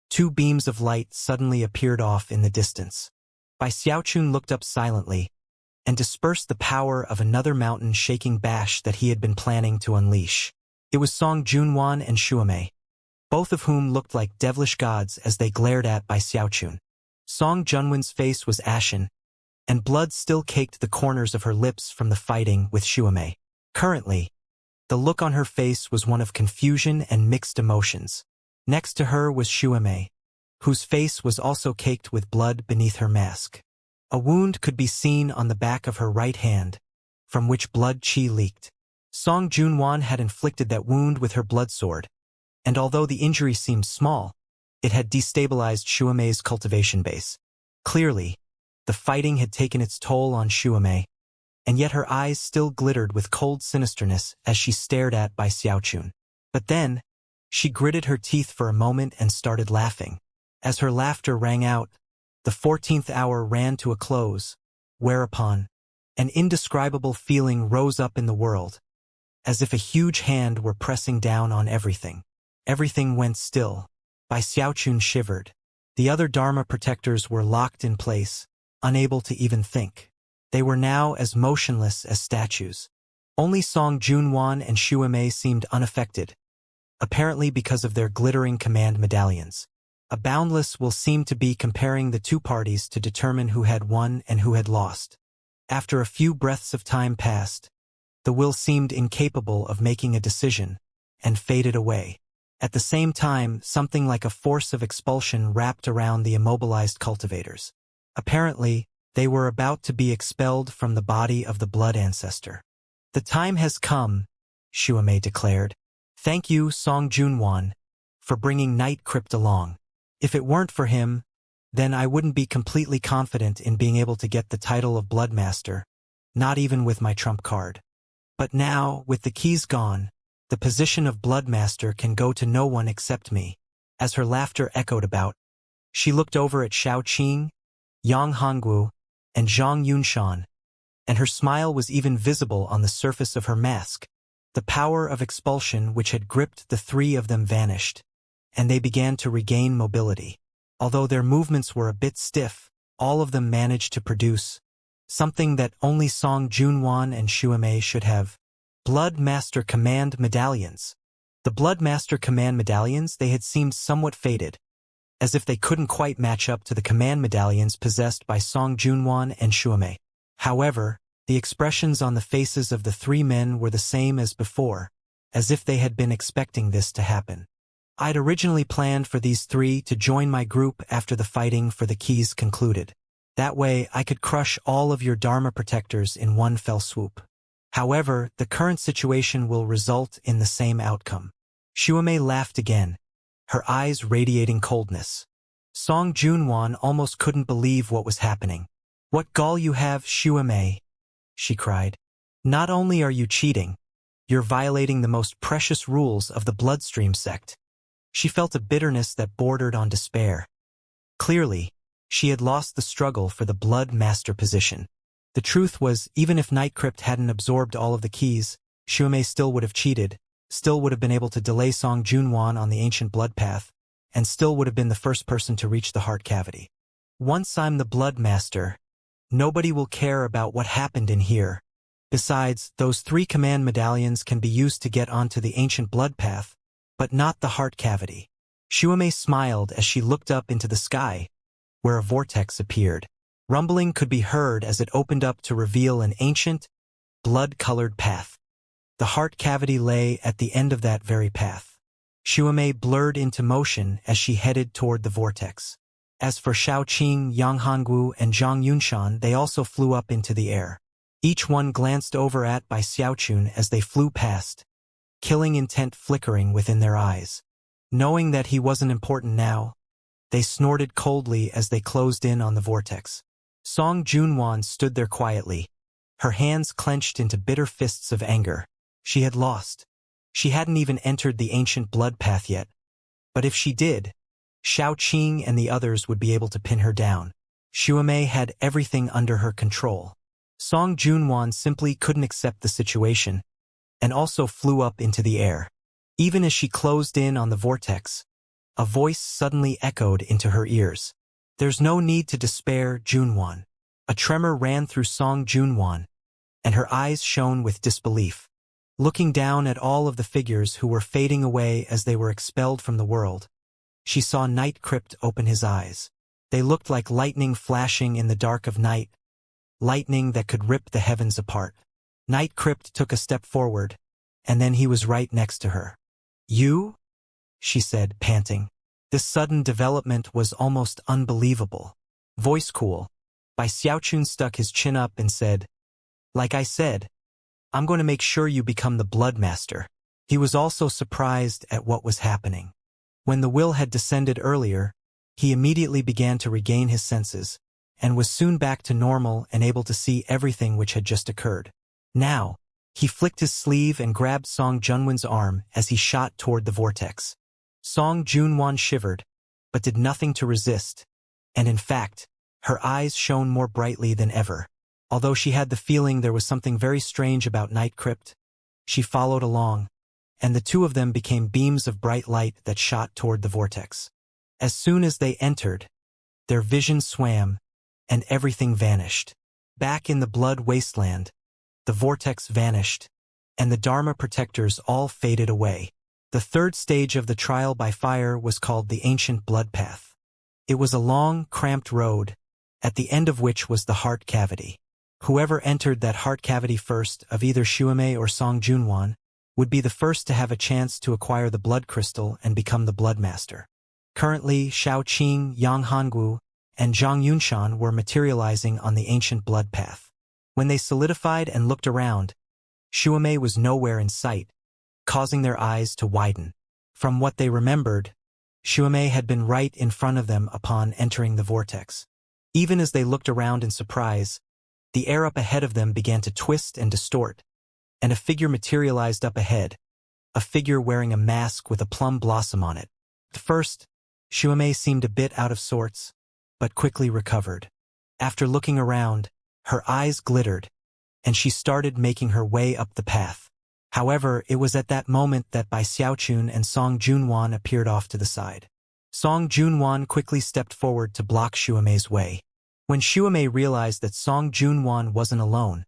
two beams of light suddenly appeared off in the distance. Bai Xiaochun looked up silently and dispersed the power of another mountain-shaking bash that he had been planning to unleash. It was Song Junwan and Shuamei, both of whom looked like devilish gods as they glared at Bai Xiaochun. Song Junwan's face was ashen, and blood still caked the corners of her lips from the fighting with Shuamei. Currently, the look on her face was one of confusion and mixed emotions. Next to her was Shuamei, whose face was also caked with blood beneath her mask. A wound could be seen on the back of her right hand, from which blood qi leaked. Song Junwan had inflicted that wound with her blood sword, and although the injury seemed small, it had destabilized Shuamei's cultivation base. Clearly, the fighting had taken its toll on Shuamei, and yet her eyes still glittered with cold sinisterness as she stared at Bai Xiaochun. But then, she gritted her teeth for a moment and started laughing. As her laughter rang out, the 14th hour ran to a close, whereupon an indescribable feeling rose up in the world, as if a huge hand were pressing down on everything. Everything went still. Bai Xiaochun shivered. The other Dharma protectors were locked in place, unable to even think. They were now as motionless as statues. Only Song Junwan and Shuamei seemed unaffected, apparently because of their glittering command medallions. A boundless will seemed to be comparing the two parties to determine who had won and who had lost. After a few breaths of time passed, the will seemed incapable of making a decision, and faded away. At the same time, something like a force of expulsion wrapped around the immobilized cultivators. Apparently, they were about to be expelled from the body of the blood ancestor. "The time has come," Shuamei declared. "Thank you, Song Junwan, for bringing Night Crypt along. If it weren't for him, then I wouldn't be completely confident in being able to get the title of Bloodmaster, not even with my trump card. But now, with the keys gone, the position of Bloodmaster can go to no one except me." As her laughter echoed about, she looked over at Xiao Qing, Yang Hongwu, and Zhang Yunshan, and her smile was even visible on the surface of her mask. The power of expulsion which had gripped the three of them vanished, and they began to regain mobility. Although their movements were a bit stiff, all of them managed to produce something that only Song Junwan and Shuamei should have: Blood Master Command Medallions. The Blood Master Command Medallions, they had seemed somewhat faded, as if they couldn't quite match up to the command medallions possessed by Song Junwan and Shuamei. However, the expressions on the faces of the three men were the same as before, as if they had been expecting this to happen. "I'd originally planned for these three to join my group after the fighting for the keys concluded. That way I could crush all of your Dharma protectors in one fell swoop. However, the current situation will result in the same outcome." Shuamei laughed again, her eyes radiating coldness. Song Junwan almost couldn't believe what was happening. "What gall you have, Shuamei," she cried. "Not only are you cheating, you're violating the most precious rules of the Bloodstream sect." She felt a bitterness that bordered on despair. Clearly, she had lost the struggle for the Blood Master position. The truth was, even if Night Crypt hadn't absorbed all of the keys, Shuamei still would have cheated, still would have been able to delay Song Junwan on the ancient blood path, and still would have been the first person to reach the heart cavity. "Once I'm the Blood Master, nobody will care about what happened in here," Besides, those 3 command medallions can be used to get onto the ancient blood path, but not the heart cavity. Xiaomei smiled as she looked up into the sky, where a vortex appeared. Rumbling could be heard as it opened up to reveal an ancient, blood-colored path. The heart cavity lay at the end of that very path. Xiaomei blurred into motion as she headed toward the vortex. As for Shaoqing, Yang Hongwu, and Zhang Yunshan, they also flew up into the air. Each one glanced over at by Xiaoqun as they flew past, killing intent flickering within their eyes. Knowing that he wasn't important now, they snorted coldly as they closed in on the vortex. Song Junwan stood there quietly, her hands clenched into bitter fists of anger. She had lost. She hadn't even entered the ancient blood path yet. But if she did, Shaoqing and the others would be able to pin her down. Xiaomei had everything under her control. Song Junwan simply couldn't accept the situation, and also flew up into the air. Even as she closed in on the vortex, a voice suddenly echoed into her ears. "There's no need to despair, Junwan." A tremor ran through Song Junwan, and her eyes shone with disbelief. Looking down at all of the figures who were fading away as they were expelled from the world, she saw Night Crypt open his eyes. They looked like lightning flashing in the dark of night, lightning that could rip the heavens apart. Night Crypt took a step forward, and then he was right next to her. "You?" she said, panting. This sudden development was almost unbelievable. Voice cool. Bai Xiaoqun stuck his chin up and said, "Like I said, I'm going to make sure you become the Blood Master." He was also surprised at what was happening. When the will had descended earlier, he immediately began to regain his senses, and was soon back to normal and able to see everything which had just occurred. Now, he flicked his sleeve and grabbed Song Junwan's arm as he shot toward the vortex. Song Junwan shivered, but did nothing to resist, and in fact, her eyes shone more brightly than ever. Although she had the feeling there was something very strange about Night Crypt, she followed along, and the two of them became beams of bright light that shot toward the vortex. As soon as they entered, their vision swam, and everything vanished. Back in the blood wasteland, the vortex vanished, and the Dharma protectors all faded away. The third stage of the trial by fire was called the Ancient Blood Path. It was a long, cramped road, at the end of which was the heart cavity. Whoever entered that heart cavity first, of either Xiaomei or Song Junwan, would be the first to have a chance to acquire the blood crystal and become the Blood Master. Currently, Shaoqing, Yang Hongwu, and Zhang Yunshan were materializing on the ancient blood path. When they solidified and looked around, Xiaomei was nowhere in sight, causing their eyes to widen. From what they remembered, Xiaomei had been right in front of them upon entering the vortex. Even as they looked around in surprise, the air up ahead of them began to twist and distort, and a figure materialized up ahead, a figure wearing a mask with a plum blossom on it. At first, Xiaomei seemed a bit out of sorts, but quickly recovered. After looking around, her eyes glittered, and she started making her way up the path. However, it was at that moment that Bai Xiaoqun and Song Junwan appeared off to the side. Song Junwan quickly stepped forward to block Xiaomei's way. When Xiaomei realized that Song Junwan wasn't alone,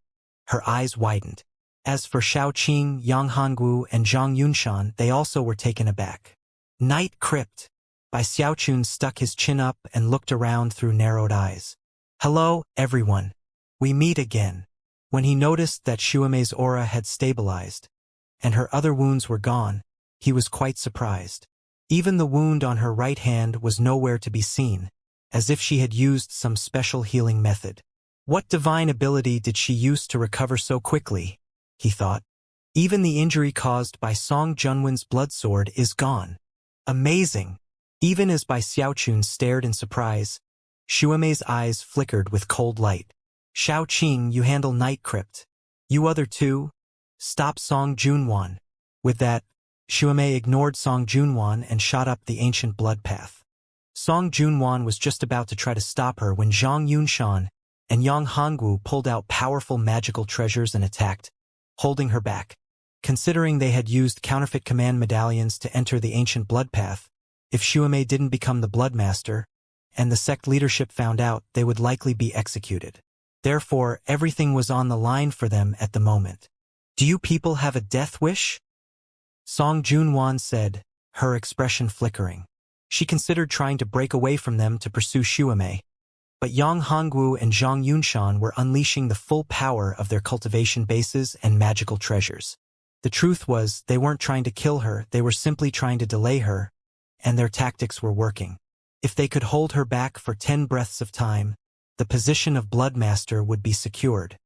her eyes widened. As for Shaoqing, Yang Hongwu, and Zhang Yunshan, they also were taken aback. Night Crypt. Bai Xiaoqun stuck his chin up and looked around through narrowed eyes. "Hello, everyone. We meet again." When he noticed that Xiaomei's aura had stabilized, and her other wounds were gone, he was quite surprised. Even the wound on her right hand was nowhere to be seen, as if she had used some special healing method. What divine ability did she use to recover so quickly? He thought. Even the injury caused by Song Junwan's blood sword is gone. Amazing! Even as Bai Xiaoqun stared in surprise, Xiaomei's eyes flickered with cold light. "Shaoqing, you handle Night Crypt. You other two, stop Song Junwan." With that, Xiaomei ignored Song Junwan and shot up the ancient blood path. Song Junwan was just about to try to stop her when Zhang Yunshan and Yang Hongwu pulled out powerful magical treasures and attacked, holding her back. Considering they had used counterfeit command medallions to enter the ancient blood path, if Xiaomei didn't become the Blood Master, and the sect leadership found out, they would likely be executed. Therefore, everything was on the line for them at the moment. "Do you people have a death wish?" Song Junwan said, her expression flickering. She considered trying to break away from them to pursue Xuemei. But Yang Hongwu and Zhang Yunshan were unleashing the full power of their cultivation bases and magical treasures. The truth was, they weren't trying to kill her, they were simply trying to delay her, and their tactics were working. If they could hold her back for 10 breaths of time, the position of Bloodmaster would be secured.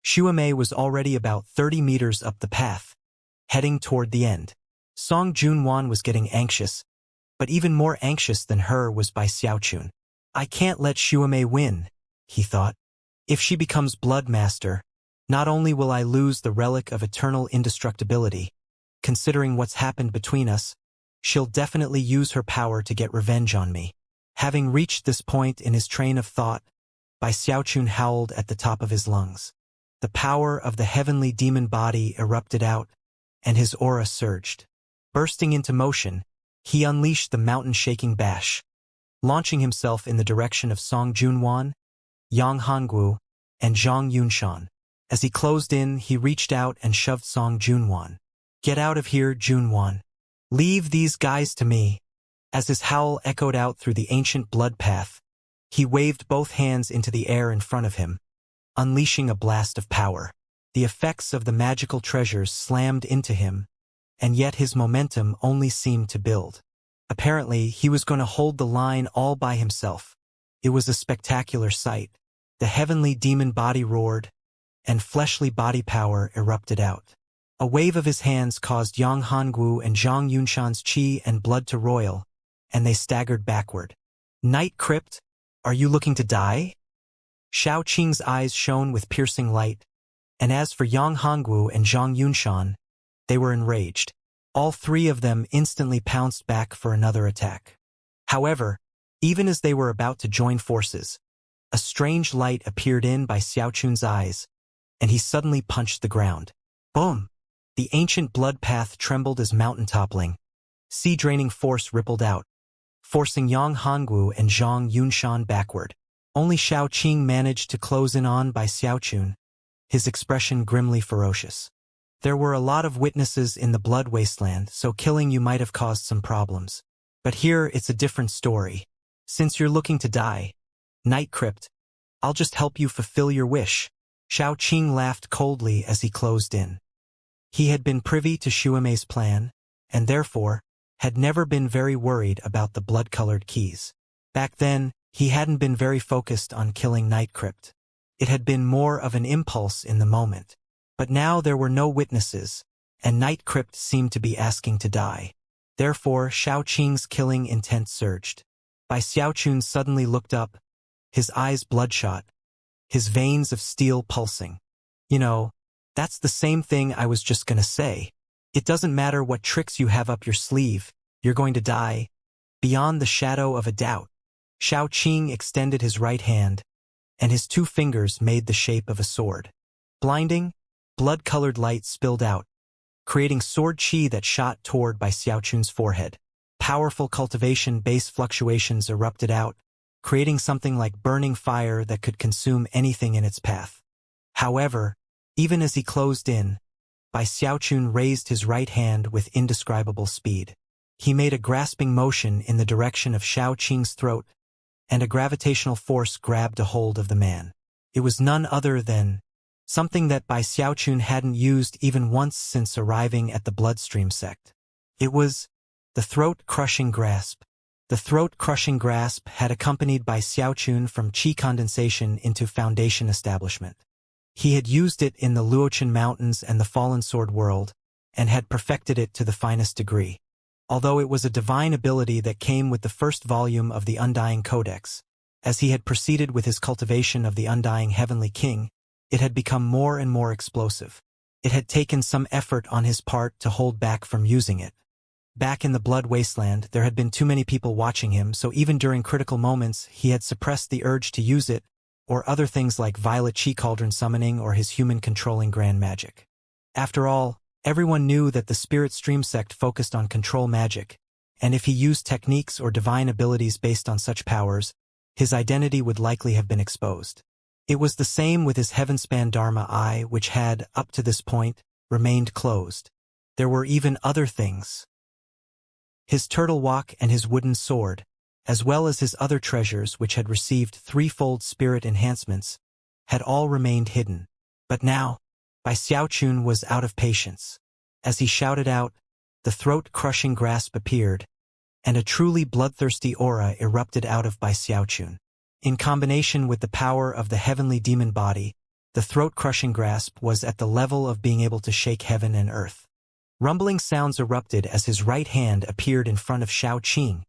Xuemei was already about 30 meters up the path, heading toward the end. Song Junwan was getting anxious, but even more anxious than her was Bai Xiaochun. "I can't let Xuemei win," he thought. "If she becomes Bloodmaster, not only will I lose the relic of eternal indestructibility, considering what's happened between us, she'll definitely use her power to get revenge on me." Having reached this point in his train of thought, Bai Xiaochun howled at the top of his lungs. The power of the heavenly demon body erupted out, and his aura surged. Bursting into motion, he unleashed the mountain-shaking bash, launching himself in the direction of Song Junwan, Yang Hongwu, and Zhang Yunshan. As he closed in, he reached out and shoved Song Junwan. "Get out of here, Junwan. Leave these guys to me." As his howl echoed out through the ancient blood path, he waved both hands into the air in front of him, unleashing a blast of power. The effects of the magical treasures slammed into him, and yet his momentum only seemed to build. Apparently, he was going to hold the line all by himself. It was a spectacular sight. The heavenly demon body roared, and fleshly body power erupted out. A wave of his hands caused Yang Hongwu and Zhang Yunshan's chi and blood to roil, and they staggered backward. "Night Crypt, are you looking to die?" Xiao Qing's eyes shone with piercing light, and as for Yang Hongwu and Zhang Yunshan, they were enraged. All three of them instantly pounced back for another attack. However, even as they were about to join forces, a strange light appeared in Bai Xiaochun's eyes, and he suddenly punched the ground. Boom! The ancient blood path trembled as mountain toppling. Sea-draining force rippled out, forcing Yang Hongwu and Zhang Yunshan backward. Only Xiao Qing managed to close in on Bai Xiaochun, his expression grimly ferocious. There were a lot of witnesses in the blood wasteland, so killing you might have caused some problems. But here it's a different story. Since you're looking to die, Night Crypt, I'll just help you fulfill your wish. Xiao Qing laughed coldly as he closed in. He had been privy to Xuemei's plan, and therefore, had never been very worried about the blood-colored keys. Back then, he hadn't been very focused on killing Night Crypt. It had been more of an impulse in the moment. But now there were no witnesses, and Night Crypt seemed to be asking to die. Therefore, Xiao Qing's killing intent surged. Bai Xiaochun suddenly looked up, his eyes bloodshot, his veins of steel pulsing. "You know, that's the same thing I was just gonna say. It doesn't matter what tricks you have up your sleeve, you're going to die, beyond the shadow of a doubt." Xiao Qing extended his right hand, and his two fingers made the shape of a sword. Blinding, blood-colored light spilled out, creating sword chi that shot toward Bai Xiaochun's forehead. Powerful cultivation base fluctuations erupted out, creating something like burning fire that could consume anything in its path. However, even as he closed in, Bai Xiaochun raised his right hand with indescribable speed. He made a grasping motion in the direction of Xiao Qing's throat, and a gravitational force grabbed a hold of the man. It was none other than something that Bai Xiaochun hadn't used even once since arriving at the Bloodstream sect. It was the throat-crushing grasp. The throat-crushing grasp had accompanied Bai Xiaochun from chi condensation into Foundation establishment. He had used it in the Luochen Mountains and the Fallen Sword world, and had perfected it to the finest degree. Although it was a divine ability that came with the first volume of the Undying Codex, as he had proceeded with his cultivation of the Undying Heavenly King, it had become more and more explosive. It had taken some effort on his part to hold back from using it. Back in the Blood Wasteland, there had been too many people watching him, so even during critical moments, he had suppressed the urge to use it, or other things like Violet Chi Cauldron summoning or his human-controlling grand magic. After all, everyone knew that the Spirit Stream sect focused on control magic, and if he used techniques or divine abilities based on such powers, his identity would likely have been exposed. It was the same with his heavenspan Dharma eye, which had, up to this point, remained closed. There were even other things. His turtle walk and his wooden sword, as well as his other treasures which had received threefold spirit enhancements, had all remained hidden. But now, Bai Xiaochun was out of patience. As he shouted out, the throat-crushing grasp appeared, and a truly bloodthirsty aura erupted out of Bai Xiaochun. In combination with the power of the heavenly demon body, the throat-crushing grasp was at the level of being able to shake heaven and earth. Rumbling sounds erupted as his right hand appeared in front of Shao Qing,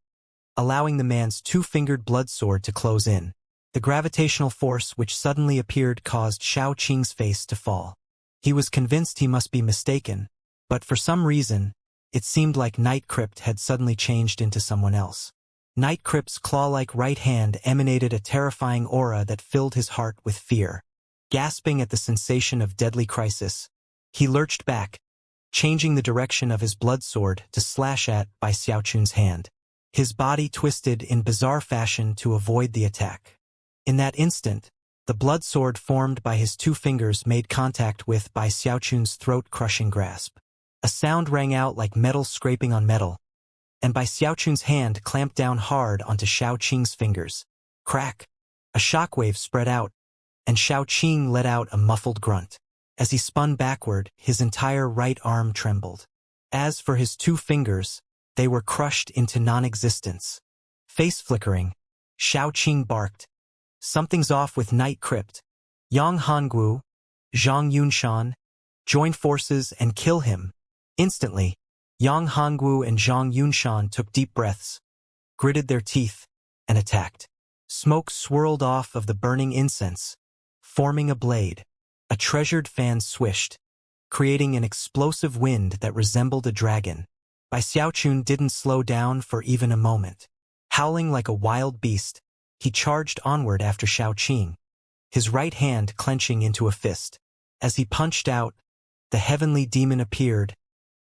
allowing the man's two-fingered blood sword to close in. The gravitational force which suddenly appeared caused Shao Qing's face to fall. He was convinced he must be mistaken, but for some reason, it seemed like Night Crypt had suddenly changed into someone else. Night Crypt's claw-like right hand emanated a terrifying aura that filled his heart with fear. Gasping at the sensation of deadly crisis, he lurched back, changing the direction of his blood sword to slash at Bai Xiaochun's hand. His body twisted in bizarre fashion to avoid the attack. In that instant, the blood sword formed by his two fingers made contact with Bai Xiaochun's throat-crushing grasp. A sound rang out like metal scraping on metal, and Bai Xiaochun's hand clamped down hard onto Shao Qing's fingers. Crack! A shockwave spread out, and Shao Qing let out a muffled grunt. As he spun backward, his entire right arm trembled. As for his two fingers, they were crushed into non-existence. Face flickering, Shao Qing barked, "Something's off with Night Crypt. Yang Hongwu, Zhang Yunshan, join forces and kill him." Instantly, Yang Hongwu and Zhang Yunshan took deep breaths, gritted their teeth, and attacked. Smoke swirled off of the burning incense, forming a blade. A treasured fan swished, creating an explosive wind that resembled a dragon. Bai Xiaochun didn't slow down for even a moment. Howling like a wild beast, he charged onward after Shao Qing, his right hand clenching into a fist. As he punched out, the heavenly demon appeared,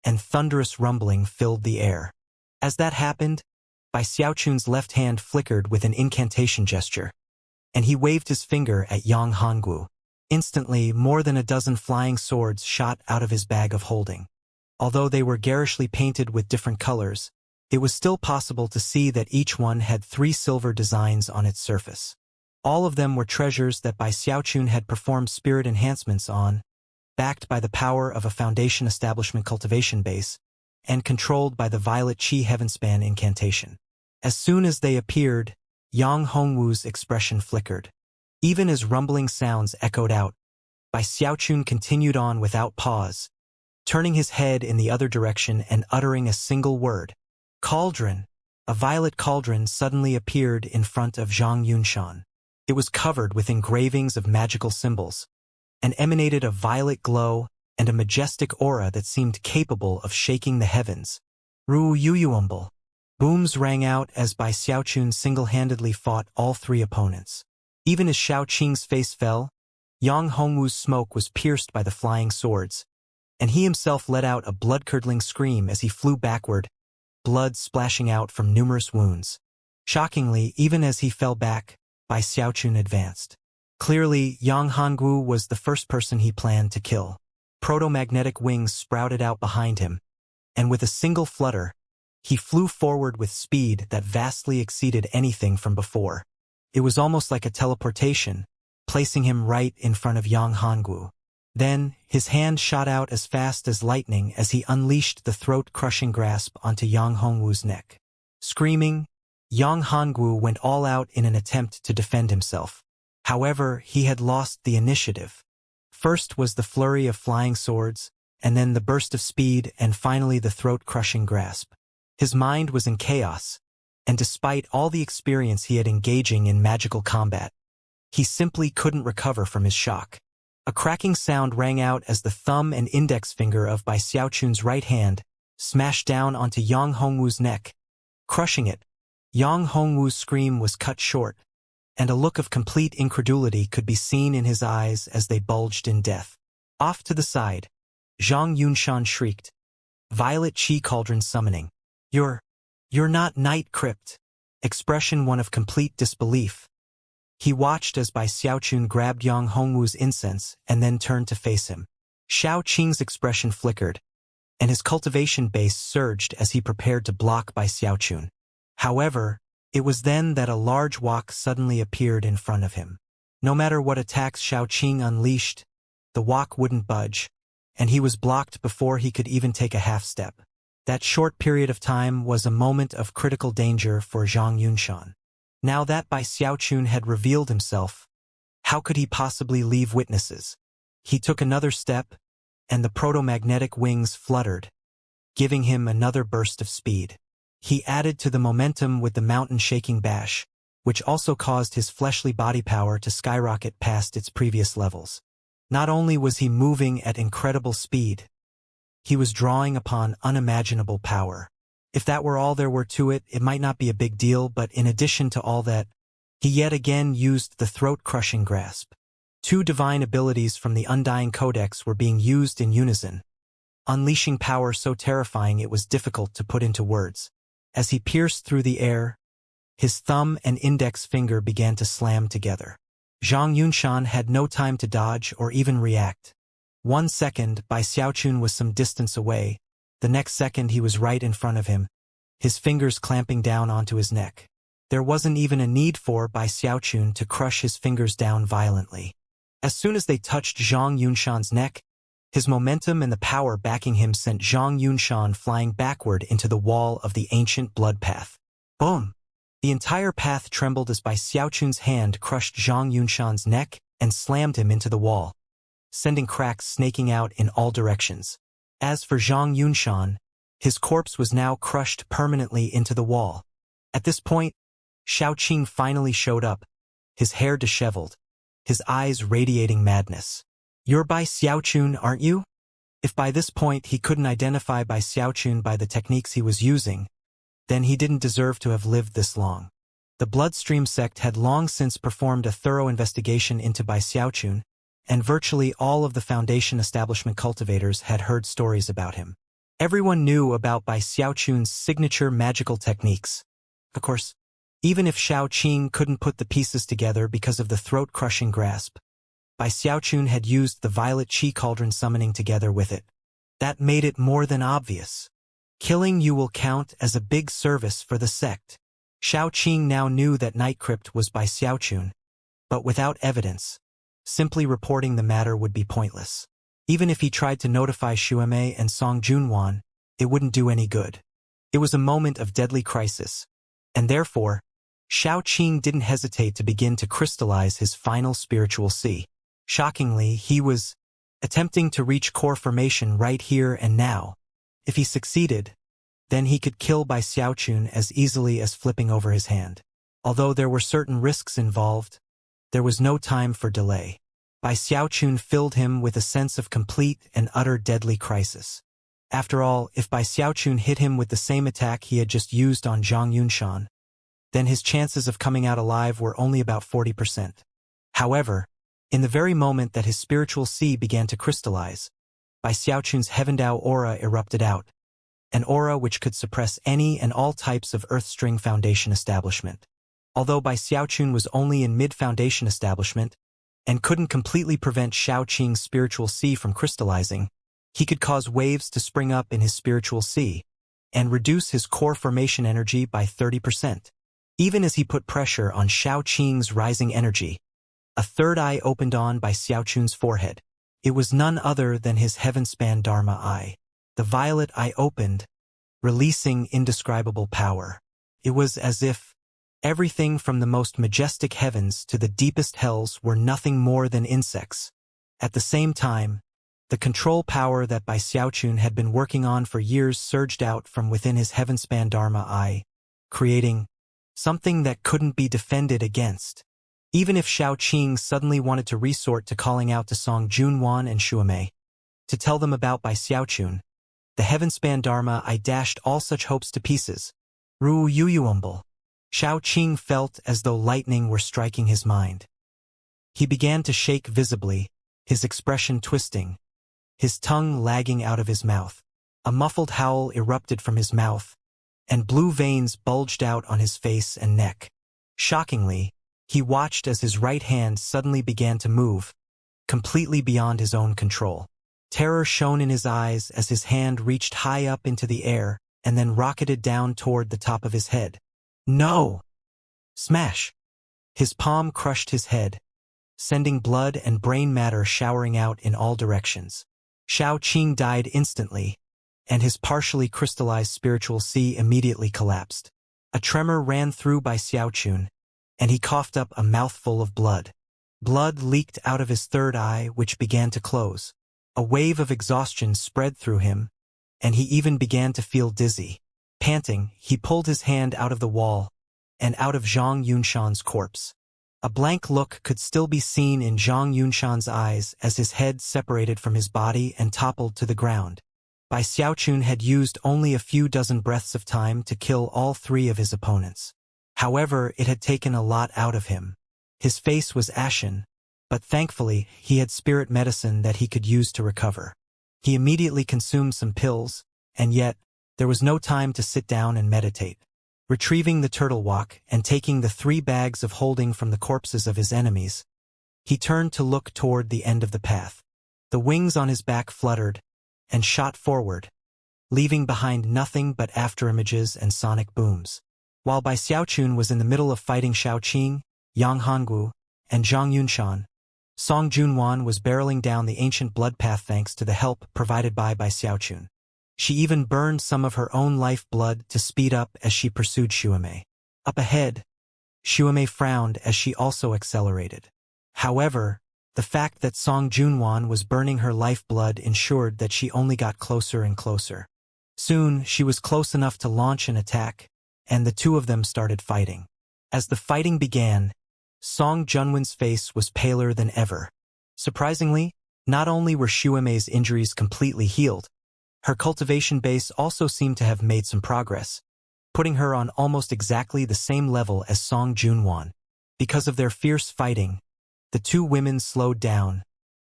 and thunderous rumbling filled the air. As that happened, Bai Xiaochun's left hand flickered with an incantation gesture, and he waved his finger at Yang Hongwu. Instantly, more than a dozen flying swords shot out of his bag of holding. Although they were garishly painted with different colors, it was still possible to see that each one had 3 silver designs on its surface. All of them were treasures that Bai Xiaochun had performed spirit enhancements on, backed by the power of a Foundation Establishment cultivation base, and controlled by the Violet Qi Heavenspan incantation. As soon as they appeared, Yang Hongwu's expression flickered. Even as rumbling sounds echoed out, Bai Xiaochun continued on without pause, turning his head in the other direction and uttering a single word. Cauldron! A violet cauldron suddenly appeared in front of Zhang Yunshan. It was covered with engravings of magical symbols, and emanated a violet glow and a majestic aura that seemed capable of shaking the heavens. Ru Yuyuumble! Booms rang out as Bai Xiaochun single-handedly fought all 3 opponents. Even as Shao Qing's face fell, Yang Hongwu's smoke was pierced by the flying swords, and he himself let out a blood-curdling scream as he flew backward, blood splashing out from numerous wounds. Shockingly, even as he fell back, Bai Xiaochun advanced. Clearly, Yang Hongwu was the first person he planned to kill. Proto-magnetic wings sprouted out behind him, and with a single flutter, he flew forward with speed that vastly exceeded anything from before. It was almost like a teleportation, placing him right in front of Yang Hongwu. Then, his hand shot out as fast as lightning as he unleashed the throat-crushing grasp onto Yang Hongwu's neck. Screaming, Yang Hongwu went all out in an attempt to defend himself. However, he had lost the initiative. First was the flurry of flying swords, and then the burst of speed, and finally the throat-crushing grasp. His mind was in chaos, and despite all the experience he had engaging in magical combat, he simply couldn't recover from his shock. A cracking sound rang out as the thumb and index finger of Bai Xiaochun's right hand smashed down onto Yang Hongwu's neck, crushing it. Yang Hongwu's scream was cut short, and a look of complete incredulity could be seen in his eyes as they bulged in death. Off to the side, Zhang Yunshan shrieked, "Violet Qi Cauldron summoning. You're not Night Crypt." Expression one of complete disbelief. He watched as Bai Xiaochun grabbed Yang Hongwu's incense and then turned to face him. Xiao Qing's expression flickered, and his cultivation base surged as he prepared to block Bai Xiaochun. However, it was then that a large wok suddenly appeared in front of him. No matter what attacks Xiao Qing unleashed, the wok wouldn't budge, and he was blocked before he could even take a half step. That short period of time was a moment of critical danger for Zhang Yunshan. Now that Bai Xiaochun had revealed himself, how could he possibly leave witnesses? He took another step, and the proto-magnetic wings fluttered, giving him another burst of speed. He added to the momentum with the mountain-shaking bash, which also caused his fleshly body power to skyrocket past its previous levels. Not only was he moving at incredible speed, he was drawing upon unimaginable power. If that were all there were to it, it might not be a big deal, but in addition to all that, he yet again used the throat-crushing grasp. Two divine abilities from the Undying Codex were being used in unison, unleashing power so terrifying it was difficult to put into words. As he pierced through the air, his thumb and index finger began to slam together. Zhang Yunshan had no time to dodge or even react. 1 second, Bai Xiaochun was some distance away. The next second he was right in front of him, his fingers clamping down onto his neck. There wasn't even a need for Bai Xiaochun to crush his fingers down violently. As soon as they touched Zhang Yunshan's neck, his momentum and the power backing him sent Zhang Yunshan flying backward into the wall of the ancient blood path. Boom! The entire path trembled as Bai Xiaochun's hand crushed Zhang Yunshan's neck and slammed him into the wall, sending cracks snaking out in all directions. As for Zhang Yunshan, his corpse was now crushed permanently into the wall. At this point, Xiao Qing finally showed up, his hair disheveled, his eyes radiating madness. "You're Bai Xiaochun, aren't you?" If by this point he couldn't identify Bai Xiaochun by the techniques he was using, then he didn't deserve to have lived this long. The Bloodstream sect had long since performed a thorough investigation into Bai Xiaochun, and virtually all of the Foundation establishment cultivators had heard stories about him. Everyone knew about Bai Xiaochun's signature magical techniques. Of course, even if Xiao Qing couldn't put the pieces together because of the throat-crushing grasp, Bai Xiaochun had used the violet chi cauldron summoning together with it. That made it more than obvious. Killing you will count as a big service for the sect. Xiao Qing now knew that Night Crypt was Bai Xiaochun, but without evidence, simply reporting the matter would be pointless. Even if he tried to notify Xuemei and Song Junwan, it wouldn't do any good. It was a moment of deadly crisis, and therefore, Xiao Qing didn't hesitate to begin to crystallize his final spiritual sea. Shockingly, he was attempting to reach core formation right here and now. If he succeeded, then he could kill Bai Xiaochun as easily as flipping over his hand. Although there were certain risks involved, there was no time for delay. Bai Xiaochun filled him with a sense of complete and utter deadly crisis. After all, if Bai Xiaochun hit him with the same attack he had just used on Zhang Yunshan, then his chances of coming out alive were only about 40%. However, in the very moment that his spiritual sea began to crystallize, Bai Xiaochun's Heavendao aura erupted out, an aura which could suppress any and all types of Earthstring Foundation establishment. Although Bai Xiaochun was only in mid-Foundation establishment and couldn't completely prevent Xiao Qing's spiritual sea from crystallizing, he could cause waves to spring up in his spiritual sea and reduce his core formation energy by 30%. Even as he put pressure on Xiao Qing's rising energy, a third eye opened on Bai Xiaochun's forehead. It was none other than his heaven-span Dharma eye. The violet eye opened, releasing indescribable power. It was as if everything from the most majestic heavens to the deepest hells were nothing more than insects. At the same time, the control power that Bai Xiaochun had been working on for years surged out from within his heaven-span Dharma eye, creating something that couldn't be defended against. Even if Xiao Qing suddenly wanted to resort to calling out to Song Junwan and Xuemei to tell them about Bai Xiaochun, the heaven-span Dharma eye dashed all such hopes to pieces. Ru Yuyuumble. Xiao Qing felt as though lightning were striking his mind. He began to shake visibly, his expression twisting, his tongue lagging out of his mouth. A muffled howl erupted from his mouth, and blue veins bulged out on his face and neck. Shockingly, He watched as his right hand suddenly began to move, completely beyond his own control. Terror shone in his eyes as his hand reached high up into the air and then rocketed down toward the top of his head. No! Smash! His palm crushed his head, sending blood and brain matter showering out in all directions. Xiaoqing died instantly, and his partially crystallized spiritual sea immediately collapsed. A tremor ran through by Xiaoqun, and he coughed up a mouthful of blood. Blood leaked out of his third eye, which began to close. A wave of exhaustion spread through him, and he even began to feel dizzy. Panting, he pulled his hand out of the wall and out of Zhang Yunshan's corpse. A blank look could still be seen in Zhang Yunshan's eyes as his head separated from his body and toppled to the ground. Bai Xiaoqun had used only a few dozen breaths of time to kill all three of his opponents. However, it had taken a lot out of him. His face was ashen, but thankfully he had spirit medicine that he could use to recover. He immediately consumed some pills, and yet, there was no time to sit down and meditate. Retrieving the turtle walk and taking the 3 bags of holding from the corpses of his enemies, he turned to look toward the end of the path. The wings on his back fluttered and shot forward, leaving behind nothing but afterimages and sonic booms. While Bai Xiaoqun was in the middle of fighting Xiaoqing, Yang Hongwu, and Zhang Yunshan, Song Junwan was barreling down the ancient blood path thanks to the help provided by Bai Xiaoqun. She even burned some of her own life blood to speed up as she pursued Xuemei. Up ahead, Xuemei frowned as she also accelerated. However, the fact that Song Junwan was burning her life blood ensured that she only got closer and closer. Soon, she was close enough to launch an attack, and the two of them started fighting. As the fighting began, Song Junwan's face was paler than ever. Surprisingly, not only were Xuemei's injuries completely healed, her cultivation base also seemed to have made some progress, putting her on almost exactly the same level as Song Junwan. Because of their fierce fighting, the two women slowed down,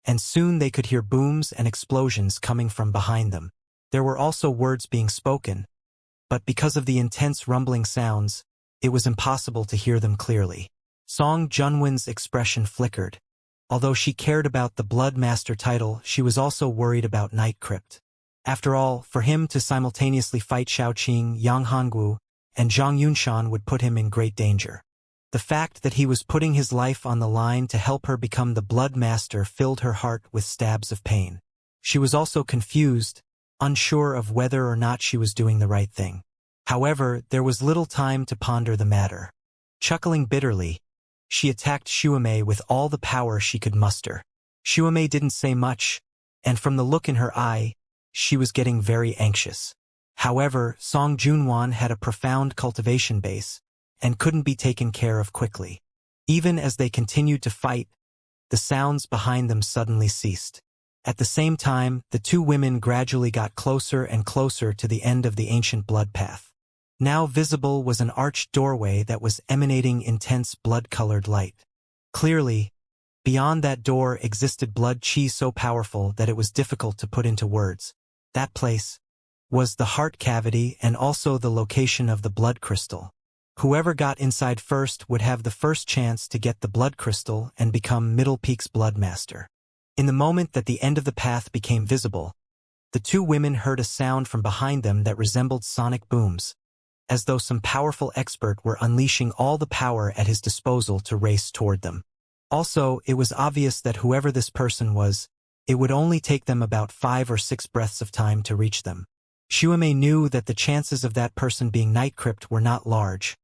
and soon they could hear booms and explosions coming from behind them. There were also words being spoken, but because of the intense rumbling sounds, it was impossible to hear them clearly. Song Junwan's expression flickered. Although she cared about the Blood Master title, she was also worried about Night Crypt. After all, for him to simultaneously fight Xiaoqing, Yang Hongwu, and Zhang Yunshan would put him in great danger. The fact that he was putting his life on the line to help her become the Blood Master filled her heart with stabs of pain. She was also confused, unsure of whether or not she was doing the right thing. However, there was little time to ponder the matter. Chuckling bitterly, she attacked Xuemei with all the power she could muster. Xuemei didn't say much, and from the look in her eye, she was getting very anxious. However, Song Junwan had a profound cultivation base, and couldn't be taken care of quickly. Even as they continued to fight, the sounds behind them suddenly ceased. At the same time, the two women gradually got closer and closer to the end of the ancient blood path. Now visible was an arched doorway that was emanating intense blood-colored light. Clearly, beyond that door existed blood qi so powerful that it was difficult to put into words. That place was the heart cavity and also the location of the blood crystal. Whoever got inside first would have the first chance to get the blood crystal and become Middle Peak's Blood Master. In the moment that the end of the path became visible, the two women heard a sound from behind them that resembled sonic booms, as though some powerful expert were unleashing all the power at his disposal to race toward them. Also, it was obvious that whoever this person was, it would only take them about 5 or 6 breaths of time to reach them. Xuemei knew that the chances of that person being Night Crypt were not large,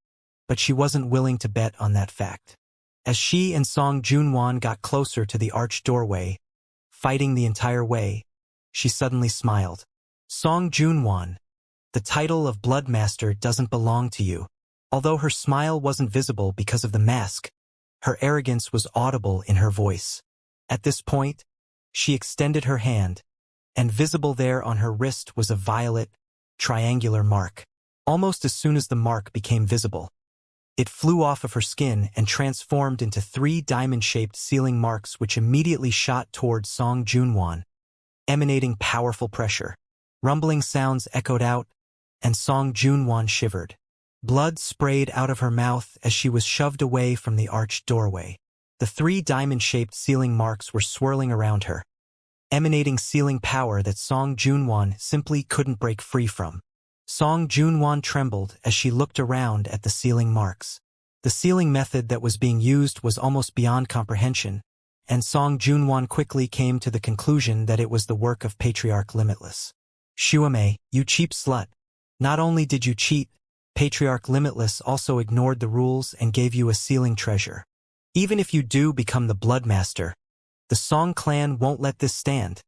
but she wasn't willing to bet on that fact. As she and Song Junwan got closer to the arched doorway, fighting the entire way, she suddenly smiled. Song Junwan, the title of Blood Master doesn't belong to you. Although her smile wasn't visible because of the mask, her arrogance was audible in her voice. At this point, she extended her hand, and visible there on her wrist was a violet, triangular mark. Almost as soon as the mark became visible, it flew off of her skin and transformed into 3 diamond-shaped sealing marks which immediately shot toward Song Junwan, emanating powerful pressure. Rumbling sounds echoed out, and Song Junwan shivered. Blood sprayed out of her mouth as she was shoved away from the arched doorway. The 3 diamond-shaped sealing marks were swirling around her, emanating sealing power that Song Junwan simply couldn't break free from. Song Junwan trembled as she looked around at the sealing marks. The sealing method that was being used was almost beyond comprehension, and Song Junwan quickly came to the conclusion that it was the work of Patriarch Limitless. Xuemei, you cheap slut. Not only did you cheat, Patriarch Limitless also ignored the rules and gave you a sealing treasure. Even if you do become the Bloodmaster, the Song clan won't let this stand.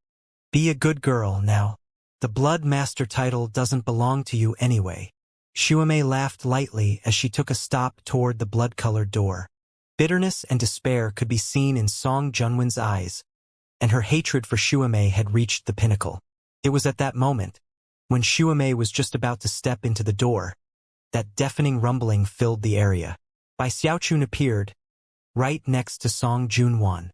Be a good girl now. The Blood Master title doesn't belong to you anyway. Xuemei laughed lightly as she took a stop toward the blood-colored door. Bitterness and despair could be seen in Song Junwan's eyes, and her hatred for Xuemei had reached the pinnacle. It was at that moment, when Xuemei was just about to step into the door, that deafening rumbling filled the area. Bai Xiaochun appeared, right next to Song Junwan.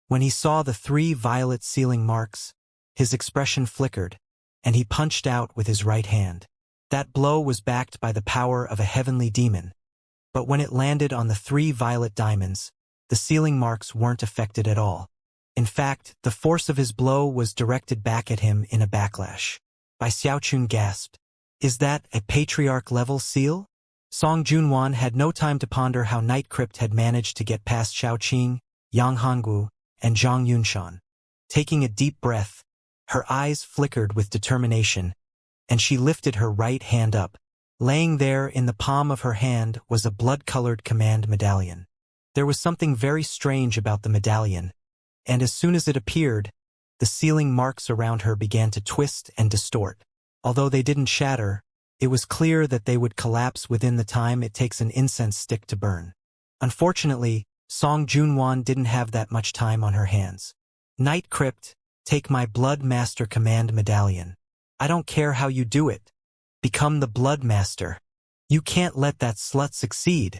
When he saw the 3 violet sealing marks, his expression flickered, and he punched out with his right hand. That blow was backed by the power of a heavenly demon, but when it landed on the 3 violet diamonds, the sealing marks weren't affected at all. In fact, the force of his blow was directed back at him in a backlash. Bai Xiaochun gasped, "Is that a Patriarch-level seal?" Song Junwan had no time to ponder how Night Crypt had managed to get past Xiaoqing, Yang Hongwu, and Zhang Yunshan. Taking a deep breath, her eyes flickered with determination, and she lifted her right hand up. Laying there in the palm of her hand was a blood-colored command medallion. There was something very strange about the medallion, and as soon as it appeared, the sealing marks around her began to twist and distort. Although they didn't shatter, it was clear that they would collapse within the time it takes an incense stick to burn. Unfortunately, Song Junwan didn't have that much time on her hands. Night Crypt, take my Blood Master command medallion. I don't care how you do it. Become the Blood Master. You can't let that slut succeed.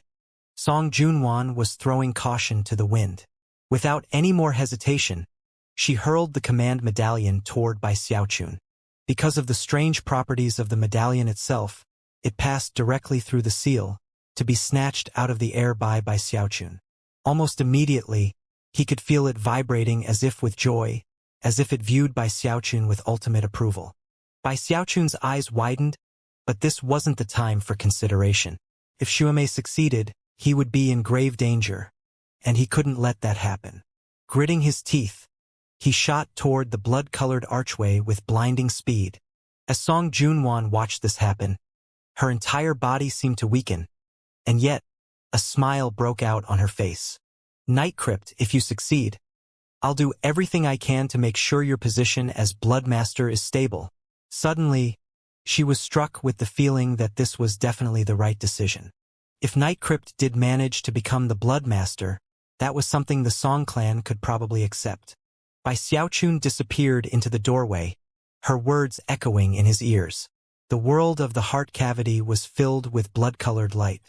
Song Junwan was throwing caution to the wind. Without any more hesitation, she hurled the command medallion toward Bai Xiaochun. Because of the strange properties of the medallion itself, it passed directly through the seal, to be snatched out of the air by Bai Xiaochun. Almost immediately, he could feel it vibrating as if with joy, as if it viewed Bai Xiaochun with ultimate approval. Bai Xiaochun's eyes widened, but this wasn't the time for consideration. If Xuemei succeeded, he would be in grave danger, and he couldn't let that happen. Gritting his teeth, he shot toward the blood-colored archway with blinding speed. As Song Junwan watched this happen, her entire body seemed to weaken, and yet, a smile broke out on her face. Night Crypt, if you succeed, I'll do everything I can to make sure your position as Bloodmaster is stable. Suddenly, she was struck with the feeling that this was definitely the right decision. If Night Crypt did manage to become the Bloodmaster, that was something the Song clan could probably accept. Bai Xiaochun disappeared into the doorway, her words echoing in his ears. The world of the heart cavity was filled with blood-colored light.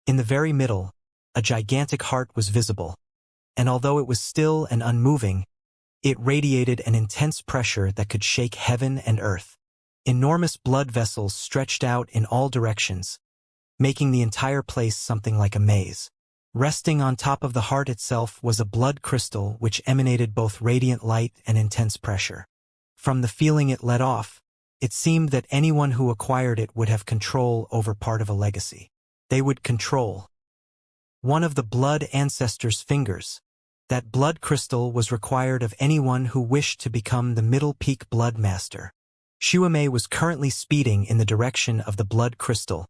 In the very middle, a gigantic heart was visible, and although it was still and unmoving, it radiated an intense pressure that could shake heaven and earth. Enormous blood vessels stretched out in all directions, making the entire place something like a maze. Resting on top of the heart itself was a blood crystal which emanated both radiant light and intense pressure. From the feeling it let off, it seemed that anyone who acquired it would have control over part of a legacy. They would control one of the blood ancestors' fingers. That blood crystal was required of anyone who wished to become the Middle Peak Blood Master. Xuemei was currently speeding in the direction of the blood crystal,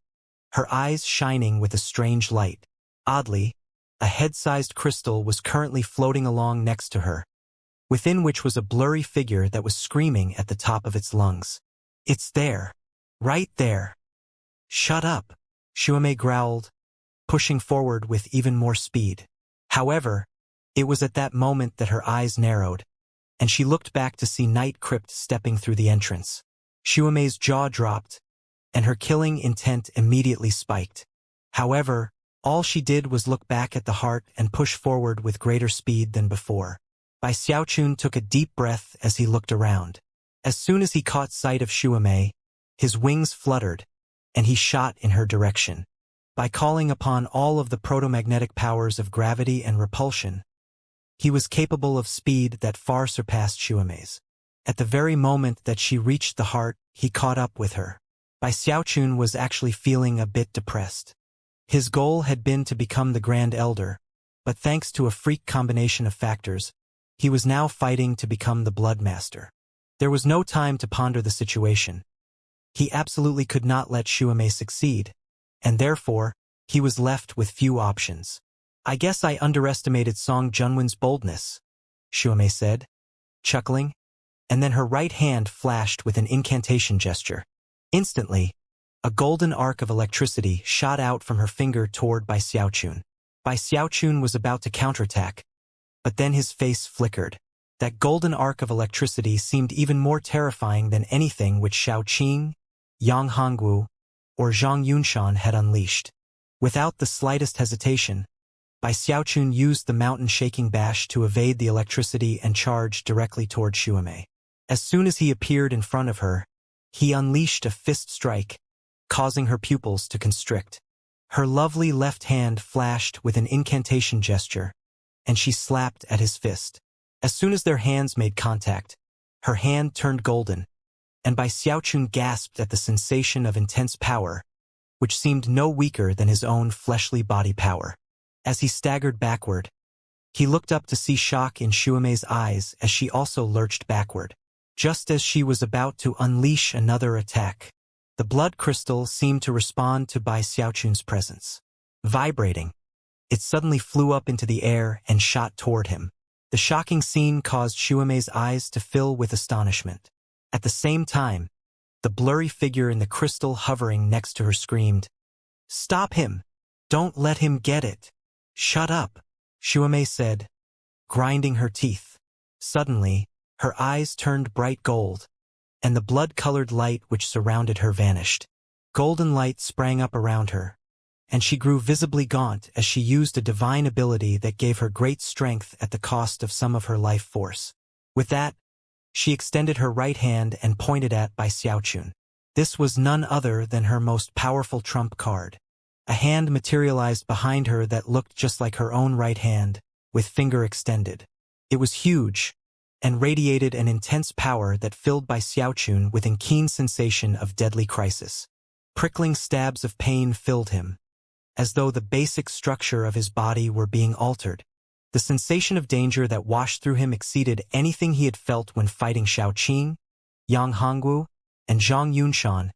her eyes shining with a strange light. Oddly, a head-sized crystal was currently floating along next to her, within which was a blurry figure that was screaming at the top of its lungs. "It's there. Right there." "Shut up," Xuemei growled, pushing forward with even more speed. However, it was at that moment that her eyes narrowed, and she looked back to see Night Crypt stepping through the entrance. Xuemei's jaw dropped, and her killing intent immediately spiked. However, all she did was look back at the heart and push forward with greater speed than before. Bai Xiaochun took a deep breath as he looked around. As soon as he caught sight of Xuemei, his wings fluttered, and he shot in her direction. By calling upon all of the protomagnetic powers of gravity and repulsion, he was capable of speed that far surpassed Xuemei's. At the very moment that she reached the heart, he caught up with her. Bai Xiaochun was actually feeling a bit depressed. His goal had been to become the Grand Elder, but thanks to a freak combination of factors, he was now fighting to become the Blood Master. There was no time to ponder the situation. He absolutely could not let Xuemei succeed, and therefore, he was left with few options. I guess I underestimated Song Junwen's boldness, Xuemei said, chuckling, and then her right hand flashed with an incantation gesture. Instantly, a golden arc of electricity shot out from her finger toward Bai Xiaochun. Bai Xiaochun was about to counterattack, but then his face flickered. That golden arc of electricity seemed even more terrifying than anything which Shao Qing, Yang Hongwu, or Zhang Yunshan had unleashed. Without the slightest hesitation, Bai Xiaochun used the mountain-shaking bash to evade the electricity and charge directly toward Xuemei. As soon as he appeared in front of her, he unleashed a fist strike, causing her pupils to constrict. Her lovely left hand flashed with an incantation gesture, and she slapped at his fist. As soon as their hands made contact, her hand turned golden, and Bai Xiaochun gasped at the sensation of intense power, which seemed no weaker than his own fleshly body power. As he staggered backward, he looked up to see shock in Xuemei's eyes as she also lurched backward. Just as she was about to unleash another attack, the blood crystal seemed to respond to Bai Xiaochun's presence. Vibrating, it suddenly flew up into the air and shot toward him. The shocking scene caused Xuemei's eyes to fill with astonishment. At the same time, the blurry figure in the crystal hovering next to her screamed, "Stop him! Don't let him get it!" "Shut up," Xuemei said, grinding her teeth. Suddenly, her eyes turned bright gold, and the blood-colored light which surrounded her vanished. Golden light sprang up around her, and she grew visibly gaunt as she used a divine ability that gave her great strength at the cost of some of her life force. With that, she extended her right hand and pointed at Bai Xiaochun. This was none other than her most powerful trump card. A hand materialized behind her that looked just like her own right hand, with finger extended. It was huge, and radiated an intense power that filled Bai Xiaochun with a keen sensation of deadly crisis. Prickling stabs of pain filled him, as though the basic structure of his body were being altered. The sensation of danger that washed through him exceeded anything he had felt when fighting Shao Qing, Yang Hongwu, and Zhang Yunshan,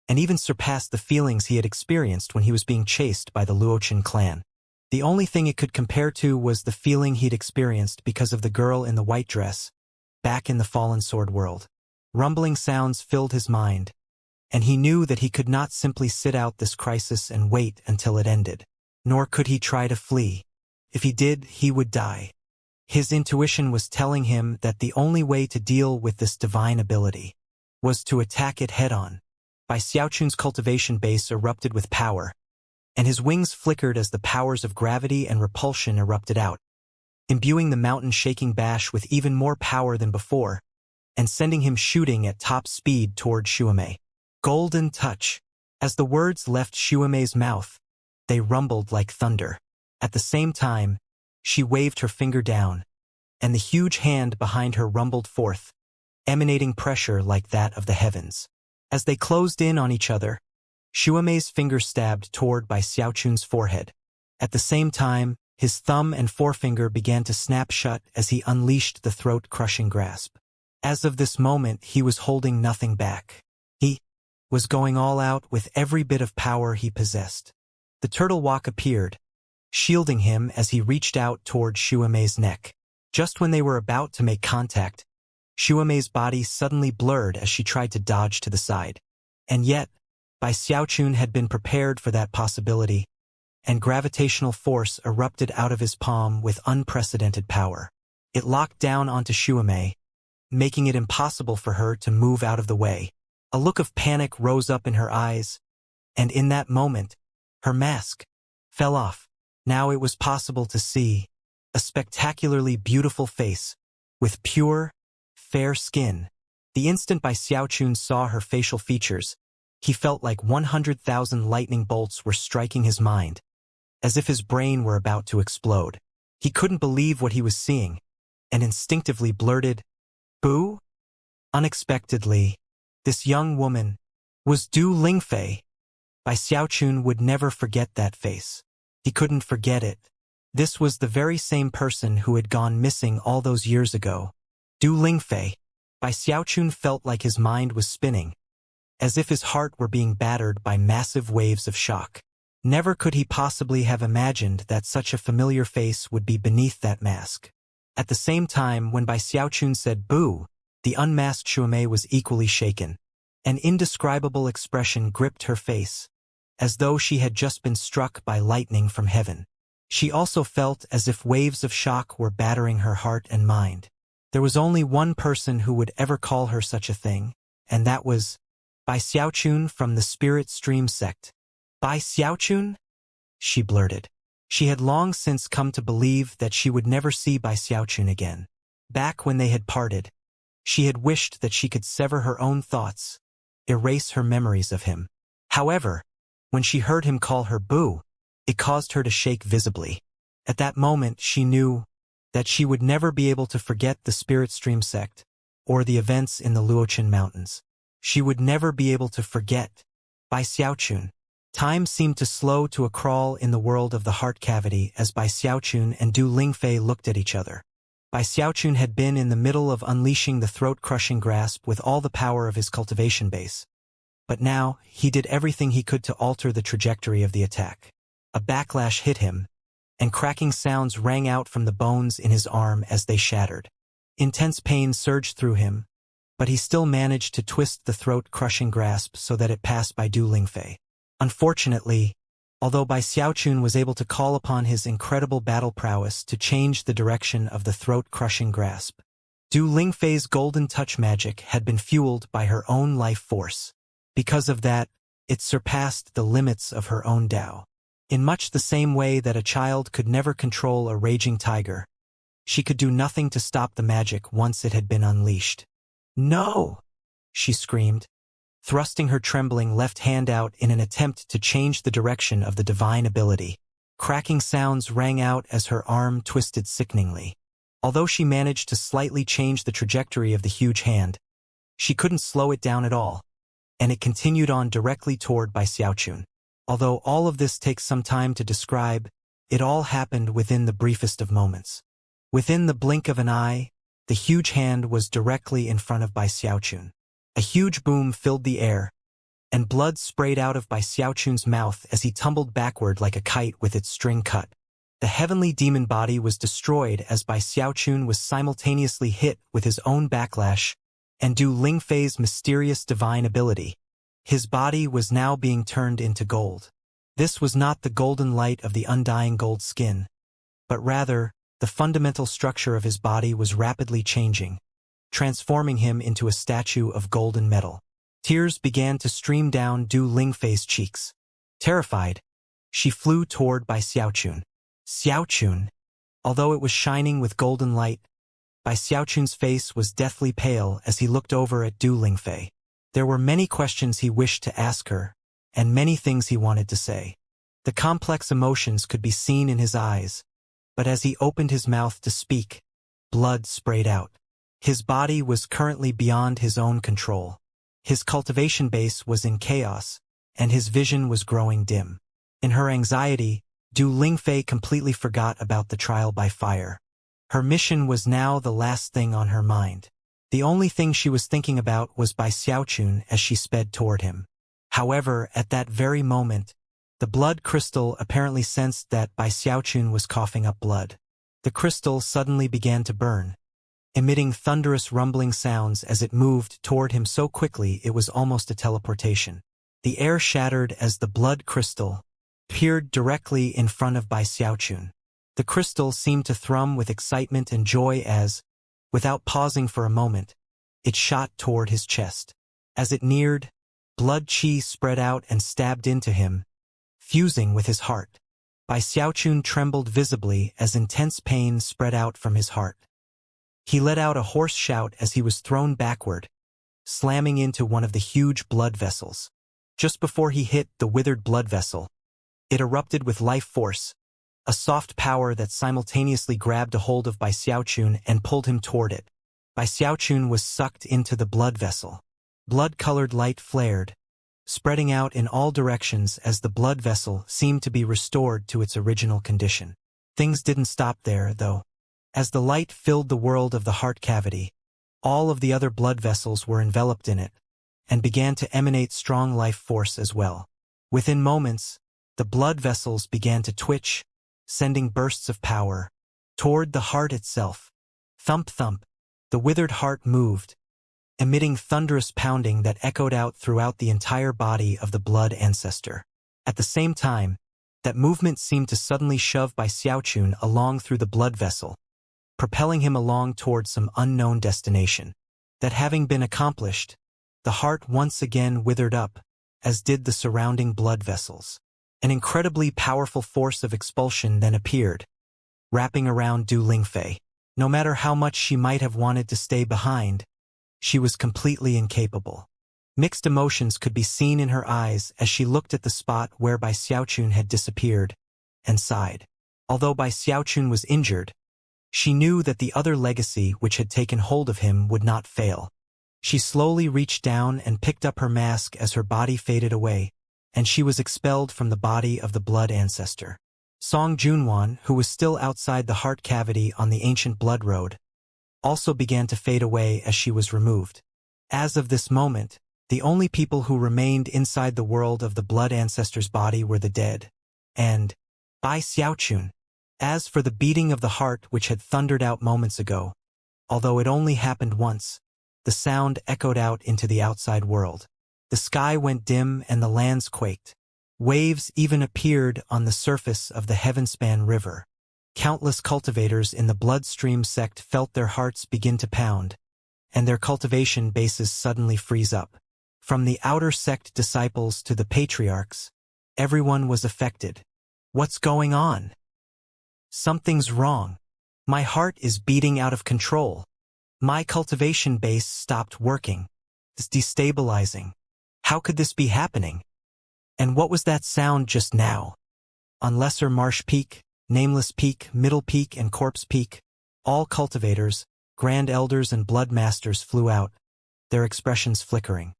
and even surpassed the feelings he had experienced when he was being chased by the Luochen clan. The only thing it could compare to was the feeling he'd experienced because of the girl in the white dress, back in the Fallen Sword world. Rumbling sounds filled his mind, and he knew that he could not simply sit out this crisis and wait until it ended. Nor could he try to flee. If he did, he would die. His intuition was telling him that the only way to deal with this divine ability was to attack it head-on. Bai Xiaochun's cultivation base erupted with power, and his wings flickered as the powers of gravity and repulsion erupted out, imbuing the mountain-shaking bash with even more power than before, and sending him shooting at top speed toward Xuemei. Golden touch. As the words left Xuemei's mouth, they rumbled like thunder. At the same time, she waved her finger down, and the huge hand behind her rumbled forth, emanating pressure like that of the heavens. As they closed in on each other, Xuemei's finger stabbed toward Bai Xiaochun's forehead. At the same time, his thumb and forefinger began to snap shut as he unleashed the throat-crushing grasp. As of this moment, he was holding nothing back. He was going all out with every bit of power he possessed. The turtle walk appeared, shielding him as he reached out toward Xuemei's neck. Just when they were about to make contact, Xuemei's body suddenly blurred as she tried to dodge to the side. And yet, Bai Xiaochun had been prepared for that possibility, and gravitational force erupted out of his palm with unprecedented power. It locked down onto Xuemei, making it impossible for her to move out of the way. A look of panic rose up in her eyes, and in that moment, her mask fell off. Now it was possible to see a spectacularly beautiful face, with pure, fair skin. The instant Bai Xiaochun saw her facial features, He felt like 100,000 lightning bolts were striking his mind, as if his brain were about to explode. He couldn't believe what he was seeing, and instinctively blurted, "Boo?" Unexpectedly, this young woman was Du Lingfei. Bai Xiaochun would never forget that face. He couldn't forget it. This was the very same person who had gone missing all those years ago. Du Lingfei. Bai Xiaochun felt like his mind was spinning, as if his heart were being battered by massive waves of shock. Never could he possibly have imagined that such a familiar face would be beneath that mask. At the same time, when Bai Xiaochun said "boo," the unmasked Shuomei was equally shaken. An indescribable expression gripped her face, as though she had just been struck by lightning from heaven. She also felt as if waves of shock were battering her heart and mind. There was only one person who would ever call her such a thing, and that was Bai Xiaochun from the Spirit Stream sect. "Bai Xiaochun?" she blurted. She had long since come to believe that she would never see Bai Xiaochun again. Back when they had parted, she had wished that she could sever her own thoughts, erase her memories of him. However, when she heard him call her "boo," it caused her to shake visibly. At that moment she knew that she would never be able to forget the Spirit Stream sect, or the events in the Luochen Mountains. She would never be able to forget Bai Xiaochun. Time seemed to slow to a crawl in the world of the heart cavity as Bai Xiaochun and Du Lingfei looked at each other. Bai Xiaochun had been in the middle of unleashing the throat-crushing grasp with all the power of his cultivation base. But now, he did everything he could to alter the trajectory of the attack. A backlash hit him, and cracking sounds rang out from the bones in his arm as they shattered. Intense pain surged through him, but he still managed to twist the throat-crushing grasp so that it passed by Du Lingfei. Unfortunately, although Bai Xiaochun was able to call upon his incredible battle prowess to change the direction of the throat-crushing grasp, Du Lingfei's golden touch magic had been fueled by her own life force. Because of that, it surpassed the limits of her own Tao. In much the same way that a child could never control a raging tiger, she could do nothing to stop the magic once it had been unleashed. "No!" she screamed, thrusting her trembling left hand out in an attempt to change the direction of the divine ability. Cracking sounds rang out as her arm twisted sickeningly. Although she managed to slightly change the trajectory of the huge hand, she couldn't slow it down at all, and it continued on directly toward Bai Xiaochun. Although all of this takes some time to describe, it all happened within the briefest of moments. Within the blink of an eye, the huge hand was directly in front of Bai Xiaochun. A huge boom filled the air, and blood sprayed out of Bai Xiaochun's mouth as he tumbled backward like a kite with its string cut. The heavenly demon body was destroyed as Bai Xiaochun was simultaneously hit with his own backlash and Du Lingfei's mysterious divine ability. His body was now being turned into gold. This was not the golden light of the undying gold skin, but rather, the fundamental structure of his body was rapidly changing, transforming him into a statue of golden metal. Tears began to stream down Du Lingfei's cheeks. Terrified, she flew toward Bai Xiaochun. Xiaochun! Although it was shining with golden light, Bai Xiaochun's face was deathly pale as he looked over at Du Lingfei. There were many questions he wished to ask her, and many things he wanted to say. The complex emotions could be seen in his eyes, but as he opened his mouth to speak, blood sprayed out. His body was currently beyond his own control. His cultivation base was in chaos, and his vision was growing dim. In her anxiety, Du Lingfei completely forgot about the trial by fire. Her mission was now the last thing on her mind. The only thing she was thinking about was Bai Xiaochun as she sped toward him. However, at that very moment, the blood crystal apparently sensed that Bai Xiaochun was coughing up blood. The crystal suddenly began to burn, emitting thunderous rumbling sounds as it moved toward him so quickly it was almost a teleportation. The air shattered as the blood crystal appeared directly in front of Bai Xiaochun. The crystal seemed to thrum with excitement and joy as, without pausing for a moment, it shot toward his chest. As it neared, blood chi spread out and stabbed into him, fusing with his heart. Bai Xiaochun trembled visibly as intense pain spread out from his heart. He let out a hoarse shout as he was thrown backward, slamming into one of the huge blood vessels. Just before he hit the withered blood vessel, it erupted with life force, a soft power that simultaneously grabbed a hold of Bai Xiaochun and pulled him toward it. Bai Xiaochun was sucked into the blood vessel. Blood-colored light flared, spreading out in all directions as the blood vessel seemed to be restored to its original condition. Things didn't stop there, though. As the light filled the world of the heart cavity, all of the other blood vessels were enveloped in it, and began to emanate strong life force as well. Within moments, the blood vessels began to twitch, sending bursts of power toward the heart itself. Thump thump, the withered heart moved, emitting thunderous pounding that echoed out throughout the entire body of the blood ancestor. At the same time, that movement seemed to suddenly shove Bai Xiaochun along through the blood vessel, propelling him along toward some unknown destination. That having been accomplished, the heart once again withered up, as did the surrounding blood vessels. An incredibly powerful force of expulsion then appeared, wrapping around Du Lingfei. No matter how much she might have wanted to stay behind, she was completely incapable. Mixed emotions could be seen in her eyes as she looked at the spot where Bai Xiaochun had disappeared, and sighed. Although Bai Xiaochun was injured, she knew that the other legacy which had taken hold of him would not fail. She slowly reached down and picked up her mask as her body faded away, and she was expelled from the body of the blood ancestor. Song Junwan, who was still outside the heart cavity on the ancient blood road, also began to fade away as she was removed. As of this moment, the only people who remained inside the world of the blood ancestor's body were the dead, and Bai Xiaochun. As for the beating of the heart which had thundered out moments ago, although it only happened once, the sound echoed out into the outside world. The sky went dim and the lands quaked. Waves even appeared on the surface of the Heavenspan River. Countless cultivators in the bloodstream sect felt their hearts begin to pound, and their cultivation bases suddenly freeze up. From the outer sect disciples to the patriarchs, everyone was affected. What's going on? Something's wrong. My heart is beating out of control. My cultivation base stopped working. It's destabilizing. How could this be happening? And what was that sound just now? On Lesser Marsh Peak, Nameless Peak, Middle Peak, and Corpse Peak, all cultivators, grand elders and blood masters flew out, their expressions flickering.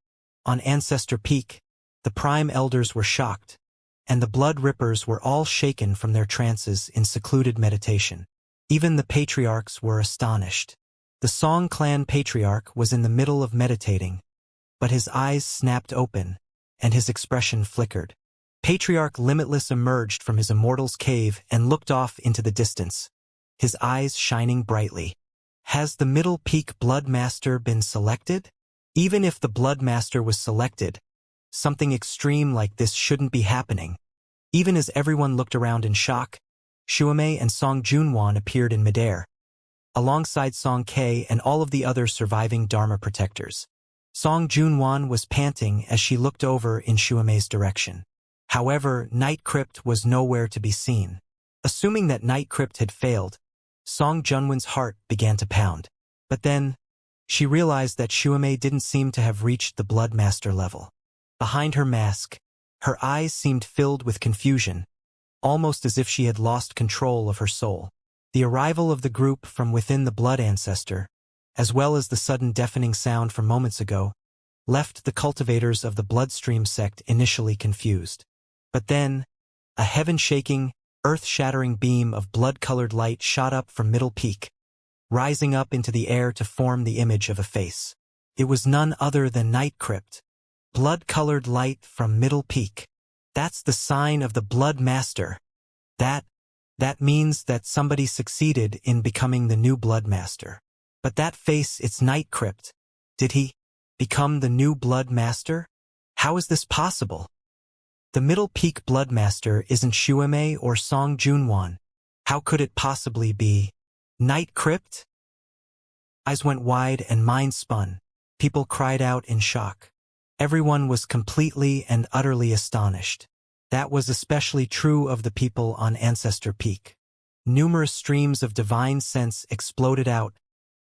On Ancestor Peak, the prime elders were shocked, and the blood rippers were all shaken from their trances in secluded meditation. Even the patriarchs were astonished. The Song clan patriarch was in the middle of meditating, but his eyes snapped open, and his expression flickered. Patriarch Limitless emerged from his immortal's cave and looked off into the distance, his eyes shining brightly. Has the Middle Peak Blood Master been selected? Even if the Blood Master was selected, something extreme like this shouldn't be happening. Even as everyone looked around in shock, Shuamei and Song Junwan appeared in midair, alongside Song Ke and all of the other surviving Dharma protectors. Song Junwan was panting as she looked over in Shuamei's direction. However, Night Crypt was nowhere to be seen. Assuming that Night Crypt had failed, Song Junwan's heart began to pound. But then, she realized that Shuamei didn't seem to have reached the Blood Master level. Behind her mask, her eyes seemed filled with confusion, almost as if she had lost control of her soul. The arrival of the group from within the blood ancestor, as well as the sudden deafening sound from moments ago, left the cultivators of the bloodstream sect initially confused. But then, a heaven-shaking, earth-shattering beam of blood-colored light shot up from Middle Peak, rising up into the air to form the image of a face. It was none other than Night Crypt. Blood-colored light from Middle Peak. That's the sign of the Blood Master. That means that somebody succeeded in becoming the new Blood Master. But that face, it's Night Crypt. Did he become the new Blood Master? How is this possible? The Middle Peak Blood Master isn't Shuamei or Song Junwan. How could it possibly be Night Crypt? Eyes went wide and minds spun. People cried out in shock. Everyone was completely and utterly astonished. That was especially true of the people on Ancestor Peak. Numerous streams of divine sense exploded out,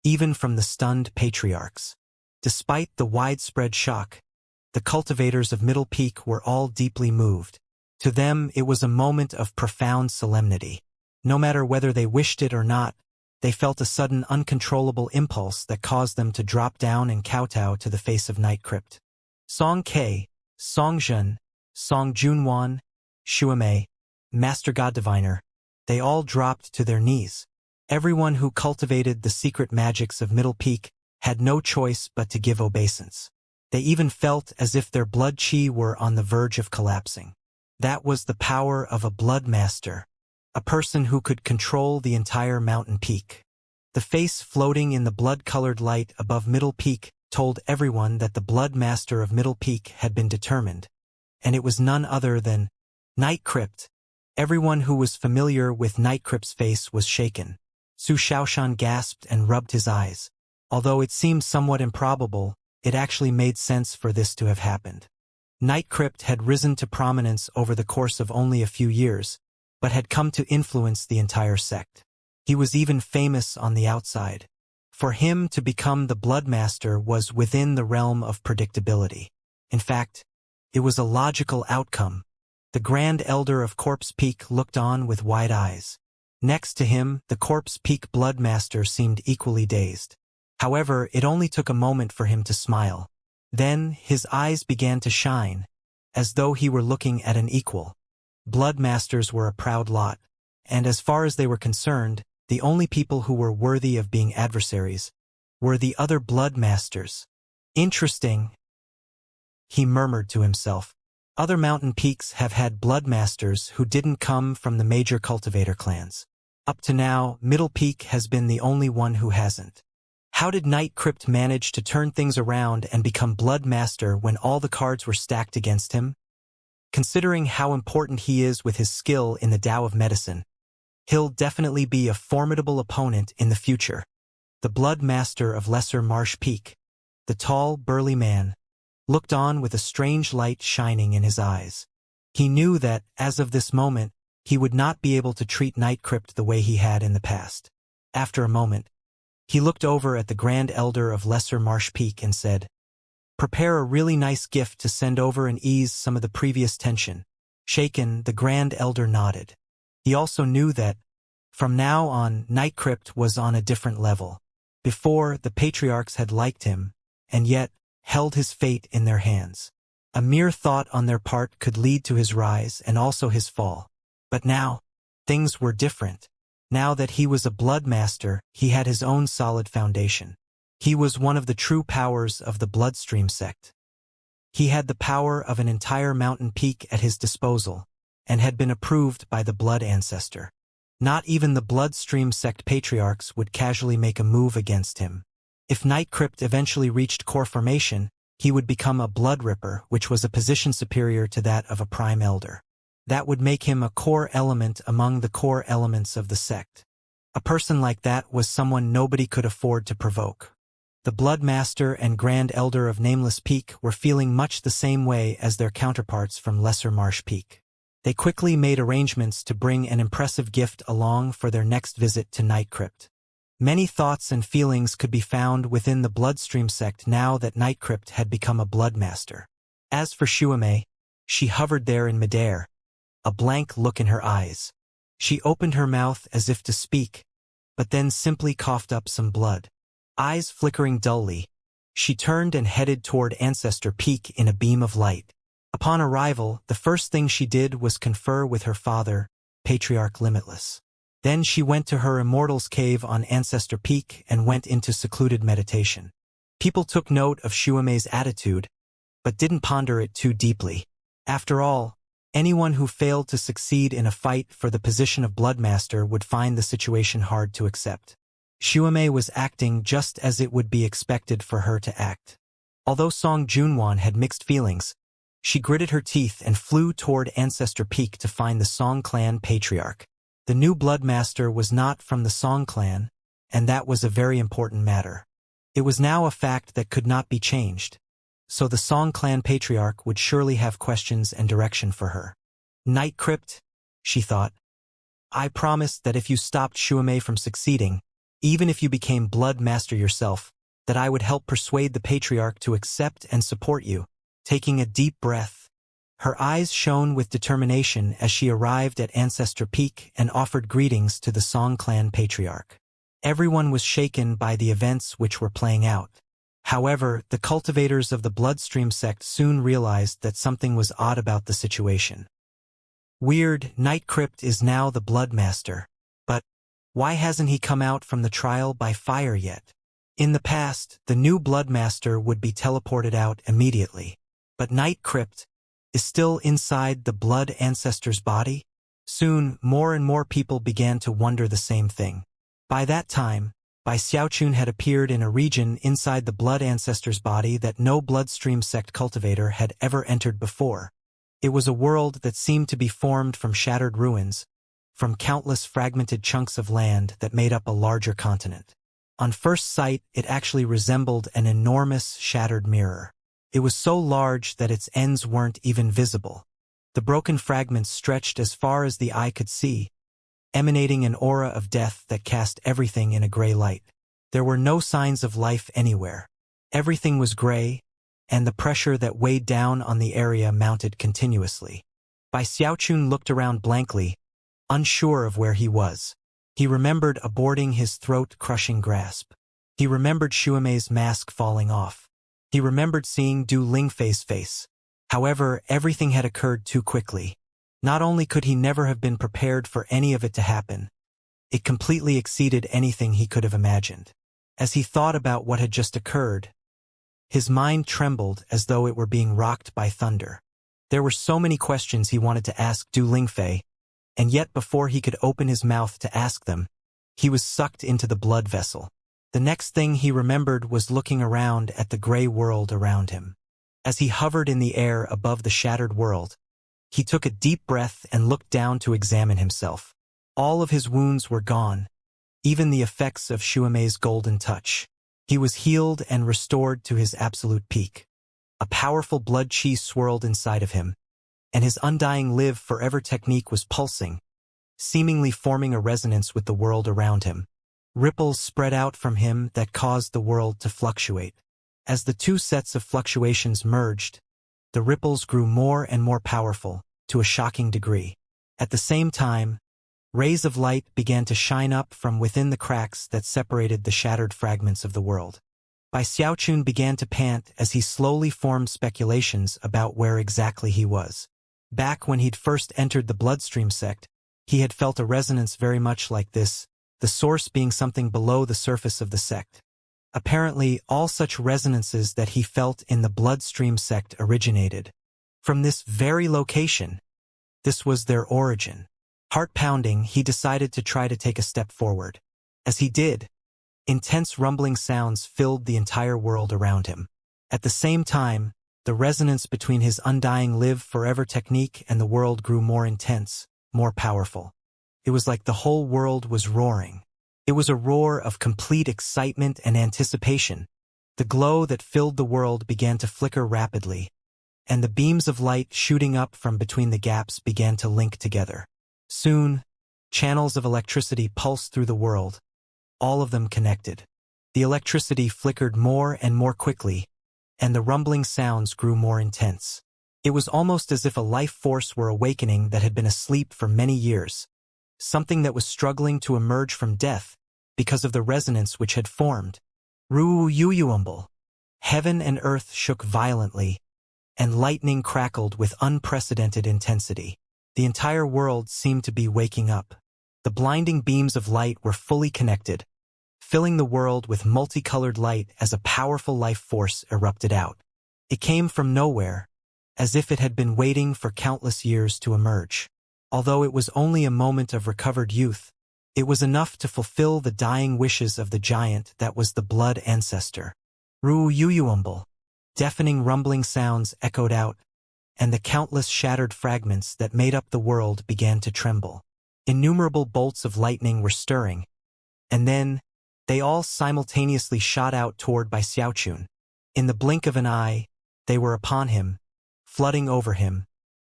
even from the stunned patriarchs. Despite the widespread shock, the cultivators of Middle Peak were all deeply moved. To them, it was a moment of profound solemnity. No matter whether they wished it or not, they felt a sudden uncontrollable impulse that caused them to drop down and kowtow to the face of Night Crypt. Song Ke, Song Zhen, Song Junwan, Shuamei, Master God Diviner, they all dropped to their knees. Everyone who cultivated the secret magics of Middle Peak had no choice but to give obeisance. They even felt as if their blood chi were on the verge of collapsing. That was the power of a blood master, a person who could control the entire mountain peak. The face floating in the blood-colored light above Middle Peak told everyone that the blood master of Middle Peak had been determined, and it was none other than Night Crypt. Everyone who was familiar with Night Crypt's face was shaken. Su Shaoshan gasped and rubbed his eyes. Although it seemed somewhat improbable, it actually made sense for this to have happened. Night Crypt had risen to prominence over the course of only a few years, but had come to influence the entire sect. He was even famous on the outside. For him to become the Blood Master was within the realm of predictability. In fact, it was a logical outcome. The Grand Elder of Corpse Peak looked on with wide eyes. Next to him, the Corpse Peak Blood Master seemed equally dazed. However, it only took a moment for him to smile. Then, his eyes began to shine, as though he were looking at an equal. Blood Masters were a proud lot, and as far as they were concerned, the only people who were worthy of being adversaries were the other Blood Masters. Interesting, he murmured to himself. Other mountain peaks have had Blood Masters who didn't come from the major cultivator clans. Up to now, Middle Peak has been the only one who hasn't. How did Night Crypt manage to turn things around and become Blood Master when all the cards were stacked against him? Considering how important he is with his skill in the Tao of Medicine, he'll definitely be a formidable opponent in the future. The Blood Master of Lesser Marsh Peak, the tall, burly man, looked on with a strange light shining in his eyes. He knew that, as of this moment, he would not be able to treat Night Crypt the way he had in the past. After a moment, he looked over at the Grand Elder of Lesser Marsh Peak and said, "Prepare a really nice gift to send over and ease some of the previous tension." Shaken, the Grand Elder nodded. He also knew that, from now on, Night Crypt was on a different level. Before, the patriarchs had liked him, and yet held his fate in their hands. A mere thought on their part could lead to his rise and also his fall. But now, things were different. Now that he was a Blood Master, he had his own solid foundation. He was one of the true powers of the Bloodstream sect. He had the power of an entire mountain peak at his disposal, and had been approved by the Blood Ancestor. Not even the Bloodstream sect patriarchs would casually make a move against him. If Night Crypt eventually reached core formation, he would become a Blood Ripper, which was a position superior to that of a Prime Elder. That would make him a core element among the core elements of the sect. A person like that was someone nobody could afford to provoke. The Blood Master and Grand Elder of Nameless Peak were feeling much the same way as their counterparts from Lesser Marsh Peak. They quickly made arrangements to bring an impressive gift along for their next visit to Night Crypt. Many thoughts and feelings could be found within the Bloodstream sect now that Night Crypt had become a Blood Master. As for Shuamei, she hovered there in midair, a blank look in her eyes. She opened her mouth as if to speak, but then simply coughed up some blood. Eyes flickering dully, she turned and headed toward Ancestor Peak in a beam of light. Upon arrival, the first thing she did was confer with her father, Patriarch Limitless. Then she went to her Immortal's Cave on Ancestor Peak and went into secluded meditation. People took note of Shuamei's attitude, but didn't ponder it too deeply. After all, anyone who failed to succeed in a fight for the position of Blood Master would find the situation hard to accept. Shuamei was acting just as it would be expected for her to act. Although Song Junwan had mixed feelings, she gritted her teeth and flew toward Ancestor Peak to find the Song Clan Patriarch. The new Blood Master was not from the Song Clan, and that was a very important matter. It was now a fact that could not be changed. So the Song Clan Patriarch would surely have questions and direction for her. Night Crypt, she thought. I promised that if you stopped Shuamei from succeeding, even if you became Blood Master yourself, that I would help persuade the Patriarch to accept and support you. taking a deep breath. Her eyes shone with determination as she arrived at Ancestor Peak and offered greetings to the Song clan patriarch. Everyone was shaken by the events which were playing out. However, the cultivators of the Bloodstream sect soon realized that something was odd about the situation. Weird, Night Crypt is now the Bloodmaster. But why hasn't he come out from the trial by fire yet? In the past, the new Bloodmaster would be teleported out immediately. But Night Crypt is still inside the Blood Ancestor's body? Soon, more and more people began to wonder the same thing. By that time, Xiaochun had appeared in a region inside the Blood Ancestor's body that no Bloodstream sect cultivator had ever entered before. It was a world that seemed to be formed from shattered ruins, from countless fragmented chunks of land that made up a larger continent. On first sight, it actually resembled an enormous shattered mirror. It was so large that its ends weren't even visible. The broken fragments stretched as far as the eye could see, emanating an aura of death that cast everything in a gray light. There were no signs of life anywhere. Everything was gray, and the pressure that weighed down on the area mounted continuously. Xiaochun looked around blankly, unsure of where he was. He remembered aborting his throat-crushing grasp. He remembered Xuemei's mask falling off. He remembered seeing Du Lingfei's face. However, everything had occurred too quickly. Not only could he never have been prepared for any of it to happen, it completely exceeded anything he could have imagined. As he thought about what had just occurred, his mind trembled as though it were being rocked by thunder. There were so many questions he wanted to ask Du Lingfei, and yet before he could open his mouth to ask them, he was sucked into the blood vessel. The next thing he remembered was looking around at the gray world around him. As he hovered in the air above the shattered world, he took a deep breath and looked down to examine himself. All of his wounds were gone, even the effects of Xuemei's golden touch. He was healed and restored to his absolute peak. A powerful blood chi swirled inside of him, and his undying live forever technique was pulsing, seemingly forming a resonance with the world around him. Ripples spread out from him that caused the world to fluctuate. As the two sets of fluctuations merged, the ripples grew more and more powerful, to a shocking degree. At the same time, rays of light began to shine up from within the cracks that separated the shattered fragments of the world. Xiaochun began to pant as he slowly formed speculations about where exactly he was. Back when he'd first entered the Bloodstream sect, he had felt a resonance very much like this, the source being something below the surface of the sect. Apparently, all such resonances that he felt in the Bloodstream sect originated from this very location. This was their origin. Heart-pounding, he decided to try to take a step forward. As he did, intense rumbling sounds filled the entire world around him. At the same time, the resonance between his undying live forever technique and the world grew more intense, more powerful. It was like the whole world was roaring. It was a roar of complete excitement and anticipation. The glow that filled the world began to flicker rapidly, and the beams of light shooting up from between the gaps began to link together. Soon, channels of electricity pulsed through the world, all of them connected. The electricity flickered more and more quickly, and the rumbling sounds grew more intense. It was almost as if a life force were awakening that had been asleep for many years, something that was struggling to emerge from death because of the resonance which had formed. Ru-yu-yu-umble. Heaven and earth shook violently, and lightning crackled with unprecedented intensity. The entire world seemed to be waking up. The blinding beams of light were fully connected, filling the world with multicolored light as a powerful life force erupted out. It came from nowhere, as if it had been waiting for countless years to emerge. Although it was only a moment of recovered youth, it was enough to fulfill the dying wishes of the giant that was the blood ancestor. Ru-yu-yu-umble. Deafening rumbling sounds echoed out, and the countless shattered fragments that made up the world began to tremble. Innumerable bolts of lightning were stirring, and then, they all simultaneously shot out toward Xiaochun. In the blink of an eye, they were upon him, flooding over him,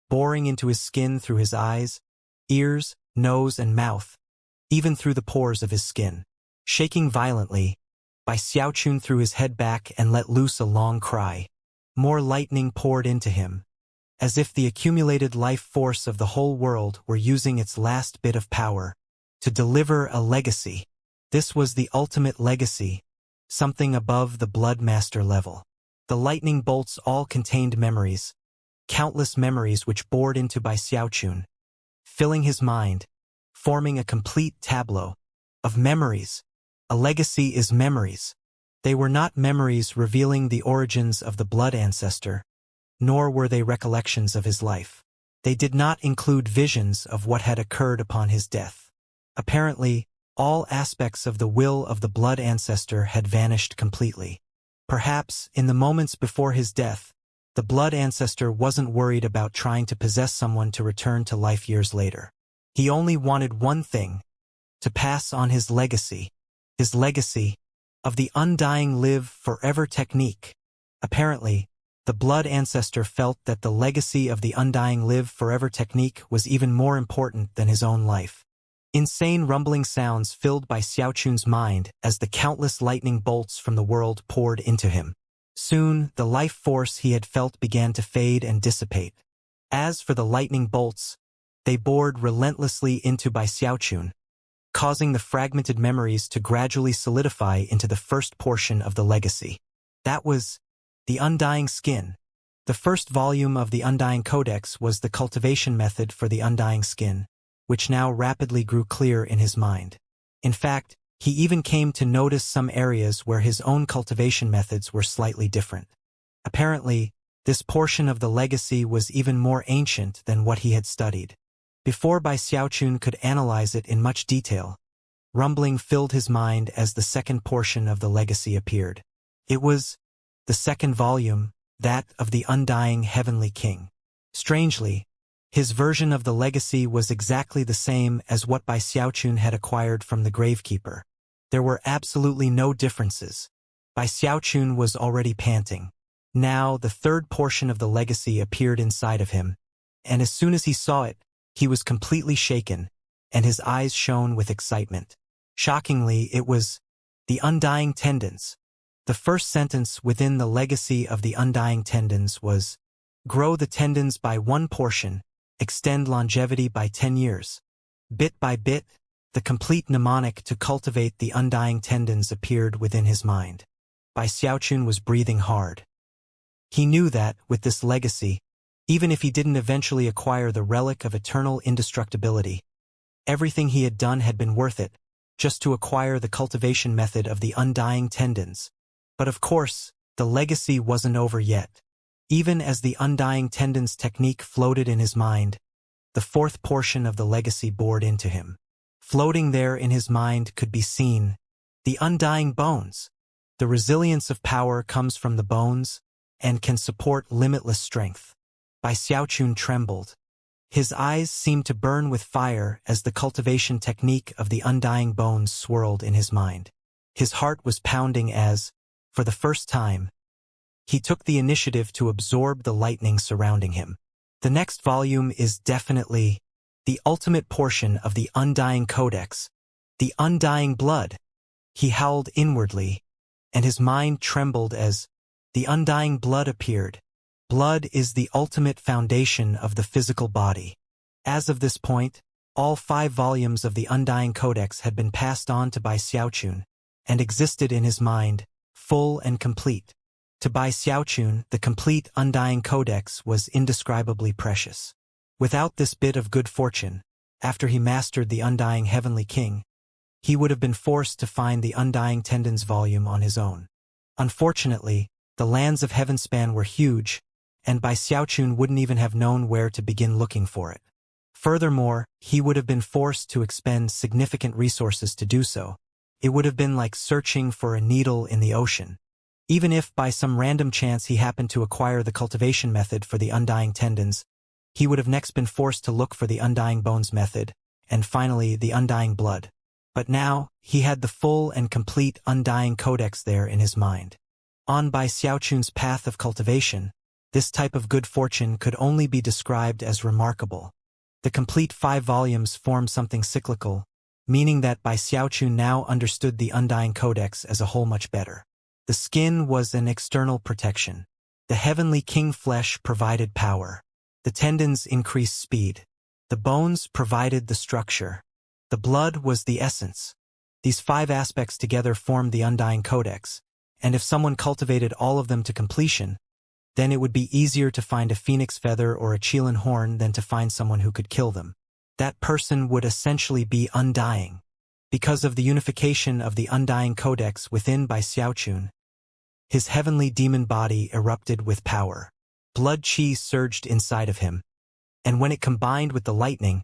boring into his skin through his eyes, ears, nose, and mouth, even through the pores of his skin. Shaking violently, Xiaochun threw his head back and let loose a long cry. More lightning poured into him, as if the accumulated life force of the whole world were using its last bit of power to deliver a legacy. This was the ultimate legacy, something above the Bloodmaster level. The lightning bolts all contained memories, countless memories which bored into by Xiaochun, filling his mind, forming a complete tableau of memories. A legacy is memories. They were not memories revealing the origins of the blood ancestor, nor were they recollections of his life. They did not include visions of what had occurred upon his death. Apparently, all aspects of the will of the blood ancestor had vanished completely. Perhaps, in the moments before his death, the blood ancestor wasn't worried about trying to possess someone to return to life years later. He only wanted one thing: to pass on his legacy of the undying live forever technique. Apparently, the blood ancestor felt that the legacy of the undying live forever technique was even more important than his own life. Insane rumbling sounds filled by Xiaochun's mind as the countless lightning bolts from the world poured into him. Soon, the life force he had felt began to fade and dissipate. As for the lightning bolts, they bored relentlessly into by Xiaochun, causing the fragmented memories to gradually solidify into the first portion of the legacy. That was the Undying Skin. The first volume of the Undying Codex was the cultivation method for the undying skin, which now rapidly grew clear in his mind. In fact, he even came to notice some areas where his own cultivation methods were slightly different. Apparently, this portion of the legacy was even more ancient than what he had studied. Before Bai Xiaochun could analyze it in much detail, rumbling filled his mind as the second portion of the legacy appeared. It was the second volume, that of the Undying Heavenly King. Strangely, his version of the legacy was exactly the same as what Bai Xiaochun had acquired from the Gravekeeper. There were absolutely no differences. Bai Xiaochun was already panting. Now the third portion of the legacy appeared inside of him, and as soon as he saw it, he was completely shaken, and his eyes shone with excitement. Shockingly, it was the Undying Tendons. The first sentence within the legacy of the Undying Tendons was, "Grow the tendons by 1 portion, extend longevity by 10 years. Bit by bit, the complete mnemonic to cultivate the Undying Tendons appeared within his mind. Bai Xiaochun was breathing hard. He knew that, with this legacy, even if he didn't eventually acquire the relic of eternal indestructibility, everything he had done had been worth it, just to acquire the cultivation method of the Undying Tendons. But of course, the legacy wasn't over yet. Even as the Undying Tendons technique floated in his mind, the fourth portion of the legacy bored into him. Floating there in his mind could be seen the Undying Bones. The resilience of power comes from the bones and can support limitless strength. Bai Xiaochun trembled. His eyes seemed to burn with fire as the cultivation technique of the Undying Bones swirled in his mind. His heart was pounding as, for the first time, he took the initiative to absorb the lightning surrounding him. The next volume is definitely the ultimate portion of the Undying Codex, the Undying Blood. He howled inwardly, and his mind trembled as the Undying Blood appeared. Blood is the ultimate foundation of the physical body. As of this point, all 5 volumes of the Undying Codex had been passed on to Bai Xiaochun, and existed in his mind, full and complete. To Bai Xiaochun, the complete Undying Codex was indescribably precious. Without this bit of good fortune, after he mastered the Undying Heavenly King, he would have been forced to find the Undying Tendons volume on his own. Unfortunately, the lands of Heavenspan were huge, and Bai Xiaochun wouldn't even have known where to begin looking for it. Furthermore, he would have been forced to expend significant resources to do so. It would have been like searching for a needle in the ocean. Even if by some random chance he happened to acquire the cultivation method for the Undying Tendons, he would have next been forced to look for the Undying Bones method, and finally the Undying Blood. But now, he had the full and complete Undying Codex there in his mind. On Bai Xiaochun's path of cultivation, this type of good fortune could only be described as remarkable. The complete 5 volumes form something cyclical, meaning that Bai Xiaochun now understood the Undying Codex as a whole much better. The skin was an external protection. The heavenly king flesh provided power. The tendons increased speed. The bones provided the structure. The blood was the essence. These 5 aspects together formed the undying codex, and if someone cultivated all of them to completion, then it would be easier to find a phoenix feather or a Qilin horn than to find someone who could kill them. That person would essentially be undying. Because of the unification of the undying codex within by Xiaochun, his heavenly demon body erupted with power. Blood qi surged inside of him, and when it combined with the lightning,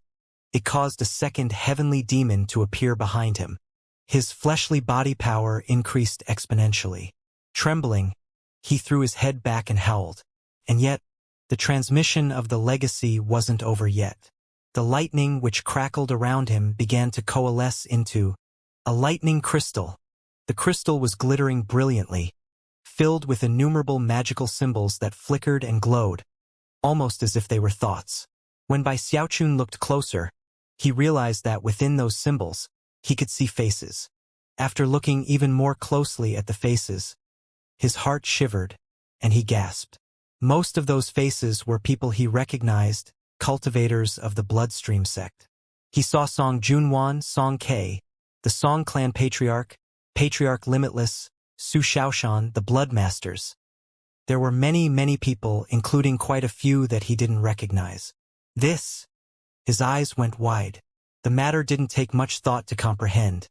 it caused a second heavenly demon to appear behind him. His fleshly body power increased exponentially. Trembling, he threw his head back and howled. And yet, the transmission of the legacy wasn't over yet. The lightning which crackled around him began to coalesce into a lightning crystal. The crystal was glittering brilliantly, filled with innumerable magical symbols that flickered and glowed, almost as if they were thoughts. When Bai Xiaochun looked closer, he realized that within those symbols, he could see faces. After looking even more closely at the faces, his heart shivered, and he gasped. Most of those faces were people he recognized, cultivators of the Bloodstream sect. He saw Song Junwan, Song Ke, the Song clan patriarch, Patriarch Limitless, Su Shaoshan, the Bloodmasters. There were many people, including quite a few that he didn't recognize. His eyes went wide. The matter didn't take much thought to comprehend.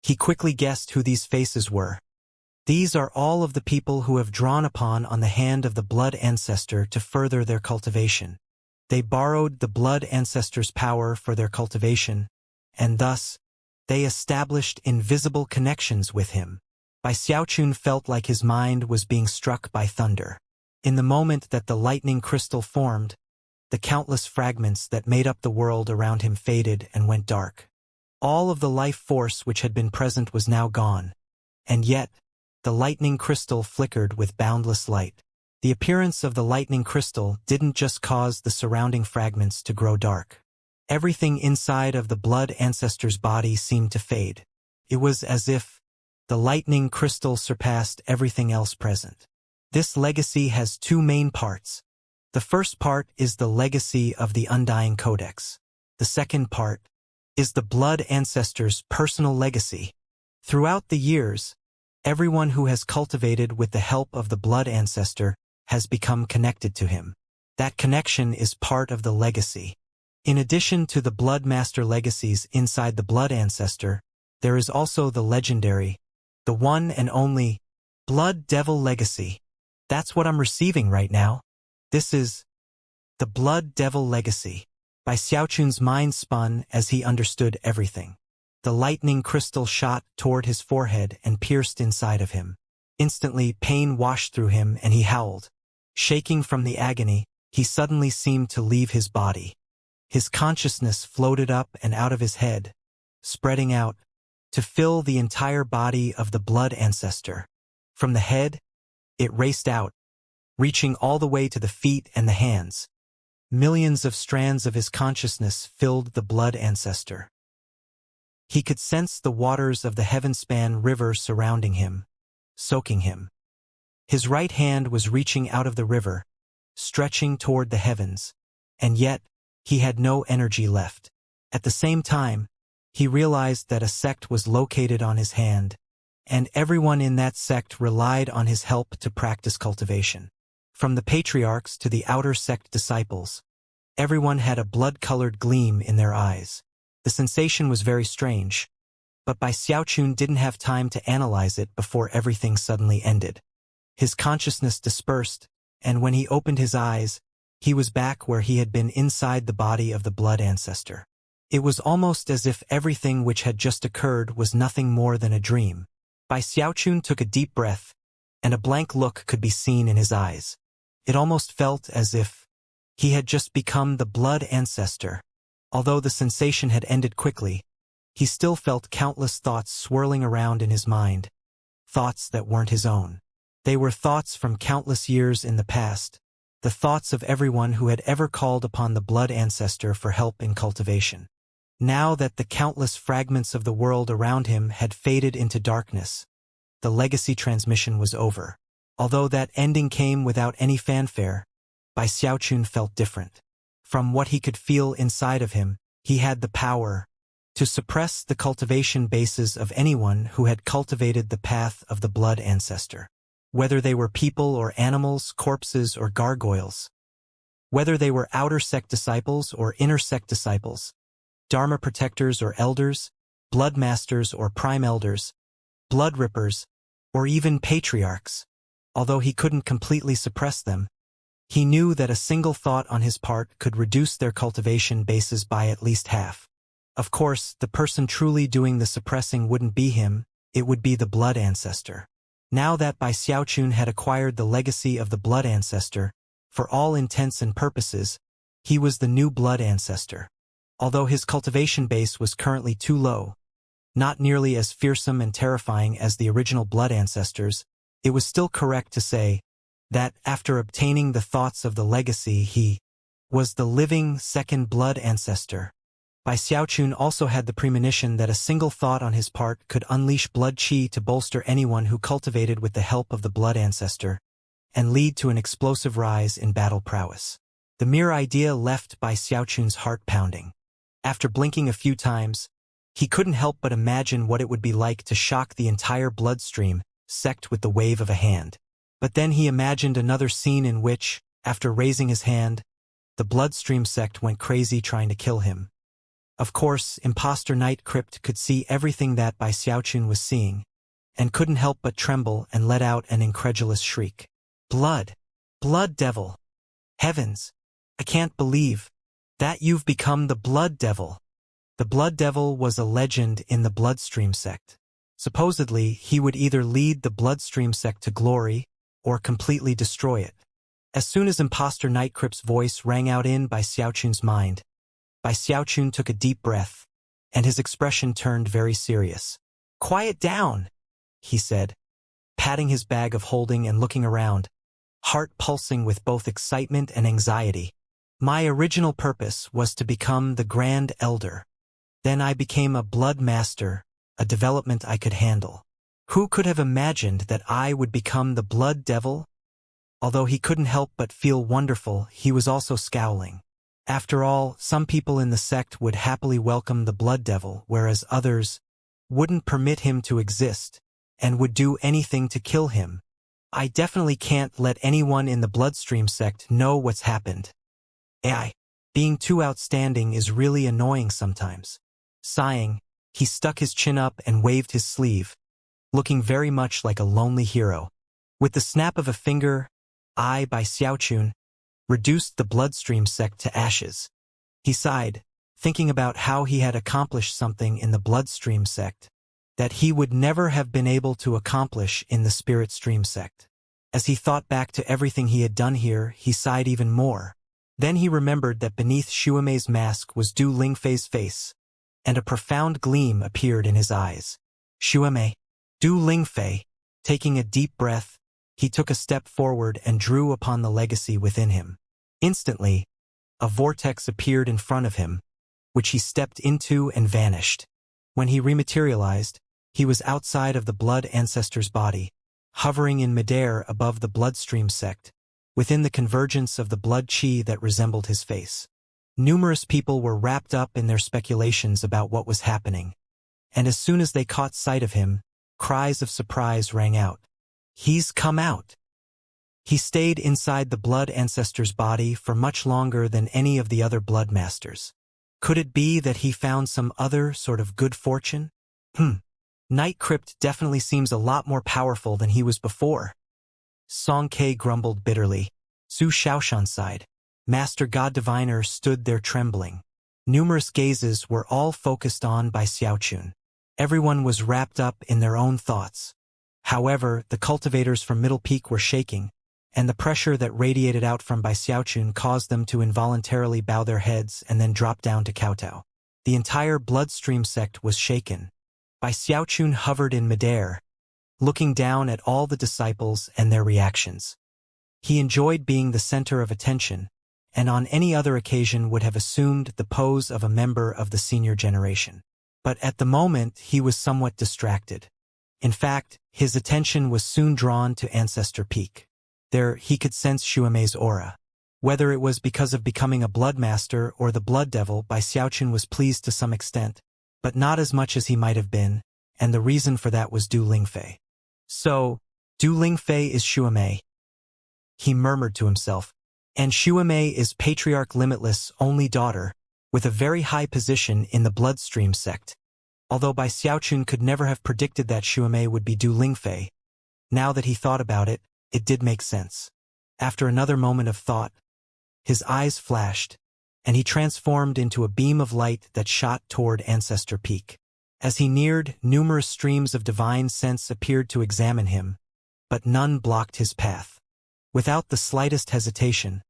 He quickly guessed who these faces were. These are all of the people who have drawn upon on the hand of the blood ancestor to further their cultivation. They borrowed the blood ancestor's power for their cultivation, and thus, they established invisible connections with him. Bai Xiaochun felt like his mind was being struck by thunder. In the moment that the lightning crystal formed, the countless fragments that made up the world around him faded and went dark. All of the life force which had been present was now gone, and yet, the lightning crystal flickered with boundless light. The appearance of the lightning crystal didn't just cause the surrounding fragments to grow dark. Everything inside of the blood ancestor's body seemed to fade. It was as if the lightning crystal surpassed everything else present. This legacy has 2 main parts. The first part is the legacy of the undying codex. The second part is the blood ancestor's personal legacy. Throughout the years, everyone who has cultivated with the help of the blood ancestor has become connected to him. That connection is part of the legacy. In addition to the blood master legacies inside the blood ancestor, there is also the legendary, the one and only, blood devil legacy. That's what I'm receiving right now. This is the blood devil legacy. Bai Xiaochun's mind spun as he understood everything. The lightning crystal shot toward his forehead and pierced inside of him. Instantly, pain washed through him and he howled. Shaking from the agony, he suddenly seemed to leave his body. His consciousness floated up and out of his head, spreading out, to fill the entire body of the blood ancestor. From the head, it raced out, reaching all the way to the feet and the hands. Millions of strands of his consciousness filled the blood ancestor. He could sense the waters of the heaven-span river surrounding him, soaking him. His right hand was reaching out of the river, stretching toward the heavens, and yet, he had no energy left. At the same time, he realized that a sect was located on his hand, and everyone in that sect relied on his help to practice cultivation. From the patriarchs to the outer sect disciples, everyone had a blood-colored gleam in their eyes. The sensation was very strange, but Bai Xiaochun didn't have time to analyze it before everything suddenly ended. His consciousness dispersed, and when he opened his eyes, he was back where he had been inside the body of the blood ancestor. It was almost as if everything which had just occurred was nothing more than a dream. Bai Xiaochun took a deep breath, and a blank look could be seen in his eyes. It almost felt as if he had just become the blood ancestor. Although the sensation had ended quickly, he still felt countless thoughts swirling around in his mind, thoughts that weren't his own. They were thoughts from countless years in the past, the thoughts of everyone who had ever called upon the blood ancestor for help in cultivation. Now that the countless fragments of the world around him had faded into darkness, the legacy transmission was over. Although that ending came without any fanfare, Bai Xiaochun felt different. From what he could feel inside of him, he had the power to suppress the cultivation bases of anyone who had cultivated the path of the blood ancestor. Whether they were people or animals, corpses or gargoyles. Whether they were outer sect disciples or inner sect disciples. Dharma protectors or elders, blood masters or prime elders, blood rippers, or even patriarchs. Although he couldn't completely suppress them, he knew that a single thought on his part could reduce their cultivation bases by at least half. Of course, the person truly doing the suppressing wouldn't be him, it would be the blood ancestor. Now that Bai Xiaochun had acquired the legacy of the blood ancestor, for all intents and purposes, he was the new blood ancestor. Although his cultivation base was currently too low, not nearly as fearsome and terrifying as the original blood ancestors, it was still correct to say that after obtaining the thoughts of the legacy he was the living second blood ancestor. Bai Xiaochun also had the premonition that a single thought on his part could unleash blood qi to bolster anyone who cultivated with the help of the blood ancestor, and lead to an explosive rise in battle prowess. The mere idea left Bai Xiaochun's heart pounding. After blinking a few times, he couldn't help but imagine what it would be like to shock the entire bloodstream sect with the wave of a hand. But then he imagined another scene in which, after raising his hand, the bloodstream sect went crazy trying to kill him. Of course, Imposter Knight Crypt could see everything that Bai Xiaochun was seeing, and couldn't help but tremble and let out an incredulous shriek. Blood! Blood devil! Heavens! I can't believe that you've become the blood devil. The blood devil was a legend in the bloodstream sect. Supposedly, he would either lead the bloodstream sect to glory, or completely destroy it. As soon as Imposter Knight Crypt's voice rang out in Bai Xiaochun's mind, Bai Xiaochun took a deep breath, and his expression turned very serious. Quiet down, he said, patting his bag of holding and looking around, heart pulsing with both excitement and anxiety. My original purpose was to become the Grand Elder. Then I became a blood master, a development I could handle. Who could have imagined that I would become the blood devil? Although he couldn't help but feel wonderful, he was also scowling. After all, some people in the sect would happily welcome the blood devil, whereas others wouldn't permit him to exist, and would do anything to kill him. I definitely can't let anyone in the bloodstream sect know what's happened. AI, being too outstanding is really annoying sometimes. Sighing, he stuck his chin up and waved his sleeve, looking very much like a lonely hero. With the snap of a finger, Bai Xiaochun reduced the bloodstream sect to ashes. He sighed, thinking about how he had accomplished something in the bloodstream sect that he would never have been able to accomplish in the spirit stream sect. As he thought back to everything he had done here, he sighed even more. Then he remembered that beneath Xuemei's mask was Du Lingfei's face, and a profound gleam appeared in his eyes. Xuemei, Du Lingfei. Taking a deep breath, he took a step forward and drew upon the legacy within him. Instantly, a vortex appeared in front of him, which he stepped into and vanished. When he rematerialized, he was outside of the blood ancestor's body, hovering in midair above the bloodstream sect, within the convergence of the blood qi that resembled his face. Numerous people were wrapped up in their speculations about what was happening, and as soon as they caught sight of him, cries of surprise rang out. He's come out! He stayed inside the blood ancestor's body for much longer than any of the other blood masters. Could it be that he found some other sort of good fortune? Night Crypt definitely seems a lot more powerful than he was before. Song Ke grumbled bitterly. Su Shaoshan sighed. Master God Diviner stood there trembling. Numerous gazes were all focused on Bai Xiaochun. Everyone was wrapped up in their own thoughts. However, the cultivators from Middle Peak were shaking, and the pressure that radiated out from Bai Xiaochun caused them to involuntarily bow their heads and then drop down to kowtow. The entire bloodstream sect was shaken. Bai Xiaochun hovered in midair, looking down at all the disciples and their reactions. He enjoyed being the center of attention, and on any other occasion would have assumed the pose of a member of the senior generation. But at the moment he was somewhat distracted. In fact, his attention was soon drawn to Ancestor Peak. There, he could sense Xuemei's aura. Whether it was because of becoming a Bloodmaster or the Blood Devil, Bai Xiaochun was pleased to some extent, but not as much as he might have been, and the reason for that was Du Lingfei. So, Du Lingfei is Xuemei, he murmured to himself, and Xuemei is Patriarch Limitless' only daughter, with a very high position in the Bloodstream sect. Although Bai Xiaochun could never have predicted that Xuemei would be Du Lingfei, now that he thought about it, it did make sense. After another moment of thought, his eyes flashed, and he transformed into a beam of light that shot toward Ancestor Peak. As he neared, numerous streams of divine sense appeared to examine him, but none blocked his path. Without the slightest hesitation,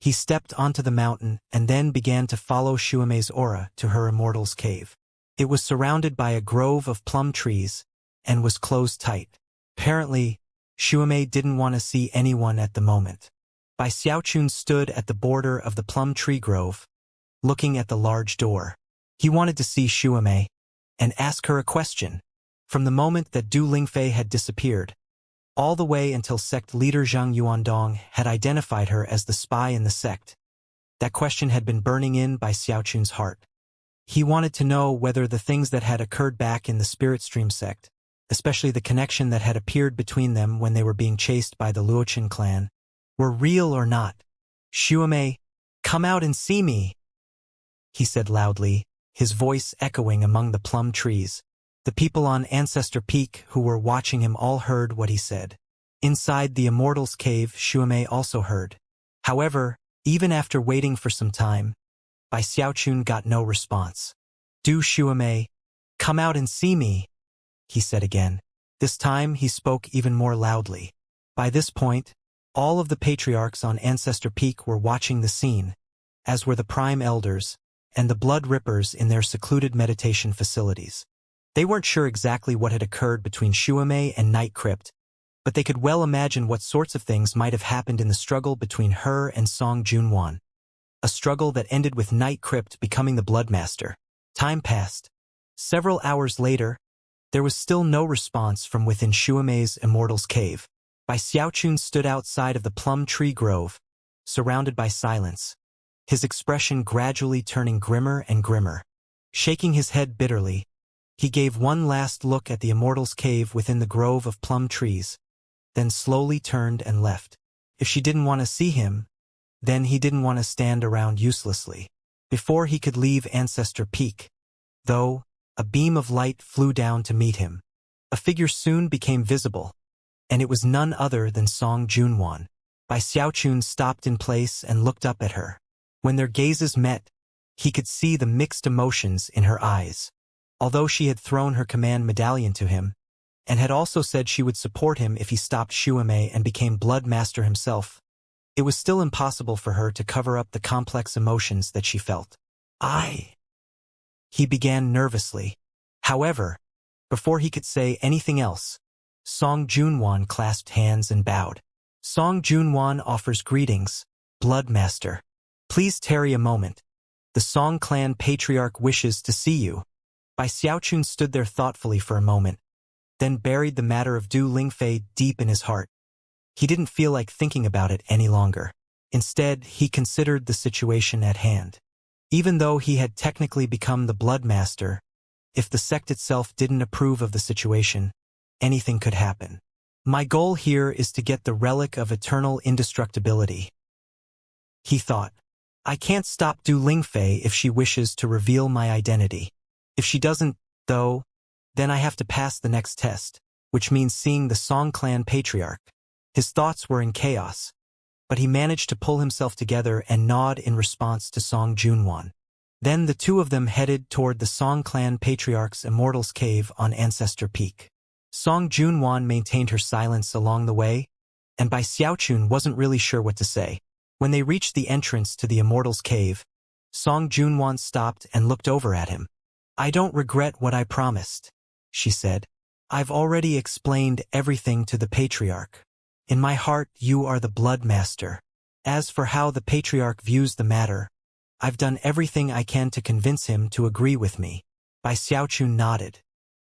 he stepped onto the mountain and then began to follow Xuemei's aura to her immortal's cave. It was surrounded by a grove of plum trees and was closed tight. Apparently, Xuemei didn't want to see anyone at the moment. Bai Xiaochun stood at the border of the plum tree grove, looking at the large door. He wanted to see Xuemei and ask her a question. From the moment that Du Lingfei had disappeared, all the way until sect leader Zhang Yuandong had identified her as the spy in the sect, that question had been burning in Bai Xiaochun's heart. He wanted to know whether the things that had occurred back in the Spirit Stream sect, especially the connection that had appeared between them when they were being chased by the Luochen clan, were real or not. Xuemei, come out and see me, he said loudly, his voice echoing among the plum trees. The people on Ancestor Peak who were watching him all heard what he said. Inside the Immortal's cave, Xuemei also heard. However, even after waiting for some time, Bai Xiaochun got no response. Du Xuemei, come out and see me, he said again. This time he spoke even more loudly. By this point, all of the patriarchs on Ancestor Peak were watching the scene, as were the Prime Elders and the Blood Rippers in their secluded meditation facilities. They weren't sure exactly what had occurred between Xuemei and Night Crypt, but they could well imagine what sorts of things might have happened in the struggle between her and Song Junwan. A struggle that ended with Night Crypt becoming the Bloodmaster. Time passed. Several hours later, there was still no response from within Xuemei's Immortal's cave. Bai Xiaochun stood outside of the plum tree grove, surrounded by silence, his expression gradually turning grimmer and grimmer. Shaking his head bitterly, he gave one last look at the Immortal's cave within the grove of plum trees, then slowly turned and left. If she didn't want to see him, then he didn't want to stand around uselessly. Before he could leave Ancestor Peak, though, a beam of light flew down to meet him. A figure soon became visible, and it was none other than Song Junwan. Bai Xiaochun stopped in place and looked up at her. When their gazes met, he could see the mixed emotions in her eyes. Although she had thrown her command medallion to him, and had also said she would support him if he stopped Xuemei and became Blood Master himself, it was still impossible for her to cover up the complex emotions that she felt. He began nervously. However, before he could say anything else, Song Junwan clasped hands and bowed. Song Junwan offers greetings, Blood Master. Please tarry a moment. The Song clan patriarch wishes to see you. Bai Xiaochun stood there thoughtfully for a moment, then buried the matter of Du Lingfei deep in his heart. He didn't feel like thinking about it any longer. Instead, he considered the situation at hand. Even though he had technically become the Blood Master, if the sect itself didn't approve of the situation, anything could happen. My goal here is to get the relic of eternal indestructibility, he thought. I can't stop Du Lingfei if she wishes to reveal my identity. If she doesn't, though, then I have to pass the next test, which means seeing the Song clan patriarch. His thoughts were in chaos, but he managed to pull himself together and nod in response to Song Junwan. Then the two of them headed toward the Song clan patriarch's Immortal's cave on Ancestor Peak. Song Junwan maintained her silence along the way, and Bai Xiaochun wasn't really sure what to say. When they reached the entrance to the Immortal's cave, Song Junwan stopped and looked over at him. I don't regret what I promised, she said. I've already explained everything to the Patriarch. In my heart, you are the Blood Master. As for how the Patriarch views the matter, I've done everything I can to convince him to agree with me. Bai Xiaochun nodded.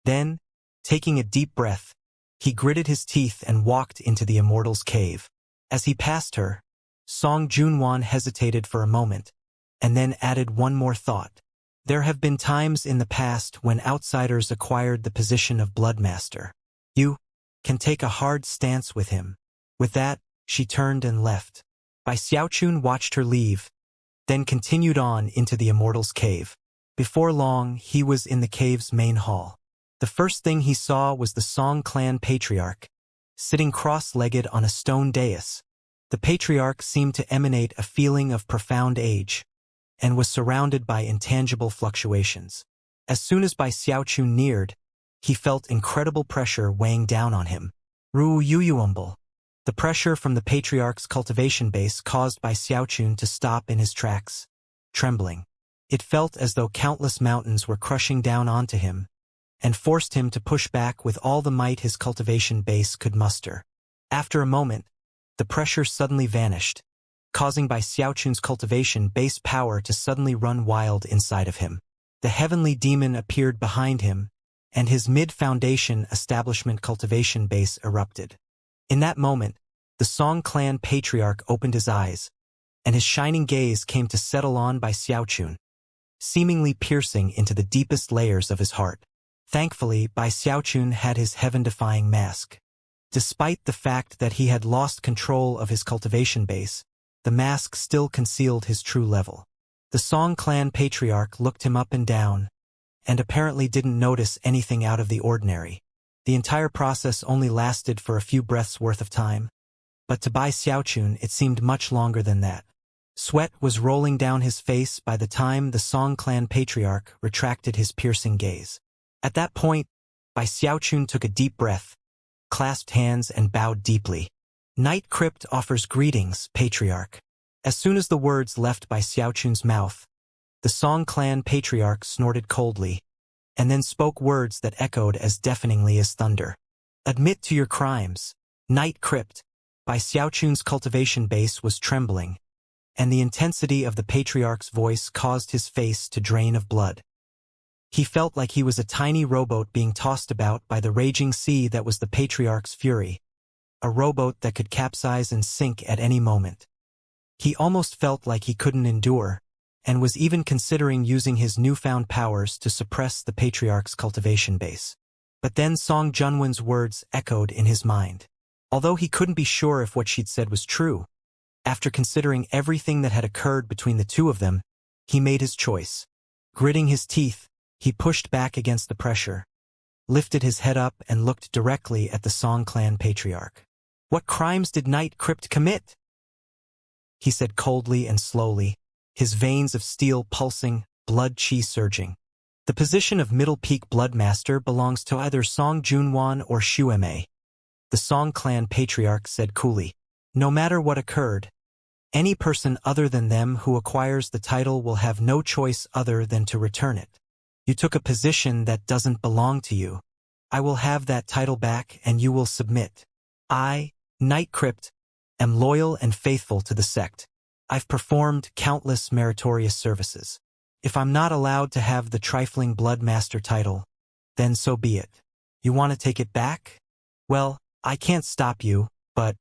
Then, Taking a deep breath, he gritted his teeth and walked into the immortal's cave. As he passed her, Song Junwan hesitated for a moment, and then added one more thought. There have been times in the past when outsiders acquired the position of Bloodmaster. You can take a hard stance with him. With that, she turned and left. Bai Xiaochun watched her leave, then continued on into the immortal's cave. Before long, he was in the cave's main hall. The first thing he saw was the Song clan patriarch, sitting cross-legged on a stone dais. The patriarch seemed to emanate a feeling of profound age, and was surrounded by intangible fluctuations. As soon as Bai Xiaochun neared, he felt incredible pressure weighing down on him. Ru Yuyuumble. The pressure from the patriarch's cultivation base caused Bai Xiaochun to stop in his tracks, trembling. It felt as though countless mountains were crushing down onto him, and forced him to push back with all the might his cultivation base could muster. After a moment, the pressure suddenly vanished, causing Bai Xiaochun's cultivation base power to suddenly run wild inside of him. The heavenly demon appeared behind him, and his mid-foundation establishment cultivation base erupted. In that moment, the Song clan patriarch opened his eyes, and his shining gaze came to settle on Bai Xiaochun, seemingly piercing into the deepest layers of his heart. Thankfully, Bai Xiaochun had his heaven-defying mask. Despite the fact that he had lost control of his cultivation base, the mask still concealed his true level. The Song clan patriarch looked him up and down, and apparently didn't notice anything out of the ordinary. The entire process only lasted for a few breaths worth of time, but to Bai Xiaochun it seemed much longer than that. Sweat was rolling down his face by the time the Song clan patriarch retracted his piercing gaze. At that point, Bai Xiaochun took a deep breath, clasped hands and bowed deeply. Night Crypt offers greetings, patriarch. As soon as the words left Bai Xiaochun's mouth, the Song clan patriarch snorted coldly, and then spoke words that echoed as deafeningly as thunder. Admit to your crimes, Night Crypt. Bai Xiaochun's cultivation base was trembling, and the intensity of the patriarch's voice caused his face to drain of blood. He felt like he was a tiny rowboat being tossed about by the raging sea that was the patriarch's fury, a rowboat that could capsize and sink at any moment. He almost felt like he couldn't endure, and was even considering using his newfound powers to suppress the patriarch's cultivation base. But then Song Junwen's words echoed in his mind. Although he couldn't be sure if what she'd said was true, after considering everything that had occurred between the two of them, he made his choice. Gritting his teeth, he pushed back against the pressure, lifted his head up and looked directly at the Song clan patriarch. What crimes did Night Crypt commit? He said coldly and slowly, his veins of steel pulsing, blood chi surging. The position of Middle Peak Bloodmaster belongs to either Song Junwan or Xu Ma. The Song clan patriarch said coolly. No matter what occurred, any person other than them who acquires the title will have no choice other than to return it. You took a position that doesn't belong to you. I will have that title back and you will submit. I, Night Crypt, am loyal and faithful to the sect. I've performed countless meritorious services. If I'm not allowed to have the trifling Bloodmaster title, then so be it. You want to take it back? Well, I can't stop you, but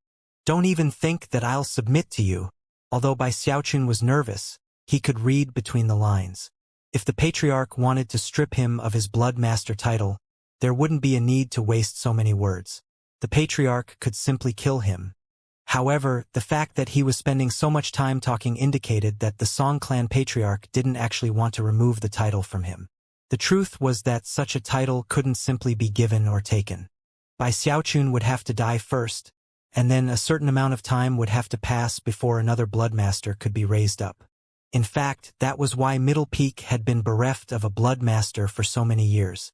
don't even think that I'll submit to you. Although Bai Xiaochun was nervous, he could read between the lines. If the patriarch wanted to strip him of his Bloodmaster title, there wouldn't be a need to waste so many words. The patriarch could simply kill him. However, the fact that he was spending so much time talking indicated that the Song clan patriarch didn't actually want to remove the title from him. The truth was that such a title couldn't simply be given or taken. Bai Xiaochun would have to die first, and then a certain amount of time would have to pass before another Bloodmaster could be raised up. In fact, that was why Middle Peak had been bereft of a Bloodmaster for so many years.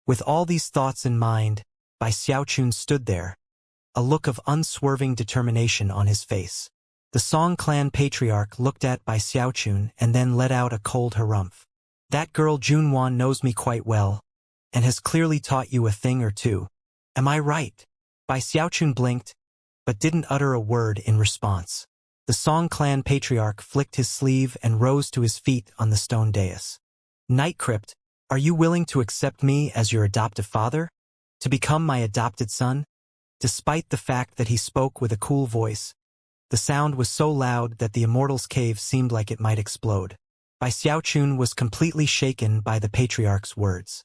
With all these thoughts in mind, Bai Xiaochun stood there, a look of unswerving determination on his face. The Song clan patriarch looked at Bai Xiaochun and then let out a cold harumph. That girl Junwan knows me quite well, and has clearly taught you a thing or two. Am I right? Bai Xiaochun blinked, but didn't utter a word in response. The Song clan patriarch flicked his sleeve and rose to his feet on the stone dais. Night Crypt, are you willing to accept me as your adoptive father? To become my adopted son? Despite the fact that he spoke with a cool voice, the sound was so loud that the immortal's cave seemed like it might explode. Bai Xiaochun was completely shaken by the patriarch's words.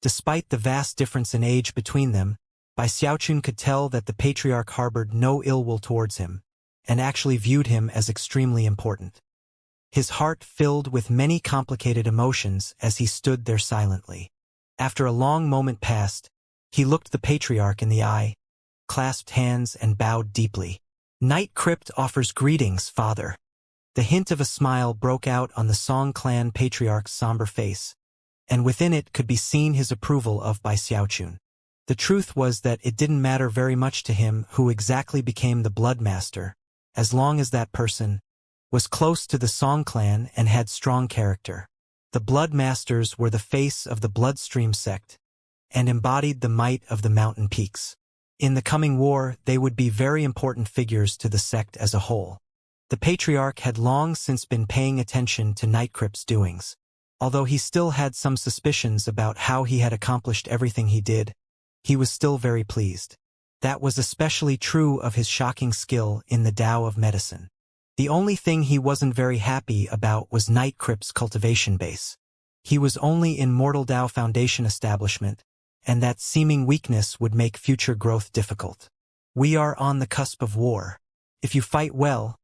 Despite the vast difference in age between them, Bai Xiaochun could tell that the patriarch harbored no ill will towards him, and actually viewed him as extremely important. His heart filled with many complicated emotions as he stood there silently. After a long moment passed, he looked the patriarch in the eye, clasped hands and bowed deeply. Night Crypt offers greetings, father. The hint of a smile broke out on the Song clan patriarch's somber face, and within it could be seen his approval of Bai Xiaochun. The truth was that it didn't matter very much to him who exactly became the Blood Master, as long as that person was close to the Song clan and had strong character. The Blood Masters were the face of the Bloodstream sect, and embodied the might of the mountain peaks. In the coming war, they would be very important figures to the sect as a whole. The patriarch had long since been paying attention to Night Crypt's doings. Although he still had some suspicions about how he had accomplished everything he did, he was still very pleased. That was especially true of his shocking skill in the Tao of medicine. The only thing he wasn't very happy about was Night Crypt's cultivation base. He was only in Mortal Tao Foundation establishment, and that seeming weakness would make future growth difficult. We are on the cusp of war. If you fight well,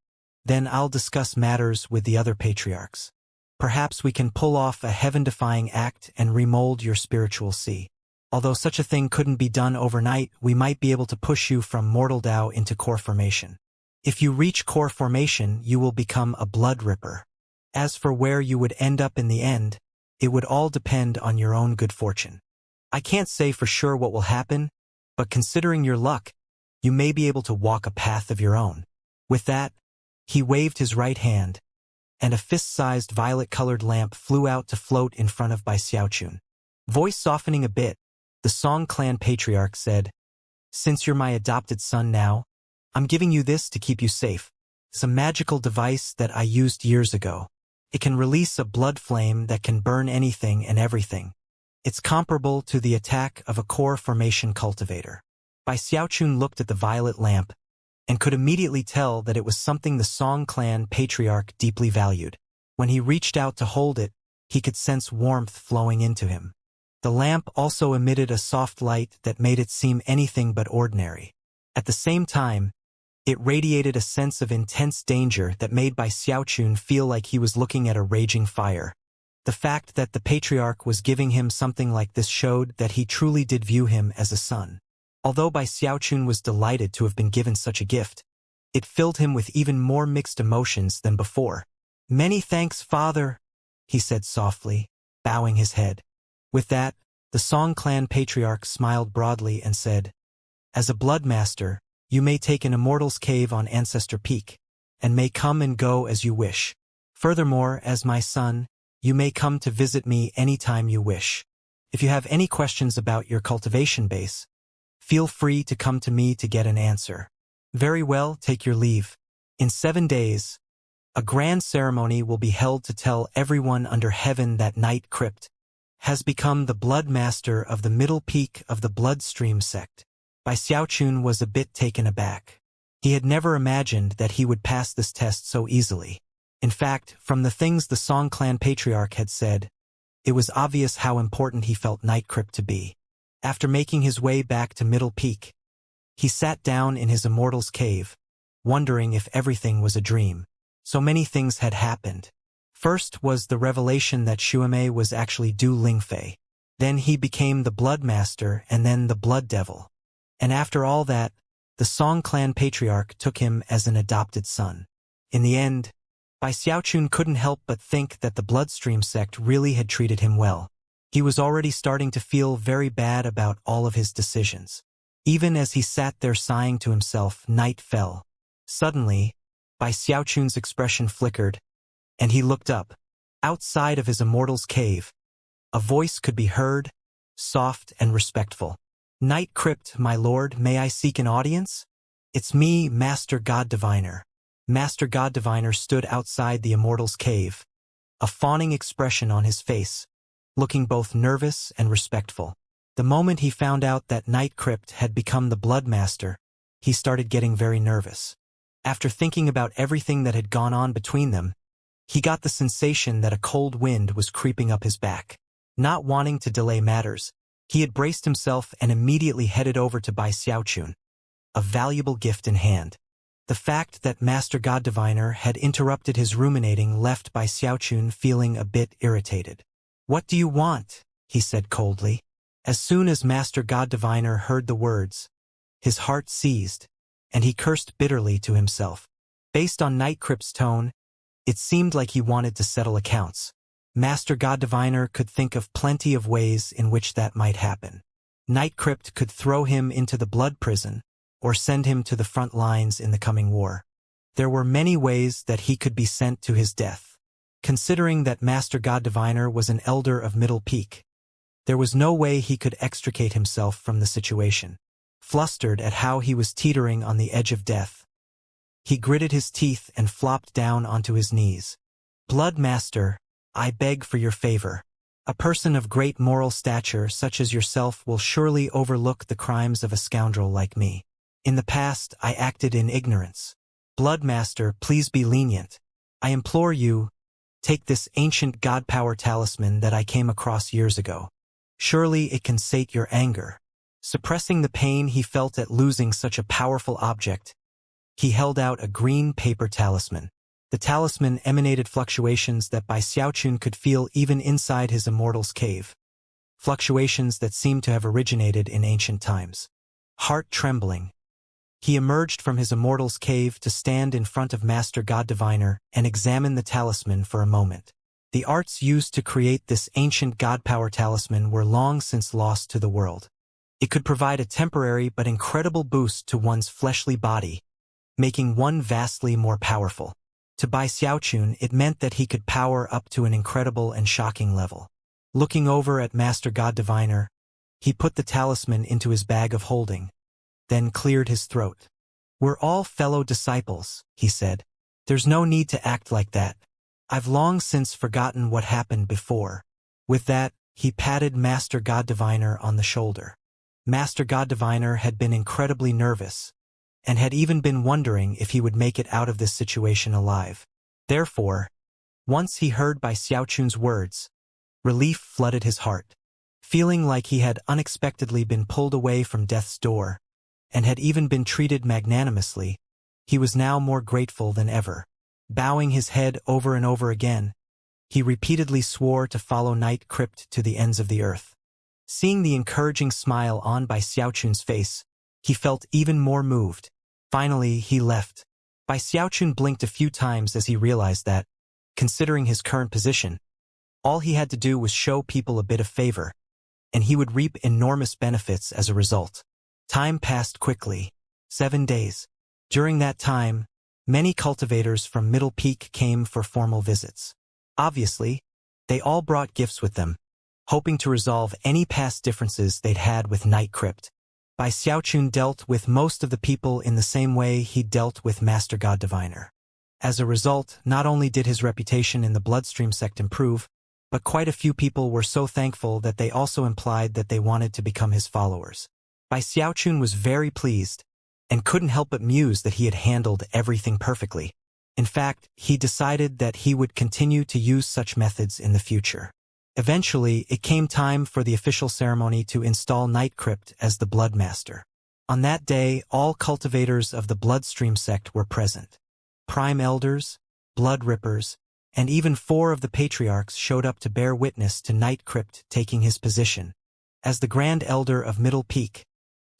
then I'll discuss matters with the other patriarchs. Perhaps we can pull off a heaven-defying act and remold your spiritual sea. Although such a thing couldn't be done overnight, we might be able to push you from Mortal Tao into core formation. If you reach core formation, you will become a blood ripper. As for where you would end up in the end, it would all depend on your own good fortune. I can't say for sure what will happen, but considering your luck, you may be able to walk a path of your own. With that, he waved his right hand, and a fist-sized violet-colored lamp flew out to float in front of Bai Xiaochun. Voice softening a bit, the Song clan patriarch said, "Since you're my adopted son now, I'm giving you this to keep you safe. It's a magical device that I used years ago. It can release a blood flame that can burn anything and everything. It's comparable to the attack of a core formation cultivator." Bai Xiaochun looked at the violet lamp, and could immediately tell that it was something the Song clan patriarch deeply valued. When he reached out to hold it, he could sense warmth flowing into him. The lamp also emitted a soft light that made it seem anything but ordinary. At the same time, it radiated a sense of intense danger that made Bai Xiaochun feel like he was looking at a raging fire. The fact that the patriarch was giving him something like this showed that he truly did view him as a son. Although Bai Xiaochun was delighted to have been given such a gift, it filled him with even more mixed emotions than before. "Many thanks, father," he said softly, bowing his head. With that, the Song clan patriarch smiled broadly and said, "As a blood master, you may take an immortal's cave on Ancestor Peak, and may come and go as you wish. Furthermore, as my son, you may come to visit me anytime you wish. If you have any questions about your cultivation base, feel free to come to me to get an answer. Very well, take your leave. In 7 days, a grand ceremony will be held to tell everyone under heaven that Night Crypt has become the Blood Master of the Middle Peak of the Bloodstream sect." Bai Xiaochun was a bit taken aback. He had never imagined that he would pass this test so easily. In fact, from the things the Song clan patriarch had said, it was obvious how important he felt Night Crypt to be. After making his way back to Middle Peak, he sat down in his immortal's cave, wondering if everything was a dream. So many things had happened. First was the revelation that Xuemei was actually Du Lingfei. Then he became the Blood Master and then the Blood Devil. And after all that, the Song clan patriarch took him as an adopted son. In the end, Bai Xiaochun couldn't help but think that the Bloodstream sect really had treated him well. He was already starting to feel very bad about all of his decisions. Even as he sat there sighing to himself, night fell. Suddenly, Bai Xiaochun's expression flickered, and he looked up. Outside of his immortal's cave, a voice could be heard, soft and respectful. "Night Crypt, my lord, may I seek an audience? It's me, Master God Diviner." Master God Diviner stood outside the immortal's cave, a fawning expression on his face, looking both nervous and respectful. The moment he found out that Night Crypt had become the Blood Master, he started getting very nervous. After thinking about everything that had gone on between them, he got the sensation that a cold wind was creeping up his back. Not wanting to delay matters, he had braced himself and immediately headed over to Bai Xiaochun, a valuable gift in hand. The fact that Master God Diviner had interrupted his ruminating left Bai Xiaochun feeling a bit irritated. "What do you want?" he said coldly. As soon as Master God Diviner heard the words, his heart seized, and he cursed bitterly to himself. Based on Night Crypt's tone, it seemed like he wanted to settle accounts. Master God Diviner could think of plenty of ways in which that might happen. Night Crypt could throw him into the blood prison, or send him to the front lines in the coming war. There were many ways that he could be sent to his death. Considering that Master God Diviner was an elder of Middle Peak, there was no way he could extricate himself from the situation. Flustered at how he was teetering on the edge of death, he gritted his teeth and flopped down onto his knees. "Blood Master, I beg for your favor. A person of great moral stature such as yourself will surely overlook the crimes of a scoundrel like me. In the past, I acted in ignorance. Blood Master, please be lenient. I implore you, take this ancient god power talisman that I came across years ago. Surely it can sate your anger." Suppressing the pain he felt at losing such a powerful object, he held out a green paper talisman. The talisman emanated fluctuations that Bai Xiaochun could feel even inside his immortal's cave. Fluctuations that seemed to have originated in ancient times. Heart trembling, he emerged from his immortal's cave to stand in front of Master God Diviner and examine the talisman for a moment. The arts used to create this ancient god power talisman were long since lost to the world. It could provide a temporary but incredible boost to one's fleshly body, making one vastly more powerful. To Bai Xiaochun, it meant that he could power up to an incredible and shocking level. Looking over at Master God Diviner, he put the talisman into his bag of holding, then cleared his throat. "We're all fellow disciples," he said. "There's no need to act like that. I've long since forgotten what happened before." With that, he patted Master God Diviner on the shoulder. Master God Diviner had been incredibly nervous, and had even been wondering if he would make it out of this situation alive. Therefore, once he heard Bai Xiaochun's words, relief flooded his heart. Feeling like he had unexpectedly been pulled away from death's door, and had even been treated magnanimously, he was now more grateful than ever. Bowing his head over and over again, he repeatedly swore to follow Night Crypt to the ends of the earth. Seeing the encouraging smile on Bai Xiaochun's face, he felt even more moved. Finally, he left. Bai Xiaochun blinked a few times as he realized that, considering his current position, all he had to do was show people a bit of favor, and he would reap enormous benefits as a result. Time passed quickly. 7 days. During that time, many cultivators from Middle Peak came for formal visits. Obviously, they all brought gifts with them, hoping to resolve any past differences they'd had with Night Crypt. Bai Xiaochun dealt with most of the people in the same way he dealt with Master God Diviner. As a result, not only did his reputation in the Bloodstream sect improve, but quite a few people were so thankful that they also implied that they wanted to become his followers. Bai Xiaochun was very pleased, and couldn't help but muse that he had handled everything perfectly. In fact, he decided that he would continue to use such methods in the future. Eventually, it came time for the official ceremony to install Night Crypt as the Blood Master. On that day, all cultivators of the Bloodstream sect were present. Prime Elders, Blood Rippers, and even 4 of the Patriarchs showed up to bear witness to Night Crypt taking his position. As the Grand Elder of Middle Peak,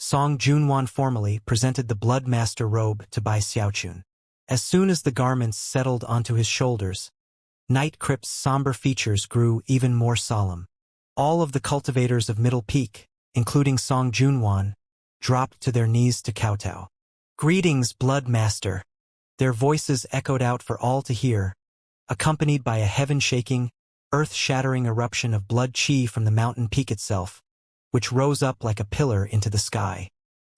Song Junwan formally presented the Blood Master robe to Bai Xiaochun. As soon as the garments settled onto his shoulders, Night Crypt's somber features grew even more solemn. All of the cultivators of Middle Peak, including Song Junwan, dropped to their knees to kowtow. "Greetings, Blood Master." Their voices echoed out for all to hear, accompanied by a heaven-shaking, earth-shattering eruption of blood chi from the mountain peak itself, which rose up like a pillar into the sky.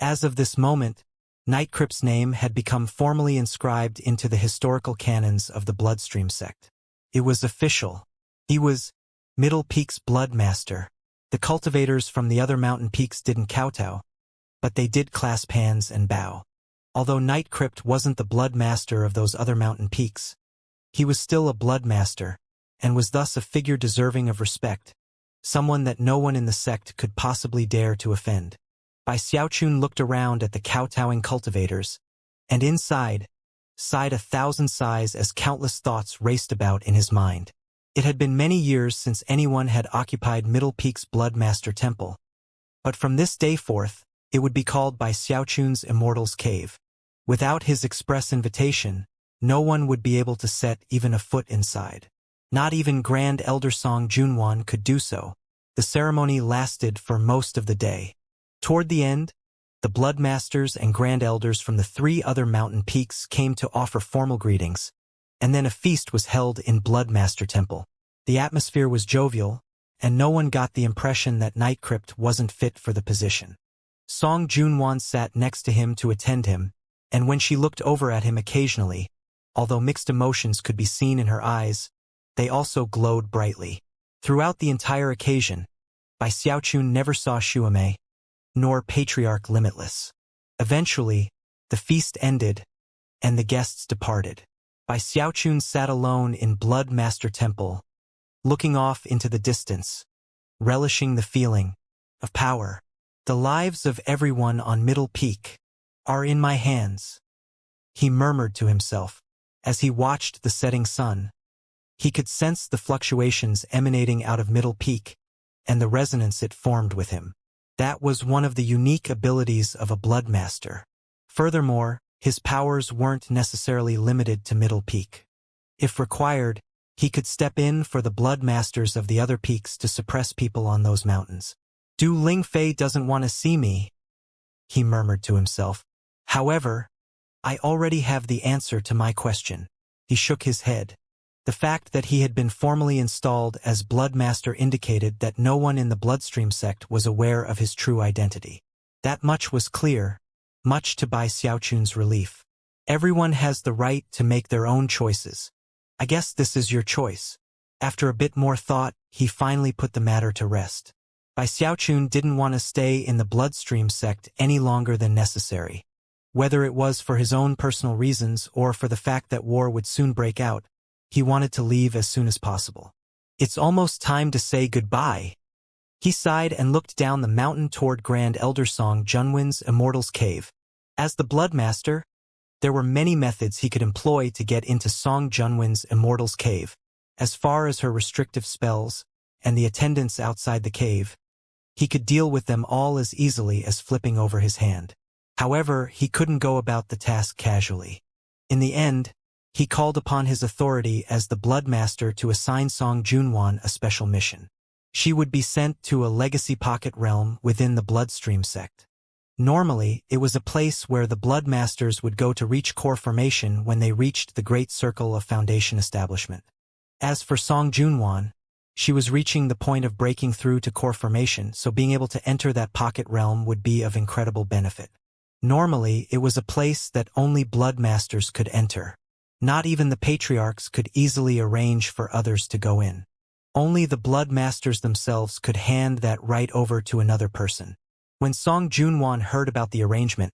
As of this moment, Night Crypt's name had become formally inscribed into the historical canons of the Bloodstream sect. It was official. He was Middle Peak's Blood Master. The cultivators from the other mountain peaks didn't kowtow, but they did clasp hands and bow. Although Night Crypt wasn't the blood master of those other mountain peaks, he was still a blood master, and was thus a figure deserving of respect, someone that no one in the sect could possibly dare to offend. Bai Xiaochun looked around at the kowtowing cultivators, and inside, sighed 1,000 sighs as countless thoughts raced about in his mind. It had been many years since anyone had occupied Middle Peak's Blood Master Temple, but from this day forth, it would be called Bai Xiaochun's Immortal's Cave. Without his express invitation, no one would be able to set even a foot inside. Not even Grand Elder Song Junwan could do so. The ceremony lasted for most of the day. Toward the end, the Blood Masters and Grand Elders from the 3 other mountain peaks came to offer formal greetings, and then a feast was held in Blood Master Temple. The atmosphere was jovial, and no one got the impression that Night Crypt wasn't fit for the position. Song Junwan sat next to him to attend him, and when she looked over at him occasionally, although mixed emotions could be seen in her eyes, they also glowed brightly. Throughout the entire occasion, Bai Xiaochun never saw Shuame, nor Patriarch Limitless. Eventually, the feast ended, and the guests departed. Bai Xiaochun sat alone in Blood Master Temple, looking off into the distance, relishing the feeling of power. The lives of everyone on Middle Peak are in my hands, he murmured to himself. As he watched the setting sun, he could sense the fluctuations emanating out of Middle Peak and the resonance it formed with him. That was one of the unique abilities of a Blood Master. Furthermore, his powers weren't necessarily limited to Middle Peak. If required, he could step in for the Blood Masters of the other peaks to suppress people on those mountains. Du Lingfei doesn't want to see me, he murmured to himself. However, I already have the answer to my question. He shook his head. The fact that he had been formally installed as Blood Master indicated that no one in the Bloodstream sect was aware of his true identity. That much was clear, much to Bai Xiaochun's relief. Everyone has the right to make their own choices. I guess this is your choice. After a bit more thought, he finally put the matter to rest. Bai Xiaochun didn't want to stay in the Bloodstream sect any longer than necessary. Whether it was for his own personal reasons or for the fact that war would soon break out, he wanted to leave as soon as possible. It's almost time to say goodbye. He sighed and looked down the mountain toward Grand Elder Song Junwan's Immortal's Cave. As the Blood Master, there were many methods he could employ to get into Song Junwan's Immortal's Cave. As far as her restrictive spells and the attendants outside the cave, he could deal with them all as easily as flipping over his hand. However, he couldn't go about the task casually. In the end, he called upon his authority as the Blood Master to assign Song Junwan a special mission. She would be sent to a legacy pocket realm within the Bloodstream sect. Normally, it was a place where the Blood Masters would go to reach core formation when they reached the Great Circle of Foundation establishment. As for Song Junwan, she was reaching the point of breaking through to core formation, so being able to enter that pocket realm would be of incredible benefit. Normally, it was a place that only Blood Masters could enter. Not even the Patriarchs could easily arrange for others to go in. Only the Blood Masters themselves could hand that right over to another person. When Song Junwan heard about the arrangement,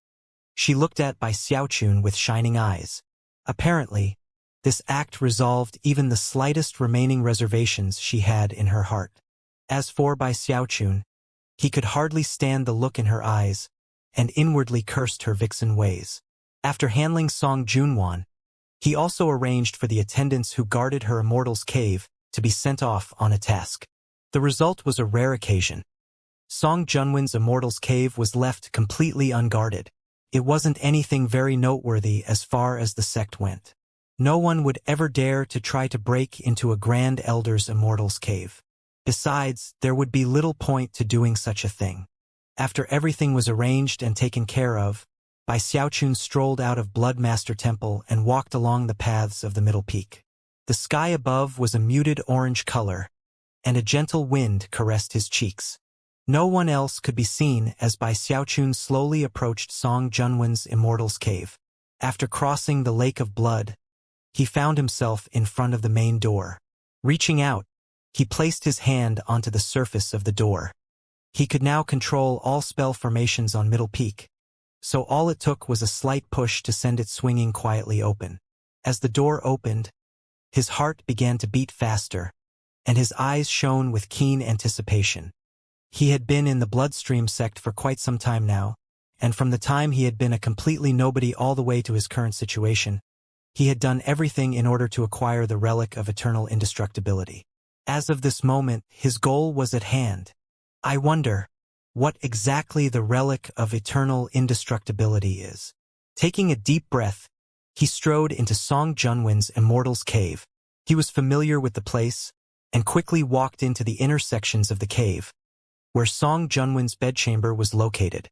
she looked at Bai Xiaochun with shining eyes. Apparently, this act resolved even the slightest remaining reservations she had in her heart. As for Bai Xiaochun, he could hardly stand the look in her eyes, and inwardly cursed her vixen ways. After handling Song Junwan, he also arranged for the attendants who guarded her Immortal's Cave to be sent off on a task. The result was a rare occasion. Song Junwan's Immortal's Cave was left completely unguarded. It wasn't anything very noteworthy as far as the sect went. No one would ever dare to try to break into a Grand Elder's Immortal's Cave. Besides, there would be little point to doing such a thing. After everything was arranged and taken care of, Bai Xiaochun strolled out of Blood Master Temple and walked along the paths of the Middle Peak. The sky above was a muted orange color, and a gentle wind caressed his cheeks. No one else could be seen as Bai Xiaochun slowly approached Song Junwan's Immortal's Cave. After crossing the Lake of Blood, he found himself in front of the main door. Reaching out, he placed his hand onto the surface of the door. He could now control all spell formations on Middle Peak, so all it took was a slight push to send it swinging quietly open. As the door opened, his heart began to beat faster, and his eyes shone with keen anticipation. He had been in the Bloodstream sect for quite some time now, and from the time he had been a completely nobody all the way to his current situation, he had done everything in order to acquire the relic of eternal indestructibility. As of this moment, his goal was at hand. I wonder what exactly the relic of eternal indestructibility is. Taking a deep breath, he strode into Song Junwen's Immortal's Cave. He was familiar with the place, and quickly walked into the inner sections of the cave, where Song Junwen's bedchamber was located.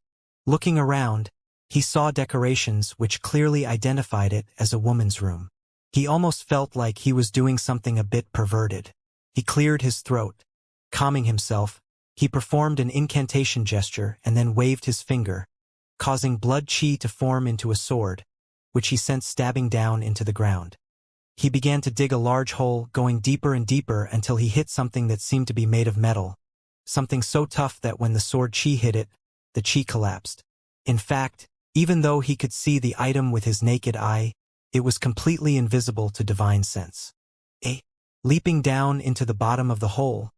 Looking around, he saw decorations which clearly identified it as a woman's room. He almost felt like he was doing something a bit perverted. He cleared his throat. Calming himself, he performed an incantation gesture and then waved his finger, causing blood chi to form into a sword, which he sent stabbing down into the ground. He began to dig a large hole, going deeper and deeper until he hit something that seemed to be made of metal, something so tough that when the sword chi hit it, the chi collapsed. In fact, even though he could see the item with his naked eye, it was completely invisible to divine sense. Leaping down into the bottom of the hole,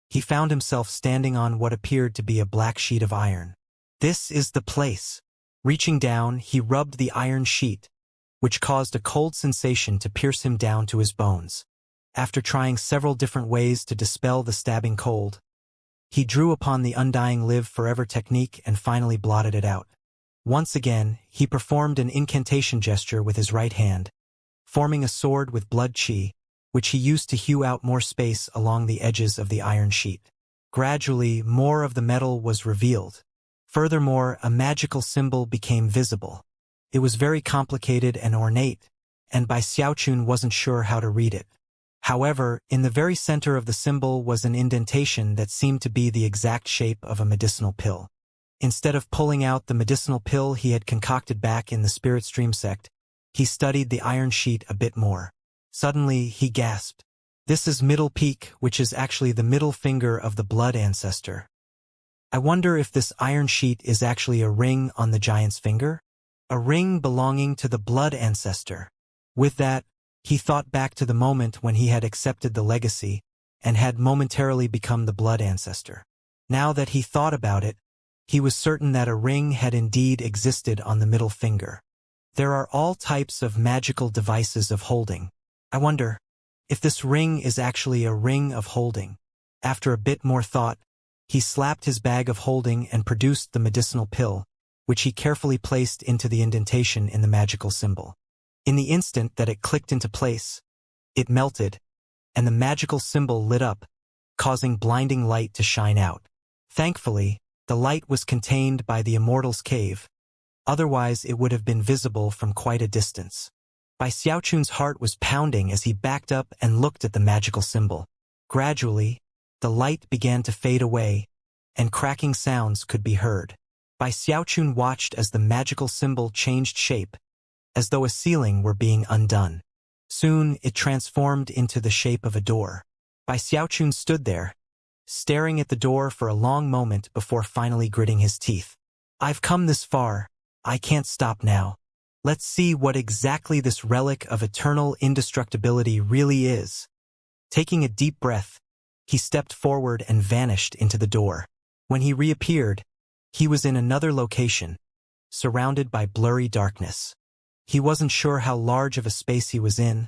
he found himself standing on what appeared to be a black sheet of iron. This is the place. Reaching down, he rubbed the iron sheet, which caused a cold sensation to pierce him down to his bones. After trying several different ways to dispel the stabbing cold, he drew upon the undying live forever technique and finally blotted it out. Once again, he performed an incantation gesture with his right hand, forming a sword with blood chi, which he used to hew out more space along the edges of the iron sheet. Gradually, more of the metal was revealed. Furthermore, a magical symbol became visible. It was very complicated and ornate, and Bai Xiaochun wasn't sure how to read it. However, in the very center of the symbol was an indentation that seemed to be the exact shape of a medicinal pill. Instead of pulling out the medicinal pill he had concocted back in the Spirit Stream sect, he studied the iron sheet a bit more. Suddenly, he gasped. This is Middle Peak, which is actually the middle finger of the blood ancestor. I wonder if this iron sheet is actually a ring on the giant's finger? A ring belonging to the blood ancestor. With that, he thought back to the moment when he had accepted the legacy and had momentarily become the blood ancestor. Now that he thought about it, he was certain that a ring had indeed existed on the middle finger. There are all types of magical devices of holding. I wonder if this ring is actually a ring of holding. After a bit more thought, he slapped his bag of holding and produced the medicinal pill, which he carefully placed into the indentation in the magical symbol. In the instant that it clicked into place, it melted, and the magical symbol lit up, causing blinding light to shine out. Thankfully, the light was contained by the Immortal's Cave, otherwise it would have been visible from quite a distance. Bai Xiaochun's heart was pounding as he backed up and looked at the magical symbol. Gradually, the light began to fade away, and cracking sounds could be heard. Bai Xiaochun watched as the magical symbol changed shape, as though a ceiling were being undone. Soon, it transformed into the shape of a door. Bai Xiaochun stood there, staring at the door for a long moment before finally gritting his teeth. I've come this far, I can't stop now. Let's see what exactly this relic of eternal indestructibility really is. Taking a deep breath, he stepped forward and vanished into the door. When he reappeared, he was in another location, surrounded by blurry darkness. He wasn't sure how large of a space he was in,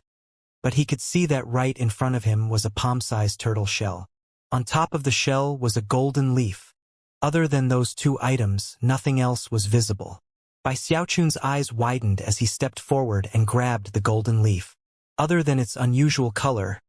but he could see that right in front of him was a palm-sized turtle shell. On top of the shell was a golden leaf. Other than those two items, nothing else was visible. Bai Xiaochun's eyes widened as he stepped forward and grabbed the golden leaf. Other than its unusual color,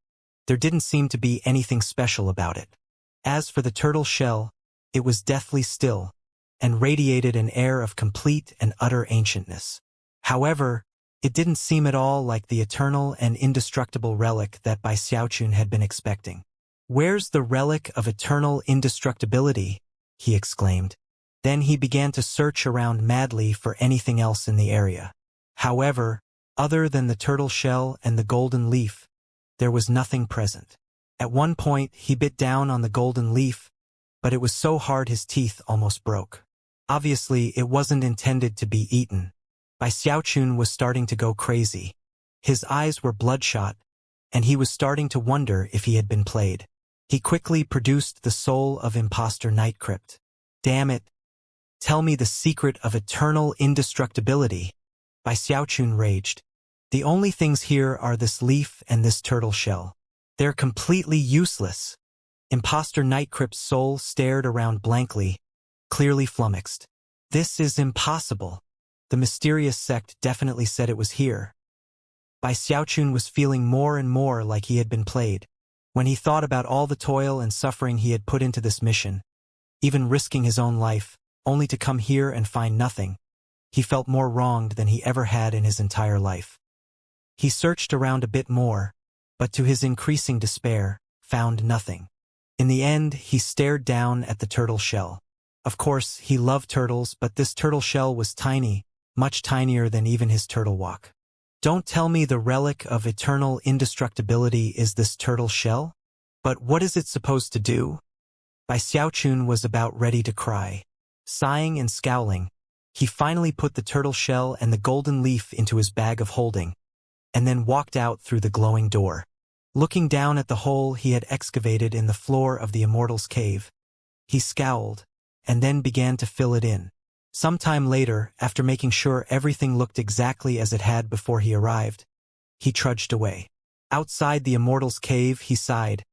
there didn't seem to be anything special about it. As for the turtle shell, it was deathly still, and radiated an air of complete and utter ancientness. However, it didn't seem at all like the eternal and indestructible relic that Bai Xiaochun had been expecting. "Where's the relic of eternal indestructibility?" he exclaimed. Then he began to search around madly for anything else in the area. However, other than the turtle shell and the golden leaf, there was nothing present. At one point, he bit down on the golden leaf, but it was so hard his teeth almost broke. Obviously, it wasn't intended to be eaten. Bai Xiaochun was starting to go crazy. His eyes were bloodshot, and he was starting to wonder if he had been played. He quickly produced the soul of imposter Night Crypt. Damn it! Tell me the secret of eternal indestructibility. Bai Xiaochun raged. The only things here are this leaf and this turtle shell. They're completely useless. Imposter Night Crypt's soul stared around blankly, clearly flummoxed. This is impossible. The mysterious sect definitely said it was here. Bai Xiaochun was feeling more and more like he had been played. When he thought about all the toil and suffering he had put into this mission, even risking his own life, only to come here and find nothing, he felt more wronged than he ever had in his entire life. He searched around a bit more, but to his increasing despair, found nothing. In the end, he stared down at the turtle shell. Of course, he loved turtles, but this turtle shell was tiny, much tinier than even his turtle walk. Don't tell me the relic of eternal indestructibility is this turtle shell? But what is it supposed to do? Bai Xiaochun was about ready to cry. Sighing and scowling, he finally put the turtle shell and the golden leaf into his bag of holding, and then walked out through the glowing door. Looking down at the hole he had excavated in the floor of the Immortal's cave, he scowled, and then began to fill it in. Sometime later, after making sure everything looked exactly as it had before he arrived, he trudged away. Outside the Immortal's cave, he sighed,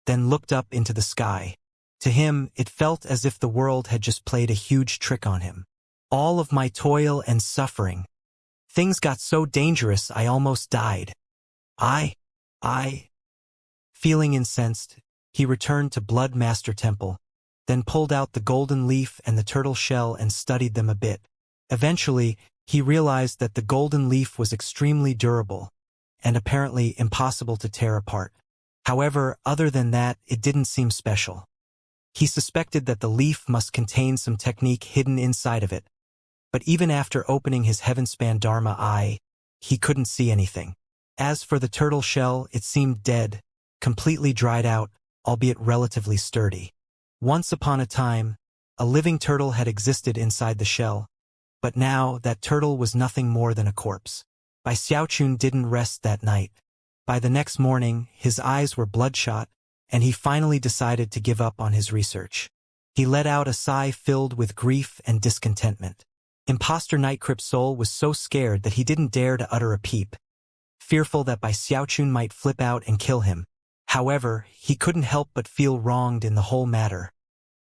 then looked up into the sky. To him, it felt as if the world had just played a huge trick on him. All of my toil and suffering. Things got so dangerous I almost died. Feeling incensed, he returned to Blood Master Temple, then pulled out the golden leaf and the turtle shell and studied them a bit. Eventually, he realized that the golden leaf was extremely durable, and apparently impossible to tear apart. However, other than that, it didn't seem special. He suspected that the leaf must contain some technique hidden inside of it, but even after opening his heavenspan Dharma eye, he couldn't see anything. As for the turtle shell, it seemed dead, completely dried out, albeit relatively sturdy. Once upon a time, a living turtle had existed inside the shell, but now that turtle was nothing more than a corpse. Bai Xiaochun didn't rest that night. By the next morning, his eyes were bloodshot, and he finally decided to give up on his research. He let out a sigh filled with grief and discontentment. Imposter Night Crypt's soul was so scared that he didn't dare to utter a peep, fearful that Bai Xiaochun might flip out and kill him. However, he couldn't help but feel wronged in the whole matter.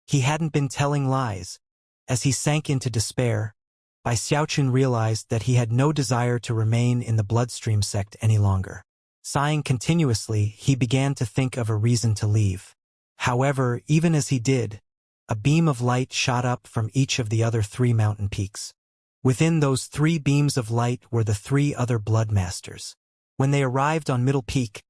He hadn't been telling lies. As he sank into despair, Bai Xiaochun realized that he had no desire to remain in the bloodstream sect any longer. Sighing continuously, he began to think of a reason to leave. However, even as he did, a beam of light shot up from each of the other 3 mountain peaks. Within those 3 beams of light were the 3 other Blood Masters. When they arrived on Middle Peak,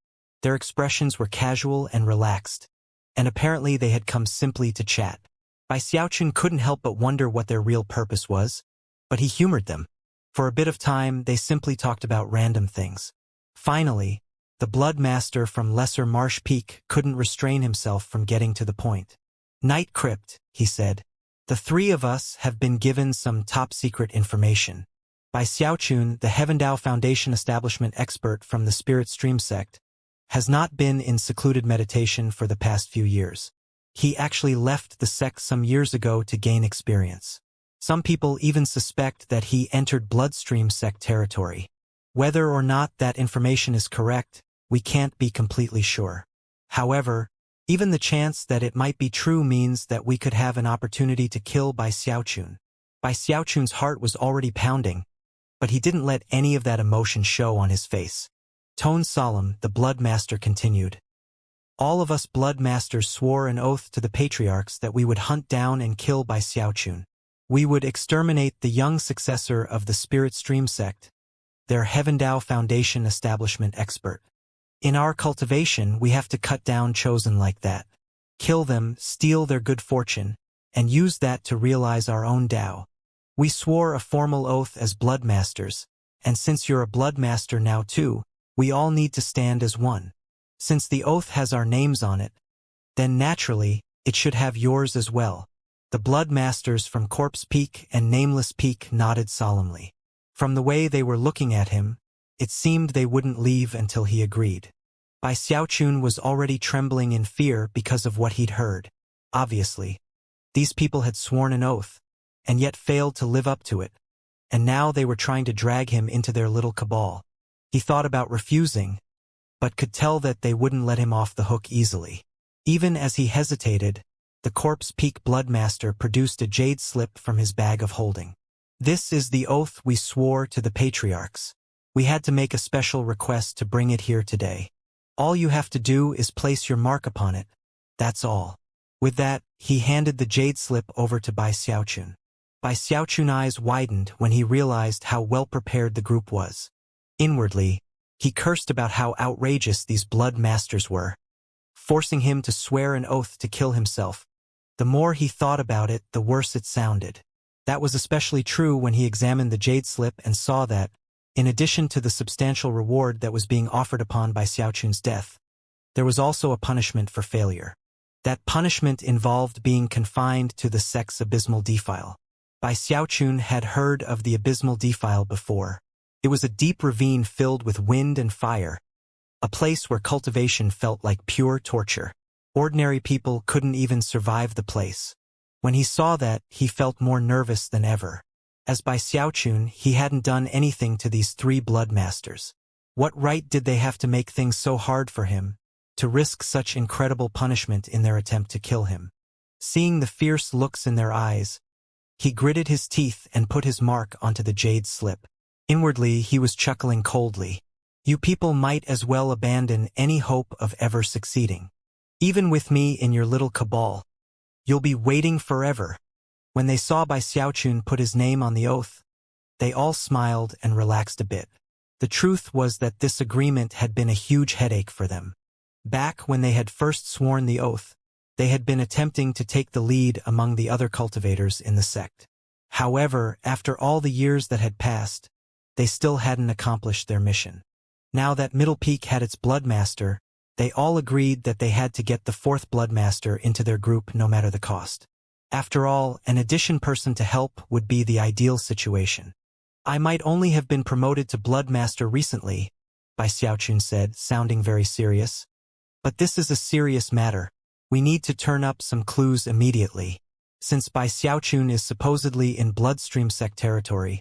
their expressions were casual and relaxed, and apparently they had come simply to chat. Bai Xiaochun couldn't help but wonder what their real purpose was, but he humored them. For a bit of time, they simply talked about random things. Finally, the Blood Master from Lesser Marsh Peak couldn't restrain himself from getting to the point. Night Crypt, he said. The 3 of us have been given some top-secret information. Bai Xiaochun, the Heavendao Foundation establishment expert from the Spirit Stream sect, has not been in secluded meditation for the past few years. He actually left the sect some years ago to gain experience. Some people even suspect that he entered Bloodstream sect territory. Whether or not that information is correct, we can't be completely sure. However, even the chance that it might be true means that we could have an opportunity to kill Bai Xiaochun. Bai Xiaochun's heart was already pounding, but he didn't let any of that emotion show on his face. Tone solemn, the Blood Master continued. All of us Blood Masters swore an oath to the patriarchs that we would hunt down and kill Bai Xiaochun. We would exterminate the young successor of the Spirit Stream sect, their Heavendao Foundation establishment expert. In our cultivation, we have to cut down chosen like that. Kill them, steal their good fortune, and use that to realize our own Dao. We swore a formal oath as Blood Masters, and since you're a Blood Master now too, we all need to stand as one. Since the oath has our names on it, then naturally, it should have yours as well. The Blood Masters from Corpse Peak and Nameless Peak nodded solemnly. From the way they were looking at him, it seemed they wouldn't leave until he agreed. Bai Xiaochun was already trembling in fear because of what he'd heard. Obviously, these people had sworn an oath, and yet failed to live up to it, and now they were trying to drag him into their little cabal. He thought about refusing, but could tell that they wouldn't let him off the hook easily. Even as he hesitated, the Corpse Peak Bloodmaster produced a jade slip from his bag of holding. This is the oath we swore to the patriarchs. We had to make a special request to bring it here today. All you have to do is place your mark upon it. That's all. With that, he handed the jade slip over to Bai Xiaochun. Bai Xiaochun's eyes widened when he realized how well prepared the group was. Inwardly, he cursed about how outrageous these blood masters were, forcing him to swear an oath to kill himself. The more he thought about it, the worse it sounded. That was especially true when he examined the jade slip and saw that, in addition to the substantial reward that was being offered upon Bai Xiaochun's death, there was also a punishment for failure. That punishment involved being confined to the sect's abysmal defile. Bai Xiaochun had heard of the abysmal defile before. It was a deep ravine filled with wind and fire, a place where cultivation felt like pure torture. Ordinary people couldn't even survive the place. When he saw that, he felt more nervous than ever. As Bai Xiaochun, he hadn't done anything to these three blood masters. What right did they have to make things so hard for him, to risk such incredible punishment in their attempt to kill him? Seeing the fierce looks in their eyes, he gritted his teeth and put his mark onto the jade slip. Inwardly, he was chuckling coldly. You people might as well abandon any hope of ever succeeding. Even with me in your little cabal, you'll be waiting forever. When they saw Bai Xiaochun put his name on the oath, they all smiled and relaxed a bit. The truth was that this agreement had been a huge headache for them. Back when they had first sworn the oath, they had been attempting to take the lead among the other cultivators in the sect. However, after all the years that had passed, they still hadn't accomplished their mission. Now that Middle Peak had its Bloodmaster, they all agreed that they had to get the fourth Bloodmaster into their group no matter the cost. After all, an addition person to help would be the ideal situation. I might only have been promoted to Bloodmaster recently, Bai Xiaochun said, sounding very serious. But this is a serious matter. We need to turn up some clues immediately. Since Bai Xiaochun is supposedly in Bloodstream sect territory,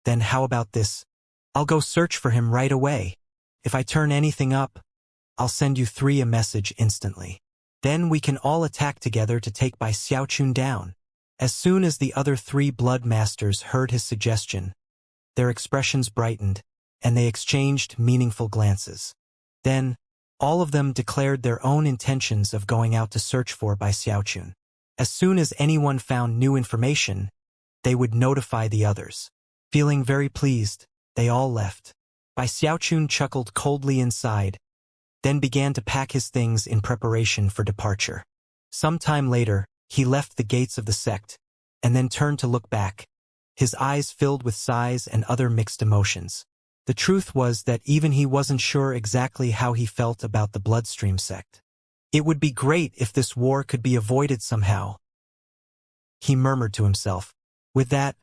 then how about this? I'll go search for him right away. If I turn anything up, I'll send you three a message instantly. Then we can all attack together to take Bai Xiaochun down. As soon as the other three blood masters heard his suggestion, their expressions brightened, and they exchanged meaningful glances. Then, all of them declared their own intentions of going out to search for Bai Xiaochun. As soon as anyone found new information, they would notify the others. Feeling very pleased, they all left. Bai Xiaochun chuckled coldly inside, then began to pack his things in preparation for departure. Some time later, he left the gates of the sect, and then turned to look back, his eyes filled with sighs and other mixed emotions. The truth was that even he wasn't sure exactly how he felt about the Bloodstream sect. It would be great if this war could be avoided somehow, he murmured to himself. With that,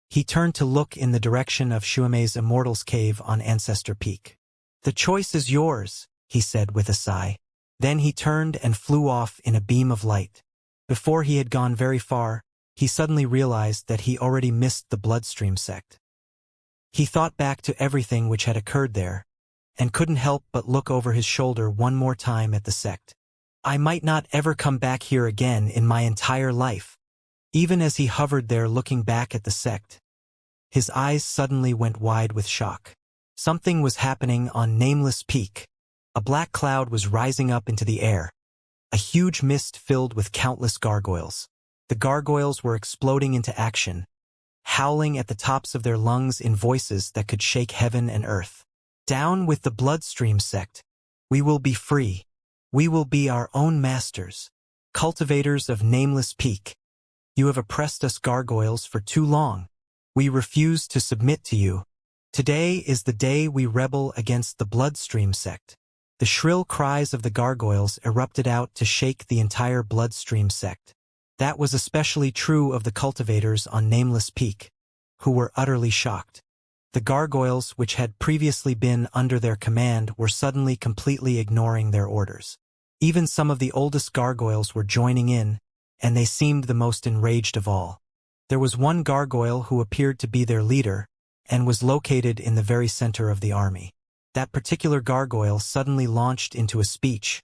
he turned to look in the direction of Xuemei's Immortal's cave on Ancestor Peak. The choice is yours, he said with a sigh. Then he turned and flew off in a beam of light. Before he had gone very far, he suddenly realized that he already missed the Bloodstream sect. He thought back to everything which had occurred there, and couldn't help but look over his shoulder one more time at the sect. I might not ever come back here again in my entire life. Even as he hovered there looking back at the sect, his eyes suddenly went wide with shock. Something was happening on Nameless Peak. A black cloud was rising up into the air, a huge mist filled with countless gargoyles. The gargoyles were exploding into action, howling at the tops of their lungs in voices that could shake heaven and earth. Down with the Bloodstream sect. We will be free. We will be our own masters. Cultivators of Nameless Peak. You have oppressed us gargoyles for too long. We refuse to submit to you. Today is the day we rebel against the Bloodstream sect. The shrill cries of the gargoyles erupted out to shake the entire bloodstream sect. That was especially true of the cultivators on Nameless Peak, who were utterly shocked. The gargoyles, which had previously been under their command, were suddenly completely ignoring their orders. Even some of the oldest gargoyles were joining in, and they seemed the most enraged of all. There was one gargoyle who appeared to be their leader, and was located in the very center of the army. That particular gargoyle suddenly launched into a speech,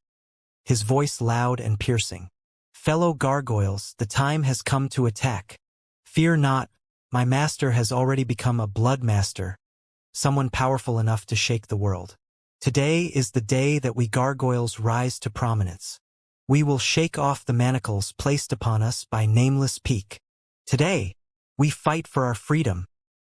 his voice loud and piercing. "Fellow gargoyles, the time has come to attack. Fear not, my master has already become a blood master, someone powerful enough to shake the world. Today is the day that we gargoyles rise to prominence. We will shake off the manacles placed upon us by Nameless Peak. Today, we fight for our freedom."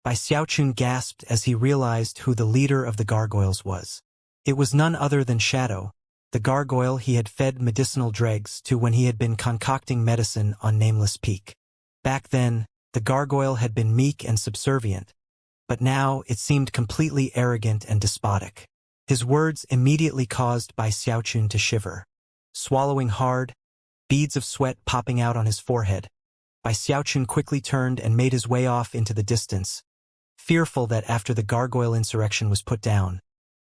Xiaochun gasped as he realized who the leader of the gargoyles was. It was none other than Shadow, the gargoyle he had fed medicinal dregs to when he had been concocting medicine on Nameless Peak. Back then, the gargoyle had been meek and subservient, but now it seemed completely arrogant and despotic. His words immediately caused Xiaochun to shiver. Swallowing hard, beads of sweat popping out on his forehead, Xiaochun quickly turned and made his way off into the distance, fearful that after the gargoyle insurrection was put down,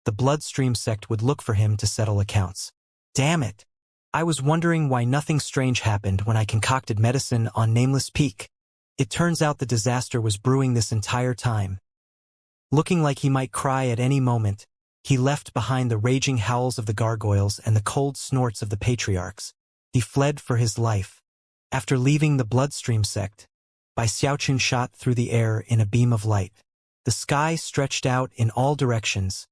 the bloodstream sect would look for him to settle accounts. Damn it! I was wondering why nothing strange happened when I concocted medicine on Nameless Peak. It turns out the disaster was brewing this entire time. Looking like he might cry at any moment, he left behind the raging howls of the gargoyles and the cold snorts of the patriarchs. He fled for his life. After leaving the bloodstream sect, Xiaochun shot through the air in a beam of light. The sky stretched out in all directions,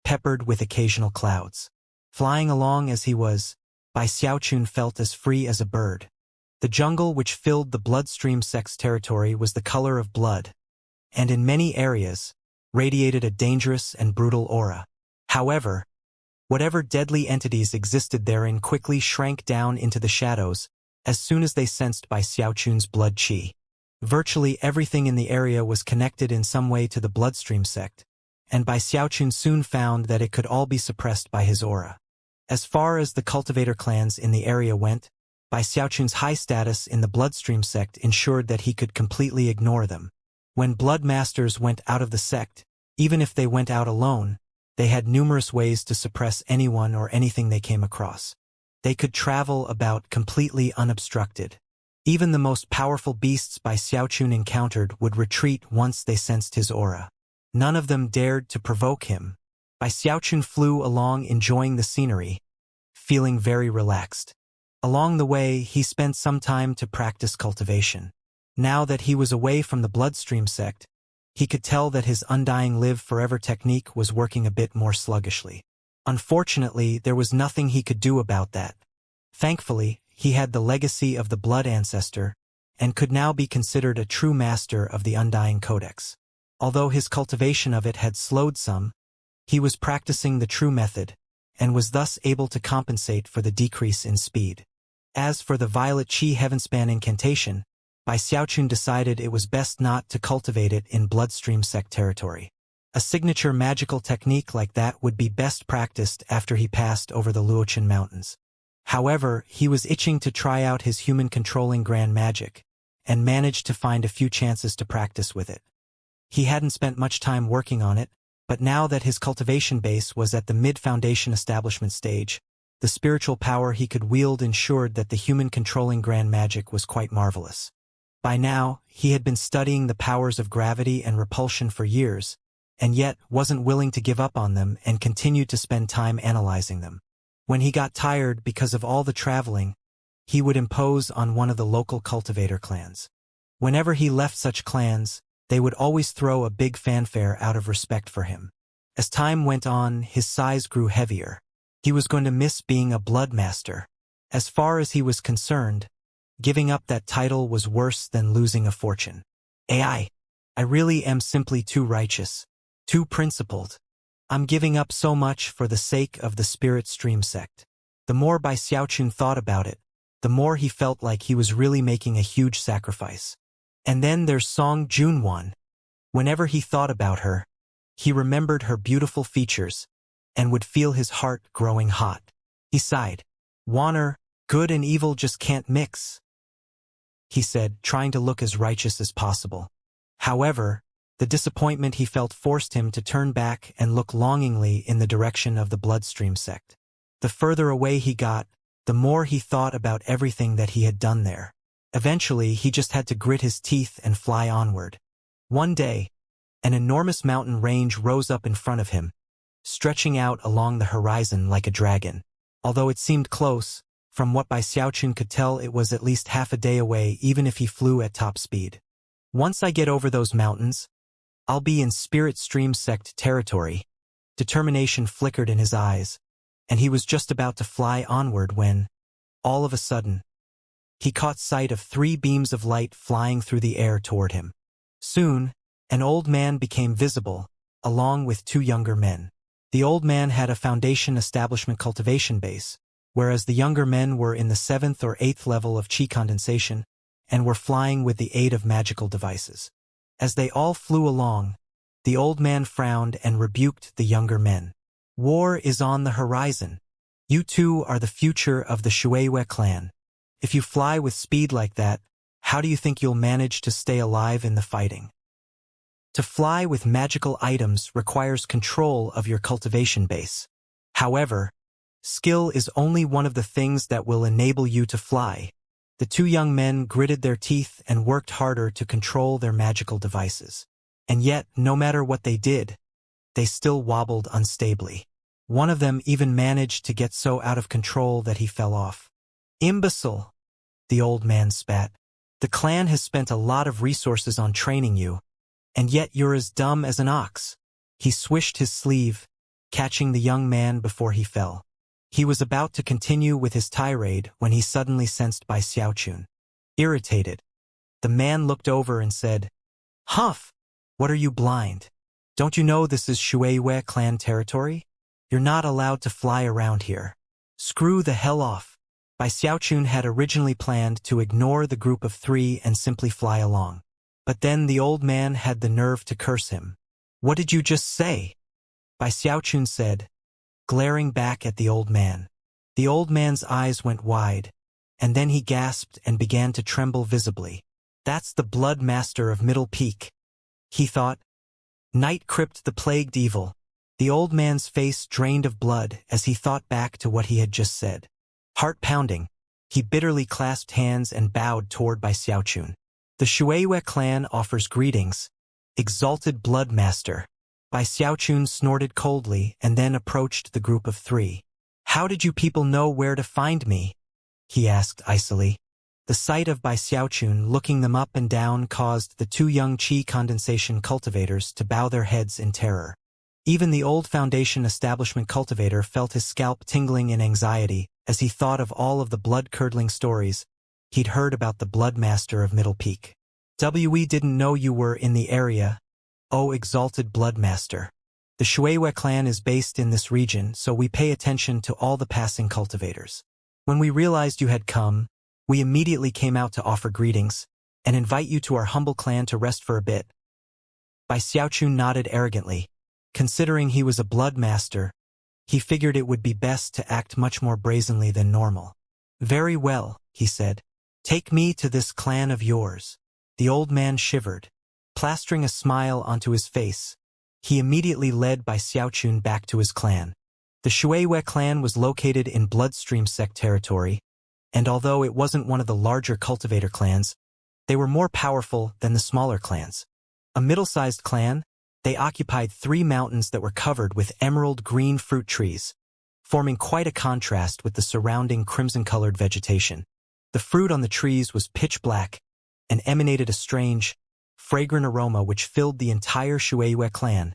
peppered with occasional clouds. Flying along as he was, Xiaochun felt as free as a bird. The jungle which filled the bloodstream sect's territory was the color of blood, and in many areas, radiated a dangerous and brutal aura. However, whatever deadly entities existed therein quickly shrank down into the shadows as soon as they sensed Xiaochun's blood qi. Virtually everything in the area was connected in some way to the bloodstream sect, and Xiaochun soon found that it could all be suppressed by his aura. As far as the cultivator clans in the area went, Xiaochun's high status in the bloodstream sect ensured that he could completely ignore them. When blood masters went out of the sect, even if they went out alone, they had numerous ways to suppress anyone or anything they came across. They could travel about completely unobstructed. Even the most powerful beasts Xiaochun encountered would retreat once they sensed his aura. None of them dared to provoke him. Xiaochun flew along enjoying the scenery, feeling very relaxed. Along the way, he spent some time to practice cultivation. Now that he was away from the bloodstream sect, he could tell that his undying live forever technique was working a bit more sluggishly. Unfortunately, there was nothing he could do about that. Thankfully, he had the legacy of the blood ancestor, and could now be considered a true master of the Undying Codex. Although his cultivation of it had slowed some, he was practicing the true method, and was thus able to compensate for the decrease in speed. As for the Violet Qi Heavenspan incantation, Xiaochun decided it was best not to cultivate it in bloodstream sect territory. A signature magical technique like that would be best practiced after he passed over the Luochen Mountains. However, he was itching to try out his human-controlling grand magic, and managed to find a few chances to practice with it. He hadn't spent much time working on it, but now that his cultivation base was at the mid-foundation establishment stage, the spiritual power he could wield ensured that the human-controlling grand magic was quite marvelous. By now, he had been studying the powers of gravity and repulsion for years, and yet wasn't willing to give up on them and continued to spend time analyzing them. When he got tired because of all the traveling, he would impose on one of the local cultivator clans. Whenever he left such clans, they would always throw a big fanfare out of respect for him. As time went on, his size grew heavier. He was going to miss being a blood master. As far as he was concerned, giving up that title was worse than losing a fortune. I really am simply too righteous, too principled. I'm giving up so much for the sake of the Spirit Stream sect. The more Xiaochun thought about it, the more he felt like he was really making a huge sacrifice. And then there's Song Junwan. Whenever he thought about her, he remembered her beautiful features, and would feel his heart growing hot. He sighed. "Warner, good and evil just can't mix," he said, trying to look as righteous as possible. However, the disappointment he felt forced him to turn back and look longingly in the direction of the Bloodstream sect. The further away he got, the more he thought about everything that he had done there. Eventually, he just had to grit his teeth and fly onward. One day, an enormous mountain range rose up in front of him, stretching out along the horizon like a dragon. Although it seemed close, from what Bai Xiaochun could tell, it was at least half a day away even if he flew at top speed. "Once I get over those mountains, I'll be in Spirit Stream sect territory." Determination flickered in his eyes, and he was just about to fly onward when, all of a sudden, he caught sight of 3 beams of light flying through the air toward him. Soon, an old man became visible, along with 2 younger men. The old man had a Foundation Establishment Cultivation base, whereas the younger men were in the 7th or 8th level of Qi condensation, and were flying with the aid of magical devices. As they all flew along, the old man frowned and rebuked the younger men. "War is on the horizon. You two are the future of the Shuiwei clan. If you fly with speed like that, how do you think you'll manage to stay alive in the fighting?" To fly with magical items requires control of your cultivation base. However, skill is only one of the things that will enable you to fly. The 2 young men gritted their teeth and worked harder to control their magical devices. And yet, no matter what they did, they still wobbled unstably. One of them even managed to get so out of control that he fell off. "Imbecile," the old man spat. "The clan has spent a lot of resources on training you, and yet you're as dumb as an ox." He swished his sleeve, catching the young man before he fell. He was about to continue with his tirade when he suddenly sensed Bai Xiaochun. Irritated, the man looked over and said, "Humph! What are you, blind? Don't you know this is Shuiwei clan territory? You're not allowed to fly around here. Screw the hell off." Bai Xiaochun had originally planned to ignore the group of 3 and simply fly along. But then the old man had the nerve to curse him. "What did you just say?" Bai Xiaochun said, glaring back at the old man. The old man's eyes went wide, and then he gasped and began to tremble visibly. "That's the Blood Master of Middle Peak," he thought. "Night Crypt the Plagued Evil." The old man's face drained of blood as he thought back to what he had just said. Heart pounding, he bitterly clasped hands and bowed toward Bai Xiaochun. "The Shuiwei clan offers greetings, exalted Blood Master." Bai Xiaochun snorted coldly and then approached the group of 3. "How did you people know where to find me?" he asked icily. The sight of Bai Xiaochun looking them up and down caused the 2 young Qi condensation cultivators to bow their heads in terror. Even the old Foundation Establishment cultivator felt his scalp tingling in anxiety as he thought of all of the blood-curdling stories he'd heard about the Blood Master of Middle Peak. "We didn't know you were in the area, oh exalted Blood Master. The Shuiwei clan is based in this region, so we pay attention to all the passing cultivators. When we realized you had come, we immediately came out to offer greetings and invite you to our humble clan to rest for a bit." Bai Xiaochun nodded arrogantly. Considering he was a Blood Master, he figured it would be best to act much more brazenly than normal. "Very well," he said. "Take me to this clan of yours." The old man shivered. Plastering a smile onto his face, he immediately led Bai Xiaochun back to his clan. The Shuiwei clan was located in Bloodstream sect territory, and although it wasn't one of the larger cultivator clans, they were more powerful than the smaller clans. A middle-sized clan, they occupied 3 mountains that were covered with emerald green fruit trees, forming quite a contrast with the surrounding crimson-colored vegetation. The fruit on the trees was pitch black and emanated a strange, fragrant aroma which filled the entire Shuiwei clan,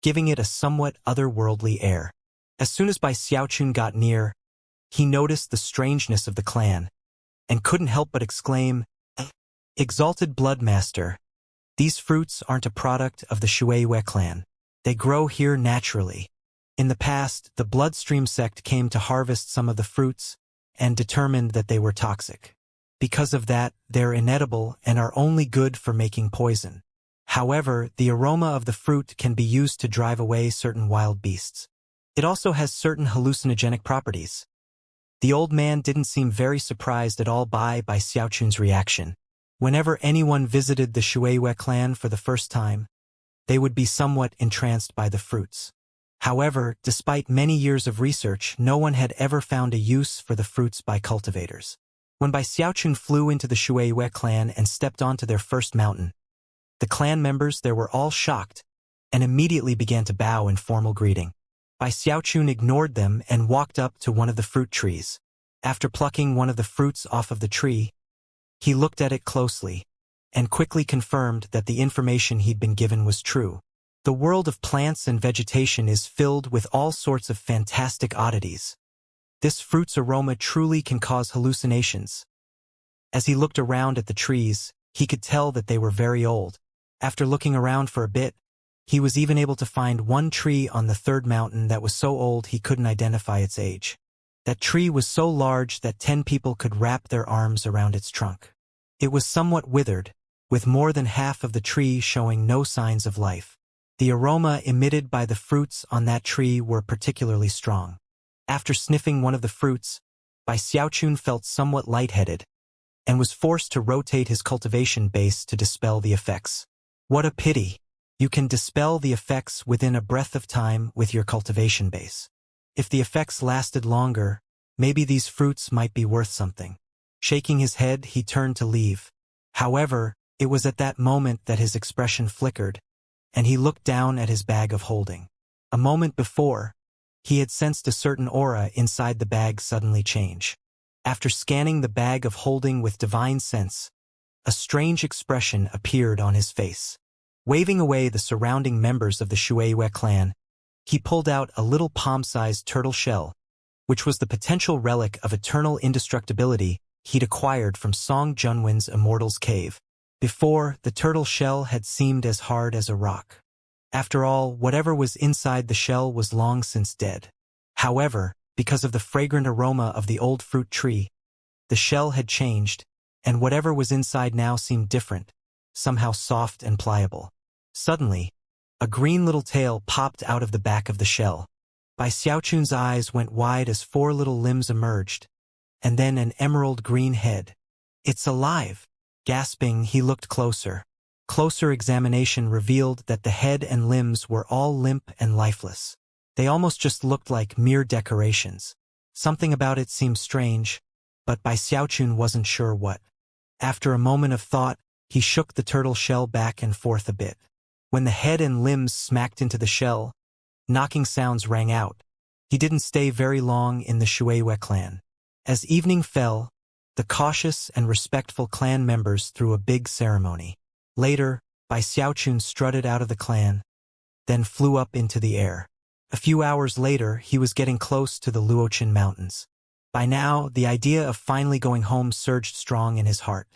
giving it a somewhat otherworldly air. As soon as Bai Xiaochun got near, he noticed the strangeness of the clan, and couldn't help but exclaim, "Exalted Blood Master, these fruits aren't a product of the Shuiwei clan. They grow here naturally. In the past, the Bloodstream sect came to harvest some of the fruits and determined that they were toxic. Because of that, they're inedible and are only good for making poison. However, the aroma of the fruit can be used to drive away certain wild beasts. It also has certain hallucinogenic properties. The old man didn't seem very surprised at all by Xiaochun's reaction. Whenever anyone visited the Shuiwei clan for the first time, they would be somewhat entranced by the fruits. However, despite many years of research, no one had ever found a use for the fruits by cultivators. When Xiaochun flew into the Shuiwei clan and stepped onto their first mountain, the clan members there were all shocked and immediately began to bow in formal greeting. Xiaochun ignored them and walked up to one of the fruit trees. After plucking one of the fruits off of the tree, he looked at it closely and quickly confirmed that the information he'd been given was true. The world of plants and vegetation is filled with all sorts of fantastic oddities. This fruit's aroma truly can cause hallucinations. As he looked around at the trees, he could tell that they were very old. After looking around for a bit, he was even able to find one tree on the third mountain that was so old he couldn't identify its age. That tree was so large that 10 people could wrap their arms around its trunk. It was somewhat withered, with more than half of the tree showing no signs of life. The aroma emitted by the fruits on that tree were particularly strong. After sniffing one of the fruits, Xiaochun felt somewhat lightheaded and was forced to rotate his cultivation base to dispel the effects. What a pity! You can dispel the effects within a breath of time with your cultivation base. If the effects lasted longer, maybe these fruits might be worth something. Shaking his head, he turned to leave. However, it was at that moment that his expression flickered, and he looked down at his bag of holding. A moment before, he had sensed a certain aura inside the bag suddenly change. After scanning the bag of holding with divine sense, a strange expression appeared on his face. Waving away the surrounding members of the Shuiwei clan, he pulled out a little palm-sized turtle shell, which was the potential relic of eternal indestructibility he'd acquired from Song Junwen's Immortal's cave. Before, the turtle shell had seemed as hard as a rock. After all, whatever was inside the shell was long since dead. However, because of the fragrant aroma of the old fruit tree, the shell had changed, and whatever was inside now seemed different, somehow soft and pliable. Suddenly, a green little tail popped out of the back of the shell. Xiaochun's eyes went wide as 4 little limbs emerged, and then an emerald green head. "It's alive!" Gasping, he looked closer. Closer examination revealed that the head and limbs were all limp and lifeless. They almost just looked like mere decorations. Something about it seemed strange, but Xiaochun wasn't sure what. After a moment of thought, he shook the turtle shell back and forth a bit. When the head and limbs smacked into the shell, knocking sounds rang out. He didn't stay very long in the Shuiwei clan. As evening fell, the cautious and respectful clan members threw a big ceremony. Later, Xiaochun strutted out of the clan, then flew up into the air. A few hours later, he was getting close to the Luochen Mountains. By now, the idea of finally going home surged strong in his heart.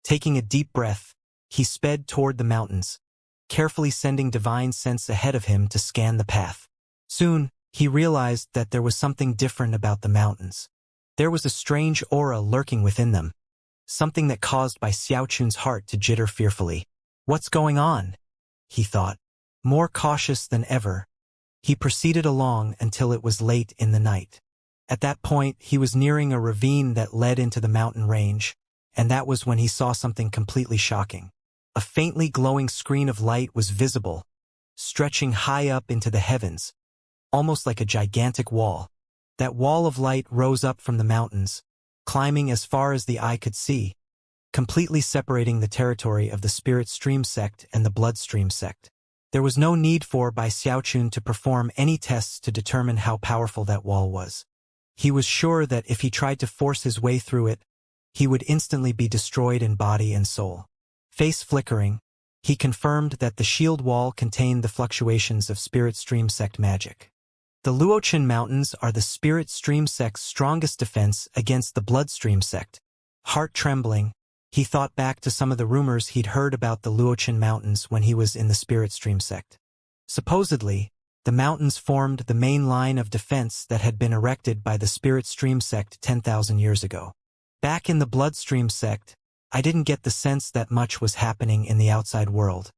Taking a deep breath, he sped toward the mountains, carefully sending divine sense ahead of him to scan the path. Soon, he realized that there was something different about the mountains. There was a strange aura lurking within them, something that caused Xiaochun's heart to jitter fearfully. "What's going on?" he thought. More cautious than ever, he proceeded along until it was late in the night. At that point, he was nearing a ravine that led into the mountain range, and that was when he saw something completely shocking. A faintly glowing screen of light was visible, stretching high up into the heavens, almost like a gigantic wall. That wall of light rose up from the mountains, climbing as far as the eye could see, completely separating the territory of the Spirit Stream sect and the Bloodstream sect. There was no need for Xiaochun to perform any tests to determine how powerful that wall was. He was sure that if he tried to force his way through it, he would instantly be destroyed in body and soul. Face flickering, he confirmed that the shield wall contained the fluctuations of Spirit Stream sect magic. The Luochen Mountains are the Spirit Stream sect's strongest defense against the Bloodstream sect. Heart trembling, he thought back to some of the rumors he'd heard about the Luochen Mountains when he was in the Spirit Stream sect. Supposedly, the mountains formed the main line of defense that had been erected by the Spirit Stream sect 10,000 years ago. Back in the Bloodstream sect, I didn't get the sense that much was happening in the outside world.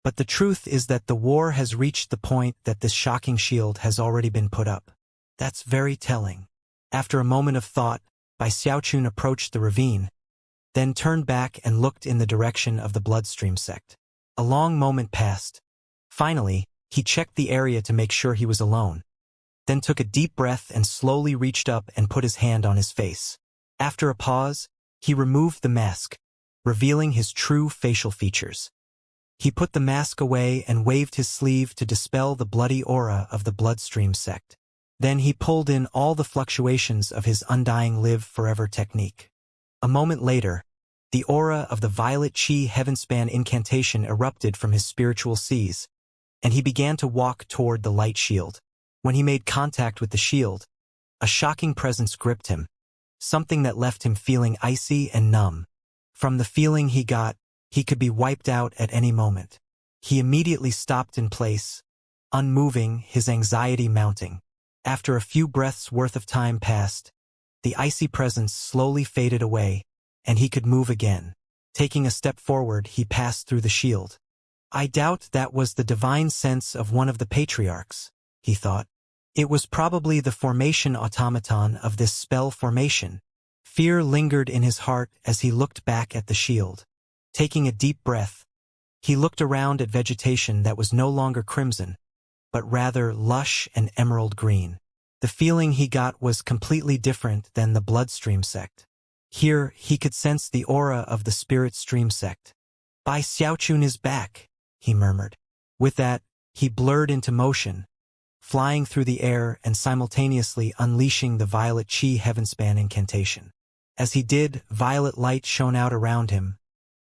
But the truth is that the war has reached the point that this shocking shield has already been put up. That's very telling. After a moment of thought, Bai Xiaochun approached the ravine, then turned back and looked in the direction of the bloodstream sect. A long moment passed. Finally, he checked the area to make sure he was alone, then took a deep breath and slowly reached up and put his hand on his face. After a pause, he removed the mask, revealing his true facial features. He put the mask away and waved his sleeve to dispel the bloody aura of the bloodstream sect. Then he pulled in all the fluctuations of his undying live forever technique. A moment later, the aura of the violet chi heavenspan incantation erupted from his spiritual seas, and he began to walk toward the light shield. When he made contact with the shield, a shocking presence gripped him, something that left him feeling icy and numb. From the feeling he got, he could be wiped out at any moment. He immediately stopped in place, unmoving, his anxiety mounting. After a few breaths worth of time passed, the icy presence slowly faded away, and he could move again. Taking a step forward, he passed through the shield. I doubt that was the divine sense of one of the patriarchs, he thought. It was probably the formation automaton of this spell formation. Fear lingered in his heart as he looked back at the shield. Taking a deep breath, he looked around at vegetation that was no longer crimson, but rather lush and emerald green. The feeling he got was completely different than the bloodstream sect. Here, he could sense the aura of the spirit stream sect. Bai Xiaochun is back, he murmured. With that, he blurred into motion, flying through the air and simultaneously unleashing the violet chi heavenspan incantation. As he did, violet light shone out around him,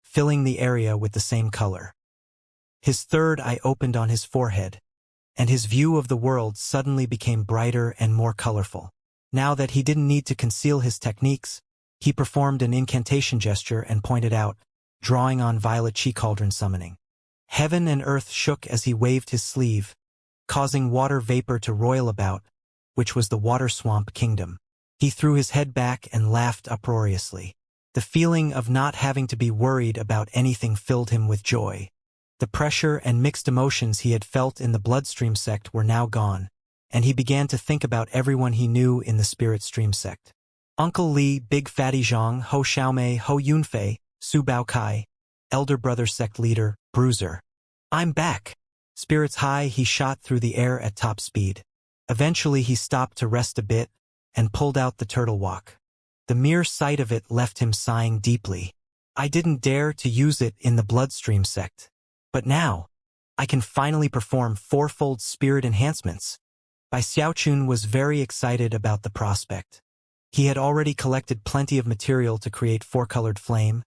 filling the area with the same color. His third eye opened on his forehead, and his view of the world suddenly became brighter and more colorful. Now that he didn't need to conceal his techniques, he performed an incantation gesture and pointed out, drawing on violet chi cauldron summoning. Heaven and earth shook as he waved his sleeve, causing water vapor to roil about, which was the water swamp kingdom. He threw his head back and laughed uproariously. The feeling of not having to be worried about anything filled him with joy. The pressure and mixed emotions he had felt in the bloodstream sect were now gone, and he began to think about everyone he knew in the spirit stream sect. Uncle Li, Big Fatty Zhang, Ho Xiaomei, Ho Yunfei, Su Baokai, elder brother sect leader, Bruiser. I'm back. Spirits high, he shot through the air at top speed. Eventually he stopped to rest a bit and pulled out the turtle walk. The mere sight of it left him sighing deeply. I didn't dare to use it in the bloodstream sect. But now, I can finally perform fourfold spirit enhancements. Bai Xiaochun was very excited about the prospect. He had already collected plenty of material to create four-colored flame,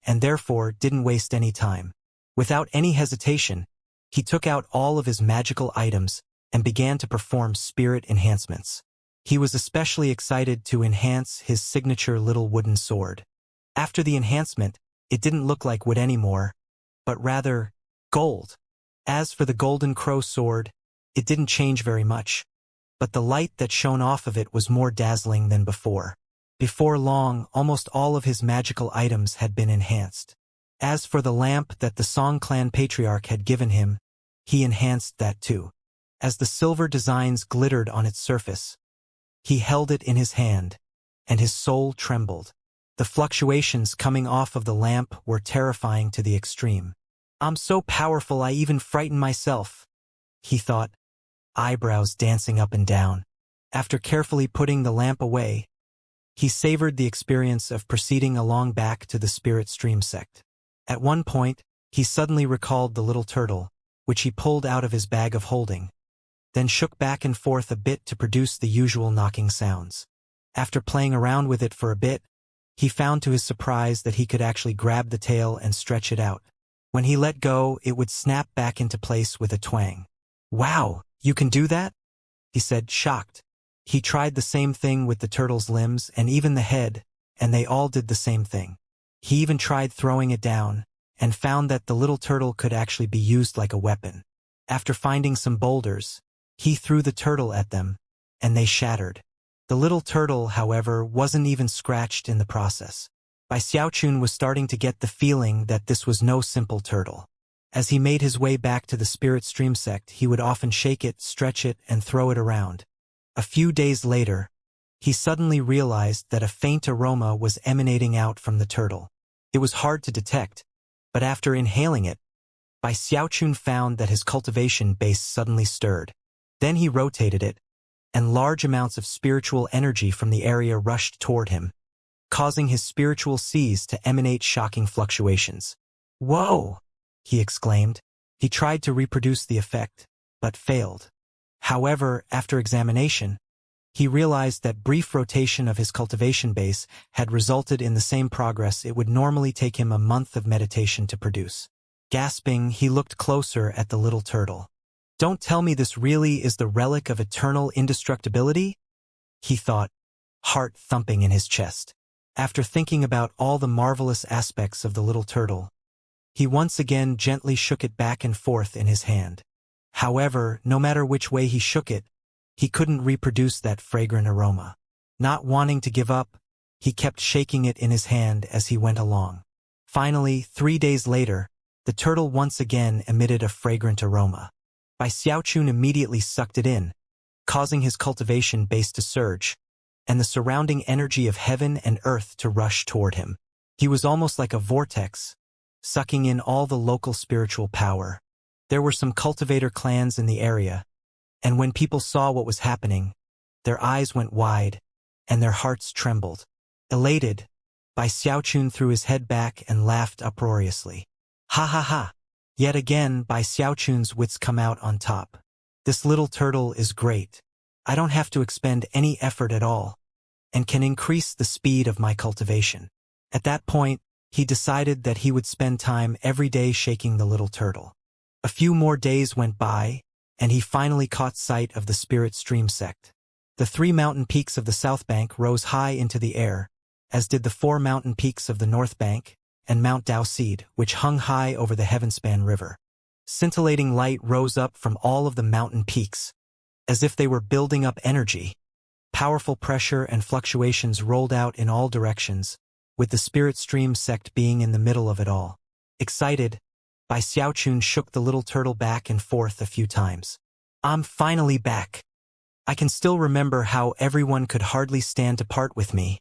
and therefore didn't waste any time. Without any hesitation, he took out all of his magical items and began to perform spirit enhancements. He was especially excited to enhance his signature little wooden sword. After the enhancement, it didn't look like wood anymore, but rather gold. As for the golden crow sword, it didn't change very much, but the light that shone off of it was more dazzling than before. Before long, almost all of his magical items had been enhanced. As for the lamp that the Song clan patriarch had given him, he enhanced that too. As the silver designs glittered on its surface, he held it in his hand, and his soul trembled. The fluctuations coming off of the lamp were terrifying to the extreme. I'm so powerful I even frighten myself, he thought, eyebrows dancing up and down. After carefully putting the lamp away, he savored the experience of proceeding along back to the spirit stream sect. At one point, he suddenly recalled the little turtle, which he pulled out of his bag of holding, then shook back and forth a bit to produce the usual knocking sounds. After playing around with it for a bit, he found to his surprise that he could actually grab the tail and stretch it out. When he let go, it would snap back into place with a twang. Wow, you can do that? He said, shocked. He tried the same thing with the turtle's limbs and even the head, and they all did the same thing. He even tried throwing it down, and found that the little turtle could actually be used like a weapon. After finding some boulders, he threw the turtle at them, and they shattered. The little turtle, however, wasn't even scratched in the process. Bai Xiaochun was starting to get the feeling that this was no simple turtle. As he made his way back to the spirit stream sect, he would often shake it, stretch it, and throw it around. A few days later, he suddenly realized that a faint aroma was emanating out from the turtle. It was hard to detect, but after inhaling it, Bai Xiaochun found that his cultivation base suddenly stirred. Then he rotated it, and large amounts of spiritual energy from the area rushed toward him, causing his spiritual seas to emanate shocking fluctuations. "Whoa!" he exclaimed. He tried to reproduce the effect, but failed. However, after examination, he realized that brief rotation of his cultivation base had resulted in the same progress it would normally take him a month of meditation to produce. Gasping, he looked closer at the little turtle. "Don't tell me this really is the relic of eternal indestructibility?" he thought, heart thumping in his chest. After thinking about all the marvelous aspects of the little turtle, he once again gently shook it back and forth in his hand. However, no matter which way he shook it, he couldn't reproduce that fragrant aroma. Not wanting to give up, he kept shaking it in his hand as he went along. Finally, 3 days later, the turtle once again emitted a fragrant aroma. Bai Xiaochun immediately sucked it in, causing his cultivation base to surge, and the surrounding energy of heaven and earth to rush toward him. He was almost like a vortex, sucking in all the local spiritual power. There were some cultivator clans in the area, and when people saw what was happening, their eyes went wide, and their hearts trembled. Elated, Bai Xiaochun threw his head back and laughed uproariously. "Ha ha ha!" Yet again, Bai Xiaochun's wits come out on top. "This little turtle is great. I don't have to expend any effort at all, and can increase the speed of my cultivation." At that point, he decided that he would spend time every day shaking the little turtle. A few more days went by, and he finally caught sight of the spirit stream sect. The 3 mountain peaks of the south bank rose high into the air, as did the 4 mountain peaks of the north bank, and Mount Daoseed, which hung high over the Heavenspan River. Scintillating light rose up from all of the mountain peaks, as if they were building up energy. Powerful pressure and fluctuations rolled out in all directions, with the spirit stream sect being in the middle of it all. Excited, Bai Xiaochun shook the little turtle back and forth a few times. "I'm finally back. I can still remember how everyone could hardly stand to part with me.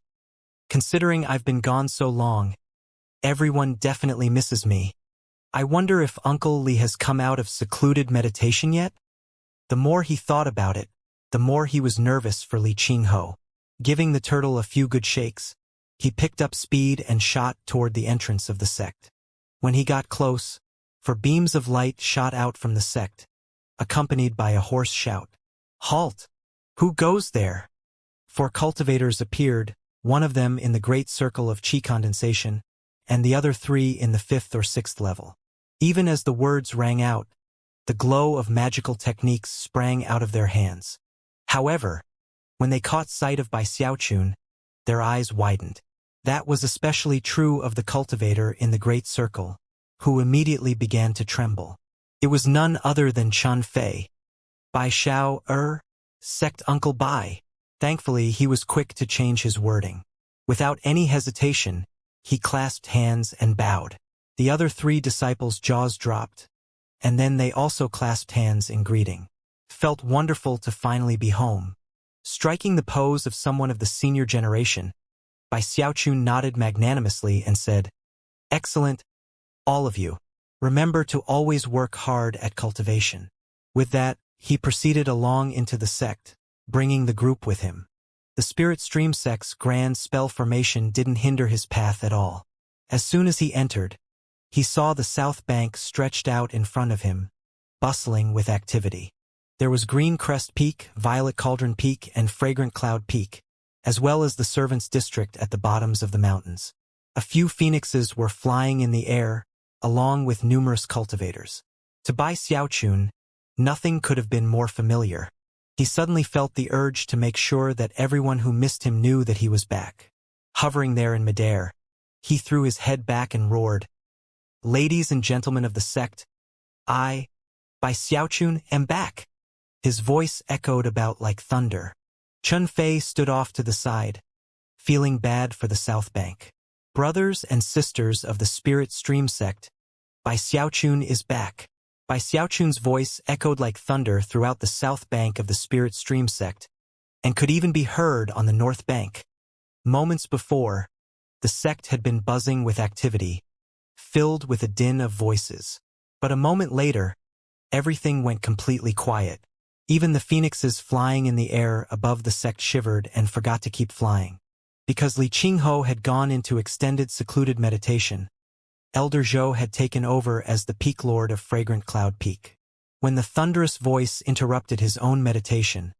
Considering I've been gone so long, everyone definitely misses me. I wonder if Uncle Li has come out of secluded meditation yet?" The more he thought about it, the more he was nervous for Li Qingho. Giving the turtle a few good shakes, he picked up speed and shot toward the entrance of the sect. When he got close, beams of light shot out from the sect, accompanied by a hoarse shout. "Halt! Who goes there?" 4 cultivators appeared, one of them in the great circle of qi condensation, and the other 3 in the 5th or 6th level. Even as the words rang out, the glow of magical techniques sprang out of their hands. However, when they caught sight of Bai Xiaochun, their eyes widened. That was especially true of the cultivator in the great circle, who immediately began to tremble. It was none other than Chun Fei. "Bai Xiao, sect Uncle Bai." Thankfully, he was quick to change his wording. Without any hesitation, he clasped hands and bowed. The other 3 disciples' jaws dropped, and then they also clasped hands in greeting. Felt wonderful to finally be home. Striking the pose of someone of the senior generation, Bai Xiaochun nodded magnanimously and said, "Excellent, all of you. Remember to always work hard at cultivation." With that, he proceeded along into the sect, bringing the group with him. The spirit stream sect's grand spell formation didn't hinder his path at all. As soon as he entered, he saw the south bank stretched out in front of him, bustling with activity. There was Green Crest Peak, Violet Cauldron Peak, and Fragrant Cloud Peak, as well as the servants' district at the bottoms of the mountains. A few phoenixes were flying in the air, along with numerous cultivators. To Bai Xiaochun, nothing could have been more familiar. He suddenly felt the urge to make sure that everyone who missed him knew that he was back. Hovering there in midair, he threw his head back and roared, "Ladies and gentlemen of the sect, I, Bai Xiaochun, am back." His voice echoed about like thunder. Chun Fei stood off to the side, feeling bad for the south bank. Brothers and sisters of the spirit stream sect, Bai Xiaochun is back. Bai Xiaochun's voice echoed like thunder throughout the south bank of the Spirit Stream sect, and could even be heard on the north bank. Moments before, the sect had been buzzing with activity, filled with a din of voices. But a moment later, everything went completely quiet. Even the phoenixes flying in the air above the sect shivered and forgot to keep flying. Because Li Qingho had gone into extended secluded meditation, Elder Zhou had taken over as the Peak Lord of Fragrant Cloud Peak. When the thunderous voice interrupted his own meditation,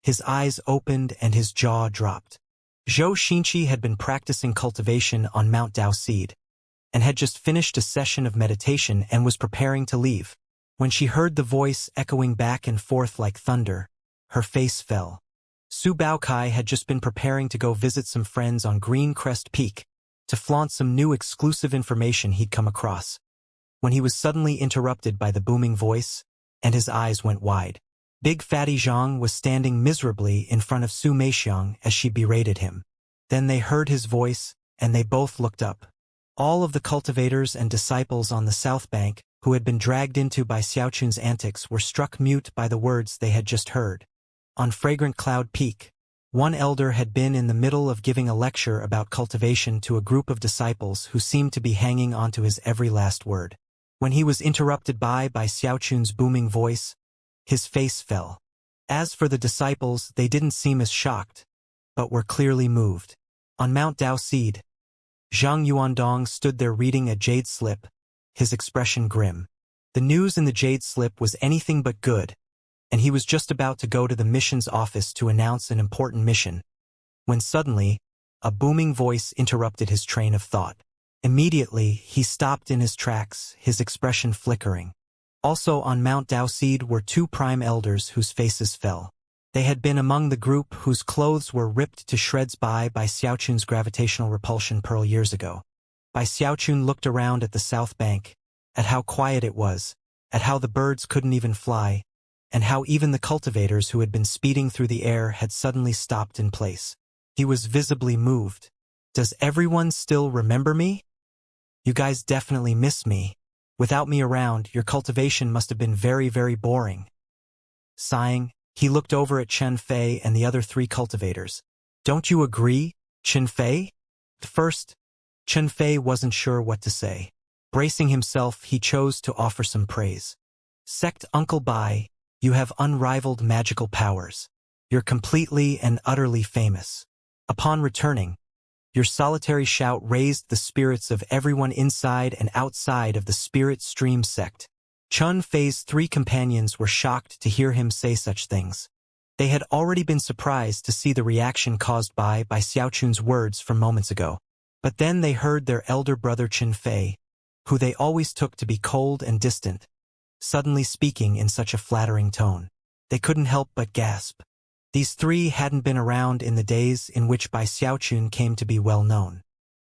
his eyes opened and his jaw dropped. Zhou Xinqi had been practicing cultivation on Mount Dao Seed, and had just finished a session of meditation and was preparing to leave. When she heard the voice echoing back and forth like thunder, her face fell. Su Baokai had just been preparing to go visit some friends on Green Crest Peak, to flaunt some new exclusive information he'd come across, when he was suddenly interrupted by the booming voice, and his eyes went wide. Big Fatty Zhang was standing miserably in front of Su Meixiang as she berated him. Then they heard his voice, and they both looked up. All of the cultivators and disciples on the south bank, who had been dragged into by Xiaochun's antics, were struck mute by the words they had just heard. On Fragrant Cloud Peak, one elder had been in the middle of giving a lecture about cultivation to a group of disciples who seemed to be hanging on to his every last word. When he was interrupted by Xiaochun's booming voice, his face fell. As for the disciples, they didn't seem as shocked, but were clearly moved. On Mount Dao Seed, Zhang Yuandong stood there reading a jade slip, his expression grim. The news in the jade slip was anything but good, and he was just about to go to the mission's office to announce an important mission, when suddenly, a booming voice interrupted his train of thought. Immediately, he stopped in his tracks, his expression flickering. Also on Mount Dao Seed were two prime elders whose faces fell. They had been among the group whose clothes were ripped to shreds by Xiaochun's gravitational repulsion pearl years ago. Bai Xiaochun looked around at the south bank, at how quiet it was, at how the birds couldn't even fly, and how even the cultivators who had been speeding through the air had suddenly stopped in place. He was visibly moved. Does everyone still remember me? You guys definitely miss me. Without me around, your cultivation must have been very, very boring. Sighing, he looked over at Chen Fei and the other three cultivators. Don't you agree, Chen Fei? At first, Chen Fei wasn't sure what to say. Bracing himself, he chose to offer some praise. Sect Uncle Bai, you have unrivaled magical powers. You're completely and utterly famous. Upon returning, your solitary shout raised the spirits of everyone inside and outside of the Spirit Stream sect. Chen Fei's three companions were shocked to hear him say such things. They had already been surprised to see the reaction caused by Xiaochun's words from moments ago. But then they heard their elder brother Chen Fei, who they always took to be cold and distant, suddenly speaking in such a flattering tone. They couldn't help but gasp. These three hadn't been around in the days in which Bai Xiaochun came to be well known.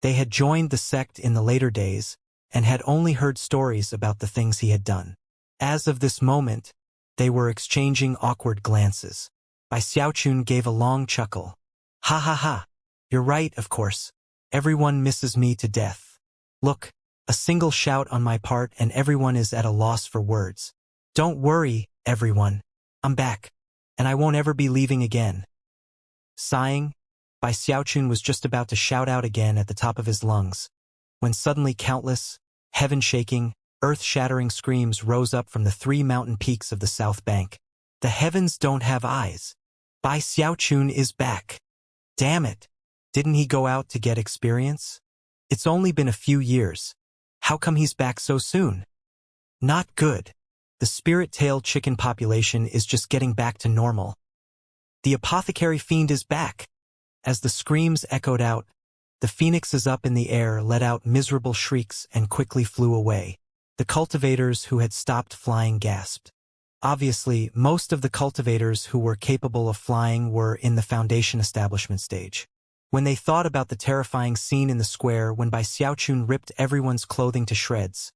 They had joined the sect in the later days, and had only heard stories about the things he had done. As of this moment, they were exchanging awkward glances. Bai Xiaochun gave a long chuckle. Ha ha ha. You're right, of course. Everyone misses me to death. Look, a single shout on my part and everyone is at a loss for words. Don't worry, everyone. I'm back, and I won't ever be leaving again. Sighing, Bai Xiaochun was just about to shout out again at the top of his lungs, when suddenly countless, heaven-shaking, earth-shattering screams rose up from the three mountain peaks of the south bank. The heavens don't have eyes. Bai Xiaochun is back. Damn it. Didn't he go out to get experience? It's only been a few years. How come he's back so soon? Not good. The spirit-tailed chicken population is just getting back to normal. The apothecary fiend is back. As the screams echoed out, the phoenixes up in the air let out miserable shrieks and quickly flew away. The cultivators who had stopped flying gasped. Obviously, most of the cultivators who were capable of flying were in the Foundation establishment stage. When they thought about the terrifying scene in the square when Bai Xiaochun ripped everyone's clothing to shreds,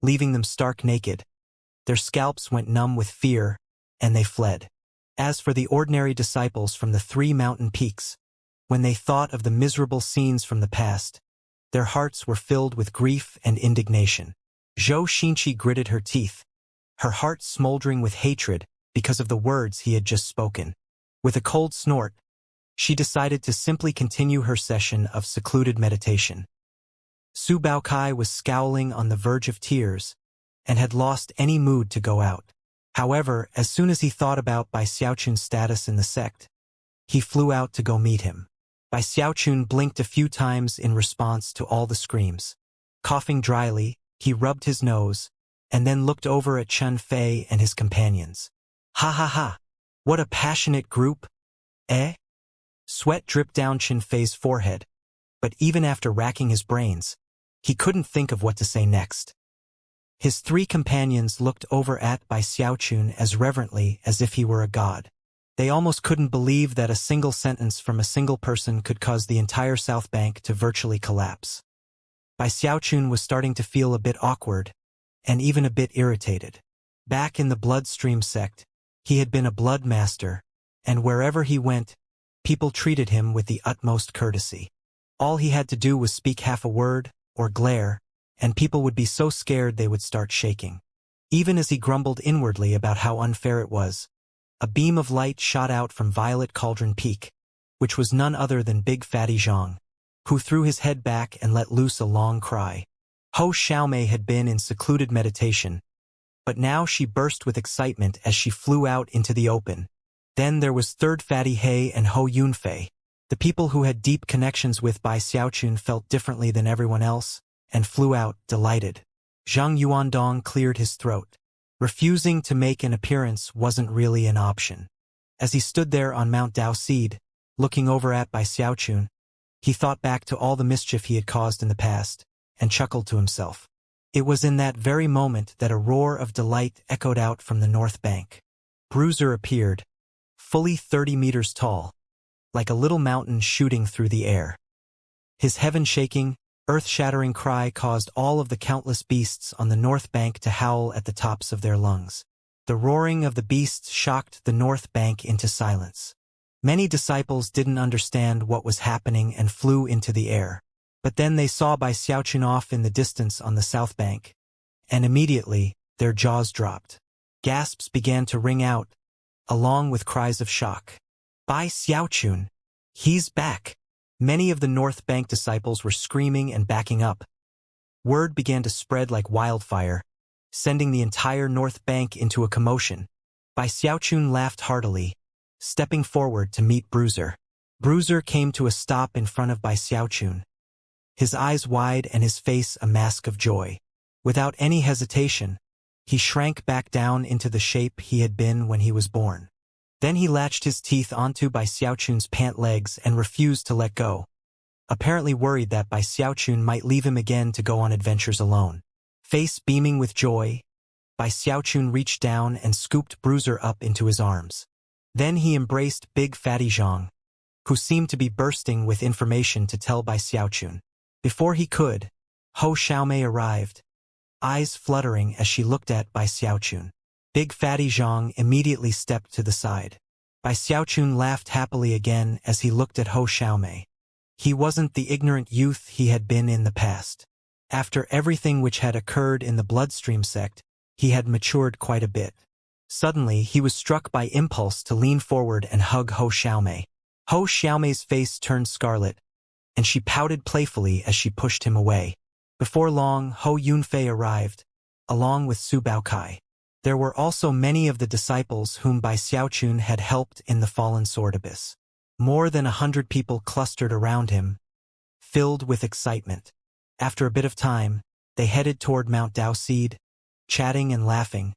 leaving them stark naked, their scalps went numb with fear, and they fled. As for the ordinary disciples from the three mountain peaks, when they thought of the miserable scenes from the past, their hearts were filled with grief and indignation. Zhou Xinqi gritted her teeth, her heart smoldering with hatred because of the words he had just spoken. With a cold snort, she decided to simply continue her session of secluded meditation. Su Baokai was scowling on the verge of tears and had lost any mood to go out. However, as soon as he thought about Bai Xiaochun's status in the sect, he flew out to go meet him. Bai Xiaochun blinked a few times in response to all the screams. Coughing dryly, he rubbed his nose, and then looked over at Chen Fei and his companions. Ha ha ha! What a passionate group, eh? Sweat dripped down Chen Fei's forehead, but even after racking his brains, he couldn't think of what to say next. His three companions looked over at Bai Xiaochun as reverently as if he were a god. They almost couldn't believe that a single sentence from a single person could cause the entire South Bank to virtually collapse. Bai Xiaochun was starting to feel a bit awkward, and even a bit irritated. Back in the Bloodstream sect, he had been a blood master, and wherever he went, people treated him with the utmost courtesy. All he had to do was speak half a word, or glare, and people would be so scared they would start shaking. Even as he grumbled inwardly about how unfair it was, a beam of light shot out from Violet Cauldron Peak, which was none other than Big Fatty Zhang, who threw his head back and let loose a long cry. Ho Xiaomei had been in secluded meditation, but now she burst with excitement as she flew out into the open. Then there was Third Fatty He and Ho Yunfei. The people who had deep connections with Bai Xiaochun felt differently than everyone else, and flew out, delighted. Zhang Yuandong cleared his throat. Refusing to make an appearance wasn't really an option. As he stood there on Mount Daoseed, looking over at Bai Xiaochun, he thought back to all the mischief he had caused in the past, and chuckled to himself. It was in that very moment that a roar of delight echoed out from the north bank. Bruiser appeared, fully 30 meters tall, like a little mountain shooting through the air. His heaven-shaking, earth-shattering cry caused all of the countless beasts on the north bank to howl at the tops of their lungs. The roaring of the beasts shocked the north bank into silence. Many disciples didn't understand what was happening and flew into the air. But then they saw Bai Xiaochun off in the distance on the south bank, and immediately their jaws dropped. Gasps began to ring out, along with cries of shock. Bai Xiaochun! He's back! Many of the North Bank disciples were screaming and backing up. Word began to spread like wildfire, sending the entire North Bank into a commotion. Bai Xiaochun laughed heartily, stepping forward to meet Bruiser. Bruiser came to a stop in front of Bai Xiaochun, his eyes wide and his face a mask of joy. Without any hesitation, he shrank back down into the shape he had been when he was born. Then he latched his teeth onto Bai Xiaochun's pant legs and refused to let go, apparently worried that Bai Xiaochun might leave him again to go on adventures alone. Face beaming with joy, Bai Xiaochun reached down and scooped Bruiser up into his arms. Then he embraced Big Fatty Zhang, who seemed to be bursting with information to tell Bai Xiaochun. Before he could, Ho Xiaomei arrived, eyes fluttering as she looked at Bai Xiaochun. Big Fatty Zhang immediately stepped to the side. Bai Xiaochun laughed happily again as he looked at Ho Xiaomei. He wasn't the ignorant youth he had been in the past. After everything which had occurred in the Bloodstream sect, he had matured quite a bit. Suddenly, he was struck by impulse to lean forward and hug Ho Xiaomei. Ho Xiaomei's face turned scarlet, and she pouted playfully as she pushed him away. Before long, Ho Yunfei arrived, along with Su Baokai. There were also many of the disciples whom Bai Xiaochun had helped in the fallen sword abyss. More than 100 people clustered around him, filled with excitement. After a bit of time, they headed toward Mount Daoseed, chatting and laughing,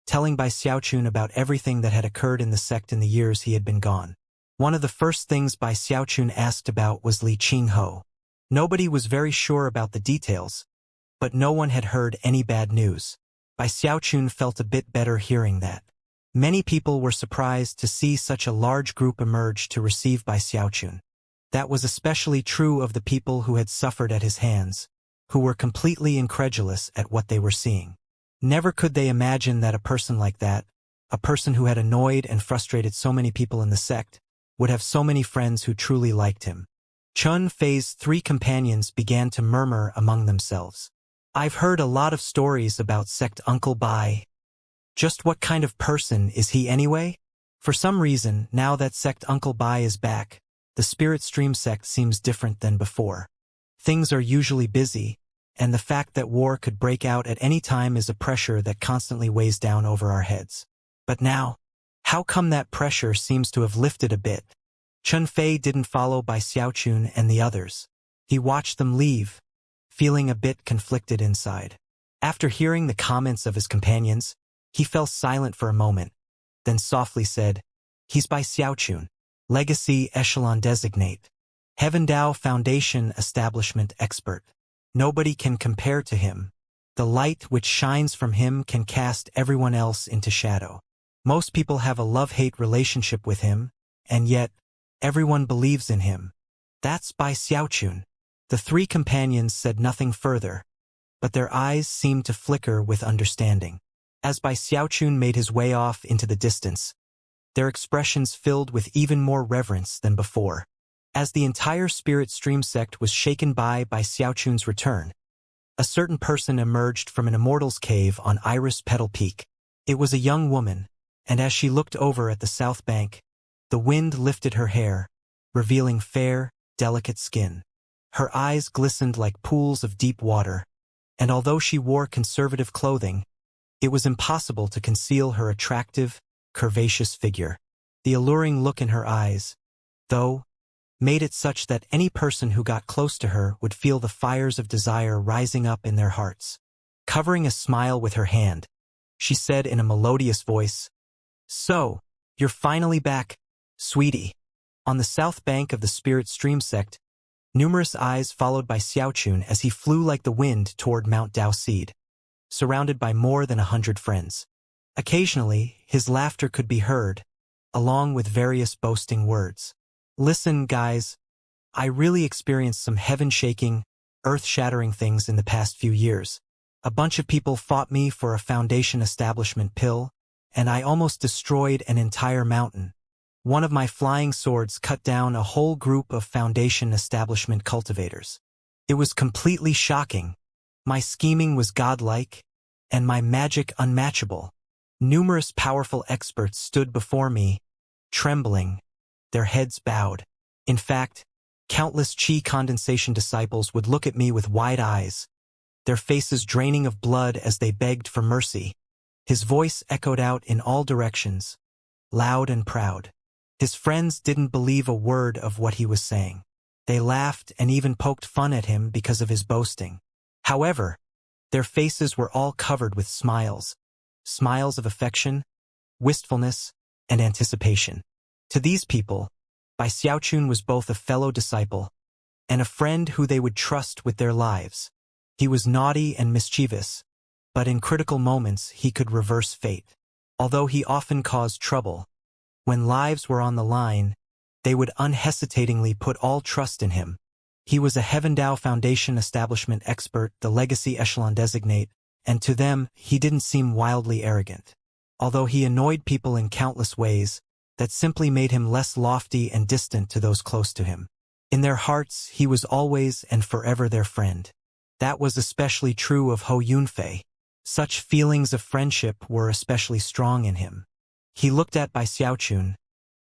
telling Bai Xiaochun about everything that had occurred in the sect in the years he had been gone. One of the first things Bai Xiaochun asked about was Li Qingho. Nobody was very sure about the details, but no one had heard any bad news. Bai Xiaochun felt a bit better hearing that. Many people were surprised to see such a large group emerge to receive Bai Xiaochun. That was especially true of the people who had suffered at his hands, who were completely incredulous at what they were seeing. Never could they imagine that a person like that, a person who had annoyed and frustrated so many people in the sect, would have so many friends who truly liked him. Chun Fei's three companions began to murmur among themselves. I've heard a lot of stories about sect Uncle Bai. Just what kind of person is he anyway? For some reason, now that sect Uncle Bai is back, the Spirit Stream sect seems different than before. Things are usually busy, and the fact that war could break out at any time is a pressure that constantly weighs down over our heads. But now, how come that pressure seems to have lifted a bit? Chun Fei didn't follow by Xiaochun and the others. He watched them leave, feeling a bit conflicted inside. After hearing the comments of his companions, he fell silent for a moment, then softly said, "He's by Xiaochun, Legacy Echelon Designate, Heavendao Foundation Establishment Expert. Nobody can compare to him. The light which shines from him can cast everyone else into shadow. Most people have a love-hate relationship with him, and yet, everyone believes in him. That's by Xiaochun." The three companions said nothing further, but their eyes seemed to flicker with understanding. As Bai Xiaochun made his way off into the distance, their expressions filled with even more reverence than before. As the entire Spirit Stream sect was shaken by Xiaochun's return, a certain person emerged from an immortal's cave on Iris Petal Peak. It was a young woman, and as she looked over at the south bank, the wind lifted her hair, revealing fair, delicate skin. Her eyes glistened like pools of deep water, and although she wore conservative clothing, it was impossible to conceal her attractive, curvaceous figure. The alluring look in her eyes, though, made it such that any person who got close to her would feel the fires of desire rising up in their hearts. Covering a smile with her hand, she said in a melodious voice, "So, you're finally back, sweetie." On the south bank of the Spirit Stream sect, numerous eyes followed by Xiaochun as he flew like the wind toward Mount Dao Seed, surrounded by more than 100 friends. Occasionally, his laughter could be heard, along with various boasting words. "Listen, guys, I really experienced some heaven-shaking, earth-shattering things in the past few years. A bunch of people fought me for a Foundation establishment pill, and I almost destroyed an entire mountain. One of my flying swords cut down a whole group of Foundation establishment cultivators. It was completely shocking. My scheming was godlike, and my magic unmatchable. Numerous powerful experts stood before me, trembling, their heads bowed. In fact, countless chi condensation disciples would look at me with wide eyes, their faces draining of blood as they begged for mercy." His voice echoed out in all directions, loud and proud. His friends didn't believe a word of what he was saying. They laughed and even poked fun at him because of his boasting. However, their faces were all covered with smiles of affection, wistfulness, and anticipation. To these people, Bai Xiaochun was both a fellow disciple and a friend who they would trust with their lives. He was naughty and mischievous, but in critical moments he could reverse fate. Although he often caused trouble, when lives were on the line, they would unhesitatingly put all trust in him. He was a Heavendao Foundation establishment expert, the Legacy Echelon Designate, and to them, he didn't seem wildly arrogant. Although he annoyed people in countless ways, that simply made him less lofty and distant to those close to him. In their hearts, he was always and forever their friend. That was especially true of Hou Yunfei. Such feelings of friendship were especially strong in him. He looked at Bai Xiaochun,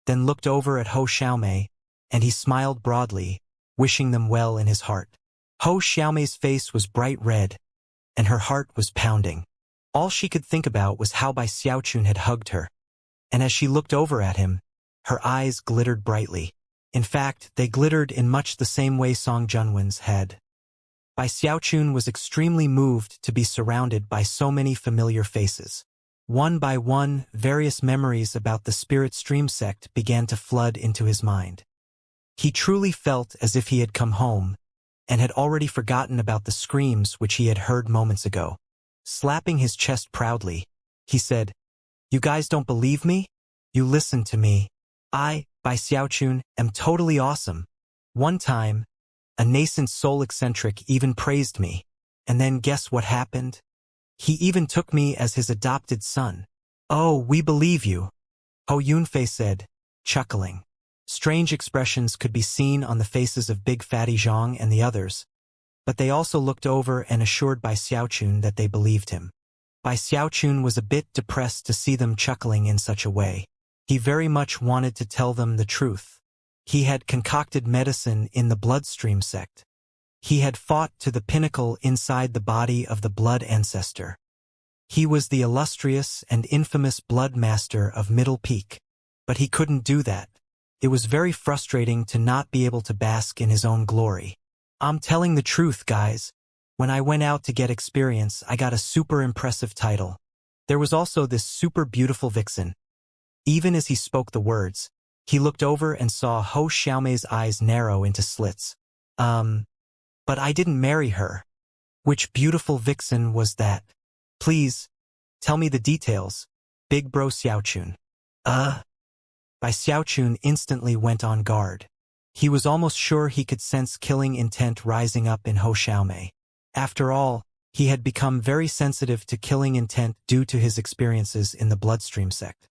then looked over at Hou Xiaomei, and he smiled broadly, wishing them well in his heart. Hou Xiaomei's face was bright red, and her heart was pounding. All she could think about was how Bai Xiaochun had hugged her, and as she looked over at him, her eyes glittered brightly. In fact, they glittered in much the same way Song Junwen's had. Bai Xiaochun was extremely moved to be surrounded by so many familiar faces. One by one, various memories about the Spirit Stream sect began to flood into his mind. He truly felt as if he had come home, and had already forgotten about the screams which he had heard moments ago. Slapping his chest proudly, he said, "You guys don't believe me? You listen to me. I, Bai Xiaochun, am totally awesome. One time, a nascent soul eccentric even praised me, and then guess what happened? He even took me as his adopted son." "Oh, we believe you," Hou Yunfei said, chuckling. Strange expressions could be seen on the faces of Big Fatty Zhang and the others, but they also looked over and assured Bai Xiaochun that they believed him. Bai Xiaochun was a bit depressed to see them chuckling in such a way. He very much wanted to tell them the truth. He had concocted medicine in the bloodstream sect. He had fought to the pinnacle inside the body of the blood ancestor. He was the illustrious and infamous blood master of Middle Peak. But he couldn't do that. It was very frustrating to not be able to bask in his own glory. I'm telling the truth, guys. When I went out to get experience, I got a super impressive title. There was also this super beautiful vixen. Even as he spoke the words, he looked over and saw Ho Xiaomei's eyes narrow into slits. But I didn't marry her. Which beautiful vixen was that? Please, tell me the details, Big Bro Xiaochun. Bai Xiaochun instantly went on guard. He was almost sure he could sense killing intent rising up in Ho Xiaomei. After all, he had become very sensitive to killing intent due to his experiences in the bloodstream sect.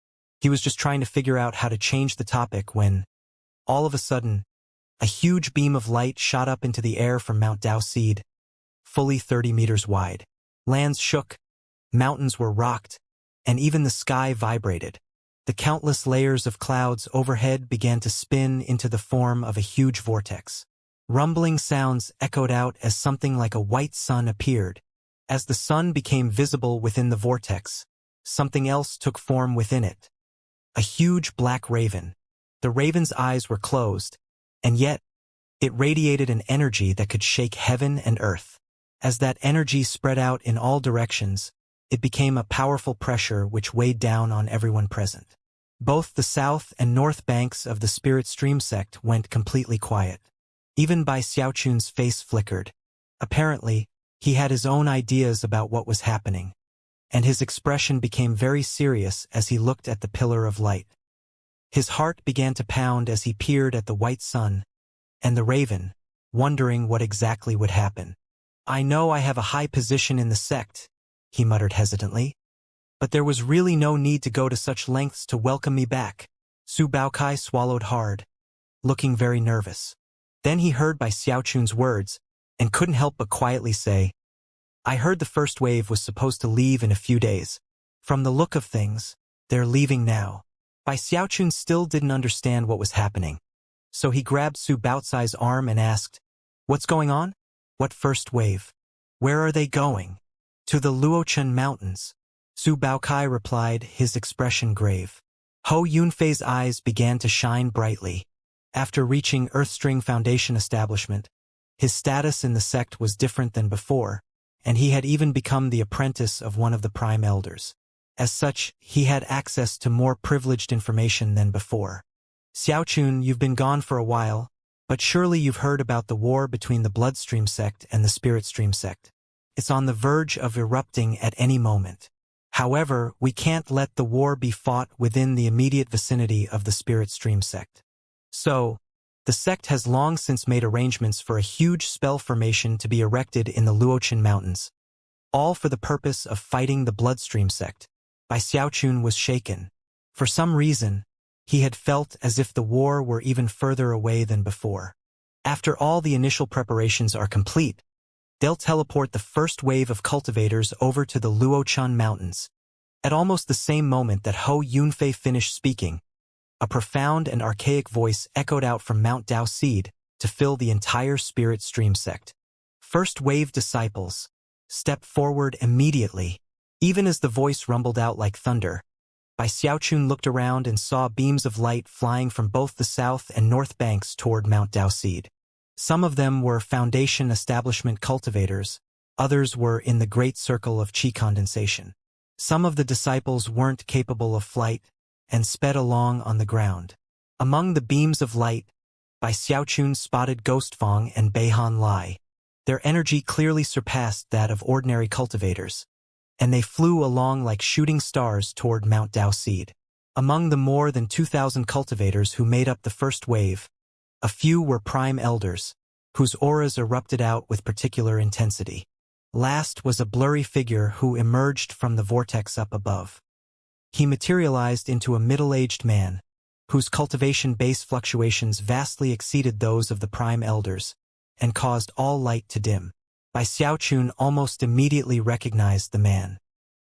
He was just trying to figure out how to change the topic when, all of a sudden, a huge beam of light shot up into the air from Mount Dao Seed, fully 30 meters wide. Lands shook, mountains were rocked, and even the sky vibrated. The countless layers of clouds overhead began to spin into the form of a huge vortex. Rumbling sounds echoed out as something like a white sun appeared. As the sun became visible within the vortex, something else took form within it. A huge black raven. The raven's eyes were closed, and yet, it radiated an energy that could shake heaven and earth. As that energy spread out in all directions, it became a powerful pressure which weighed down on everyone present. Both the south and north banks of the spirit stream sect went completely quiet. Even Bai Xiaochun's face flickered. Apparently, he had his own ideas about what was happening, and his expression became very serious as he looked at the pillar of light. His heart began to pound as he peered at the white sun and the raven, wondering what exactly would happen. I know I have a high position in the sect, he muttered hesitantly, but there was really no need to go to such lengths to welcome me back. Su Baokai swallowed hard, looking very nervous. Then he heard Bai Xiaochun's words and couldn't help but quietly say, I heard the first wave was supposed to leave in a few days. From the look of things, they're leaving now. Bai Xiaochun still didn't understand what was happening. So he grabbed Su Baocai's arm and asked, What's going on? What first wave? Where are they going? To the Luochun Mountains. Su Baocai replied, his expression grave. Ho Yunfei's eyes began to shine brightly. After reaching Earthstring Foundation establishment, his status in the sect was different than before, and he had even become the apprentice of one of the prime elders. As such, he had access to more privileged information than before. Xiaochun, you've been gone for a while, but surely you've heard about the war between the Bloodstream sect and the Spirit Stream sect. It's on the verge of erupting at any moment. However, we can't let the war be fought within the immediate vicinity of the Spirit Stream sect. So, the sect has long since made arrangements for a huge spell formation to be erected in the Luochun Mountains, all for the purpose of fighting the Bloodstream sect. Bai Xiaochun was shaken. For some reason, he had felt as if the war were even further away than before. After all the initial preparations are complete, they'll teleport the first wave of cultivators over to the Luochun Mountains. At almost the same moment that Ho Yunfei finished speaking, a profound and archaic voice echoed out from Mount Dao Seed to fill the entire Spirit Stream sect. First wave disciples, step forward immediately. Even as the voice rumbled out like thunder, Bai Xiaochun looked around and saw beams of light flying from both the south and north banks toward Mount Dao Seed. Some of them were Foundation Establishment cultivators, others were in the Great Circle of Qi Condensation. Some of the disciples weren't capable of flight and sped along on the ground. Among the beams of light, Bai Xiaochun spotted Ghostfang and Beihan Lai. Their energy clearly surpassed that of ordinary cultivators, and they flew along like shooting stars toward Mount Dao Seed. Among the more than 2,000 cultivators who made up the first wave, a few were prime elders, whose auras erupted out with particular intensity. Last was a blurry figure who emerged from the vortex up above. He materialized into a middle-aged man, whose cultivation base fluctuations vastly exceeded those of the prime elders, and caused all light to dim. Bai Xiaochun almost immediately recognized the man.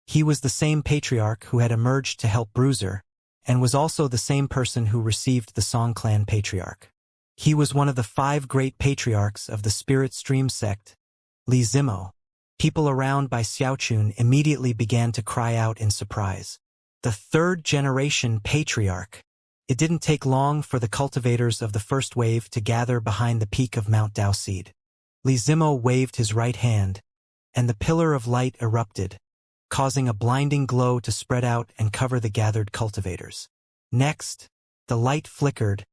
He was the same patriarch who had emerged to help Bruiser, and was also the same person who received the Song Clan patriarch. He was one of the 5 great patriarchs of the Spirit Stream sect, Li Zimo. People around Bai Xiaochun immediately began to cry out in surprise. The 3rd generation patriarch. It didn't take long for the cultivators of the first wave to gather behind the peak of Mount Daoseed. Li Zimo waved his right hand, and the pillar of light erupted, causing a blinding glow to spread out and cover the gathered cultivators. Next, the light flickered,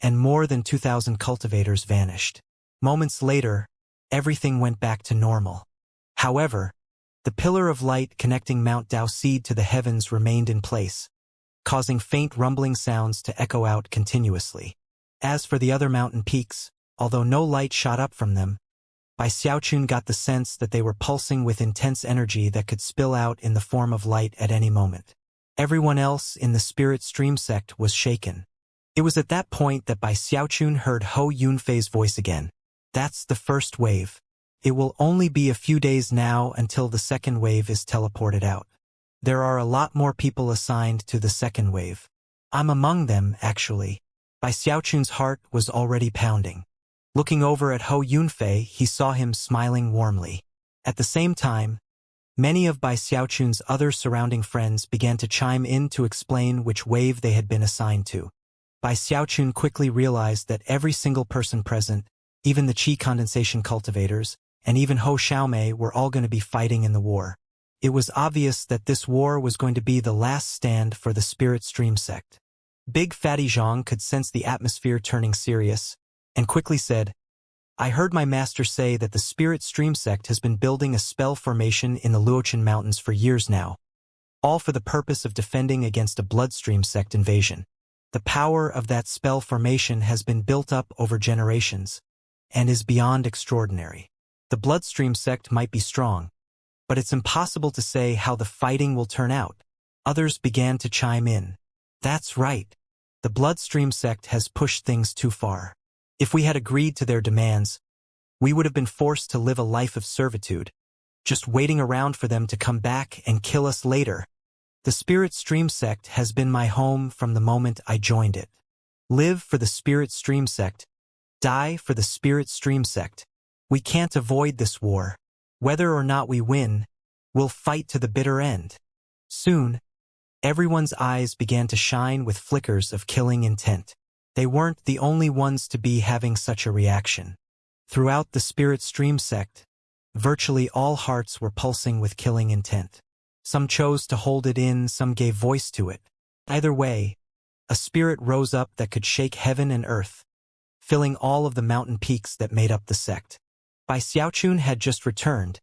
and more than 2,000 cultivators vanished. Moments later, everything went back to normal. However, the pillar of light connecting Mount Daoseed to the heavens remained in place, causing faint rumbling sounds to echo out continuously. As for the other mountain peaks, although no light shot up from them, Bai Xiaochun got the sense that they were pulsing with intense energy that could spill out in the form of light at any moment. Everyone else in the Spirit Stream sect was shaken. It was at that point that Bai Xiaochun heard Hou Yunfei's voice again. That's the first wave. It will only be a few days now until the second wave is teleported out. There are a lot more people assigned to the second wave. I'm among them, actually. Bai Xiaochun's heart was already pounding. Looking over at Hou Yunfei, he saw him smiling warmly. At the same time, many of Bai Xiaochun's other surrounding friends began to chime in to explain which wave they had been assigned to. Bai Xiaochun quickly realized that every single person present, even the qi condensation cultivators, and even Hou Xiaomei were all going to be fighting in the war. It was obvious that this war was going to be the last stand for the Spirit Stream sect. Big Fatty Zhang could sense the atmosphere turning serious, and quickly said, I heard my master say that the Spirit Stream sect has been building a spell formation in the Luochen Mountains for years now, all for the purpose of defending against a Bloodstream sect invasion. The power of that spell formation has been built up over generations, and is beyond extraordinary. The Bloodstream sect might be strong, but it's impossible to say how the fighting will turn out. Others began to chime in. That's right. The Bloodstream sect has pushed things too far. If we had agreed to their demands, we would have been forced to live a life of servitude, just waiting around for them to come back and kill us later. The Spirit Stream sect has been my home from the moment I joined it. Live for the Spirit Stream sect. Die for the Spirit Stream sect. We can't avoid this war. Whether or not we win, we'll fight to the bitter end. Soon, everyone's eyes began to shine with flickers of killing intent. They weren't the only ones to be having such a reaction. Throughout the Spirit Stream sect, virtually all hearts were pulsing with killing intent. Some chose to hold it in, some gave voice to it. Either way, a spirit rose up that could shake heaven and earth, filling all of the mountain peaks that made up the sect. Bai Xiaochun had just returned,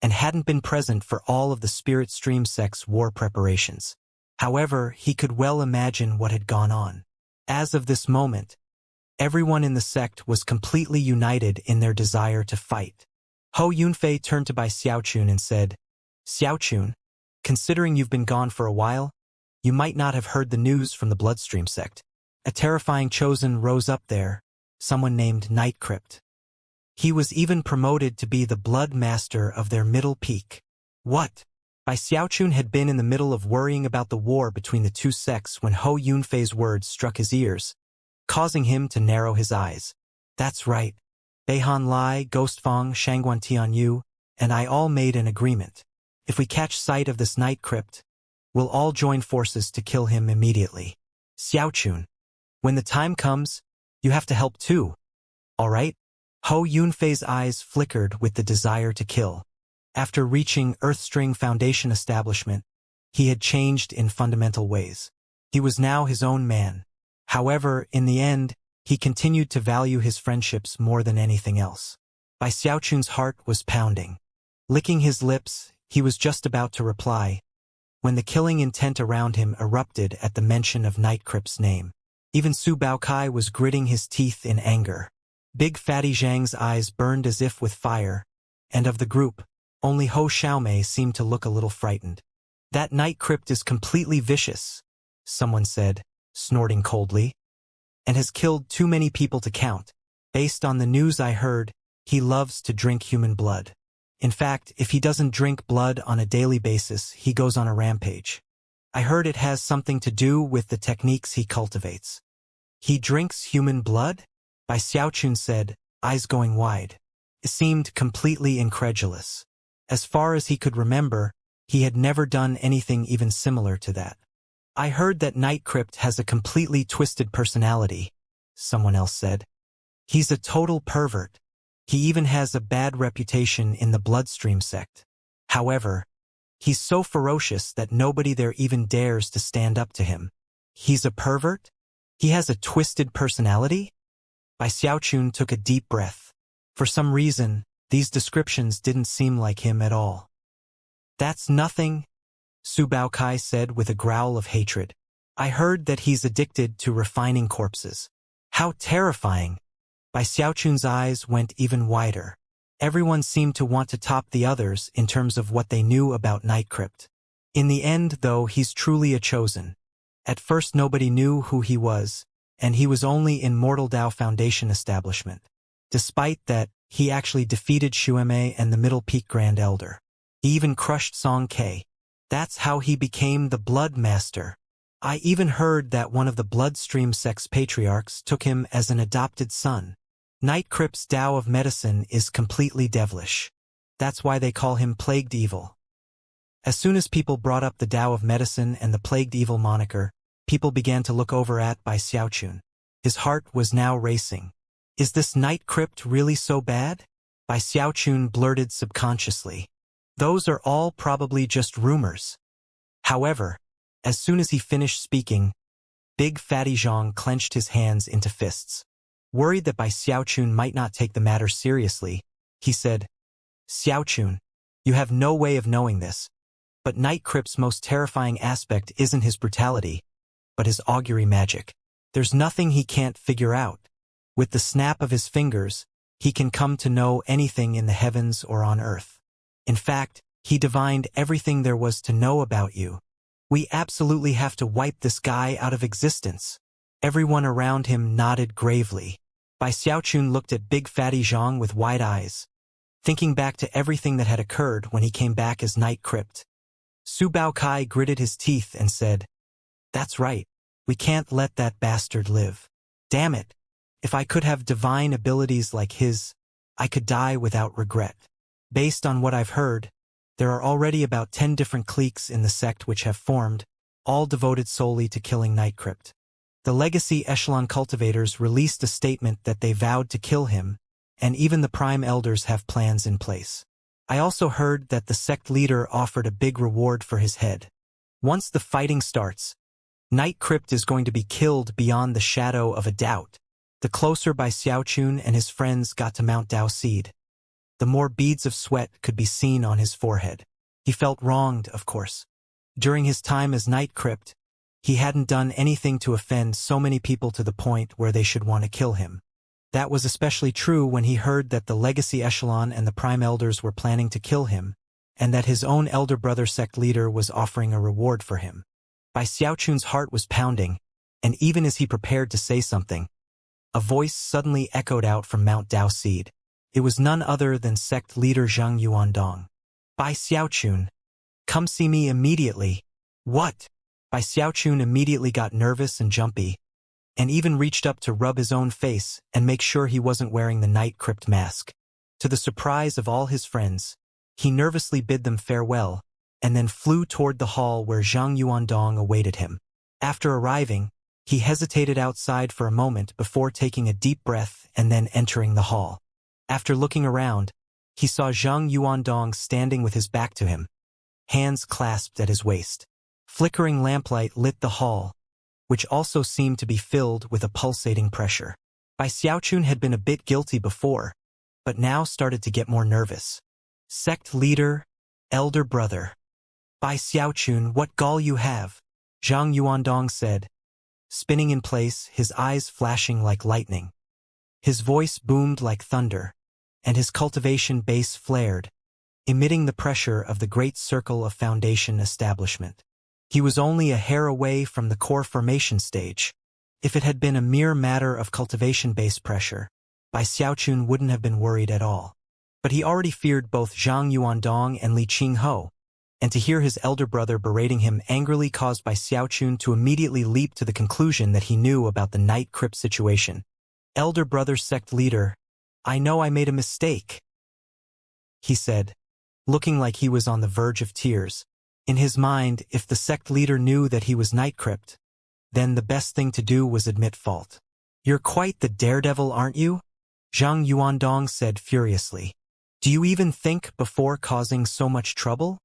and hadn't been present for all of the Spirit Stream sect's war preparations. However, he could well imagine what had gone on. As of this moment, everyone in the sect was completely united in their desire to fight. Hou Yunfei turned to Bai Xiaochun and said, Xiaochun, considering you've been gone for a while, you might not have heard the news from the Bloodstream sect. A terrifying chosen rose up there, someone named Night Crypt. He was even promoted to be the Blood Master of their middle peak. What? Bai Xiaochun had been in the middle of worrying about the war between the two sects when Hou Yunfei's words struck his ears, causing him to narrow his eyes. That's right. Beihan Lai, Ghostfang, Shangguan Tianyu, and I all made an agreement. If we catch sight of this Night Crypt, we'll all join forces to kill him immediately. Xiaochun, when the time comes, you have to help too. All right? Hou Yunfei's eyes flickered with the desire to kill. After reaching Earthstring Foundation establishment, he had changed in fundamental ways. He was now his own man. However, in the end, he continued to value his friendships more than anything else. Bai Xiaochun's heart was pounding. Licking his lips, he was just about to reply, when the killing intent around him erupted at the mention of Night Crypt's name. Even Su Baokai was gritting his teeth in anger. Big Fatty Zhang's eyes burned as if with fire, and of the group, only Hou Xiaomei seemed to look a little frightened. That Night Crypt is completely vicious, someone said, snorting coldly, and has killed too many people to count. Based on the news I heard, he loves to drink human blood. In fact, if he doesn't drink blood on a daily basis, he goes on a rampage. I heard it has something to do with the techniques he cultivates. He drinks human blood? Bai Xiaochun said, eyes going wide. It seemed completely incredulous. As far as he could remember, he had never done anything even similar to that. I heard that Night Crypt has a completely twisted personality, someone else said. He's a total pervert. He even has a bad reputation in the Bloodstream sect. However, he's so ferocious that nobody there even dares to stand up to him. He's a pervert? He has a twisted personality? Bai Xiaochun took a deep breath. For some reason, these descriptions didn't seem like him at all. That's nothing, Su Baokai said with a growl of hatred. I heard that he's addicted to refining corpses. How terrifying! Bai Xiaochun's eyes went even wider. Everyone seemed to want to top the others in terms of what they knew about Night Crypt. In the end, though, he's truly a chosen. At first nobody knew who he was, and he was only in Mortal Dao Foundation establishment. Despite that, he actually defeated Xueme and the Middle Peak Grand Elder. He even crushed Song Ke. That's how he became the Blood Master. I even heard that one of the Bloodstream sect's patriarchs took him as an adopted son. Night Crypt's Tao of Medicine is completely devilish. That's why they call him Plagued Evil. As soon as people brought up the Tao of Medicine and the Plagued Evil moniker, people began to look over at Bai Xiaochun. His heart was now racing. Is this Night Crypt really so bad? Bai Xiaochun blurted subconsciously. Those are all probably just rumors. However, as soon as he finished speaking, Big Fatty Zhang clenched his hands into fists. Worried that Bai Xiaochun might not take the matter seriously, he said, Xiaochun, you have no way of knowing this, but Night Crypt's most terrifying aspect isn't his brutality, but his augury magic. There's nothing he can't figure out. With the snap of his fingers, he can come to know anything in the heavens or on earth. In fact, he divined everything there was to know about you. We absolutely have to wipe this guy out of existence. Everyone around him nodded gravely. Bai Xiaochun looked at Big Fatty Zhang with wide eyes, thinking back to everything that had occurred when he came back as Night Crypt. Su Baokai gritted his teeth and said, That's right. We can't let that bastard live. Damn it. If I could have divine abilities like his, I could die without regret. Based on what I've heard, there are already about 10 different cliques in the sect which have formed, all devoted solely to killing Night Crypt. The legacy echelon cultivators released a statement that they vowed to kill him, and even the prime elders have plans in place. I also heard that the sect leader offered a big reward for his head. Once the fighting starts, Night Crypt is going to be killed beyond the shadow of a doubt. The closer Bai Xiaochun and his friends got to Mount Dao Seed, the more beads of sweat could be seen on his forehead. He felt wronged, of course. During his time as Night Crypt, he hadn't done anything to offend so many people to the point where they should want to kill him. That was especially true when he heard that the Legacy Echelon and the Prime Elders were planning to kill him, and that his own elder brother sect leader was offering a reward for him. Bai Xiaochun's heart was pounding, and even as he prepared to say something, a voice suddenly echoed out from Mount Dao Seed. It was none other than sect leader Zhang Yuandong. Bai Xiaochun, come see me immediately. What? Bai Xiaochun immediately got nervous and jumpy, and even reached up to rub his own face and make sure he wasn't wearing the Night Crypt mask. To the surprise of all his friends, he nervously bid them farewell, and then flew toward the hall where Zhang Yuandong awaited him. After arriving, he hesitated outside for a moment before taking a deep breath and then entering the hall. After looking around, he saw Zhang Yuandong standing with his back to him, hands clasped at his waist. Flickering lamplight lit the hall, which also seemed to be filled with a pulsating pressure. Bai Xiaochun had been a bit guilty before, but now started to get more nervous. Sect leader, elder brother. Bai Xiaochun, what gall you have, Zhang Yuandong said, spinning in place, his eyes flashing like lightning. His voice boomed like thunder, and his cultivation base flared, emitting the pressure of the great circle of foundation establishment. He was only a hair away from the core formation stage. If it had been a mere matter of cultivation-based pressure, Bai Xiaochun wouldn't have been worried at all. But he already feared both Zhang Yuandong and Li Qingho, and to hear his elder brother berating him angrily caused by Xiaochun to immediately leap to the conclusion that he knew about the night crypt situation. Elder brother sect leader, I know I made a mistake, he said, looking like he was on the verge of tears. In his mind, if the sect leader knew that he was night crypt, then the best thing to do was admit fault. You're quite the daredevil, aren't you? Zhang Yuandong said furiously. Do you even think before causing so much trouble?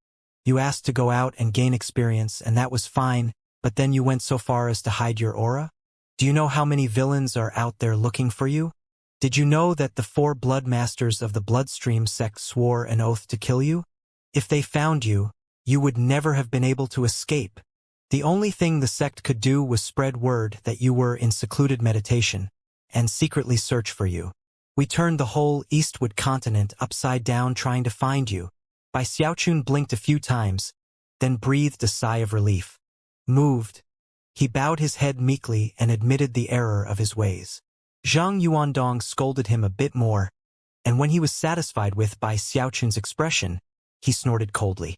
You asked to go out and gain experience, and that was fine, but then you went so far as to hide your aura? Do you know how many villains are out there looking for you? Did you know that the 4 blood masters of the Bloodstream sect swore an oath to kill you? If they found you, you would never have been able to escape. The only thing the sect could do was spread word that you were in secluded meditation, and secretly search for you. We turned the whole Eastwood continent upside down trying to find you. Bai Xiaochun blinked a few times, then breathed a sigh of relief. Moved, he bowed his head meekly and admitted the error of his ways. Zhang Yuandong scolded him a bit more, and when he was satisfied with Bai Xiaochun's expression, he snorted coldly.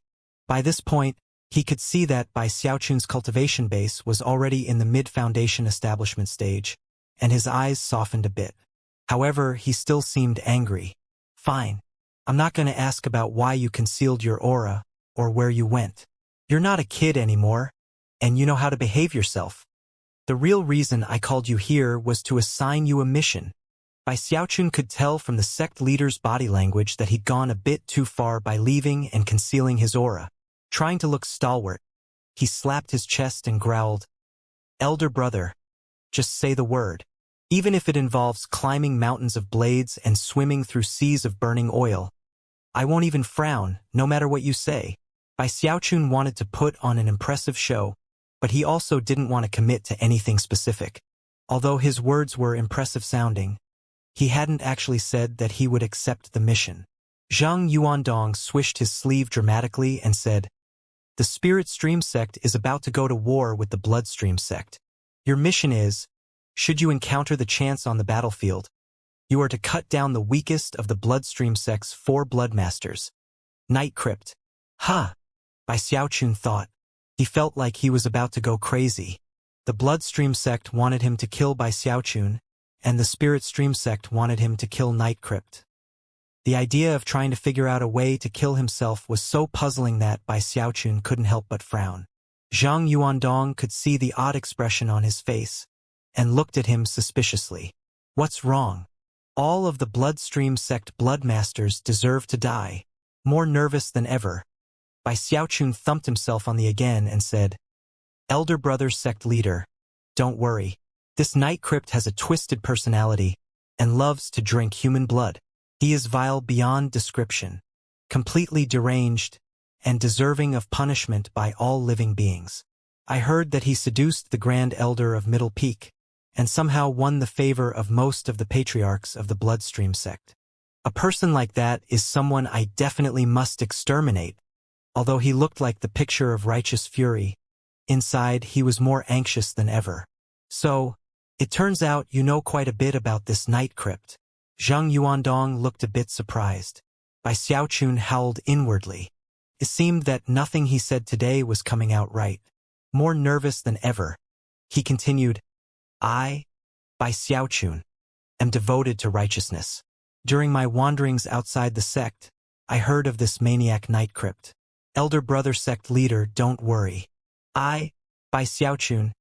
By this point, he could see that Bai Xiaochun's cultivation base was already in the mid-foundation establishment stage, and his eyes softened a bit. However, he still seemed angry. Fine. I'm not going to ask about why you concealed your aura, or where you went. You're not a kid anymore, and you know how to behave yourself. The real reason I called you here was to assign you a mission. Bai Xiaochun could tell from the sect leader's body language that he'd gone a bit too far by leaving and concealing his aura. Trying to look stalwart, he slapped his chest and growled, Elder brother, just say the word. Even if it involves climbing mountains of blades and swimming through seas of burning oil, I won't even frown, no matter what you say. Bai Xiaochun wanted to put on an impressive show, but he also didn't want to commit to anything specific. Although his words were impressive sounding, he hadn't actually said that he would accept the mission. Zhang Yuandong swished his sleeve dramatically and said, The Spirit Stream sect is about to go to war with the Bloodstream sect. Your mission is, should you encounter the chance on the battlefield, you are to cut down the weakest of the Bloodstream sect's 4 bloodmasters. Night Crypt. Ha! Bai Xiaochun thought. He felt like he was about to go crazy. The Bloodstream sect wanted him to kill Bai Xiaochun, and the Spirit Stream sect wanted him to kill Night Crypt. The idea of trying to figure out a way to kill himself was so puzzling that Bai Xiaochun couldn't help but frown. Zhang Yuandong could see the odd expression on his face, and looked at him suspiciously. What's wrong? All of the Bloodstream sect bloodmasters deserve to die. More nervous than ever, Bai Xiaochun thumped himself on the again and said, Elder brother sect leader, don't worry. This Night Crypt has a twisted personality, and loves to drink human blood. He is vile beyond description, completely deranged, and deserving of punishment by all living beings. I heard that he seduced the Grand Elder of Middle Peak, and somehow won the favor of most of the patriarchs of the Bloodstream sect. A person like that is someone I definitely must exterminate. Although he looked like the picture of righteous fury, inside he was more anxious than ever. So, it turns out you know quite a bit about this Night Crypt. Zhang Yuandong looked a bit surprised. Bai Xiaochun howled inwardly. It seemed that nothing he said today was coming out right. More nervous than ever, he continued, I, Bai Xiaochun, am devoted to righteousness. During my wanderings outside the sect, I heard of this maniac Night Crypt. Elder brother sect leader, don't worry. I, Bai Xiaochun,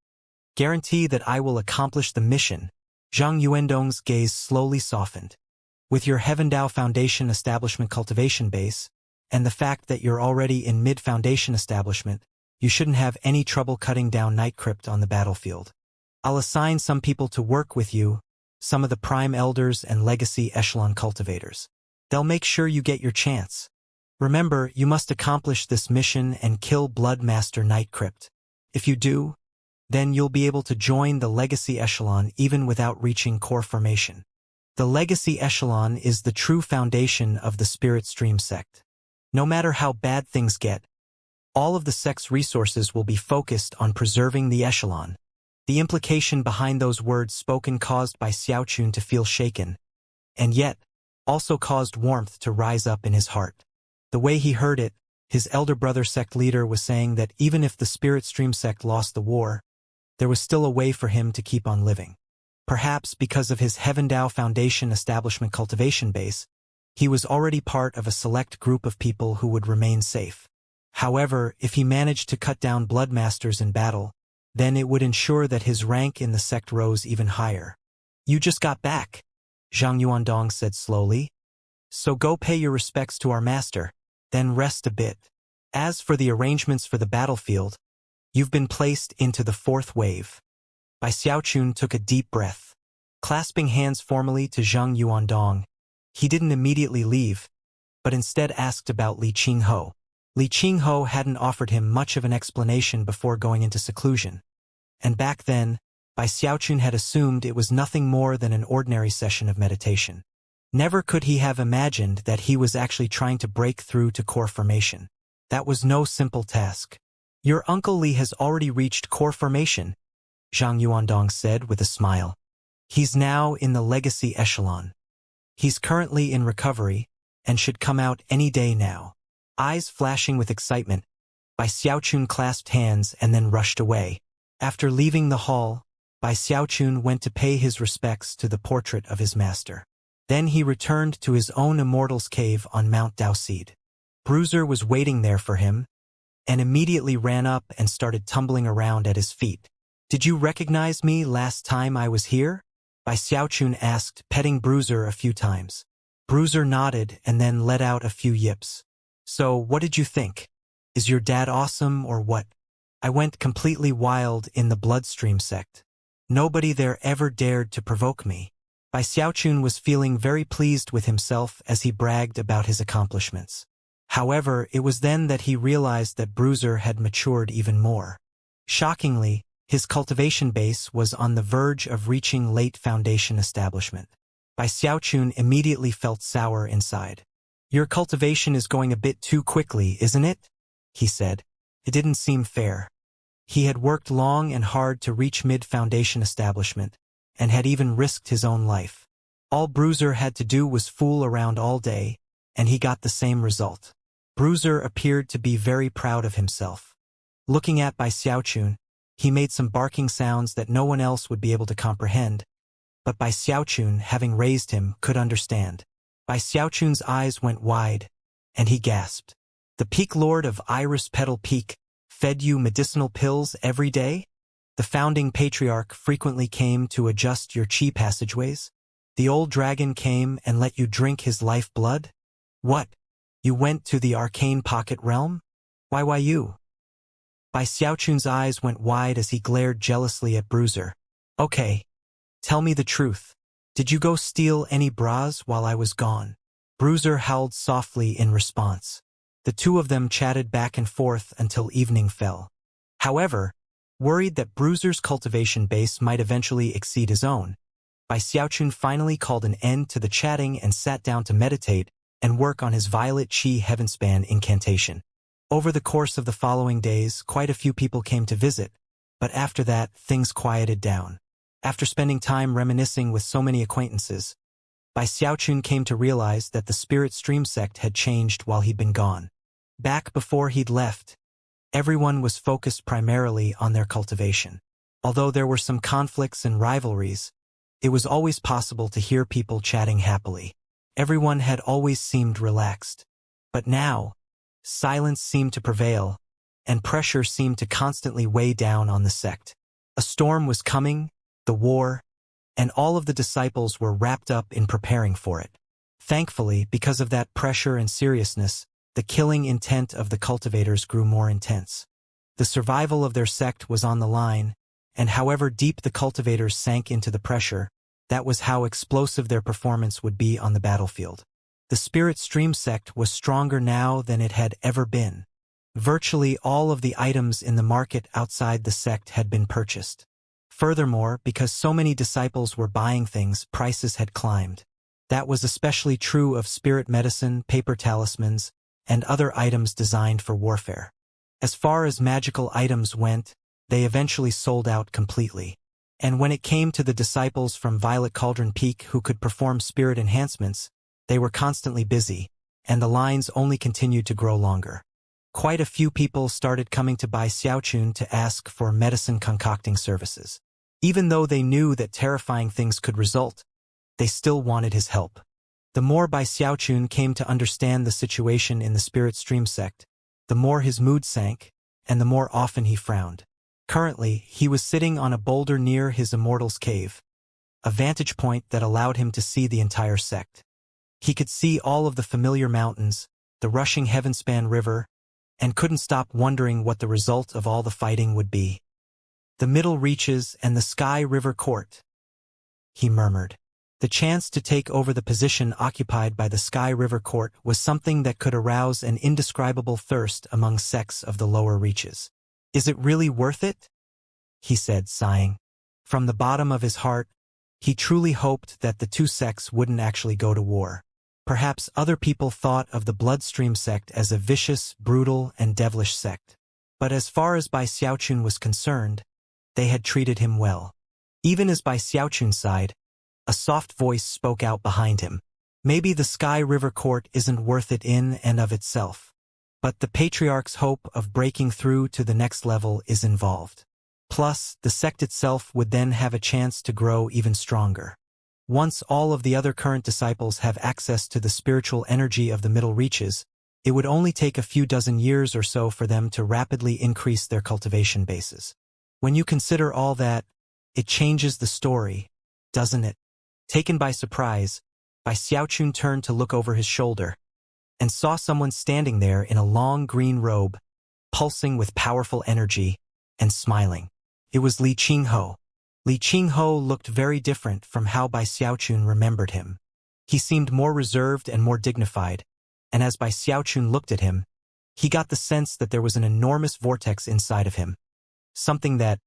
guarantee that I will accomplish the mission. Zhang Yuandong's gaze slowly softened. With your Heavendao Foundation establishment cultivation base, and the fact that you're already in mid-foundation establishment, you shouldn't have any trouble cutting down Night Crypt on the battlefield. I'll assign some people to work with you, some of the prime elders and legacy echelon cultivators. They'll make sure you get your chance. Remember, you must accomplish this mission and kill Bloodmaster Night Crypt. If you do, then you'll be able to join the legacy echelon even without reaching core formation. The legacy echelon is the true foundation of the Spirit Stream sect. No matter how bad things get, all of the sect's resources will be focused on preserving the echelon. The implication behind those words spoken caused Bai Xiaochun to feel shaken. And yet, also caused warmth to rise up in his heart. The way he heard it, his elder brother sect leader was saying that even if the Spirit Stream sect lost the war, there was still a way for him to keep on living. Perhaps because of his Heavendao Foundation establishment cultivation base, he was already part of a select group of people who would remain safe. However, if he managed to cut down Bloodmasters in battle, then it would ensure that his rank in the sect rose even higher. "You just got back," Zhang Yuandong said slowly. "So go pay your respects to our master, then rest a bit. As for the arrangements for the battlefield, you've been placed into the fourth wave." Bai Xiaochun took a deep breath. Clasping hands formally to Zhang Yuandong, he didn't immediately leave, but instead asked about Li Qingho. Li Qingho hadn't offered him much of an explanation before going into seclusion. And back then, Bai Xiaochun had assumed it was nothing more than an ordinary session of meditation. Never could he have imagined that he was actually trying to break through to core formation. That was no simple task. "Your Uncle Li has already reached core formation," Zhang Yuandong said with a smile. "He's now in the legacy echelon. He's currently in recovery, and should come out any day now." Eyes flashing with excitement, Bai Xiaochun clasped hands and then rushed away. After leaving the hall, Bai Xiaochun went to pay his respects to the portrait of his master. Then he returned to his own immortal's cave on Mount Daoseed. Bruiser was waiting there for him, and immediately ran up and started tumbling around at his feet. "Did you recognize me last time I was here?" Bai Xiaochun asked, petting Bruiser a few times. Bruiser nodded and then let out a few yips. "So, what did you think? Is your dad awesome or what?" "I went completely wild in the Bloodstream sect. Nobody there ever dared to provoke me." Bai Xiaochun was feeling very pleased with himself as he bragged about his accomplishments. However, it was then that he realized that Bruiser had matured even more. Shockingly, his cultivation base was on the verge of reaching late foundation establishment. Bai Xiaochun immediately felt sour inside. "Your cultivation is going a bit too quickly, isn't it?" he said. It didn't seem fair. He had worked long and hard to reach mid-foundation establishment, and had even risked his own life. All Bruiser had to do was fool around all day, and he got the same result. Bruiser appeared to be very proud of himself. Looking at Bai Xiaochun, he made some barking sounds that no one else would be able to comprehend, but Bai Xiaochun, having raised him, could understand. Bai Xiaochun's eyes went wide, and he gasped. "The Peak Lord of Iris Petal Peak fed you medicinal pills every day? The founding patriarch frequently came to adjust your chi passageways? The old dragon came and let you drink his life blood? What? You went to the arcane pocket realm? Why you?" Bai Xiaochun's eyes went wide as he glared jealously at Bruiser. "Okay. Tell me the truth. Did you go steal any bras while I was gone?" Bruiser howled softly in response. The two of them chatted back and forth until evening fell. However, worried that Bruiser's cultivation base might eventually exceed his own, Bai Xiaochun finally called an end to the chatting and sat down to meditate and work on his Violet Chi Heavenspan incantation. Over the course of the following days, quite a few people came to visit, but after that, things quieted down. After spending time reminiscing with so many acquaintances, Bai Xiaochun came to realize that the Spirit Stream sect had changed while he'd been gone. Back before he'd left, everyone was focused primarily on their cultivation. Although there were some conflicts and rivalries, it was always possible to hear people chatting happily. Everyone had always seemed relaxed. But now, silence seemed to prevail, and pressure seemed to constantly weigh down on the sect. A storm was coming, the war, and all of the disciples were wrapped up in preparing for it. Thankfully, because of that pressure and seriousness, the killing intent of the cultivators grew more intense. The survival of their sect was on the line, and however deep the cultivators sank into the pressure, that was how explosive their performance would be on the battlefield. The Spirit Stream sect was stronger now than it had ever been. Virtually all of the items in the market outside the sect had been purchased. Furthermore, because so many disciples were buying things, prices had climbed. That was especially true of spirit medicine, paper talismans, and other items designed for warfare. As far as magical items went, they eventually sold out completely. And when it came to the disciples from Violet Cauldron Peak who could perform spirit enhancements, They were constantly busy, and the lines only continued to grow longer. Quite a few people started coming to Bai Xiaochun to ask for medicine concocting services. Even though they knew that terrifying things could result, they still wanted his help. The more Bai Xiaochun came to understand the situation in the spirit stream sect, the more his mood sank, and the more often he frowned. Currently, he was sitting on a boulder near his immortal's cave, a vantage point that allowed him to see the entire sect. He could see all of the familiar mountains, the rushing heavenspan river, and couldn't stop wondering what the result of all the fighting would be. The middle reaches and the Sky River Court, he murmured. The chance to take over the position occupied by the Sky River Court was something that could arouse an indescribable thirst among sects of the lower reaches. Is it really worth it? He said, sighing. From the bottom of his heart, he truly hoped that the two sects wouldn't actually go to war. Perhaps other people thought of the Bloodstream sect as a vicious, brutal, and devilish sect. But as far as Bai Xiaochun was concerned, they had treated him well. Even as Bai Xiaochun sighed, a soft voice spoke out behind him. Maybe the Sky River Court isn't worth it in and of itself. But the Patriarch's hope of breaking through to the next level is involved. Plus, the sect itself would then have a chance to grow even stronger. Once all of the other current disciples have access to the spiritual energy of the middle reaches, it would only take a few dozen years or so for them to rapidly increase their cultivation bases. When you consider all that, it changes the story, doesn't it? Taken by surprise, Bai Xiaochun turned to look over his shoulder and saw someone standing there in a long green robe, pulsing with powerful energy and smiling. It was Li Qingho. Li Qingho looked very different from how Bai Xiaochun remembered him. He seemed more reserved and more dignified, and as Bai Xiaochun looked at him, he got the sense that there was an enormous vortex inside of him. Something that,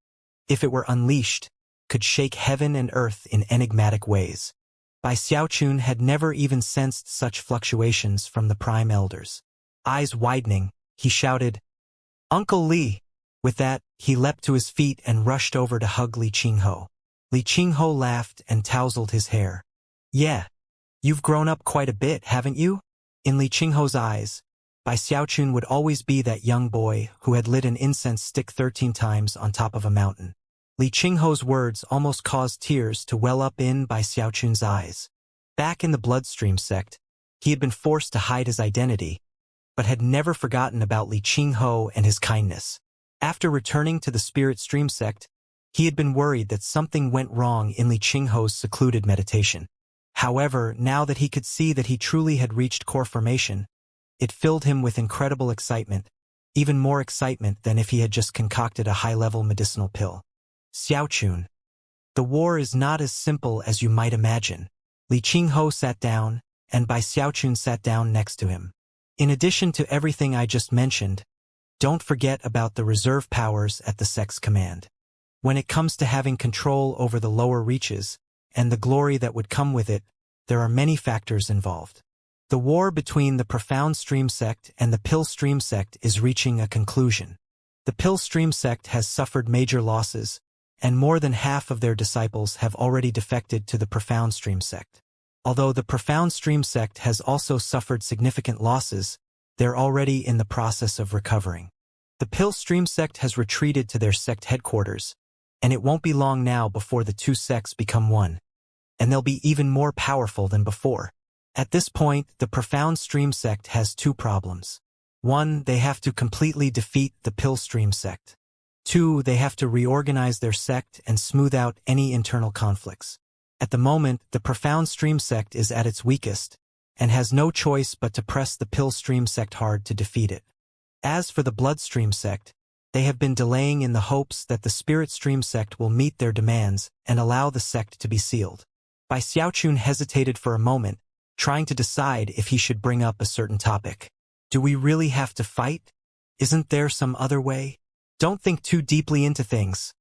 if it were unleashed, could shake heaven and earth in enigmatic ways. Bai Xiaochun had never even sensed such fluctuations from the Prime Elders. Eyes widening, he shouted, "Uncle Li!" With that, he leapt to his feet and rushed over to hug Li Qingho. Li Qingho laughed and tousled his hair. "Yeah, you've grown up quite a bit, haven't you?" In Li Qingho's eyes, Bai Xiaochun would always be that young boy who had lit an incense stick 13 times on top of a mountain. Li Qingho's words almost caused tears to well up in Bai Xiaochun's eyes. Back in the Bloodstream sect, he had been forced to hide his identity, but had never forgotten about Li Qingho and his kindness. After returning to the Spirit Stream sect, he had been worried that something went wrong in Li Qingho's secluded meditation. However, now that he could see that he truly had reached core formation, it filled him with incredible excitement, even more excitement than if he had just concocted a high-level medicinal pill. "Xiaochun, the war is not as simple as you might imagine." Li Qingho sat down, and Bai Xiaochun sat down next to him. "In addition to everything I just mentioned, don't forget about the reserve powers at the sect's command. When it comes to having control over the lower reaches, and the glory that would come with it, there are many factors involved. The war between the Profound Stream sect and the Pill Stream sect is reaching a conclusion. The Pill Stream sect has suffered major losses, and more than half of their disciples have already defected to the Profound Stream sect. Although the Profound Stream sect has also suffered significant losses, they're already in the process of recovering. The Pill Stream sect has retreated to their sect headquarters, and it won't be long now before the two sects become one, and they'll be even more powerful than before. At this point, the Profound Stream sect has two problems. One, they have to completely defeat the Pill Stream sect. Two, they have to reorganize their sect and smooth out any internal conflicts. At the moment, the Profound Stream sect is at its weakest, and has no choice but to press the Pill Stream sect hard to defeat it. As for the Bloodstream sect, they have been delaying in the hopes that the Spirit Stream sect will meet their demands and allow the sect to be sealed. Bai Xiaochun hesitated for a moment, trying to decide if he should bring up a certain topic. "Do we really have to fight? Isn't there some other way?" "Don't think too deeply into things,"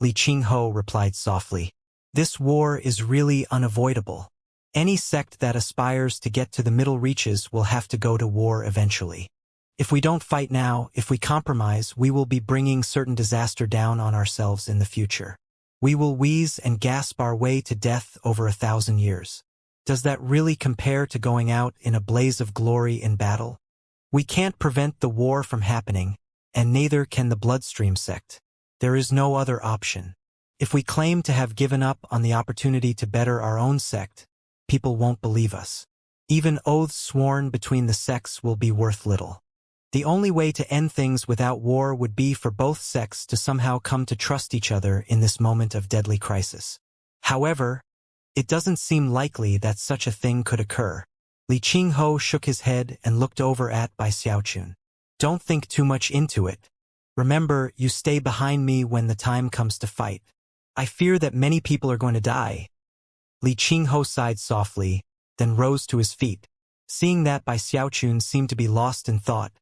Li Qingho replied softly. "This war is really unavoidable. Any sect that aspires to get to the middle reaches will have to go to war eventually. If we don't fight now, if we compromise, we will be bringing certain disaster down on ourselves in the future. We will wheeze and gasp our way to death over 1,000 years. Does that really compare to going out in a blaze of glory in battle? We can't prevent the war from happening, and neither can the bloodstream sect. There is no other option. If we claim to have given up on the opportunity to better our own sect, people won't believe us. Even oaths sworn between the sects will be worth little. The only way to end things without war would be for both sects to somehow come to trust each other in this moment of deadly crisis. However, it doesn't seem likely that such a thing could occur. Li Qingho shook his head and looked over at Bai Xiaochun. Don't think too much into it. Remember, you stay behind me when the time comes to fight. I fear that many people are going to die. Li Qingho sighed softly, then rose to his feet. Seeing that Bai Xiaochun seemed to be lost in thought,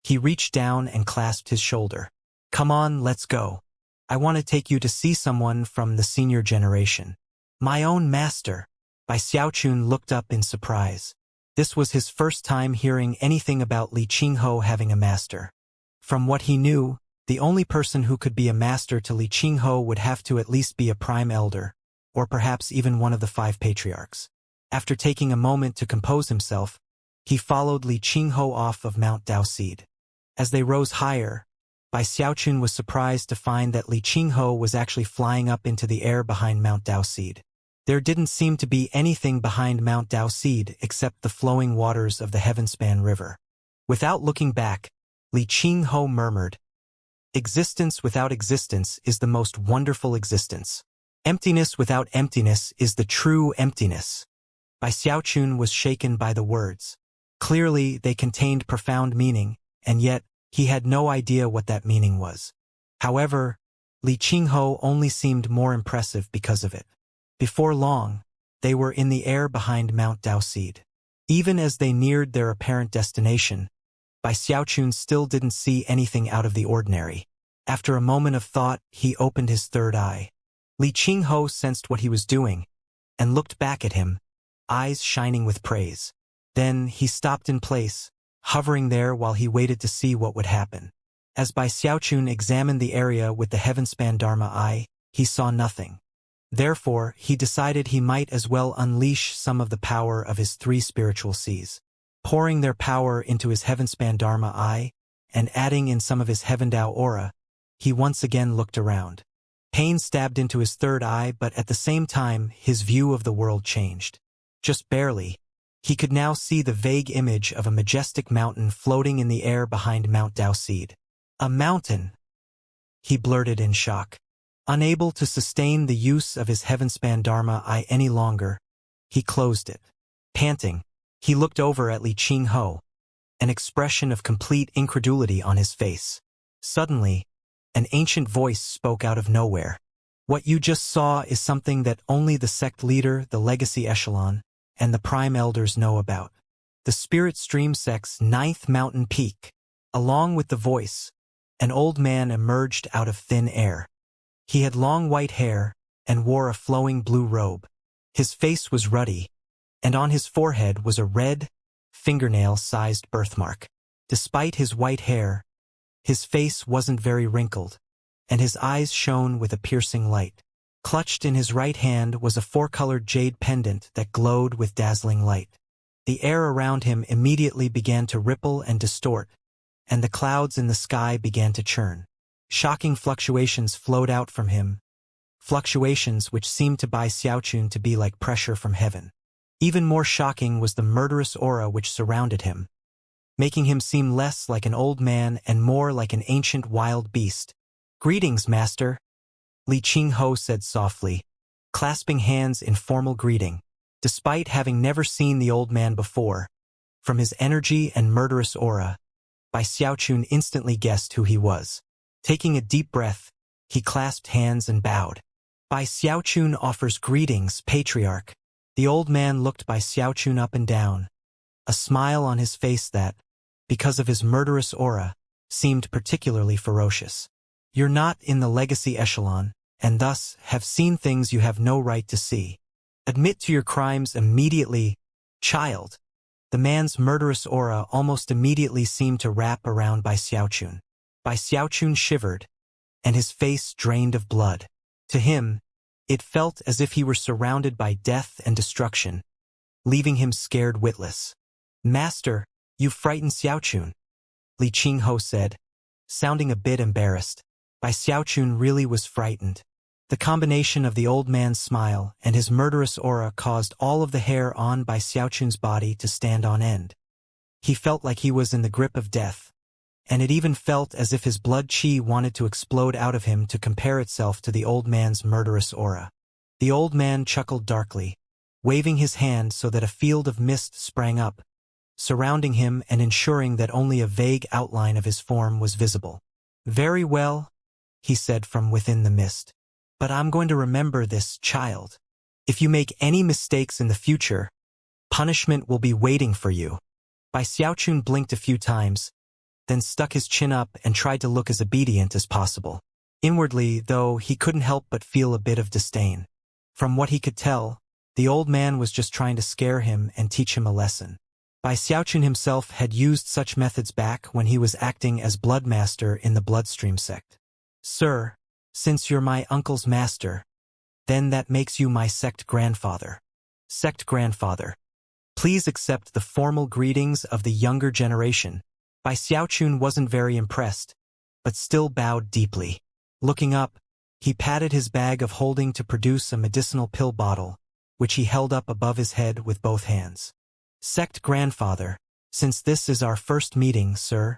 he reached down and clasped his shoulder. Come on, let's go. I want to take you to see someone from the senior generation. My own master. Bai Xiaochun looked up in surprise. This was his first time hearing anything about Li Qingho having a master. From what he knew, the only person who could be a master to Li Qingho would have to at least be a prime elder, or perhaps even one of the 5 patriarchs. After taking a moment to compose himself, he followed Li Qingho off of Mount Daoseed. As they rose higher, Bai Xiaochun was surprised to find that Li Qingho was actually flying up into the air behind Mount Daoseed. There didn't seem to be anything behind Mount Daoseed except the flowing waters of the Heavenspan River. Without looking back, Li Qingho murmured, "Existence without existence is the most wonderful existence. Emptiness without emptiness is the true emptiness." Bai Xiaochun was shaken by the words. Clearly, they contained profound meaning, and yet, he had no idea what that meaning was. However, Li Qingho only seemed more impressive because of it. Before long, they were in the air behind Mount Daoseed. Even as they neared their apparent destination, Bai Xiaochun still didn't see anything out of the ordinary. After a moment of thought, he opened his third eye. Li Qingho sensed what he was doing, and looked back at him, eyes shining with praise. Then he stopped in place, hovering there while he waited to see what would happen. As Bai Xiaochun examined the area with the Heavenspan Dharma eye, he saw nothing. Therefore, he decided he might as well unleash some of the power of his 3 spiritual seas. Pouring their power into his Heavenspan Dharma eye, and adding in some of his Heavendao aura, he once again looked around. Pain stabbed into his third eye, but at the same time, his view of the world changed. Just barely. He could now see the vague image of a majestic mountain floating in the air behind Mount Daoseed. A mountain! He blurted in shock. Unable to sustain the use of his Heavenspan Dharma eye any longer, he closed it. Panting, he looked over at Li Qingho, an expression of complete incredulity on his face. Suddenly, an ancient voice spoke out of nowhere. What you just saw is something that only the sect leader, the legacy echelon, and the prime elders know about. The Spirit Stream sect's 9th mountain peak. Along with the voice, an old man emerged out of thin air. He had long white hair and wore a flowing blue robe. His face was ruddy, and on his forehead was a red, fingernail-sized birthmark. Despite his white hair, his face wasn't very wrinkled, and his eyes shone with a piercing light. Clutched in his right hand was a 4-colored jade pendant that glowed with dazzling light. The air around him immediately began to ripple and distort, and the clouds in the sky began to churn. Shocking fluctuations flowed out from him, fluctuations which seemed to Bai Xiaochun to be like pressure from heaven. Even more shocking was the murderous aura which surrounded him, making him seem less like an old man and more like an ancient wild beast. "Greetings, master," Li Qingho said softly, clasping hands in formal greeting. Despite having never seen the old man before, from his energy and murderous aura, Bai Xiaochun instantly guessed who he was. Taking a deep breath, he clasped hands and bowed. "Bai Xiaochun offers greetings, Patriarch." The old man looked Bai Xiaochun up and down, a smile on his face that, because of his murderous aura, seemed particularly ferocious. "You're not in the legacy echelon, and thus have seen things you have no right to see. Admit to your crimes immediately, child." The man's murderous aura almost immediately seemed to wrap around Bai Xiaochun. Bai Xiaochun shivered, and his face drained of blood. To him, it felt as if he were surrounded by death and destruction, leaving him scared witless. "Master, you've frightened Xiaochun," Li Qingho said, sounding a bit embarrassed. Bai Xiaochun really was frightened. The combination of the old man's smile and his murderous aura caused all of the hair on Bai Xiaochun's body to stand on end. He felt like he was in the grip of death, and it even felt as if his blood qi wanted to explode out of him to compare itself to the old man's murderous aura. The old man chuckled darkly, waving his hand so that a field of mist sprang up, surrounding him and ensuring that only a vague outline of his form was visible. "Very well," he said from within the mist. "But I'm going to remember this, child. If you make any mistakes in the future, punishment will be waiting for you." Bai Xiaochun blinked a few times, then stuck his chin up and tried to look as obedient as possible. Inwardly, though, he couldn't help but feel a bit of disdain. From what he could tell, the old man was just trying to scare him and teach him a lesson. Bai Xiaochun himself had used such methods back when he was acting as Bloodmaster in the Bloodstream sect. "Sir, since you're my uncle's master, then that makes you my sect grandfather." "Sect grandfather. Please accept the formal greetings of the younger generation." Bai Xiaochun wasn't very impressed, but still bowed deeply. Looking up, he patted his bag of holding to produce a medicinal pill bottle, which he held up above his head with both hands. "Sect grandfather, since this is our first meeting, sir,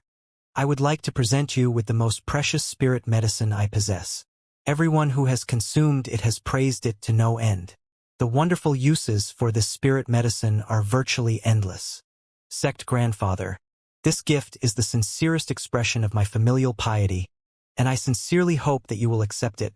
I would like to present you with the most precious spirit medicine I possess. Everyone who has consumed it has praised it to no end. The wonderful uses for this spirit medicine are virtually endless. Sect grandfather, this gift is the sincerest expression of my familial piety, and I sincerely hope that you will accept it."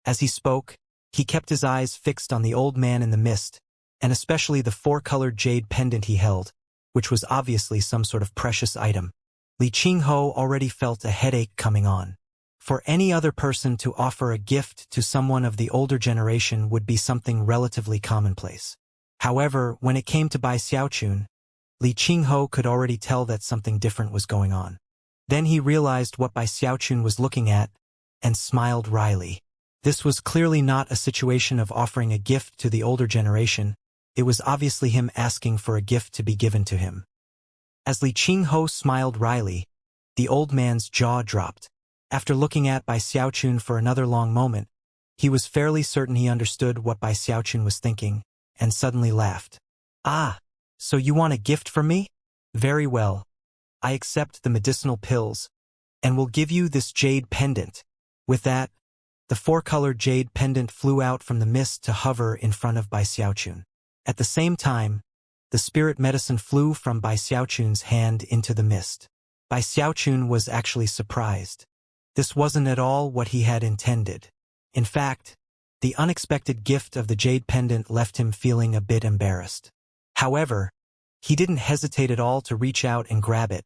As he spoke, he kept his eyes fixed on the old man in the mist, and especially the four-colored jade pendant he held, which was obviously some sort of precious item. Li Qingho already felt a headache coming on. For any other person to offer a gift to someone of the older generation would be something relatively commonplace. However, when it came to Bai Xiaochun, Li Qingho could already tell that something different was going on. Then he realized what Bai Xiaochun was looking at, and smiled wryly. This was clearly not a situation of offering a gift to the older generation. It was obviously him asking for a gift to be given to him. As Li Qingho smiled wryly, the old man's jaw dropped. After looking at Bai Xiaochun for another long moment, he was fairly certain he understood what Bai Xiaochun was thinking, and suddenly laughed. "Ah, so you want a gift from me? Very well. I accept the medicinal pills, and will give you this jade pendant." With that, the four-colored jade pendant flew out from the mist to hover in front of Bai Xiaochun. At the same time, the spirit medicine flew from Bai Xiaochun's hand into the mist. Bai Xiaochun was actually surprised. This wasn't at all what he had intended. In fact, the unexpected gift of the jade pendant left him feeling a bit embarrassed. However, he didn't hesitate at all to reach out and grab it,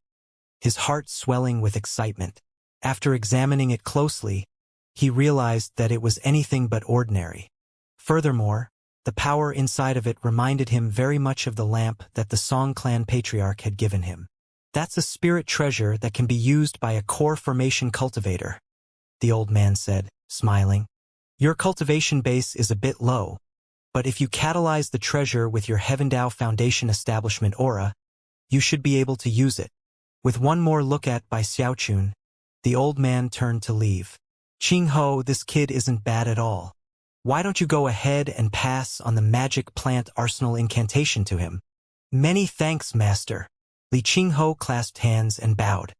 his heart swelling with excitement. After examining it closely, he realized that it was anything but ordinary. Furthermore, the power inside of it reminded him very much of the lamp that the Song clan patriarch had given him. "That's a spirit treasure that can be used by a core formation cultivator," the old man said, smiling. "Your cultivation base is a bit low, but if you catalyze the treasure with your Heavendao Foundation establishment aura, you should be able to use it." With one more look at Bai Xiaochun, the old man turned to leave. "Qingho, this kid isn't bad at all. Why don't you go ahead and pass on the magic plant arsenal incantation to him?" "Many thanks, master." Li Qingho clasped hands and bowed.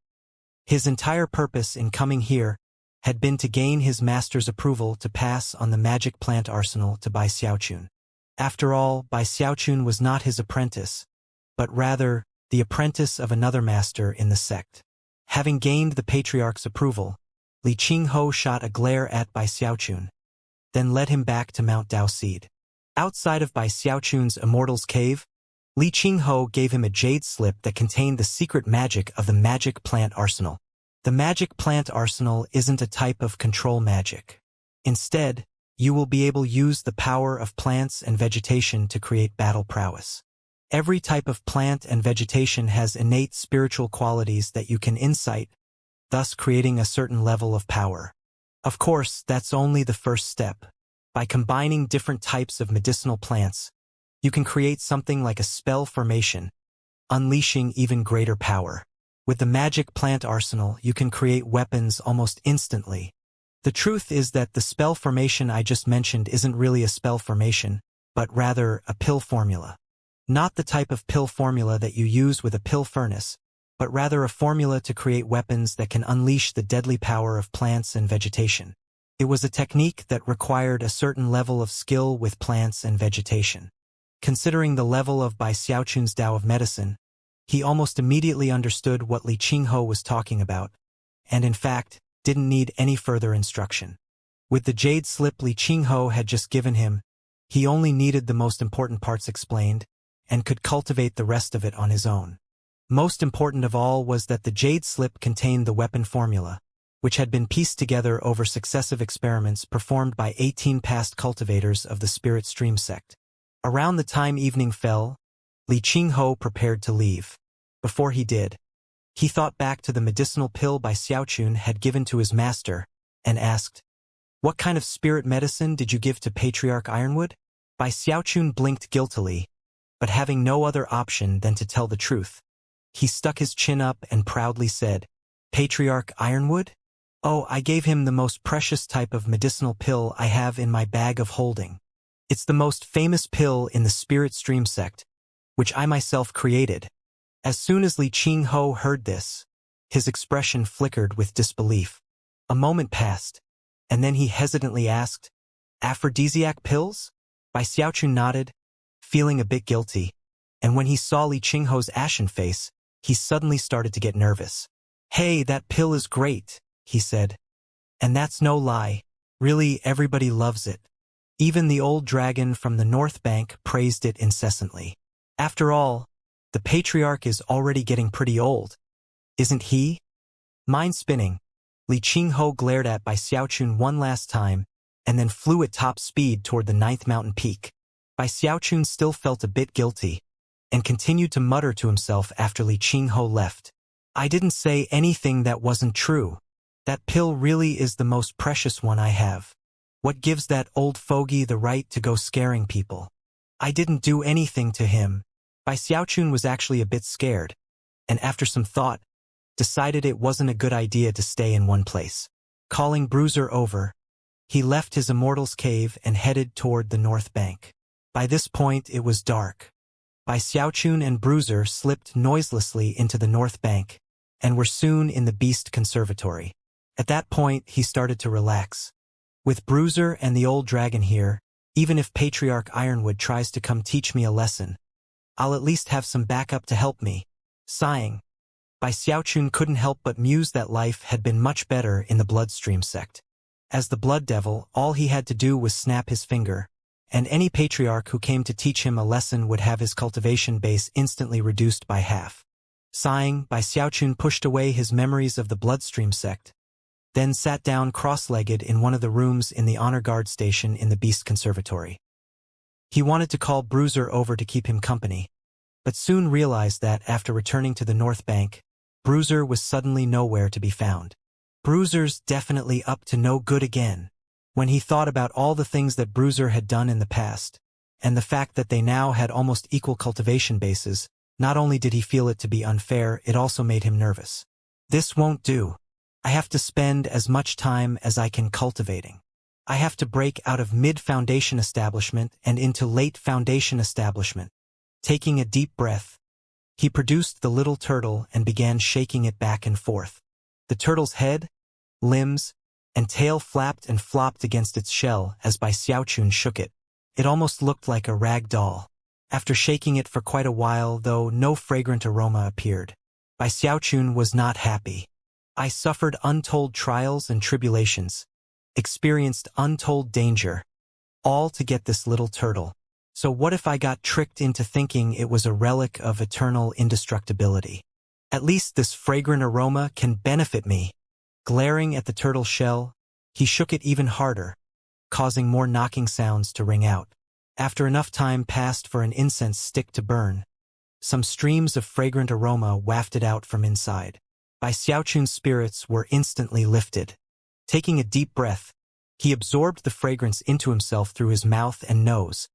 His entire purpose in coming here had been to gain his master's approval to pass on the magic plant arsenal to Bai Xiaochun. After all, Bai Xiaochun was not his apprentice, but rather the apprentice of another master in the sect. Having gained the patriarch's approval, Li Qingho shot a glare at Bai Xiaochun, then led him back to Mount Daoseed. Outside of Bai Xiaochun's Immortal's Cave, Li Qingho gave him a jade slip that contained the secret magic of the magic plant arsenal. The magic plant arsenal isn't a type of control magic. Instead, you will be able to use the power of plants and vegetation to create battle prowess. Every type of plant and vegetation has innate spiritual qualities that you can incite, thus creating a certain level of power. Of course, that's only the first step. By combining different types of medicinal plants, you can create something like a spell formation, unleashing even greater power. With the magic plant arsenal, you can create weapons almost instantly. The truth is that the spell formation I just mentioned isn't really a spell formation, but rather a pill formula. Not the type of pill formula that you use with a pill furnace, but rather a formula to create weapons that can unleash the deadly power of plants and vegetation. It was a technique that required a certain level of skill with plants and vegetation. Considering the level of Bai Xiaochun's Tao of Medicine, he almost immediately understood what Li Qinghe was talking about, and in fact, didn't need any further instruction. With the jade slip Li Qinghe had just given him, he only needed the most important parts explained, and could cultivate the rest of it on his own. Most important of all was that the jade slip contained the weapon formula, which had been pieced together over successive experiments performed by 18 past cultivators of the Spirit Stream sect. Around the time evening fell, Li Qinghe prepared to leave. Before he did, he thought back to the medicinal pill Bai Xiaochun had given to his master, and asked, "What kind of spirit medicine did you give to Patriarch Ironwood?" Bai Xiaochun blinked guiltily, but having no other option than to tell the truth, he stuck his chin up and proudly said, "Patriarch Ironwood? Oh, I gave him the most precious type of medicinal pill I have in my bag of holding. It's the most famous pill in the Spirit Stream sect, which I myself created." As soon as Li Qinghe heard this, his expression flickered with disbelief. A moment passed, and then he hesitantly asked, "Aphrodisiac pills?" Bai Xiaochun nodded, feeling a bit guilty, and when he saw Li Qinghe's ashen face, he suddenly started to get nervous. "Hey, that pill is great," he said. "And that's no lie. Really, everybody loves it. Even the old dragon from the North Bank praised it incessantly. After all, the patriarch is already getting pretty old, isn't he?" Mind spinning, Li Qinghe glared at Bai Xiaochun one last time, and then flew at top speed toward the 9th mountain peak. Bai Xiaochun still felt a bit guilty, and continued to mutter to himself after Li Qinghe left. "I didn't say anything that wasn't true. That pill really is the most precious one I have. What gives that old fogey the right to go scaring people? I didn't do anything to him." Bai Xiaochun was actually a bit scared, and after some thought, decided it wasn't a good idea to stay in one place. Calling Bruiser over, he left his immortal's cave and headed toward the north bank. By this point it was dark. Bai Xiaochun and Bruiser slipped noiselessly into the north bank, and were soon in the beast conservatory. At that point he started to relax. With Bruiser and the old dragon here, even if Patriarch Ironwood tries to come teach me a lesson, I'll at least have some backup to help me. Sighing, Bai Xiaochun couldn't help but muse that life had been much better in the Bloodstream sect. As the Blood Devil, all he had to do was snap his finger, and any patriarch who came to teach him a lesson would have his cultivation base instantly reduced by half. Sighing, Bai Xiaochun pushed away his memories of the Bloodstream sect, then sat down cross-legged in one of the rooms in the honor guard station in the Beast Conservatory. He wanted to call Bruiser over to keep him company, but soon realized that after returning to the North Bank, Bruiser was suddenly nowhere to be found. Bruiser's definitely up to no good again. When he thought about all the things that Bruiser had done in the past, and the fact that they now had almost equal cultivation bases, not only did he feel it to be unfair, it also made him nervous. This won't do. I have to spend as much time as I can cultivating. I have to break out of mid-foundation establishment and into late foundation establishment. Taking a deep breath, he produced the little turtle and began shaking it back and forth. The turtle's head, limbs, and tail flapped and flopped against its shell as Bai Xiaochun shook it. It almost looked like a rag doll. After shaking it for quite a while, though, no fragrant aroma appeared. Bai Xiaochun was not happy. "I suffered untold trials and tribulations, experienced untold danger, all to get this little turtle. So what if I got tricked into thinking it was a relic of eternal indestructibility? At least this fragrant aroma can benefit me." Glaring at the turtle shell, he shook it even harder, causing more knocking sounds to ring out. After enough time passed for an incense stick to burn, some streams of fragrant aroma wafted out from inside. Bai Xiaochun's spirits were instantly lifted. Taking a deep breath, he absorbed the fragrance into himself through his mouth and nose,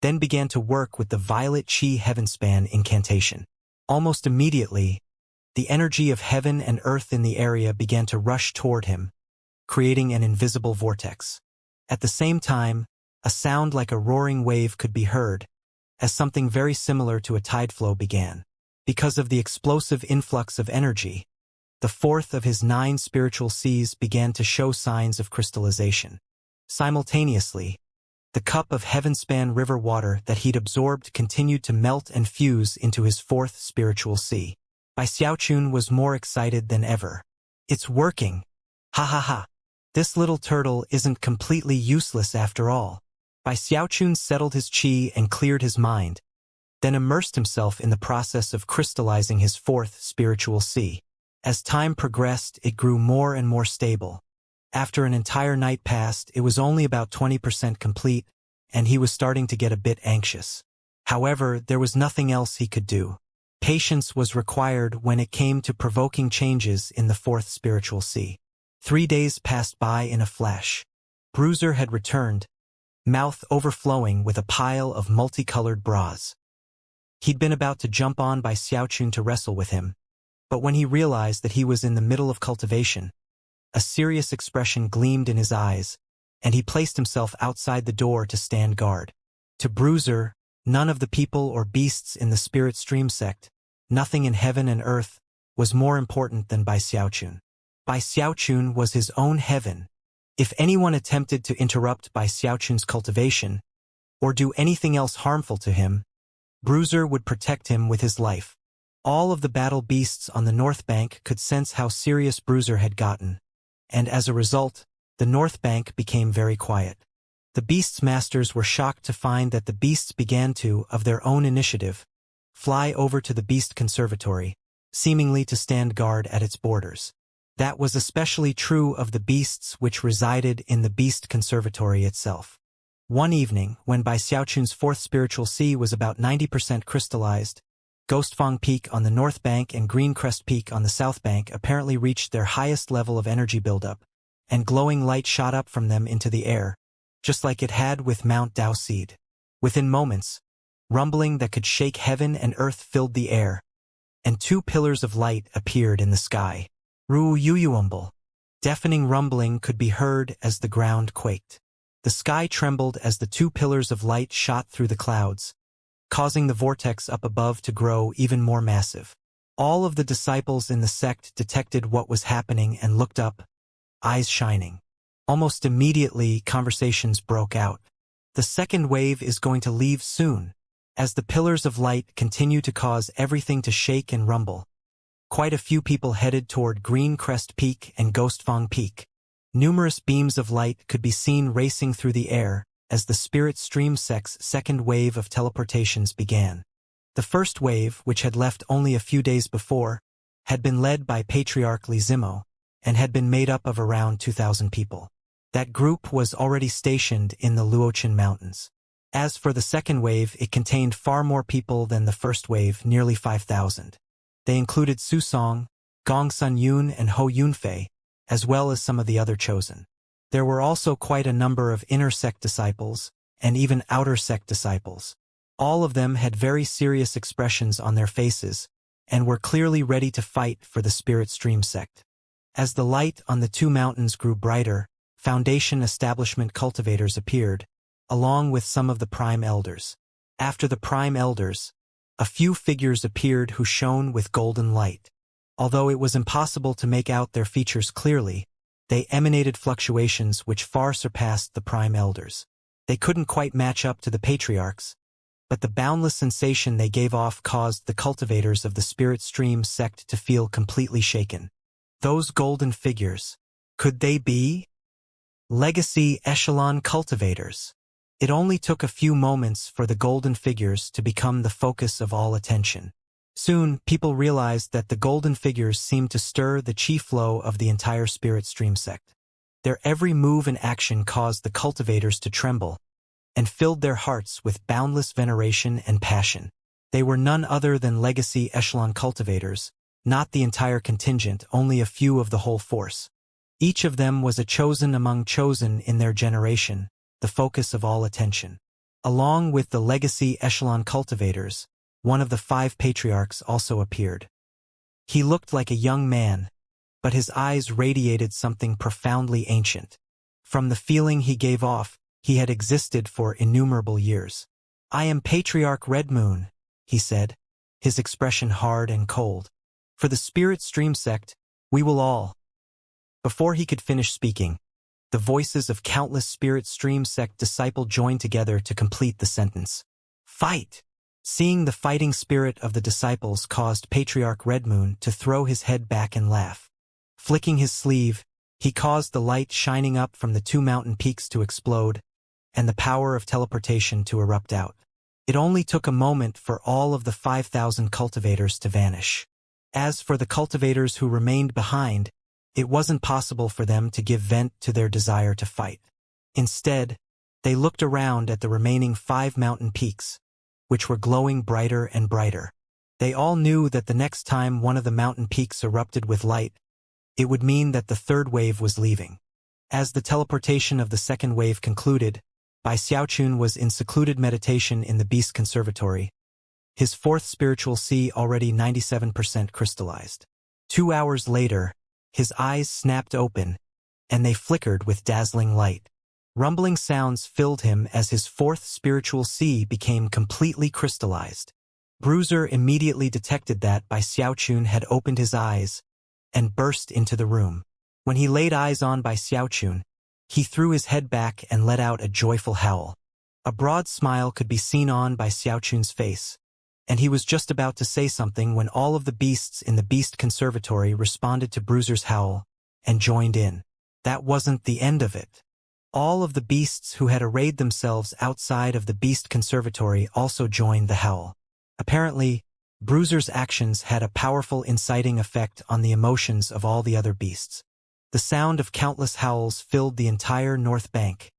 then began to work with the violet chi heavenspan incantation. Almost immediately, the energy of heaven and earth in the area began to rush toward him, creating an invisible vortex. At the same time, a sound like a roaring wave could be heard, as something very similar to a tide flow began. Because of the explosive influx of energy, the fourth of his 9 spiritual seas began to show signs of crystallization. Simultaneously, the cup of heavenspan river water that he'd absorbed continued to melt and fuse into his 4th spiritual sea. Bai Xiaochun was more excited than ever. It's working! Ha ha ha! This little turtle isn't completely useless after all. Bai Xiaochun settled his qi and cleared his mind, then immersed himself in the process of crystallizing his 4th spiritual sea. As time progressed, it grew more and more stable. After an entire night passed, it was only about 20% complete, and he was starting to get a bit anxious. However, there was nothing else he could do. Patience was required when it came to provoking changes in the 4th spiritual sea. 3 days passed by in a flash. Bruiser had returned, mouth overflowing with a pile of multicolored bras. He'd been about to jump on Bai Xiaochun to wrestle with him, but when he realized that he was in the middle of cultivation, a serious expression gleamed in his eyes, and he placed himself outside the door to stand guard. To Bruiser, none of the people or beasts in the spirit stream sect, nothing in heaven and earth, was more important than Bai Xiaochun. Bai Xiaochun was his own heaven. If anyone attempted to interrupt Bai Xiaochun's cultivation, or do anything else harmful to him, Bruiser would protect him with his life. All of the battle beasts on the North Bank could sense how serious Bruiser had gotten, and as a result, the North Bank became very quiet. The beasts' masters were shocked to find that the beasts began to, of their own initiative, fly over to the beast conservatory, seemingly to stand guard at its borders. That was especially true of the beasts which resided in the beast conservatory itself. One evening, when Bai Xiaochun's 4th spiritual sea was about 90% crystallized, Ghostfang Peak on the North Bank and Green Crest Peak on the South Bank apparently reached their highest level of energy buildup, and glowing light shot up from them into the air, just like it had with Mount Dao Seed. Within moments, rumbling that could shake heaven and earth filled the air, and 2 pillars of light appeared in the sky. Ru-yu-yu-umble. Deafening rumbling could be heard as the ground quaked. The sky trembled as the 2 pillars of light shot through the clouds, causing the vortex up above to grow even more massive. All of the disciples in the sect detected what was happening and looked up, eyes shining. Almost immediately, conversations broke out. The second wave is going to leave soon, as the pillars of light continue to cause everything to shake and rumble. Quite a few people headed toward Green Crest Peak and Ghostfang Peak. Numerous beams of light could be seen racing through the air as the Spirit Stream Sect's second wave of teleportations began. The first wave, which had left only a few days before, had been led by Patriarch Li Zimo, and had been made up of around 2,000 people. That group was already stationed in the Luochen Mountains. As for the second wave, it contained far more people than the first wave, nearly 5,000. They included Su Song, Gong Sun Yun and Ho Yunfei, as well as some of the other chosen. There were also quite a number of inner sect disciples, and even outer sect disciples. All of them had very serious expressions on their faces, and were clearly ready to fight for the Spirit Stream sect. As the light on the 2 mountains grew brighter, Foundation establishment cultivators appeared, along with some of the Prime Elders. After the Prime Elders, a few figures appeared who shone with golden light. Although it was impossible to make out their features clearly, they emanated fluctuations which far surpassed the Prime Elders. They couldn't quite match up to the Patriarchs, but the boundless sensation they gave off caused the cultivators of the Spirit Stream sect to feel completely shaken. Those golden figures, could they be legacy echelon cultivators? It only took a few moments for the golden figures to become the focus of all attention. Soon, people realized that the golden figures seemed to stir the chi flow of the entire Spirit Stream sect. Their every move and action caused the cultivators to tremble, and filled their hearts with boundless veneration and passion. They were none other than legacy echelon cultivators, not the entire contingent, only a few of the whole force. Each of them was a chosen among chosen in their generation, the focus of all attention. Along with the legacy echelon cultivators, one of the 5 patriarchs also appeared. He looked like a young man, but his eyes radiated something profoundly ancient. From the feeling he gave off, he had existed for innumerable years. "I am Patriarch Red Moon," he said, his expression hard and cold. "For the Spirit Stream sect, we will all—" Before he could finish speaking, the voices of countless Spirit Stream sect disciples joined together to complete the sentence. "Fight!" Seeing the fighting spirit of the disciples caused Patriarch Red Moon to throw his head back and laugh. Flicking his sleeve, he caused the light shining up from the 2 mountain peaks to explode, and the power of teleportation to erupt out. It only took a moment for all of the 5,000 cultivators to vanish. As for the cultivators who remained behind, it wasn't possible for them to give vent to their desire to fight. Instead, they looked around at the remaining 5 mountain peaks, which were glowing brighter and brighter. They all knew that the next time one of the mountain peaks erupted with light, it would mean that the 3rd wave was leaving. As the teleportation of the 2nd wave concluded, Bai Xiaochun was in secluded meditation in the Beast Conservatory, his 4th spiritual sea already 97% crystallized. 2 hours later, his eyes snapped open, and they flickered with dazzling light. Rumbling sounds filled him as his 4th spiritual sea became completely crystallized. Bruiser immediately detected that Bai Xiaochun had opened his eyes and burst into the room. When he laid eyes on Bai Xiaochun, he threw his head back and let out a joyful howl. A broad smile could be seen on Bai Xiaochun's face, and he was just about to say something when all of the beasts in the Beast Conservatory responded to Bruiser's howl and joined in. That wasn't the end of it. All of the beasts who had arrayed themselves outside of the Beast Conservatory also joined the howl. Apparently, Bruiser's actions had a powerful inciting effect on the emotions of all the other beasts. The sound of countless howls filled the entire North Bank,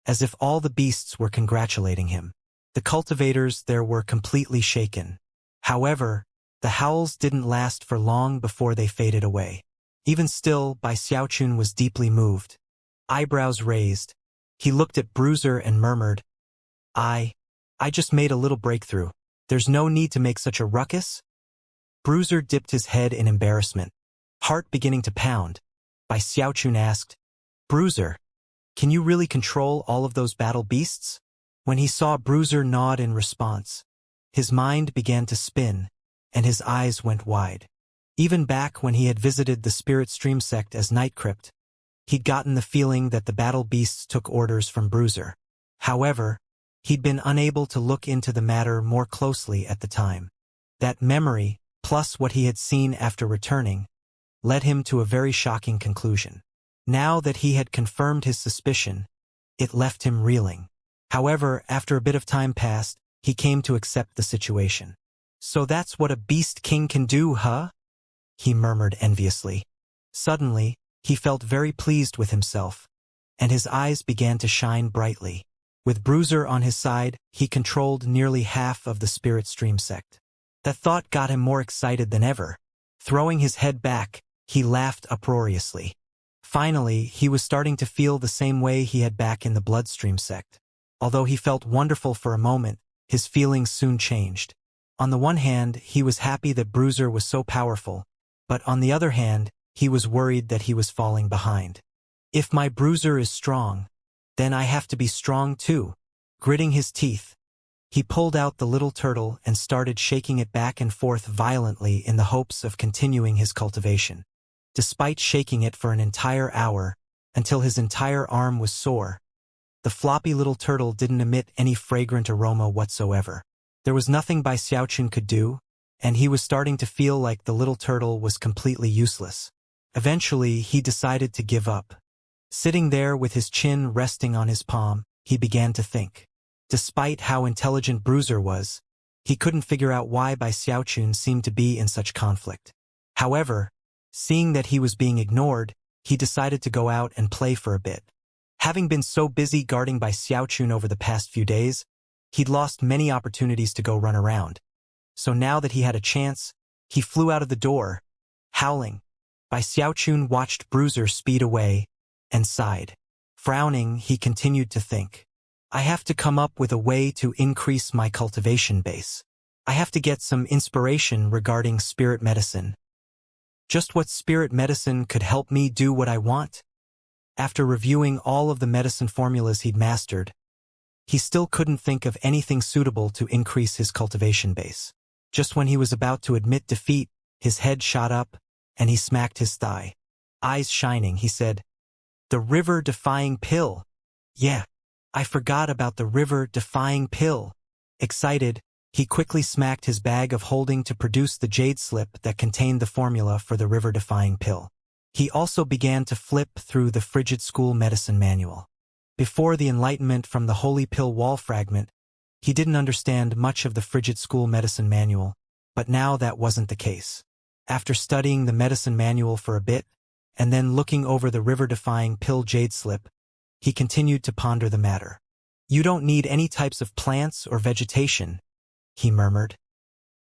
as if all the beasts were congratulating him. The cultivators there were completely shaken. However, the howls didn't last for long before they faded away. Even still, Bai Xiaochun was deeply moved. Eyebrows raised, he looked at Bruiser and murmured, I just made a little breakthrough. There's no need to make such a ruckus." Bruiser dipped his head in embarrassment, heart beginning to pound. Bai Xiaochun asked, "Bruiser, can you really control all of those battle beasts?" When he saw Bruiser nod in response, his mind began to spin, and his eyes went wide. Even back when he had visited the Spirit Stream sect as Night Crypt, he'd gotten the feeling that the battle beasts took orders from Bruiser. However, he'd been unable to look into the matter more closely at the time. That memory, plus what he had seen after returning, led him to a very shocking conclusion. Now that he had confirmed his suspicion, it left him reeling. However, after a bit of time passed, he came to accept the situation. "So that's what a beast king can do, huh?" he murmured enviously. Suddenly, he felt very pleased with himself, and his eyes began to shine brightly. With Bruiser on his side, he controlled nearly half of the Spirit Stream sect. That thought got him more excited than ever. Throwing his head back, he laughed uproariously. Finally, he was starting to feel the same way he had back in the Bloodstream sect. Although he felt wonderful for a moment, his feelings soon changed. On the one hand, he was happy that Bruiser was so powerful, but on the other hand, he was worried that he was falling behind. "If my Bruiser is strong, then I have to be strong too." Gritting his teeth, he pulled out the little turtle and started shaking it back and forth violently in the hopes of continuing his cultivation. Despite shaking it for an entire hour, until his entire arm was sore, the floppy little turtle didn't emit any fragrant aroma whatsoever. There was nothing Bai Xiaochun could do, and he was starting to feel like the little turtle was completely useless. Eventually, he decided to give up. Sitting there with his chin resting on his palm, he began to think. Despite how intelligent Bruiser was, he couldn't figure out why Bai Xiaochun seemed to be in such conflict. However, seeing that he was being ignored, he decided to go out and play for a bit. Having been so busy guarding Bai Xiaochun over the past few days, he'd lost many opportunities to go run around. So now that he had a chance, he flew out of the door, howling. Bai Xiaochun watched Bruiser speed away and sighed. Frowning, he continued to think. I have to come up with a way to increase my cultivation base. I have to get some inspiration regarding spirit medicine. Just what spirit medicine could help me do what I want? After reviewing all of the medicine formulas he'd mastered, he still couldn't think of anything suitable to increase his cultivation base. Just when he was about to admit defeat, his head shot up, and he smacked his thigh. Eyes shining, he said, "The river-defying pill! Yeah, I forgot about the river-defying pill." Excited, he quickly smacked his bag of holding to produce the jade slip that contained the formula for the river-defying pill. He also began to flip through the frigid school medicine manual. Before the enlightenment from the holy pill wall fragment, he didn't understand much of the frigid school medicine manual, but now that wasn't the case. After studying the medicine manual for a bit, and then looking over the river-defying pill jade slip, he continued to ponder the matter. "You don't need any types of plants or vegetation," he murmured.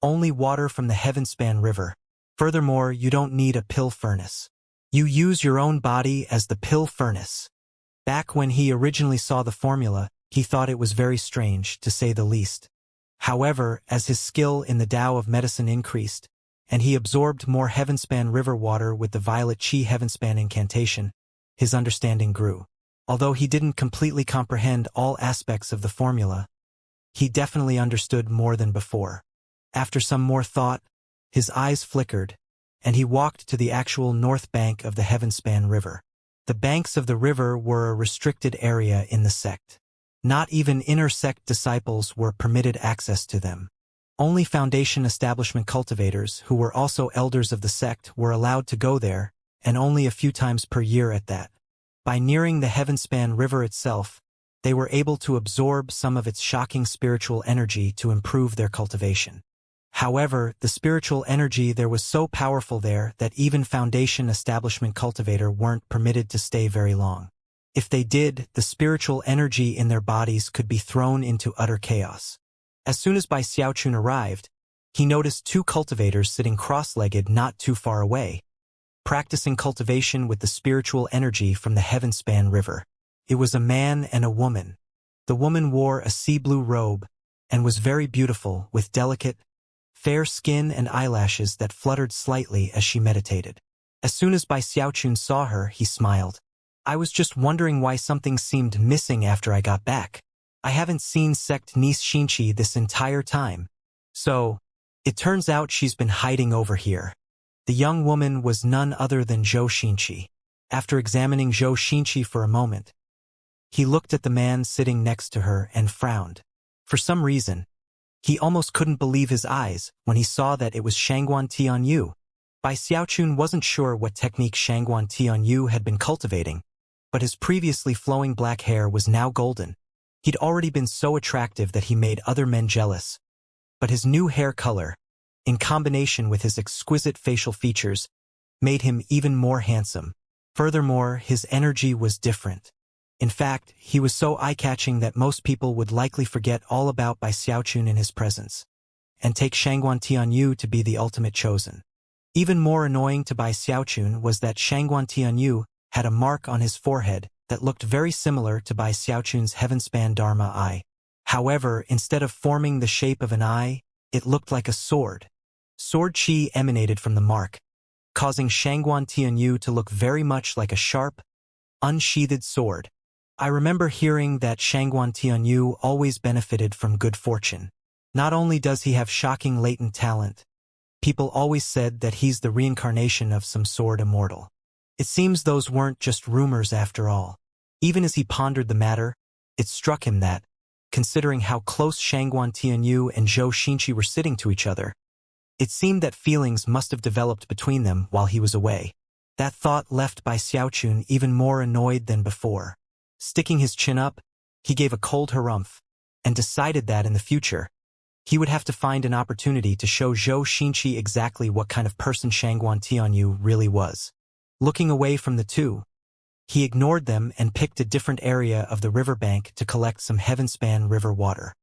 "Only water from the Heavenspan River. Furthermore, you don't need a pill furnace. You use your own body as the pill furnace." Back when he originally saw the formula, he thought it was very strange, to say the least. However, as his skill in the Tao of medicine increased, and he absorbed more Heavenspan River water with the Violet Chi Heavenspan incantation, his understanding grew. Although he didn't completely comprehend all aspects of the formula, he definitely understood more than before. After some more thought, his eyes flickered, and he walked to the actual north bank of the Heavenspan River. The banks of the river were a restricted area in the sect. Not even inner sect disciples were permitted access to them. Only Foundation establishment cultivators, who were also elders of the sect, were allowed to go there, and only a few times per year at that. By nearing the Heavenspan River itself, they were able to absorb some of its shocking spiritual energy to improve their cultivation. However, the spiritual energy there was so powerful there that even Foundation establishment cultivator weren't permitted to stay very long. If they did, the spiritual energy in their bodies could be thrown into utter chaos. As soon as Bai Xiaochun arrived, he noticed two cultivators sitting cross-legged not too far away, practicing cultivation with the spiritual energy from the Heavenspan River. It was a man and a woman. The woman wore a sea blue robe and was very beautiful, with delicate, fair skin and eyelashes that fluttered slightly as she meditated. As soon as Bai Xiaochun saw her, he smiled. "I was just wondering why something seemed missing after I got back. I haven't seen sect niece Xianxia this entire time. So, it turns out she's been hiding over here." The young woman was none other than Zhou Xianxia. After examining Zhou Xianxia for a moment, he looked at the man sitting next to her and frowned. For some reason, he almost couldn't believe his eyes when he saw that it was Shangguan Tianyu. Bai Xiaochun wasn't sure what technique Shangguan Tianyu had been cultivating, but his previously flowing black hair was now golden. He'd already been so attractive that he made other men jealous. But his new hair color, in combination with his exquisite facial features, made him even more handsome. Furthermore, his energy was different. In fact, he was so eye-catching that most people would likely forget all about Bai Xiaochun in his presence, and take Shangguan Tianyu to be the ultimate chosen. Even more annoying to Bai Xiaochun was that Shangguan Tianyu had a mark on his forehead that looked very similar to Bai Xiaochun's Heavenspan Dharma eye. However, instead of forming the shape of an eye, it looked like a sword. Sword chi emanated from the mark, causing Shangguan Tianyu to look very much like a sharp, unsheathed sword. I remember hearing that Shangguan Tianyu always benefited from good fortune. Not only does he have shocking latent talent, people always said that he's the reincarnation of some sword immortal. It seems those weren't just rumors after all. Even as he pondered the matter, it struck him that, considering how close Shangguan Tianyu and Zhou Xianxia were sitting to each other, it seemed that feelings must have developed between them while he was away. That thought left Bai Xiaochun even more annoyed than before. Sticking his chin up, he gave a cold harumph, and decided that in the future, he would have to find an opportunity to show Zhou Xianxia exactly what kind of person Shangguan Tianyu really was. Looking away from the two, he ignored them and picked a different area of the riverbank to collect some Heavenspan River water.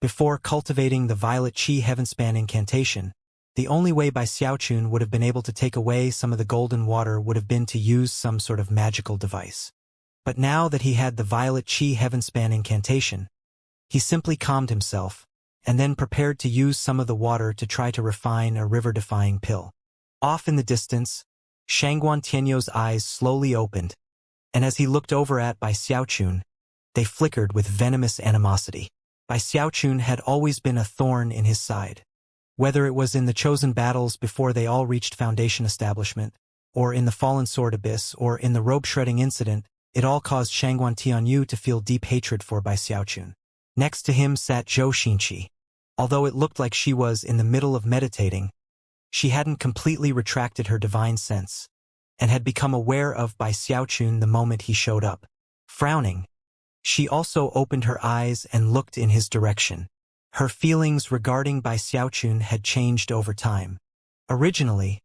Before cultivating the Violet Chi Heavenspan incantation, the only way Bai Xiaochun would have been able to take away some of the golden water would have been to use some sort of magical device. But now that he had the Violet Chi Heavenspan incantation, He simply calmed himself, and then prepared to use some of the water to try to refine a river-defying pill. Off in the distance, Shangguan Tianyou's eyes slowly opened, and as he looked over at Bai Xiaochun, they flickered with venomous animosity. Bai Xiaochun had always been a thorn in his side. Whether it was in the chosen battles before they all reached Foundation establishment, or in the Fallen Sword Abyss, or in the robe-shredding incident, it all caused Shangguan Tianyou to feel deep hatred for Bai Xiaochun. Next to him sat Zhou Xinqi. Although it looked like she was in the middle of meditating, she hadn't completely retracted her divine sense, and had become aware of Bai Xiaochun the moment he showed up. Frowning, she also opened her eyes and looked in his direction. Her feelings regarding Bai Xiaochun had changed over time. Originally,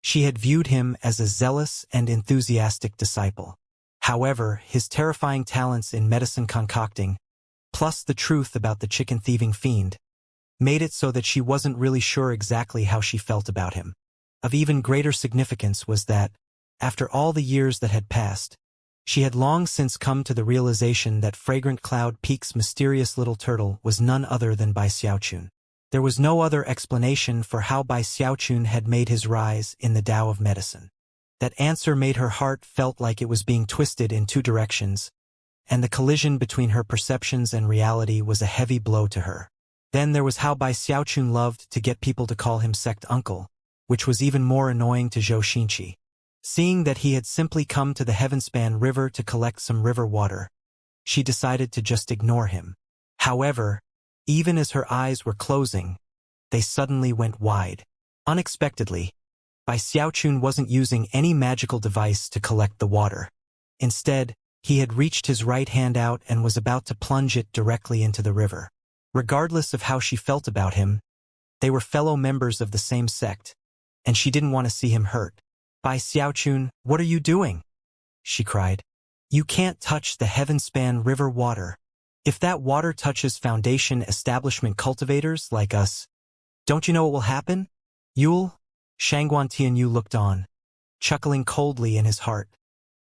she had viewed him as a zealous and enthusiastic disciple. However, his terrifying talents in medicine concocting, plus the truth about the chicken-thieving fiend, made it so that she wasn't really sure exactly how she felt about him. Of even greater significance was that, after all the years that had passed, she had long since come to the realization that Fragrant Cloud Peak's mysterious little turtle was none other than Bai Xiaochun. There was no other explanation for how Bai Xiaochun had made his rise in the Tao of medicine. That answer made her heart felt like it was being twisted in two directions, and the collision between her perceptions and reality was a heavy blow to her. Then there was how Bai Xiaochun loved to get people to call him sect uncle, which was even more annoying to Zhou Xinqi. Seeing that he had simply come to the Heavenspan River to collect some river water, she decided to just ignore him. However, even as her eyes were closing, they suddenly went wide. Unexpectedly, Bai Xiaochun wasn't using any magical device to collect the water. Instead, he had reached his right hand out and was about to plunge it directly into the river. Regardless of how she felt about him, they were fellow members of the same sect, and she didn't want to see him hurt. Bai Xiaochun, what are you doing? She cried. You can't touch the Heavenspan River water. If that water touches Foundation establishment cultivators like us, don't you know what will happen? You'll? Shangguan Tianyou looked on, chuckling coldly in his heart,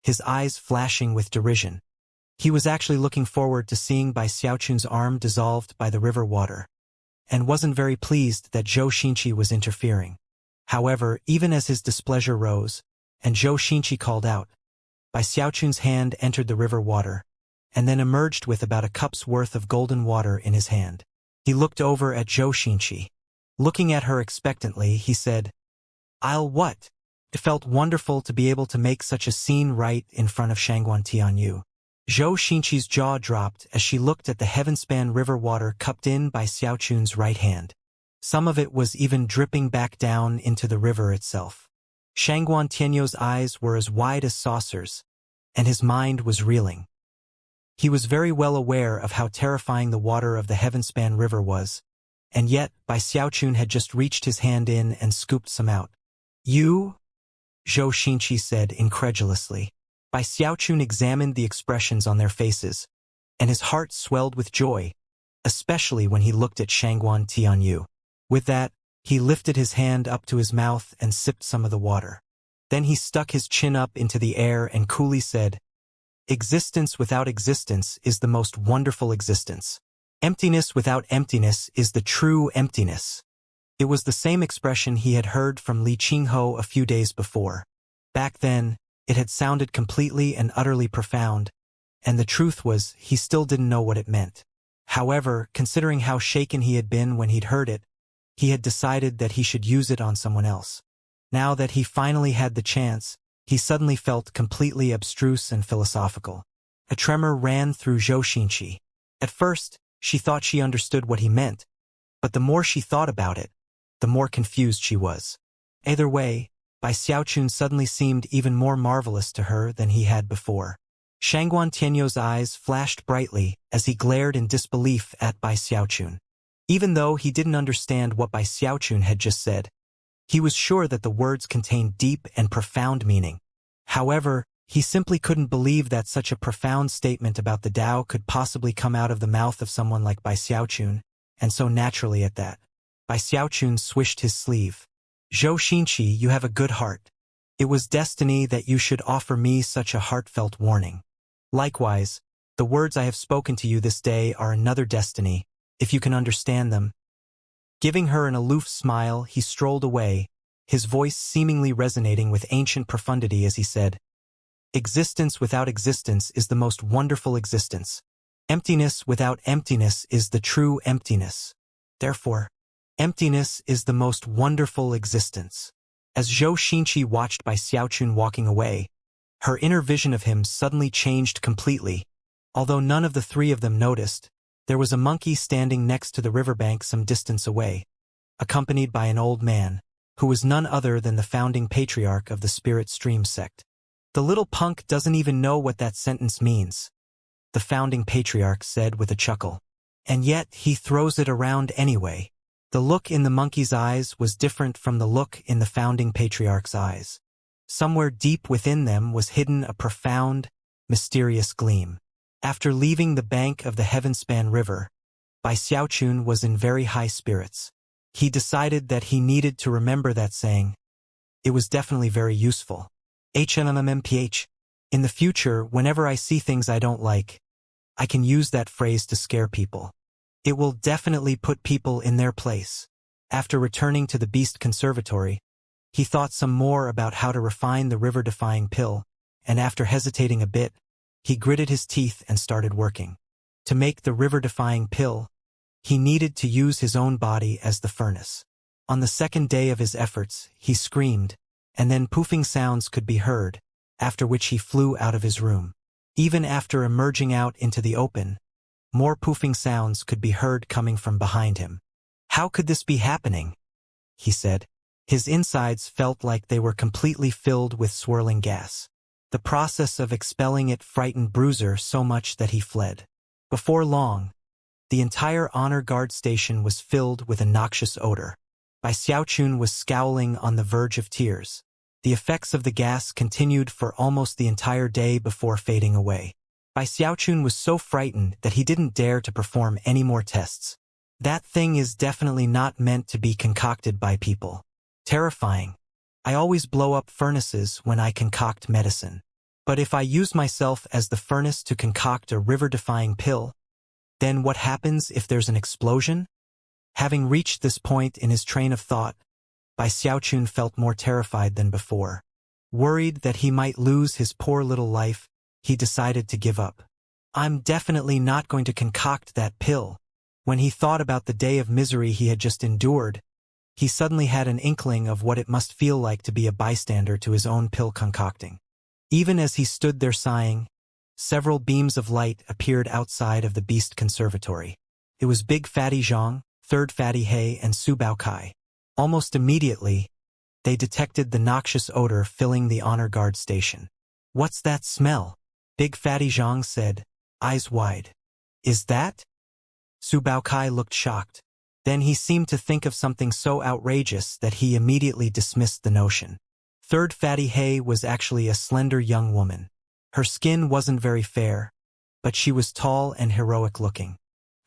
his eyes flashing with derision. He was actually looking forward to seeing Bai Xiaochun's arm dissolved by the river water, and wasn't very pleased that Zhou Xinqi was interfering. However, even as his displeasure rose, and Zhou Xinqi called out, Bai Xiaochun's hand entered the river water, and then emerged with about a cup's worth of golden water in his hand. He looked over at Zhou Xinqi. Looking at her expectantly, he said, I'll what? It felt wonderful to be able to make such a scene right in front of Shangguan Tianyou. Zhou Xinqi's jaw dropped as she looked at the Heavenspan River water cupped in by Xiaochun's right hand. Some of it was even dripping back down into the river itself. Shangguan Tianyou's eyes were as wide as saucers, and his mind was reeling. He was very well aware of how terrifying the water of the Heavenspan River was, and yet Bai Xiaochun had just reached his hand in and scooped some out. You? Zhou Xinqi said incredulously. Bai Xiaochun examined the expressions on their faces, and his heart swelled with joy, especially when he looked at Shangguan Tianyou. With that, he lifted his hand up to his mouth and sipped some of the water. Then he stuck his chin up into the air and coolly said, Existence without existence is the most wonderful existence. Emptiness without emptiness is the true emptiness. It was the same expression he had heard from Li Qingho a few days before. Back then, it had sounded completely and utterly profound, and the truth was he still didn't know what it meant. However, considering how shaken he had been when he'd heard it, he had decided that he should use it on someone else. Now that he finally had the chance, he suddenly felt completely abstruse and philosophical. A tremor ran through Zhou Xinqi. At first, she thought she understood what he meant, but the more she thought about it, the more confused she was. Either way, Bai Xiaochun suddenly seemed even more marvelous to her than he had before. Shangguan Tianyou's eyes flashed brightly as he glared in disbelief at Bai Xiaochun. Even though he didn't understand what Bai Xiaochun had just said, he was sure that the words contained deep and profound meaning. However, he simply couldn't believe that such a profound statement about the Tao could possibly come out of the mouth of someone like Bai Xiaochun, and so naturally at that. Bai Xiaochun swished his sleeve. Zhou Xinqi, you have a good heart. It was destiny that you should offer me such a heartfelt warning. Likewise, The words I have spoken to you this day are another destiny, if you can understand them. Giving her an aloof smile, he strolled away, his voice seemingly resonating with ancient profundity as he said, "Existence without existence is the most wonderful existence. Emptiness without emptiness is the true emptiness. Therefore, emptiness is the most wonderful existence." As Zhou Xinqi watched by Xiaochun walking away, her inner vision of him suddenly changed completely. Although none of the three of them noticed, there was a monkey standing next to the riverbank some distance away, accompanied by an old man, who was none other than the founding patriarch of the Spirit Stream sect. "The little punk doesn't even know what that sentence means," the founding patriarch said with a chuckle. "And yet he throws it around anyway." The look in the monkey's eyes was different from the look in the founding patriarch's eyes. Somewhere deep within them was hidden a profound, mysterious gleam. After leaving the bank of the Heavenspan River, Bai Xiaochun was in very high spirits. He decided that he needed to remember that saying. It was definitely very useful. HMMMPH. In the future, whenever I see things I don't like, I can use that phrase to scare people. It will definitely put people in their place. After returning to the Beast Conservatory, he thought some more about how to refine the river-defying pill, and after hesitating a bit, he gritted his teeth and started working. To make the river-defying pill, he needed to use his own body as the furnace. On the second day of his efforts, he screamed, and then poofing sounds could be heard, after which he flew out of his room. Even after emerging out into the open, more poofing sounds could be heard coming from behind him. "How could this be happening?" he said. His insides felt like they were completely filled with swirling gas. The process of expelling it frightened Bruiser so much that he fled. Before long, the entire honor guard station was filled with a noxious odor. Bai Xiaochun was scowling on the verge of tears. The effects of the gas continued for almost the entire day before fading away. Bai Xiaochun was so frightened that he didn't dare to perform any more tests. That thing is definitely not meant to be concocted by people. Terrifying. I always blow up furnaces when I concoct medicine. But if I use myself as the furnace to concoct a river-defying pill, then what happens if there's an explosion? Having reached this point in his train of thought, Bai Xiaochun felt more terrified than before. Worried that he might lose his poor little life, he decided to give up. I'm definitely not going to concoct that pill. When he thought about the day of misery he had just endured, he suddenly had an inkling of what it must feel like to be a bystander to his own pill concocting. Even as he stood there sighing, several beams of light appeared outside of the Beast Conservatory. It was Big Fatty Zhang, Third Fatty He, and Su Baokai. Almost immediately, they detected the noxious odor filling the honor guard station. "What's that smell?" Big Fatty Zhang said, eyes wide. "Is that?" Su Baokai looked shocked. Then he seemed to think of something so outrageous that he immediately dismissed the notion. Third Fatty He was actually a slender young woman. Her skin wasn't very fair, but she was tall and heroic-looking.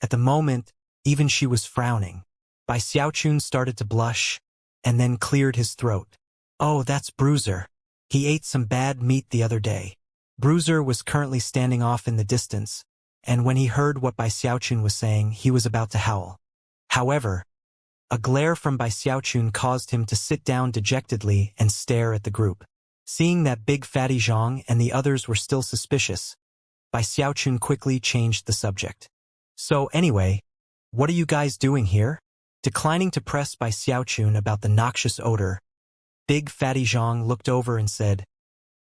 At the moment, even she was frowning. Bai Xiaochun started to blush, and then cleared his throat. "Oh, that's Bruiser. He ate some bad meat the other day." Bruiser was currently standing off in the distance, and when he heard what Bai Xiaochun was saying, he was about to howl. However, a glare from Bai Xiaochun caused him to sit down dejectedly and stare at the group. Seeing that Big Fatty Zhang and the others were still suspicious, Bai Xiaochun quickly changed the subject. "So anyway, what are you guys doing here?" Declining to press Bai Xiaochun about the noxious odor, Big Fatty Zhang looked over and said,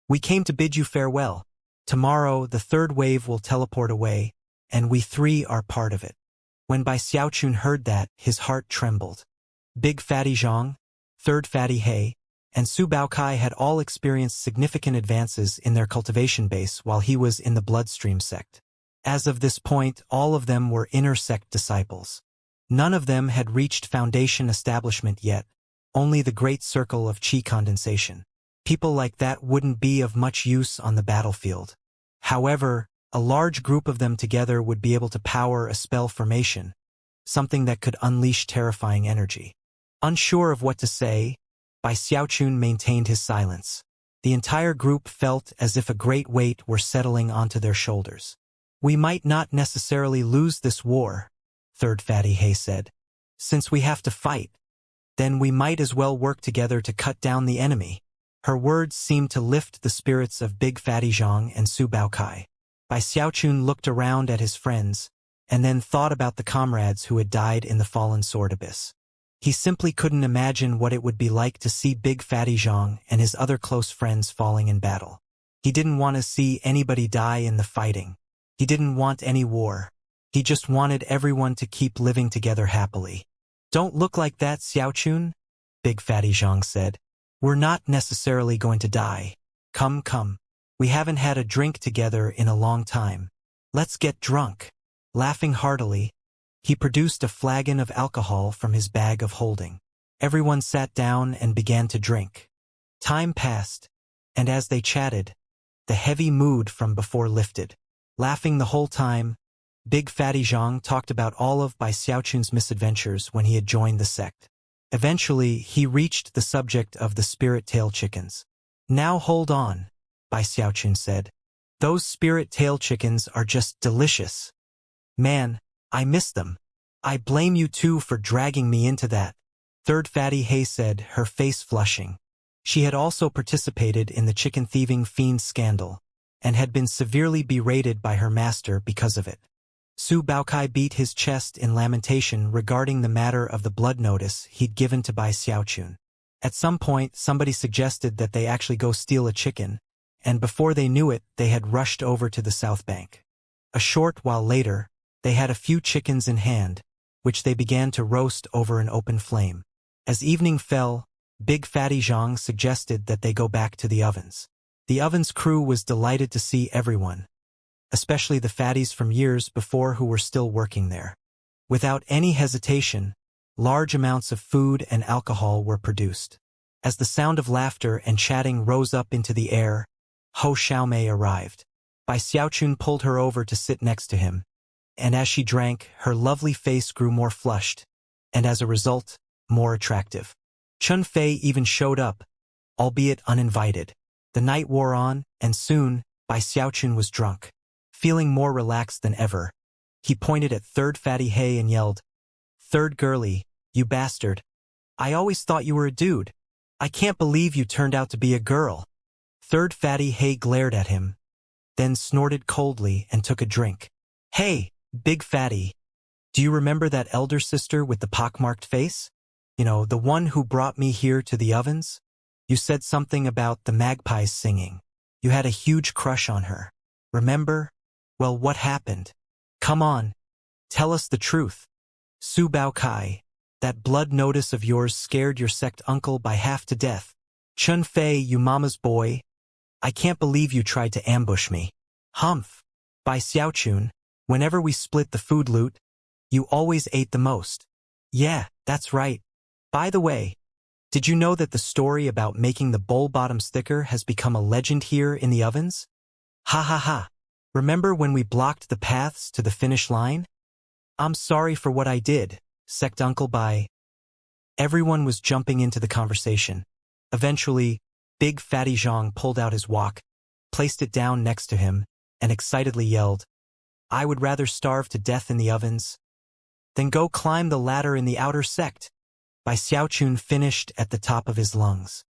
"We came to bid you farewell. Tomorrow, the third wave will teleport away, and we three are part of it." When Bai Xiaochun heard that, his heart trembled. Big Fatty Zhang, Third Fatty He, and Su Baokai had all experienced significant advances in their cultivation base while he was in the Bloodstream sect. As of this point, all of them were inner sect disciples. None of them had reached foundation establishment yet, only the great circle of chi condensation. People like that wouldn't be of much use on the battlefield. However, a large group of them together would be able to power a spell formation, something that could unleash terrifying energy. Unsure of what to say, Bai Xiaochun maintained his silence. The entire group felt as if a great weight were settling onto their shoulders. We might not necessarily lose this war, Third Fatty Hay said. Since we have to fight, then we might as well work together to cut down the enemy. Her words seemed to lift the spirits of Big Fatty Zhang and Su Baokai. Bai Xiaochun looked around at his friends, and then thought about the comrades who had died in the fallen sword abyss. He simply couldn't imagine what it would be like to see Big Fatty Zhang and his other close friends falling in battle. He didn't want to see anybody die in the fighting. He didn't want any war. He just wanted everyone to keep living together happily. Don't look like that, Xiaochun, Big Fatty Zhang said. We're not necessarily going to die. Come, come. We haven't had a drink together in a long time. Let's get drunk. Laughing heartily, he produced a flagon of alcohol from his bag of holding. Everyone sat down and began to drink. Time passed, and as they chatted, the heavy mood from before lifted. Laughing the whole time, Big Fatty Zhang talked about all of Bai Xiaochun's misadventures when he had joined the sect. Eventually, he reached the subject of the spirit-tail chickens. Now hold on, Bai Xiaochun said. Those spirit-tail chickens are just delicious. Man, I miss them. I blame you two for dragging me into that, Third Fatty Hay said, her face flushing. She had also participated in the chicken-thieving fiend scandal, and had been severely berated by her master because of it. Su Baokai beat his chest in lamentation regarding the matter of the blood notice he'd given to Bai Xiaochun. At some point, somebody suggested that they actually go steal a chicken, and before they knew it, they had rushed over to the south bank. A short while later, they had a few chickens in hand, which they began to roast over an open flame. As evening fell, Big Fatty Zhang suggested that they go back to the ovens. The ovens crew was delighted to see everyone, especially the fatties from years before who were still working there. Without any hesitation, large amounts of food and alcohol were produced. As the sound of laughter and chatting rose up into the air, Ho Xiaomei arrived. Bai Xiaochun pulled her over to sit next to him, and as she drank, her lovely face grew more flushed, and as a result, more attractive. Chun Fei even showed up, albeit uninvited. The night wore on, and soon, Bai Xiaochun was drunk. Feeling more relaxed than ever, he pointed at Third Fatty Hay and yelled, "Third girlie, you bastard. I always thought you were a dude. I can't believe you turned out to be a girl." Third Fatty Hay glared at him, then snorted coldly and took a drink. "Hey, Big Fatty, do you remember that elder sister with the pockmarked face? You know, the one who brought me here to the ovens? You said something about the magpies singing. You had a huge crush on her. Remember? Well, what happened? Come on, tell us the truth." Su Baokai, that blood notice of yours scared your sect uncle by half to death. Chun Fei, you mama's boy. I can't believe you tried to ambush me. Humph. Bai Xiaochun, whenever we split the food loot, you always ate the most. Yeah, that's right. By the way, did you know that the story about making the bowl bottoms thicker has become a legend here in the ovens? Ha ha ha. Remember when we blocked the paths to the finish line? I'm sorry for what I did, Sect Uncle Bai. Everyone was jumping into the conversation. Eventually, Big Fatty Zhang pulled out his wok, placed it down next to him, and excitedly yelled, "I would rather starve to death in the ovens than go climb the ladder in the outer sect." Bai Xiaochun finished at the top of his lungs.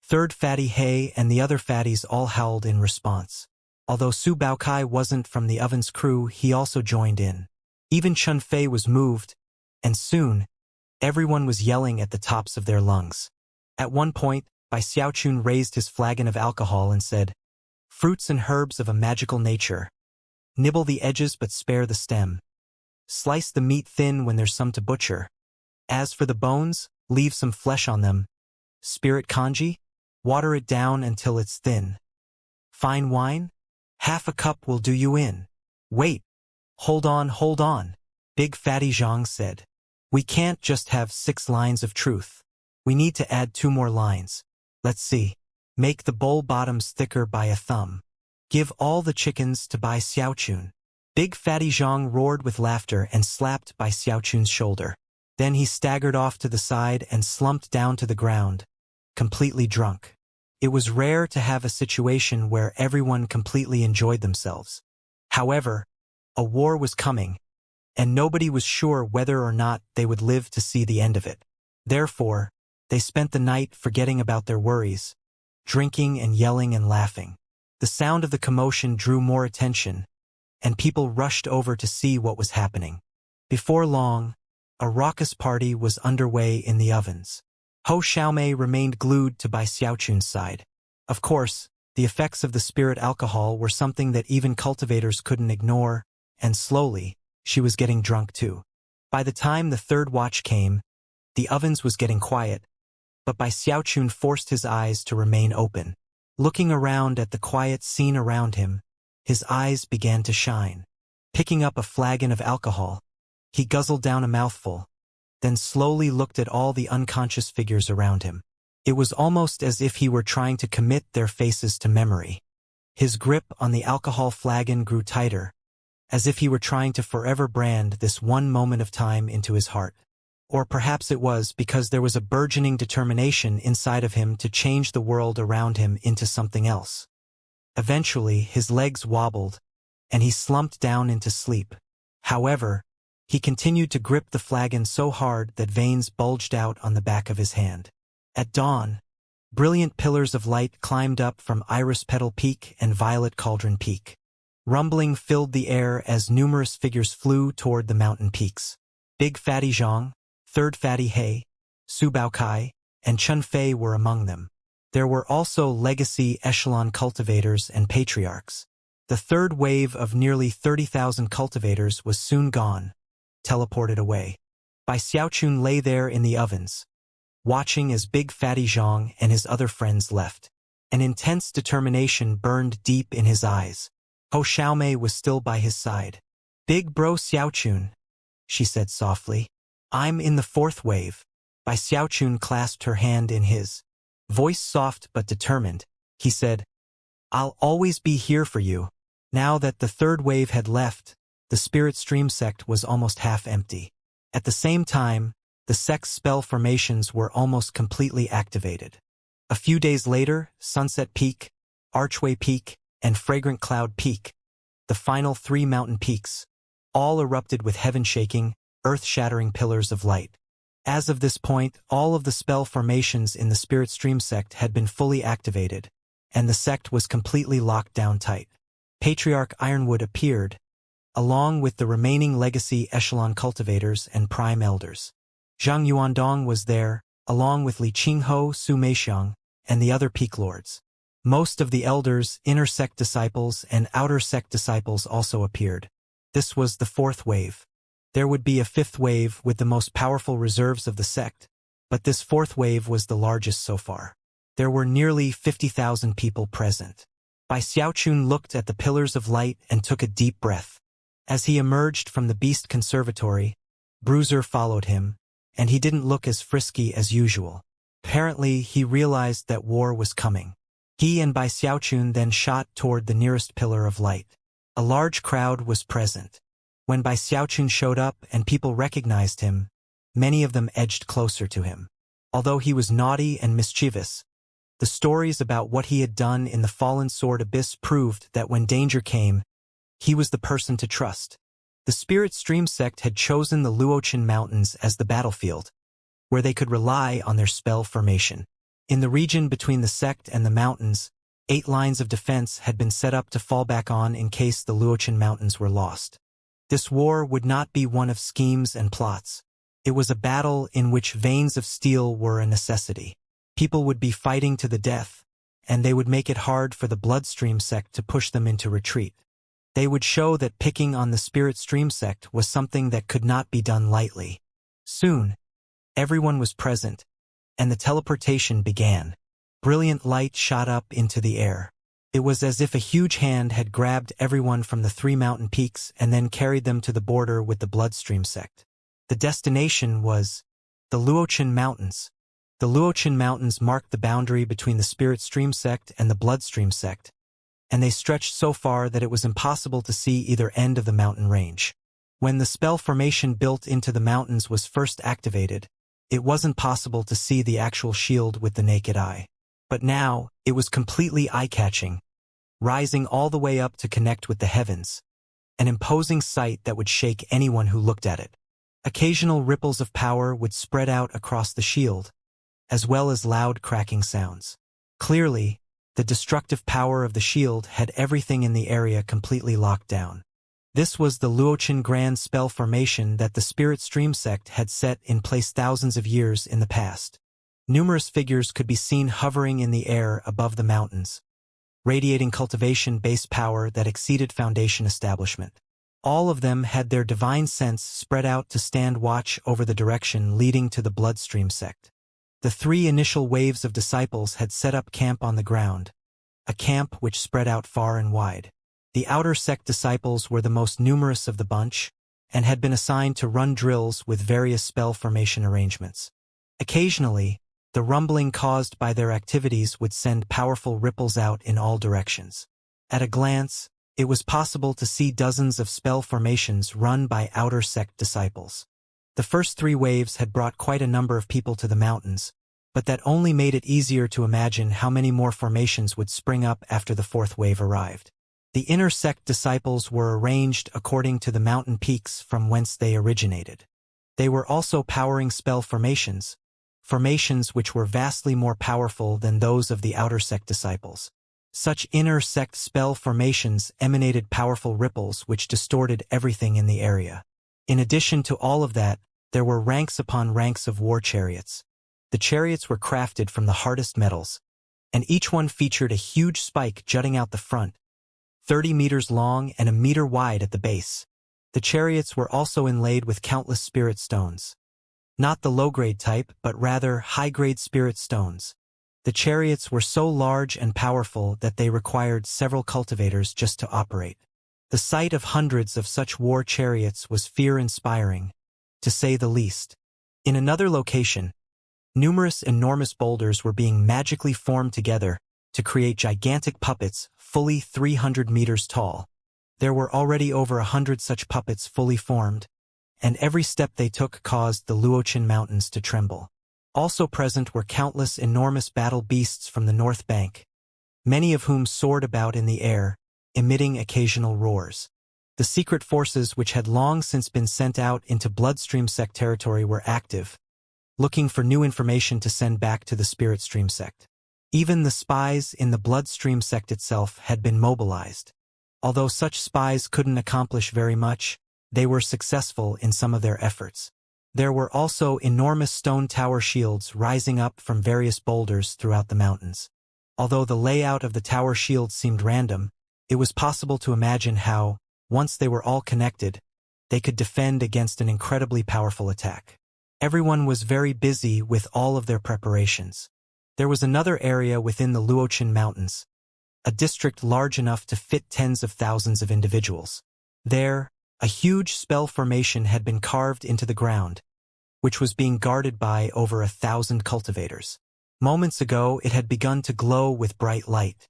Third Fatty Hay and the other fatties all howled in response. Although Su Baokai wasn't from the ovens crew, he also joined in. Even Chun Fei was moved, and soon, everyone was yelling at the tops of their lungs. At one point, Bai Xiaochun raised his flagon of alcohol and said, "Fruits and herbs of a magical nature. Nibble the edges but spare the stem. Slice the meat thin when there's some to butcher. As for the bones, leave some flesh on them. Spirit kanji, water it down until it's thin. Fine wine? Half a cup will do you in." "Wait. Hold on, Big Fatty Zhang said. "We can't just have 6 lines of truth. We need to add 2 more lines. Let's see. Make the bowl bottoms thicker by a thumb. Give all the chickens to Bai Xiaochun." Big Fatty Zhang roared with laughter and slapped Bai Xiaochun's shoulder. Then he staggered off to the side and slumped down to the ground, completely drunk. It was rare to have a situation where everyone completely enjoyed themselves. However, A war was coming, and nobody was sure whether or not they would live to see the end of it. Therefore, they spent the night forgetting about their worries, drinking and yelling and laughing. The sound of the commotion drew more attention, and people rushed over to see what was happening. Before long, a raucous party was underway in the ovens. Ho Xiaomei remained glued to Bai Xiaochun's side. Of course, the effects of the spirit alcohol were something that even cultivators couldn't ignore, and slowly, she was getting drunk too. By the time the third watch came, the ovens was getting quiet, but Bai Xiaochun forced his eyes to remain open. Looking around at the quiet scene around him, his eyes began to shine. Picking up a flagon of alcohol, he guzzled down a mouthful, then slowly looked at all the unconscious figures around him. It was almost as if he were trying to commit their faces to memory. His grip on the alcohol flagon grew tighter, as if he were trying to forever brand this one moment of time into his heart. Or perhaps it was because there was a burgeoning determination inside of him to change the world around him into something else. Eventually, his legs wobbled, and he slumped down into sleep. However, he continued to grip the flagon so hard that veins bulged out on the back of his hand. At dawn, brilliant pillars of light climbed up from Iris Petal Peak and Violet Cauldron Peak. Rumbling filled the air as numerous figures flew toward the mountain peaks. Big Fatty Zhang, Third Fatty He, Su Baokai, and Chun Fei were among them. There were also legacy echelon cultivators and patriarchs. The third wave of nearly 30,000 cultivators was soon gone, teleported away. Bai Xiaochun lay there in the ovens, watching as Big Fatty Zhang and his other friends left. An intense determination burned deep in his eyes. Ho Xiaomei was still by his side. "Big Bro Xiaochun," she said softly. "I'm in the fourth wave." Bai Xiaochun clasped her hand in his. Voice soft but determined, he said, "I'll always be here for you." Now that the third wave had left, the Spirit Stream sect was almost half empty. At the same time, the sect's spell formations were almost completely activated. A few days later, Sunset Peak, Archway Peak, and Fragrant Cloud Peak, the final 3 mountain peaks, all erupted with heaven-shaking, earth-shattering pillars of light. As of this point, all of the spell formations in the Spirit Stream sect had been fully activated, and the sect was completely locked down tight. Patriarch Ironwood appeared, along with the remaining legacy echelon cultivators and prime elders. Zhang Yuandong was there, along with Li Qingho, Su Meixiang, and the other peak lords. Most of the elders, inner sect disciples, and outer sect disciples also appeared. This was the fourth wave. There would be a fifth wave with the most powerful reserves of the sect, but this fourth wave was the largest so far. There were nearly 50,000 people present. Bai Xiaochun looked at the pillars of light and took a deep breath. As he emerged from the Beast Conservatory, Bruiser followed him, and he didn't look as frisky as usual. Apparently, he realized that war was coming. He and Bai Xiaochun then shot toward the nearest pillar of light. A large crowd was present. When Bai Xiaochun showed up and people recognized him, many of them edged closer to him. Although he was naughty and mischievous, the stories about what he had done in the Fallen Sword Abyss proved that when danger came, he was the person to trust. The Spirit Stream sect had chosen the Luochen Mountains as the battlefield, where they could rely on their spell formation. In the region between the sect and the mountains, 8 lines of defense had been set up to fall back on in case the Luochen Mountains were lost. This war would not be one of schemes and plots. It was a battle in which veins of steel were a necessity. People would be fighting to the death, and they would make it hard for the Bloodstream sect to push them into retreat. They would show that picking on the Spirit Stream sect was something that could not be done lightly. Soon, everyone was present, and the teleportation began. Brilliant light shot up into the air. It was as if a huge hand had grabbed everyone from the 3 mountain peaks and then carried them to the border with the Bloodstream sect. The destination was the Luochen Mountains. The Luochen Mountains marked the boundary between the Spirit Stream sect and the Bloodstream sect, and they stretched so far that it was impossible to see either end of the mountain range. When the spell formation built into the mountains was first activated, it wasn't possible to see the actual shield with the naked eye. But now, it was completely eye-catching, rising all the way up to connect with the heavens. an imposing sight that would shake anyone who looked at it. Occasional ripples of power would spread out across the shield, as well as loud cracking sounds. Clearly, the destructive power of the shield had everything in the area completely locked down. This was the Luochen Grand spell formation that the Spirit Stream sect had set in place thousands of years in the past. Numerous figures could be seen hovering in the air above the mountains, radiating cultivation-based power that exceeded Foundation establishment. All of them had their divine sense spread out to stand watch over the direction leading to the Bloodstream sect. The 3 initial waves of disciples had set up camp on the ground, a camp which spread out far and wide. The outer sect disciples were the most numerous of the bunch, and had been assigned to run drills with various spell formation arrangements. Occasionally, the rumbling caused by their activities would send powerful ripples out in all directions. At a glance, it was possible to see dozens of spell formations run by outer sect disciples. The first 3 waves had brought quite a number of people to the mountains, but that only made it easier to imagine how many more formations would spring up after the 4th wave arrived. The inner sect disciples were arranged according to the mountain peaks from whence they originated. They were also powering spell formations which were vastly more powerful than those of the outer sect disciples. Such inner sect spell formations emanated powerful ripples which distorted everything in the area. In addition to all of that, there were ranks upon ranks of war chariots. The chariots were crafted from the hardest metals, and each one featured a huge spike jutting out the front, 30 meters long and a meter wide at the base. The chariots were also inlaid with countless spirit stones. Not the low-grade type, but rather high-grade spirit stones. The chariots were so large and powerful that they required several cultivators just to operate. The sight of hundreds of such war chariots was fear-inspiring, to say the least. In another location, numerous enormous boulders were being magically formed together to create gigantic puppets fully 300 meters tall. There were already over 100 such puppets fully formed, and every step they took caused the Luochen Mountains to tremble. Also present were countless enormous battle beasts from the north bank, many of whom soared about in the air, emitting occasional roars. The secret forces which had long since been sent out into Bloodstream sect territory were active, looking for new information to send back to the Spirit Stream sect. Even the spies in the Bloodstream sect itself had been mobilized. Although such spies couldn't accomplish very much, they were successful in some of their efforts. There were also enormous stone tower shields rising up from various boulders throughout the mountains. Although the layout of the tower shields seemed random, it was possible to imagine how, once they were all connected, they could defend against an incredibly powerful attack. Everyone was very busy with all of their preparations. There was another area within the Luochen Mountains, a district large enough to fit tens of thousands of individuals. There, a huge spell formation had been carved into the ground, which was being guarded by over 1,000 cultivators. Moments ago, it had begun to glow with bright light.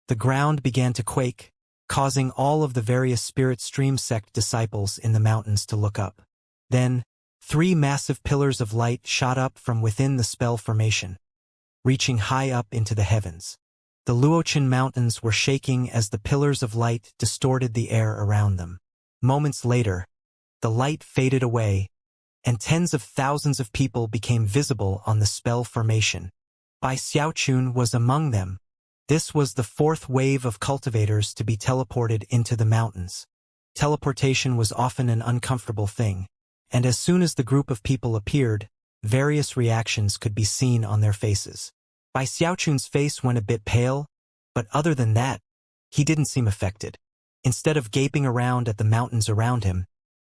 The ground began to quake, causing all of the various Spirit Stream sect disciples in the mountains to look up. Then, 3 massive pillars of light shot up from within the spell formation, reaching high up into the heavens. The Luochen Mountains were shaking as the pillars of light distorted the air around them. Moments later, the light faded away, and tens of thousands of people became visible on the spell formation. Bai Xiaochun was among them. This was the 4th wave of cultivators to be teleported into the mountains. Teleportation was often an uncomfortable thing, and as soon as the group of people appeared, various reactions could be seen on their faces. Bai Xiaochun's face went a bit pale, but other than that, he didn't seem affected. Instead of gaping around at the mountains around him,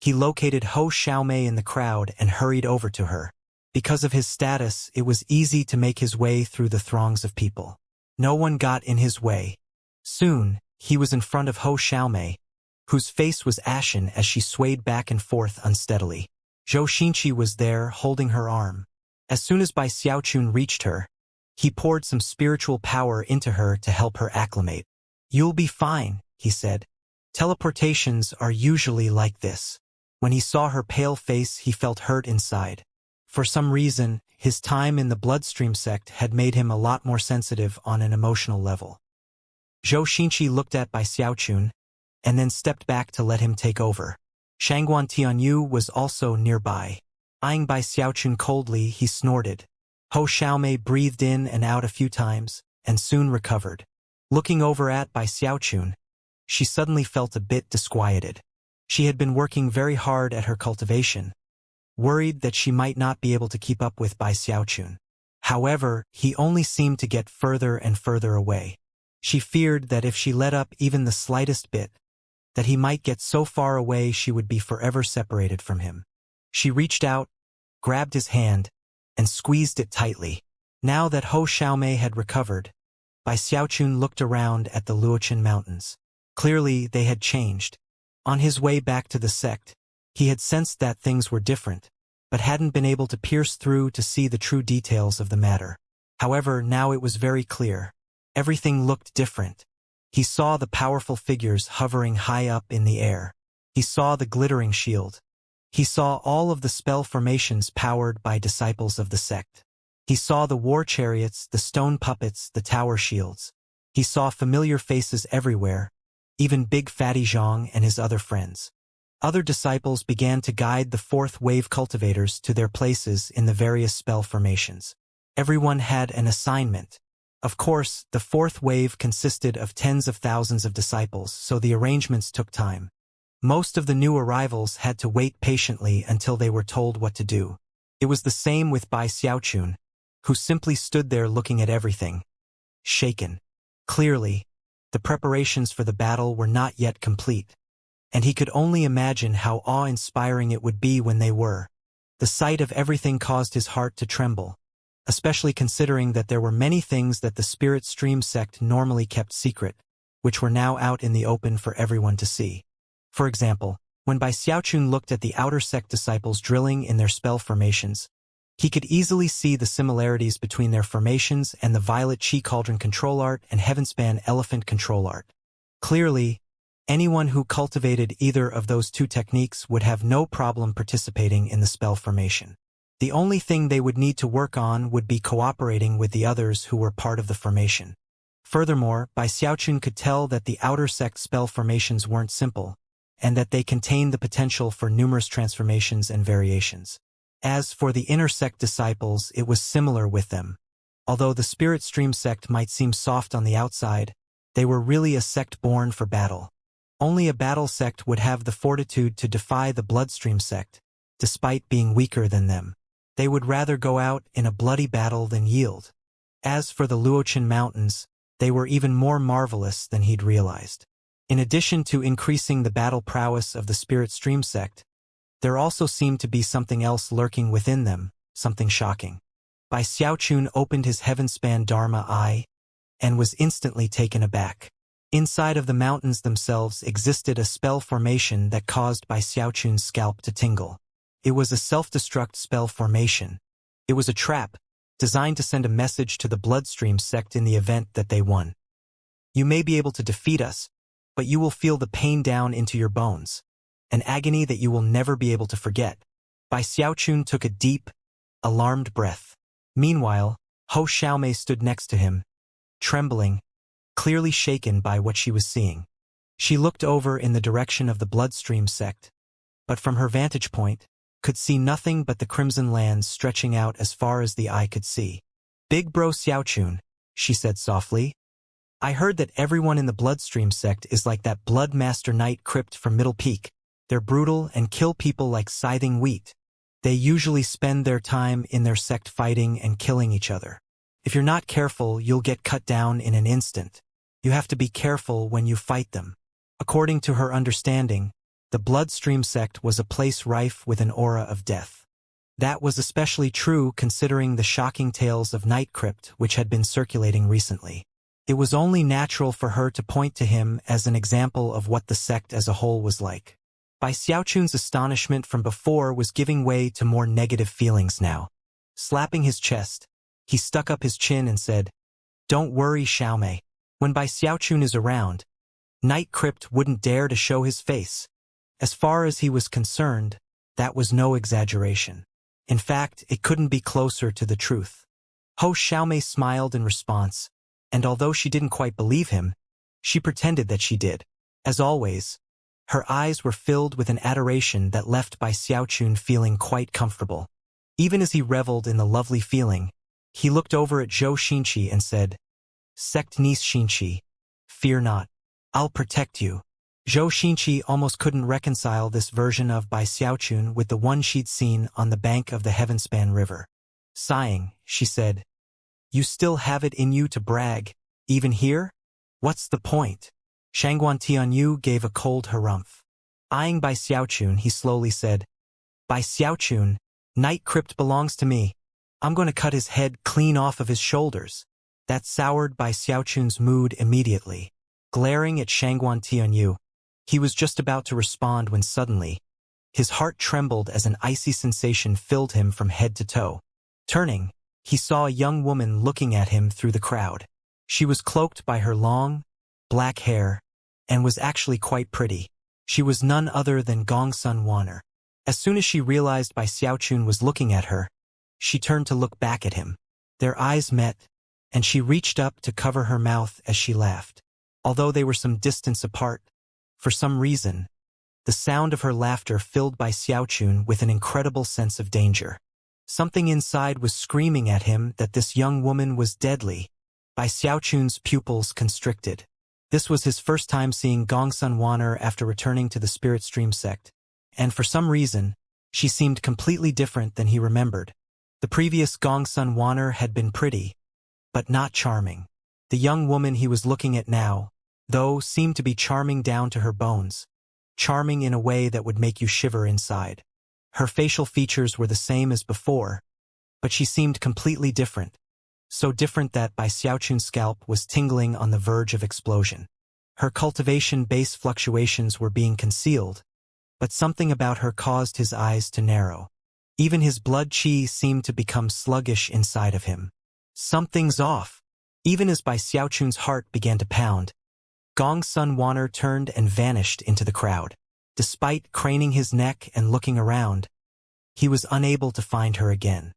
he located Hou Xiaomei in the crowd and hurried over to her. Because of his status, it was easy to make his way through the throngs of people. No one got in his way. Soon, he was in front of Hou Xiaomei, whose face was ashen as she swayed back and forth unsteadily. Zhou Xinqi was there, holding her arm. As soon as Bai Xiaochun reached her, he poured some spiritual power into her to help her acclimate. "You'll be fine," he said. "Teleportations are usually like this." When he saw her pale face, he felt hurt inside. For some reason, his time in the Bloodstream sect had made him a lot more sensitive on an emotional level. Zhou Xinqi looked at Bai Xiaochun, and then stepped back to let him take over. Shangguan Tianyu was also nearby. Eyeing Bai Xiaochun coldly, he snorted. Ho Xiaomei breathed in and out a few times, and soon recovered. Looking over at Bai Xiaochun, she suddenly felt a bit disquieted. She had been working very hard at her cultivation, worried that she might not be able to keep up with Bai Xiaochun. However, he only seemed to get further and further away. She feared that if she let up even the slightest bit, that he might get so far away she would be forever separated from him. She reached out, grabbed his hand, and squeezed it tightly. Now that Ho Xiaomei had recovered, Bai Xiaochun looked around at the Luochen Mountains. Clearly, they had changed. On his way back to the sect, he had sensed that things were different, but hadn't been able to pierce through to see the true details of the matter. However, now it was very clear. Everything looked different. He saw the powerful figures hovering high up in the air. He saw the glittering shield. He saw all of the spell formations powered by disciples of the sect. He saw the war chariots, the stone puppets, the tower shields. He saw familiar faces everywhere, even Big Fatty Zhang and his other friends. Other disciples began to guide the fourth wave cultivators to their places in the various spell formations. Everyone had an assignment. Of course, the fourth wave consisted of tens of thousands of disciples, so the arrangements took time. Most of the new arrivals had to wait patiently until they were told what to do. It was the same with Bai Xiaochun, who simply stood there looking at everything, shaken. Clearly, the preparations for the battle were not yet complete, and he could only imagine how awe-inspiring it would be when they were. The sight of everything caused his heart to tremble, especially considering that there were many things that the Spirit Stream sect normally kept secret, which were now out in the open for everyone to see. For example, when Bai Xiaochun looked at the outer sect disciples drilling in their spell formations, he could easily see the similarities between their formations and the Violet Chi Cauldron control art and Heavenspan Elephant control art. Clearly, anyone who cultivated either of those two techniques would have no problem participating in the spell formation. The only thing they would need to work on would be cooperating with the others who were part of the formation. Furthermore, Bai Xiaochun could tell that the outer sect spell formations weren't simple, and that they contained the potential for numerous transformations and variations. As for the inner sect disciples, it was similar with them. Although the Spirit Stream sect might seem soft on the outside, they were really a sect born for battle. Only a battle sect would have the fortitude to defy the Bloodstream sect, despite being weaker than them. They would rather go out in a bloody battle than yield. As for the Luochen Mountains, they were even more marvelous than he'd realized. In addition to increasing the battle prowess of the Spirit Stream sect, there also seemed to be something else lurking within them, something shocking. Bai Xiaochun opened his Heavenspan Dharma eye, and was instantly taken aback. Inside of the mountains themselves existed a spell formation that caused Bai Xiaochun's scalp to tingle. It was a self-destruct spell formation. It was a trap, designed to send a message to the Bloodstream sect in the event that they won. You may be able to defeat us, but you will feel the pain down into your bones, an agony that you will never be able to forget. Bai Xiaochun took a deep, alarmed breath. Meanwhile, Ho Xiaomei stood next to him, trembling, clearly shaken by what she was seeing. She looked over in the direction of the Bloodstream sect, but from her vantage point, could see nothing but the crimson lands stretching out as far as the eye could see. Big Bro Xiaochun, she said softly. I heard that everyone in the Bloodstream sect is like that Blood Master Knight Crypt from Middle Peak. They're brutal and kill people like scything wheat. They usually spend their time in their sect fighting and killing each other. If you're not careful, you'll get cut down in an instant. You have to be careful when you fight them. According to her understanding, the Bloodstream sect was a place rife with an aura of death. That was especially true considering the shocking tales of Night Crypt which had been circulating recently. It was only natural for her to point to him as an example of what the sect as a whole was like. Bai Xiaochun's astonishment from before was giving way to more negative feelings now. Slapping his chest, he stuck up his chin and said, Don't worry, Xiaomei. When Bai Xiaochun is around, Night Crypt wouldn't dare to show his face. As far as he was concerned, that was no exaggeration. In fact, it couldn't be closer to the truth. Ho Xiaomei smiled in response, and although she didn't quite believe him, she pretended that she did. As always, her eyes were filled with an adoration that left Bai Xiaochun feeling quite comfortable. Even as he reveled in the lovely feeling, he looked over at Zhou Xinqi and said, "Sect niece Xinqi, fear not. I'll protect you." Zhou Xinqi almost couldn't reconcile this version of Bai Xiaochun with the one she'd seen on the bank of the Heavenspan River. Sighing, she said, "You still have it in you to brag, even here? What's the point?" Shangguan Tianyu gave a cold harumph. Eyeing Bai Xiaochun, he slowly said, "Bai Xiaochun, Night Crypt belongs to me. I'm going to cut his head clean off of his shoulders." That soured Bai Xiaochun's mood immediately. Glaring at Shangguan Tianyu, he was just about to respond when suddenly, his heart trembled as an icy sensation filled him from head to toe. Turning, he saw a young woman looking at him through the crowd. She was cloaked by her long, black hair, and was actually quite pretty. She was none other than Gongsun Wanner. As soon as she realized Bai Xiaochun was looking at her, she turned to look back at him. Their eyes met, and she reached up to cover her mouth as she laughed. Although they were some distance apart, for some reason, the sound of her laughter filled Bai Xiaochun with an incredible sense of danger. Something inside was screaming at him that this young woman was deadly. Bai Xiaochun's pupils constricted. This was his first time seeing Gongsun Wanner after returning to the Spirit Stream sect, and for some reason, she seemed completely different than he remembered. The previous Gongsun Wanner had been pretty, but not charming. The young woman he was looking at now, though, seemed to be charming down to her bones. Charming in a way that would make you shiver inside. Her facial features were the same as before, but she seemed completely different. So different that Bai Xiaochun's scalp was tingling on the verge of explosion. Her cultivation base fluctuations were being concealed, but something about her caused his eyes to narrow. Even his blood qi seemed to become sluggish inside of him. Something's off. Even as Bai Xiaochun's heart began to pound, Gongsun Wanner turned and vanished into the crowd. Despite craning his neck and looking around, he was unable to find her again.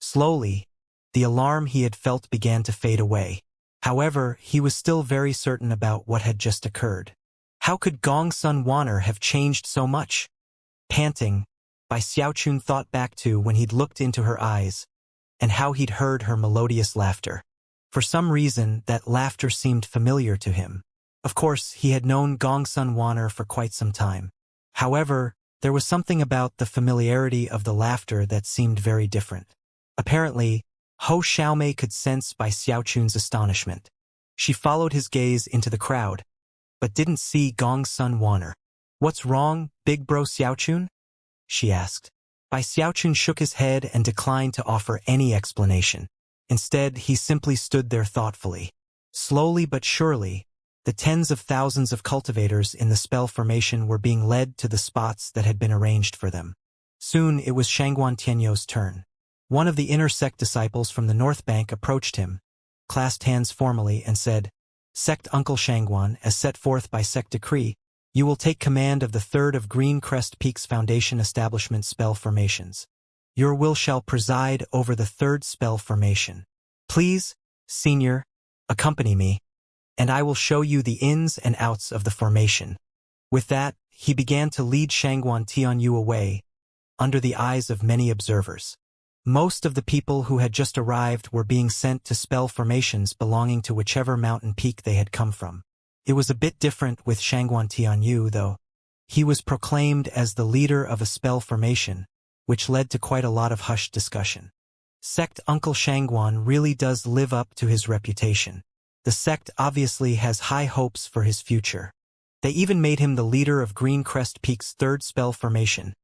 Slowly, the alarm he had felt began to fade away. However, he was still very certain about what had just occurred. How could Gongsun Wanner have changed so much? Panting, Bai Xiaochun thought back to when he'd looked into her eyes, and how he'd heard her melodious laughter. For some reason, that laughter seemed familiar to him. Of course, he had known Gongsun Wanner for quite some time. However, there was something about the familiarity of the laughter that seemed very different. Apparently, Ho Xiaomei could sense Bai Xiaochun's astonishment. She followed his gaze into the crowd, but didn't see Gongsun Wanner. "What's wrong, big bro Xiaochun?" she asked. Bai Xiaochun shook his head and declined to offer any explanation. Instead, he simply stood there thoughtfully. Slowly but surely, the tens of thousands of cultivators in the spell formation were being led to the spots that had been arranged for them. Soon it was Shangguan Tianyu's turn. One of the inner sect disciples from the North Bank approached him, clasped hands formally, and said, "Sect Uncle Shangguan, as set forth by sect decree, you will take command of the third of Green Crest Peak's Foundation Establishment spell formations. Your will shall preside over the third spell formation. Please, senior, accompany me, and I will show you the ins and outs of the formation." With that, he began to lead Shangguan Tianyu away, under the eyes of many observers. Most of the people who had just arrived were being sent to spell formations belonging to whichever mountain peak they had come from. It was a bit different with Shangguan Tianyu, though. He was proclaimed as the leader of a spell formation, which led to quite a lot of hushed discussion. Sect Uncle Shangguan really does live up to his reputation. The sect obviously has high hopes for his future. They even made him the leader of Green Crest Peak's third spell formation.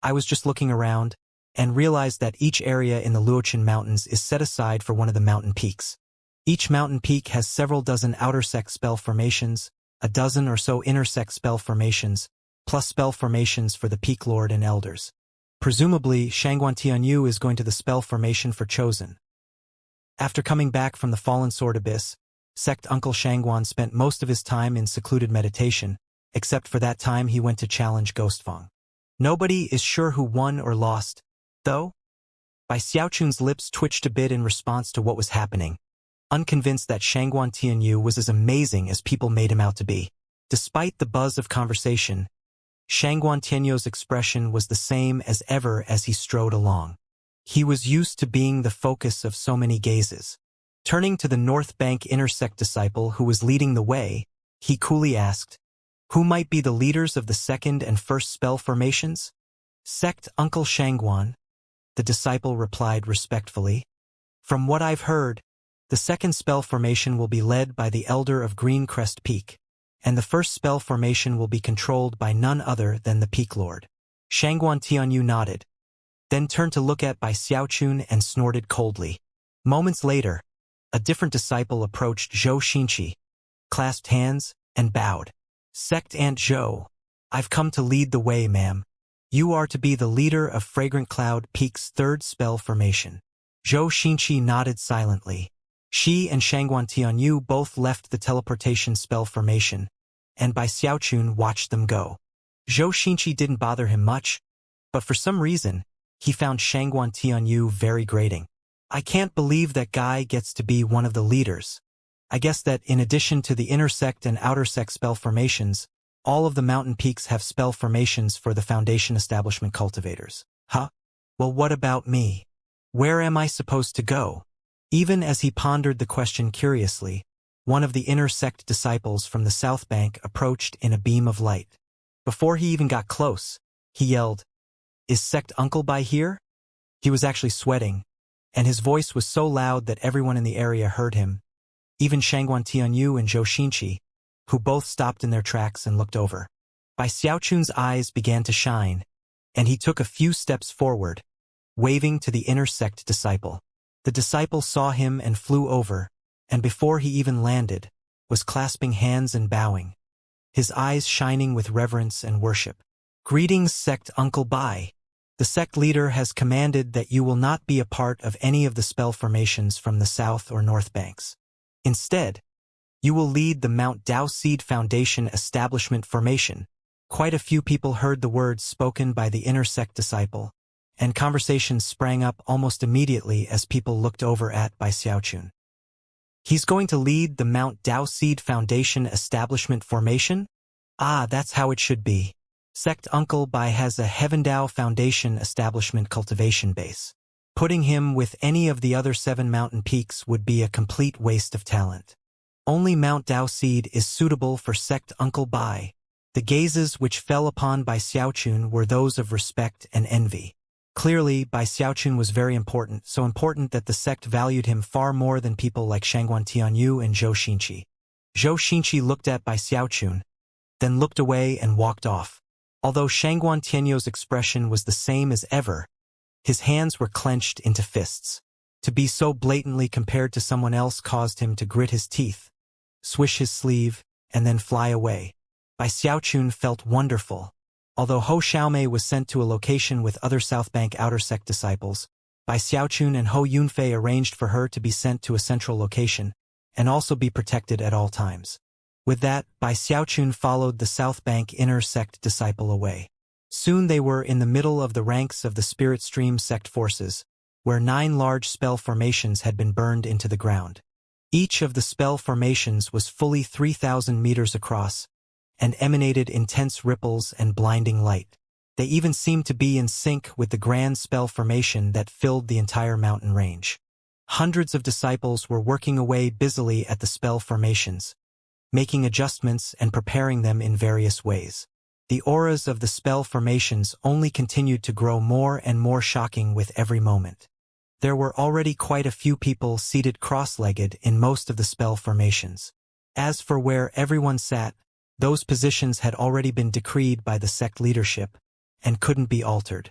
I was just looking around, and realized that each area in the Luochen Mountains is set aside for one of the mountain peaks. Each mountain peak has several dozen outer sect spell formations, a dozen or so inner sect spell formations, plus spell formations for the peak lord and elders. Presumably, Shangguan Tianyu is going to the spell formation for Chosen. After coming back from the Fallen Sword Abyss, Sect Uncle Shangguan spent most of his time in secluded meditation, except for that time he went to challenge Ghostfang. Nobody is sure who won or lost, though. Bai Xiaochun's lips twitched a bit in response to what was happening, unconvinced that Shangguan Tianyu was as amazing as people made him out to be. Despite the buzz of conversation, Shangguan Tianyou's expression was the same as ever as he strode along. He was used to being the focus of so many gazes. Turning to the North Bank intersect disciple who was leading the way, he coolly asked, "Who might be the leaders of the second and first spell formations?" "Sect Uncle Shangguan," the disciple replied respectfully. "From what I've heard, the second spell formation will be led by the Elder of Green Crest Peak, and the first spell formation will be controlled by none other than the Peak Lord." Shangguan Tianyou nodded, then turned to look at Bai Xiaochun and snorted coldly. Moments later, a different disciple approached Zhou Xinqi, clasped hands, and bowed. "Sect Aunt Zhou, I've come to lead the way, ma'am. You are to be the leader of Fragrant Cloud Peak's third spell formation." Zhou Xinqi nodded silently. She and Shangguan Tianyou both left the teleportation spell formation, and Bai Xiaochun watched them go. Zhou Xinqi didn't bother him much, but for some reason, he found Shangguan Tianyou very grating. "I can't believe that guy gets to be one of the leaders. I guess that in addition to the intersect and outer sect spell formations, all of the mountain peaks have spell formations for the Foundation establishment cultivators. Huh? Well, what about me? Where am I supposed to go?" Even as he pondered the question curiously, one of the intersect disciples from the South Bank approached in a beam of light. Before he even got close, he yelled, "Is Sect Uncle Bai here?" He was actually sweating, and his voice was so loud that everyone in the area heard him, even Shangguan Tianyou and Zhou Xinqi, who both stopped in their tracks and looked over. Bai Xiaochun's eyes began to shine, and he took a few steps forward, waving to the intersect disciple. The disciple saw him and flew over, and before he even landed, was clasping hands and bowing, his eyes shining with reverence and worship. "Greetings, Sect Uncle Bai. The sect leader has commanded that you will not be a part of any of the spell formations from the South or North Banks. Instead, you will lead the Mount Dao Seed Foundation Establishment Formation." Quite a few people heard the words spoken by the intersect disciple, and conversations sprang up almost immediately as people looked over at Bai Xiaochun. "He's going to lead the Mount Dao Seed Foundation Establishment Formation? Ah, that's how it should be. Sect Uncle Bai has a Heavendao Foundation Establishment Cultivation base. Putting him with any of the other 7 mountain peaks would be a complete waste of talent. Only Mount Dao Seed is suitable for Sect Uncle Bai." The gazes which fell upon Bai Xiaochun were those of respect and envy. Clearly, Bai Xiaochun was very important, so important that the sect valued him far more than people like Shangguan Tianyou and Zhou Xinqi. Zhou Xinqi looked at Bai Xiaochun, then looked away and walked off. Although Shangguan Tianyou's expression was the same as ever, his hands were clenched into fists. To be so blatantly compared to someone else caused him to grit his teeth, swish his sleeve, and then fly away. Bai Xiaochun felt wonderful. Although Ho Xiaomei was sent to a location with other South Bank outer sect disciples, Bai Xiaochun and Ho Yunfei arranged for her to be sent to a central location, and also be protected at all times. With that, Bai Xiaochun followed the South Bank inner sect disciple away. Soon they were in the middle of the ranks of the Spirit Stream sect forces, where 9 large spell formations had been burned into the ground. Each of the spell formations was fully 3,000 meters across, and emanated intense ripples and blinding light. They even seemed to be in sync with the grand spell formation that filled the entire mountain range. Hundreds of disciples were working away busily at the spell formations, making adjustments and preparing them in various ways. The auras of the spell formations only continued to grow more and more shocking with every moment. There were already quite a few people seated cross-legged in most of the spell formations. As for where everyone sat, those positions had already been decreed by the sect leadership, and couldn't be altered.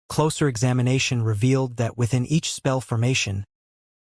Closer examination revealed that within each spell formation,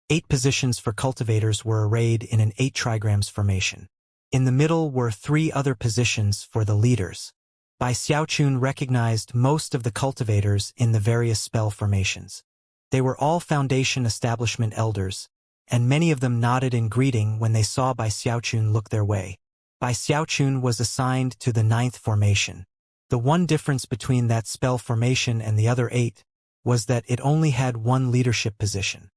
8 positions for cultivators were arrayed in an 8 trigrams formation. In the middle were 3 other positions for the leaders. Bai Xiaochun recognized most of the cultivators in the various spell formations. They were all Foundation Establishment elders, and many of them nodded in greeting when they saw Bai Xiaochun look their way. Bai Xiaochun was assigned to the 9th formation. The one difference between that spell formation and the other 8 was that it only had 1 leadership position.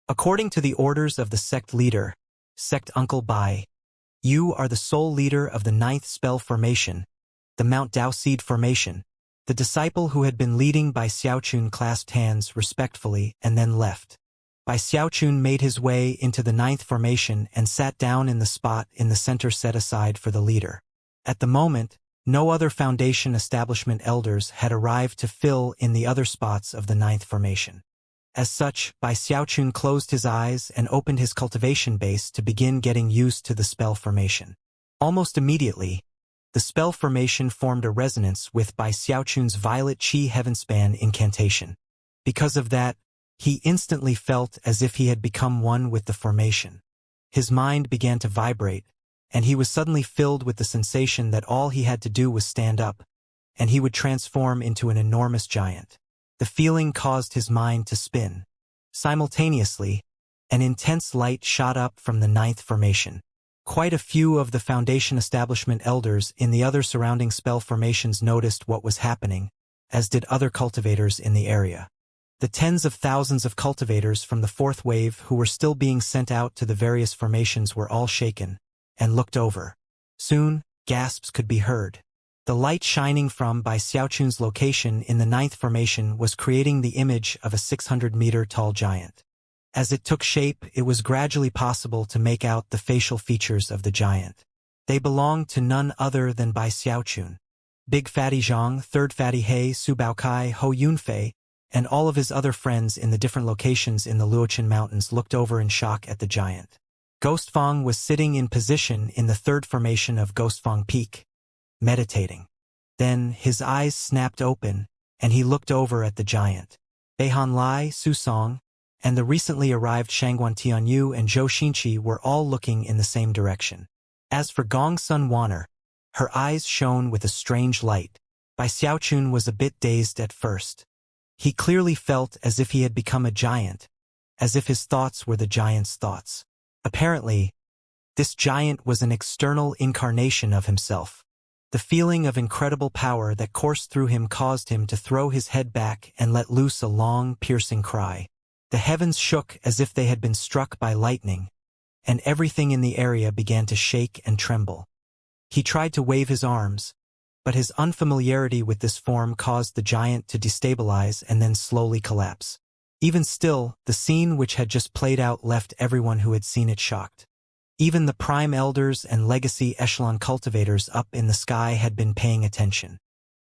According to the orders of the sect leader, Sect Uncle Bai, You are the sole leader of the 9th spell formation, the Mount Daoseed formation. The disciple who had been leading Bai Xiaochun clasped hands respectfully and then left. Bai Xiaochun made his way into the 9th formation and sat down in the spot in the center set aside for the leader. At the moment, no other foundation establishment elders had arrived to fill in the other spots of the 9th formation. As such, Bai Xiaochun closed his eyes and opened his cultivation base to begin getting used to the spell formation. Almost immediately, the spell formation formed a resonance with Bai Xiaochun's Violet Qi Heavenspan incantation. Because of that, he instantly felt as if he had become one with the formation. His mind began to vibrate, and he was suddenly filled with the sensation that all he had to do was stand up, and he would transform into an enormous giant. The feeling caused his mind to spin. Simultaneously, an intense light shot up from the 9th formation. Quite a few of the Foundation establishment elders in the other surrounding spell formations noticed what was happening, as did other cultivators in the area. The tens of thousands of cultivators from the 4th wave who were still being sent out to the various formations were all shaken, and looked over. Soon, gasps could be heard. The light shining from Bai Xiaochun's location in the 9th formation was creating the image of a 600-meter-tall giant. As it took shape, it was gradually possible to make out the facial features of the giant. They belonged to none other than Bai Xiaochun. Big Fatty Zhang, Third Fatty He, Su Baokai, Ho Yunfei, and all of his other friends in the different locations in the Luochen Mountains looked over in shock at the giant. Ghostfang was sitting in position in the 3rd formation of Ghostfang Peak, meditating. Then his eyes snapped open, and he looked over at the giant. Beihan Lai, Su Song, and the recently arrived Shangguan Tianyu and Zhou Xinqi were all looking in the same direction. As for Gong Sun Wanner, her eyes shone with a strange light. Bai Xiaochun was a bit dazed at first. He clearly felt as if he had become a giant, as if his thoughts were the giant's thoughts. Apparently, this giant was an external incarnation of himself. The feeling of incredible power that coursed through him caused him to throw his head back and let loose a long, piercing cry. The heavens shook as if they had been struck by lightning, and everything in the area began to shake and tremble. He tried to wave his arms, but his unfamiliarity with this form caused the giant to destabilize and then slowly collapse. Even still, the scene which had just played out left everyone who had seen it shocked. Even the prime elders and legacy echelon cultivators up in the sky had been paying attention.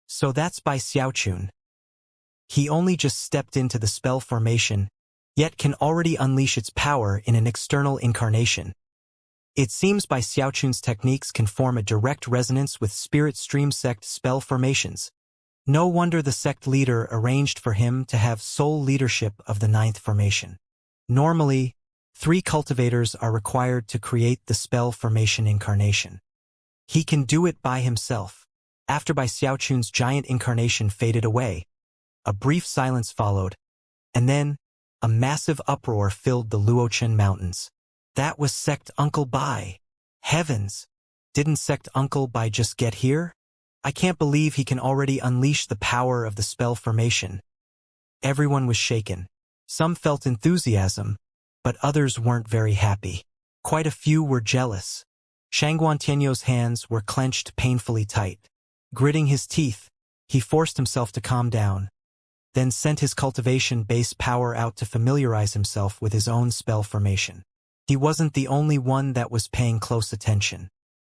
So that's Bai Xiaochun. He only just stepped into the spell formation, yet can already unleash its power in an external incarnation. It seems Bai Xiaochun's techniques can form a direct resonance with Spirit Stream sect spell formations. No wonder the sect leader arranged for him to have sole leadership of the 9th formation. Normally, 3 cultivators are required to create the spell formation incarnation. He can do it by himself. After Bai Xiaochun's giant incarnation faded away, a brief silence followed, and then a massive uproar filled the Luochen Mountains. That was Sect Uncle Bai. Heavens! Didn't Sect Uncle Bai just get here? I can't believe he can already unleash the power of the spell formation. Everyone was shaken. Some felt enthusiasm, but others weren't very happy. Quite a few were jealous. Shangguan Tianyou's hands were clenched painfully tight. Gritting his teeth, he forced himself to calm down, then sent his cultivation base power out to familiarize himself with his own spell formation. He wasn't the only one that was paying close attention.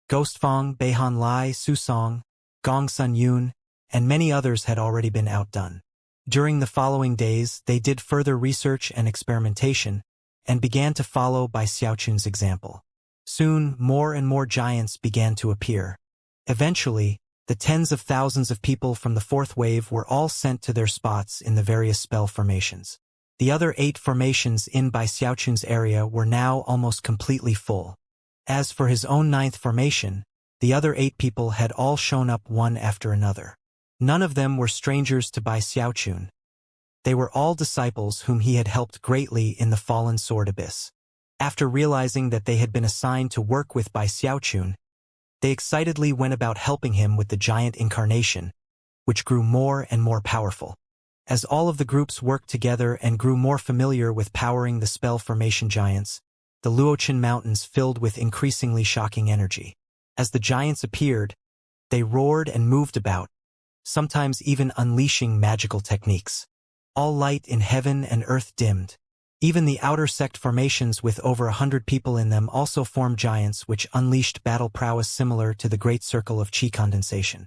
Ghostfang, Beihan Lai, Su Song, Gong Sun Yun, and many others had already been outdone. During the following days, they did further research and experimentation, and began to follow Bai Xiaochun's example. Soon, more and more giants began to appear. Eventually, the tens of thousands of people from the 4th wave were all sent to their spots in the various spell formations. The other 8 formations in Bai Xiaochun's area were now almost completely full. As for his own 9th formation, the other 8 people had all shown up one after another. None of them were strangers to Bai Xiaochun. They were all disciples whom he had helped greatly in the Fallen Sword Abyss. After realizing that they had been assigned to work with Bai Xiaochun, they excitedly went about helping him with the giant incarnation, which grew more and more powerful. As all of the groups worked together and grew more familiar with powering the spell formation giants, the Luochen Mountains filled with increasingly shocking energy. As the giants appeared, they roared and moved about, sometimes even unleashing magical techniques. All light in heaven and earth dimmed. Even the outer sect formations with over 100 people in them also formed giants which unleashed battle prowess similar to the Great Circle of Qi condensation.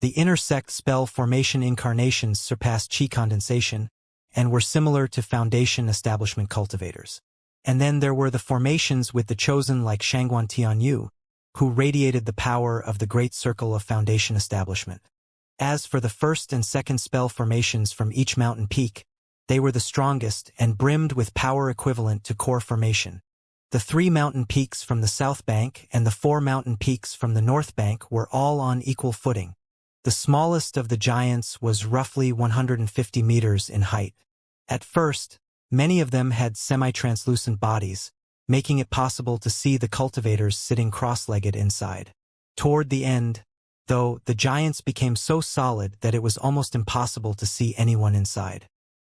The inner sect spell formation incarnations surpassed Qi condensation and were similar to Foundation establishment cultivators. And then there were the formations with the chosen like Shangguan Tianyu, who radiated the power of the Great Circle of Foundation establishment. As for the first and second spell formations from each mountain peak, they were the strongest and brimmed with power equivalent to core formation. The 3 mountain peaks from the south bank and the 4 mountain peaks from the north bank were all on equal footing. The smallest of the giants was roughly 150 meters in height. At first, many of them had semi-translucent bodies, making it possible to see the cultivators sitting cross-legged inside. Toward the end, though, the giants became so solid that it was almost impossible to see anyone inside.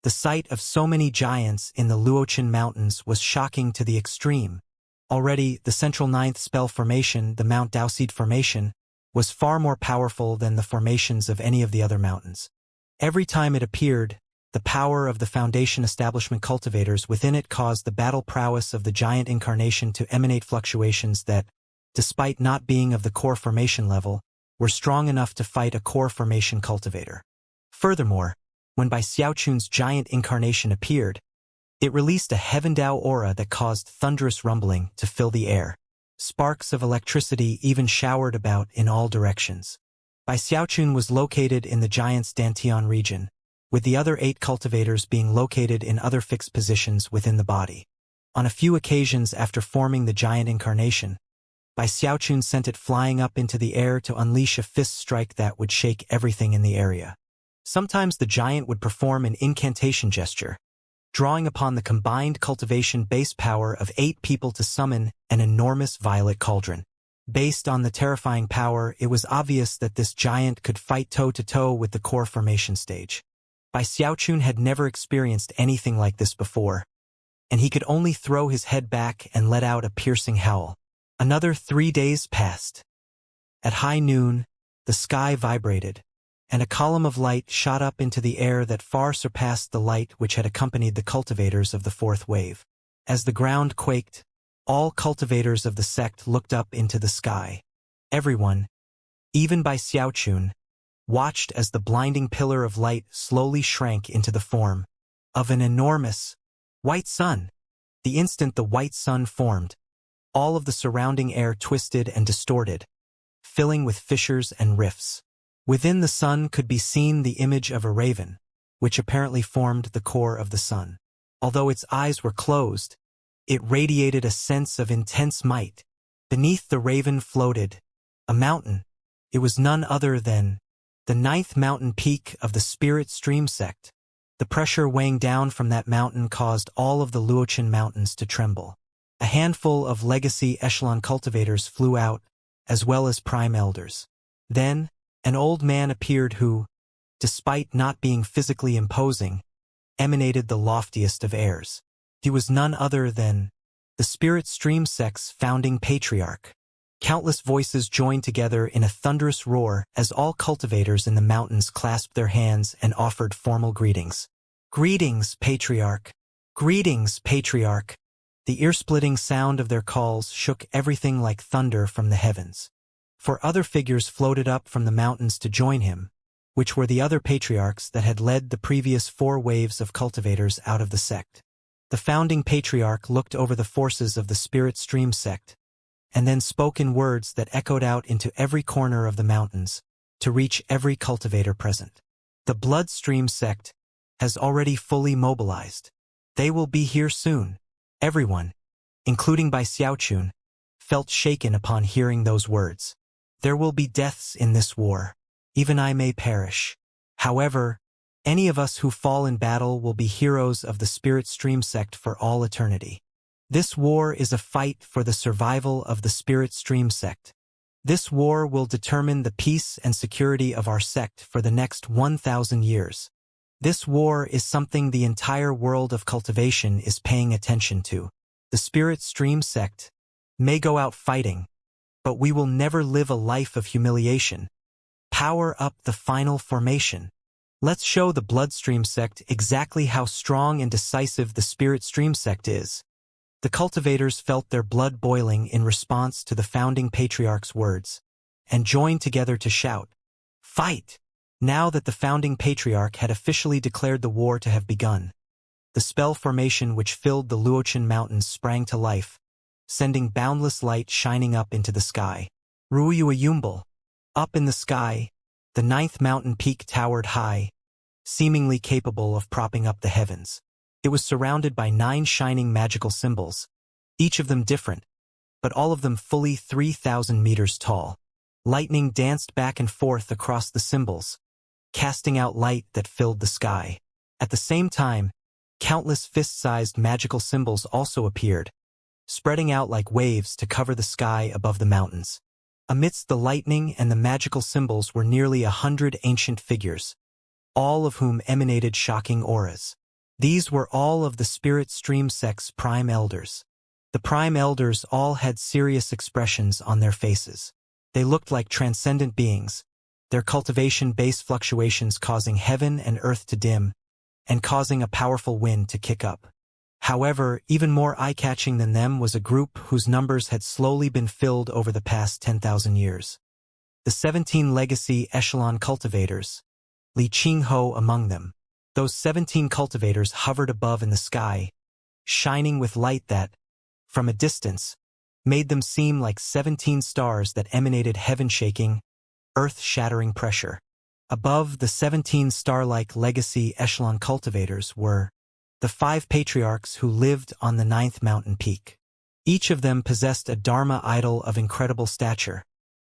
The sight of so many giants in the Luochen Mountains was shocking to the extreme. Already, the central 9th spell formation, the Mount Daoseed formation, was far more powerful than the formations of any of the other mountains. Every time it appeared, the power of the Foundation establishment cultivators within it caused the battle prowess of the giant incarnation to emanate fluctuations that, despite not being of the core formation level, were strong enough to fight a core formation cultivator. Furthermore, when Bai Xiaochun's giant incarnation appeared, it released a Heaven Dao aura that caused thunderous rumbling to fill the air. Sparks of electricity even showered about in all directions. Bai Xiaochun was located in the giant's Dantian region, with the other 8 cultivators being located in other fixed positions within the body. On a few occasions after forming the giant incarnation, Bai Xiaochun sent it flying up into the air to unleash a fist strike that would shake everything in the area. Sometimes the giant would perform an incantation gesture, drawing upon the combined cultivation base power of 8 people to summon an enormous violet cauldron. Based on the terrifying power, it was obvious that this giant could fight toe-to-toe with the core formation stage. Bai Xiaochun had never experienced anything like this before, and he could only throw his head back and let out a piercing howl. Another 3 days passed. At high noon, the sky vibrated, and a column of light shot up into the air that far surpassed the light which had accompanied the cultivators of the 4th wave. As the ground quaked, all cultivators of the sect looked up into the sky. Everyone, even Bai Xiaochun, watched as the blinding pillar of light slowly shrank into the form of an enormous white sun. The instant the white sun formed, all of the surrounding air twisted and distorted, filling with fissures and rifts. Within the sun could be seen the image of a raven, which apparently formed the core of the sun. Although its eyes were closed, it radiated a sense of intense might. Beneath the raven floated a mountain. It was none other than the 9th mountain peak of the Spirit Stream sect. The pressure weighing down from that mountain caused all of the Luochen Mountains to tremble. A handful of legacy echelon cultivators flew out, as well as prime elders. Then, an old man appeared who, despite not being physically imposing, emanated the loftiest of airs. He was none other than the Spirit Stream sect's founding patriarch. Countless voices joined together in a thunderous roar as all cultivators in the mountains clasped their hands and offered formal greetings. "Greetings, patriarch! Greetings, patriarch!" The ear-splitting sound of their calls shook everything like thunder from the heavens. For other figures floated up from the mountains to join him, which were the other patriarchs that had led the previous 4 waves of cultivators out of the sect. The founding patriarch looked over the forces of the Spirit Stream sect, and then spoke in words that echoed out into every corner of the mountains, to reach every cultivator present. The Bloodstream sect has already fully mobilized. They will be here soon. Everyone, including Bai Xiaochun, felt shaken upon hearing those words. There will be deaths in this war. Even I may perish. However, any of us who fall in battle will be heroes of the Spirit Stream sect for all eternity. This war is a fight for the survival of the Spirit Stream sect. This war will determine the peace and security of our sect for the next 1,000 years. This war is something the entire world of cultivation is paying attention to. The Spirit Stream sect may go out fighting, but we will never live a life of humiliation. Power up the final formation. Let's show the Bloodstream sect exactly how strong and decisive the Spirit Stream sect is. The cultivators felt their blood boiling in response to the founding patriarch's words, and joined together to shout, "Fight!" Now that the founding patriarch had officially declared the war to have begun, the spell formation which filled the Luochen Mountains sprang to life, sending boundless light shining up into the sky. Ruiyuayumbal. Up in the sky, the 9th mountain peak towered high, seemingly capable of propping up the heavens. It was surrounded by 9 shining magical symbols, each of them different, but all of them fully 3,000 meters tall. Lightning danced back and forth across the symbols, casting out light that filled the sky. At the same time, countless fist-sized magical symbols also appeared, spreading out like waves to cover the sky above the mountains. Amidst the lightning and the magical symbols were nearly 100 ancient figures, all of whom emanated shocking auras. These were all of the Spirit Stream sect's prime elders. The prime elders all had serious expressions on their faces. They looked like transcendent beings, their cultivation base fluctuations causing heaven and earth to dim, and causing a powerful wind to kick up. However, even more eye-catching than them was a group whose numbers had slowly been filled over the past 10,000 years. The 17 legacy echelon cultivators, Li Qingho among them. Those 17 cultivators hovered above in the sky, shining with light that, from a distance, made them seem like 17 stars that emanated heaven-shaking, earth-shattering pressure. Above the 17 star-like legacy echelon cultivators were the 5 patriarchs who lived on the 9th mountain peak. Each of them possessed a Dharma idol of incredible stature,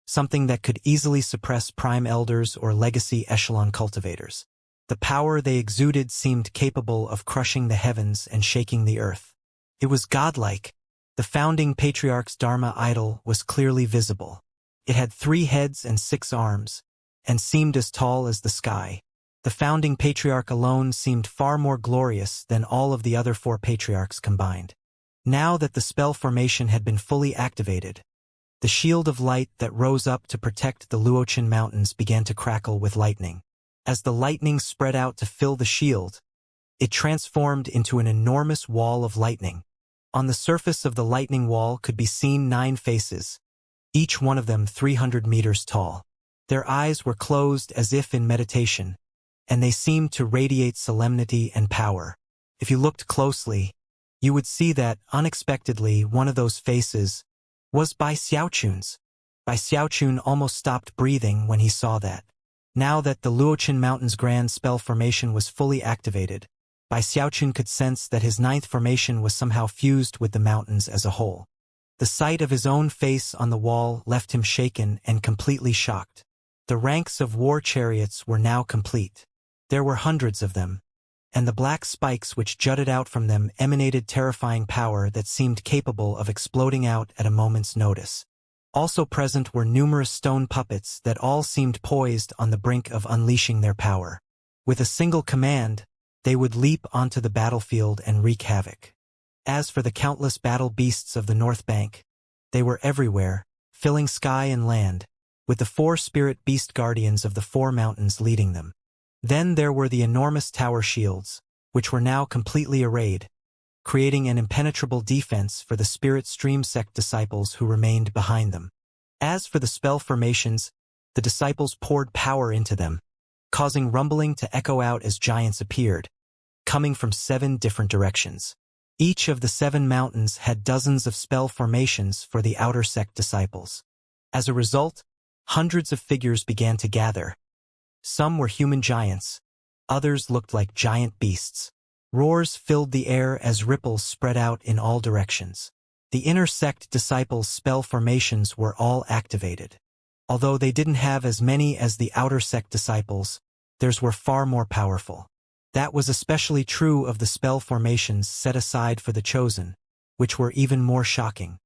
something that could easily suppress prime elders or legacy echelon cultivators. The power they exuded seemed capable of crushing the heavens and shaking the earth. It was godlike. The founding patriarch's Dharma idol was clearly visible. It had 3 heads and 6 arms, and seemed as tall as the sky. The founding patriarch alone seemed far more glorious than all of the other 4 patriarchs combined. Now that the spell formation had been fully activated, the shield of light that rose up to protect the Luochen Mountains began to crackle with lightning. As the lightning spread out to fill the shield, it transformed into an enormous wall of lightning. On the surface of the lightning wall could be seen 9 faces, each one of them 300 meters tall. Their eyes were closed as if in meditation, and they seemed to radiate solemnity and power. If you looked closely, you would see that, unexpectedly, one of those faces was Bai Xiaochun's. Bai Xiaochun almost stopped breathing when he saw that. Now that the Luochen Mountain's grand spell formation was fully activated, Bai Xiaochun could sense that his 9th formation was somehow fused with the mountains as a whole. The sight of his own face on the wall left him shaken and completely shocked. The ranks of war chariots were now complete. There were hundreds of them, and the black spikes which jutted out from them emanated terrifying power that seemed capable of exploding out at a moment's notice. Also present were numerous stone puppets that all seemed poised on the brink of unleashing their power. With a single command, they would leap onto the battlefield and wreak havoc. As for the countless battle beasts of the North Bank, they were everywhere, filling sky and land, with the 4 spirit beast guardians of the 4 mountains leading them. Then there were the enormous tower shields, which were now completely arrayed, creating an impenetrable defense for the Spirit Stream sect disciples who remained behind them. As for the spell formations, the disciples poured power into them, causing rumbling to echo out as giants appeared, coming from 7 different directions. Each of the 7 mountains had dozens of spell formations for the outer sect disciples. As a result, hundreds of figures began to gather. Some were human giants, others looked like giant beasts. Roars filled the air as ripples spread out in all directions. The inner sect disciples' spell formations were all activated. Although they didn't have as many as the outer sect disciples, theirs were far more powerful. That was especially true of the spell formations set aside for the chosen, which were even more shocking.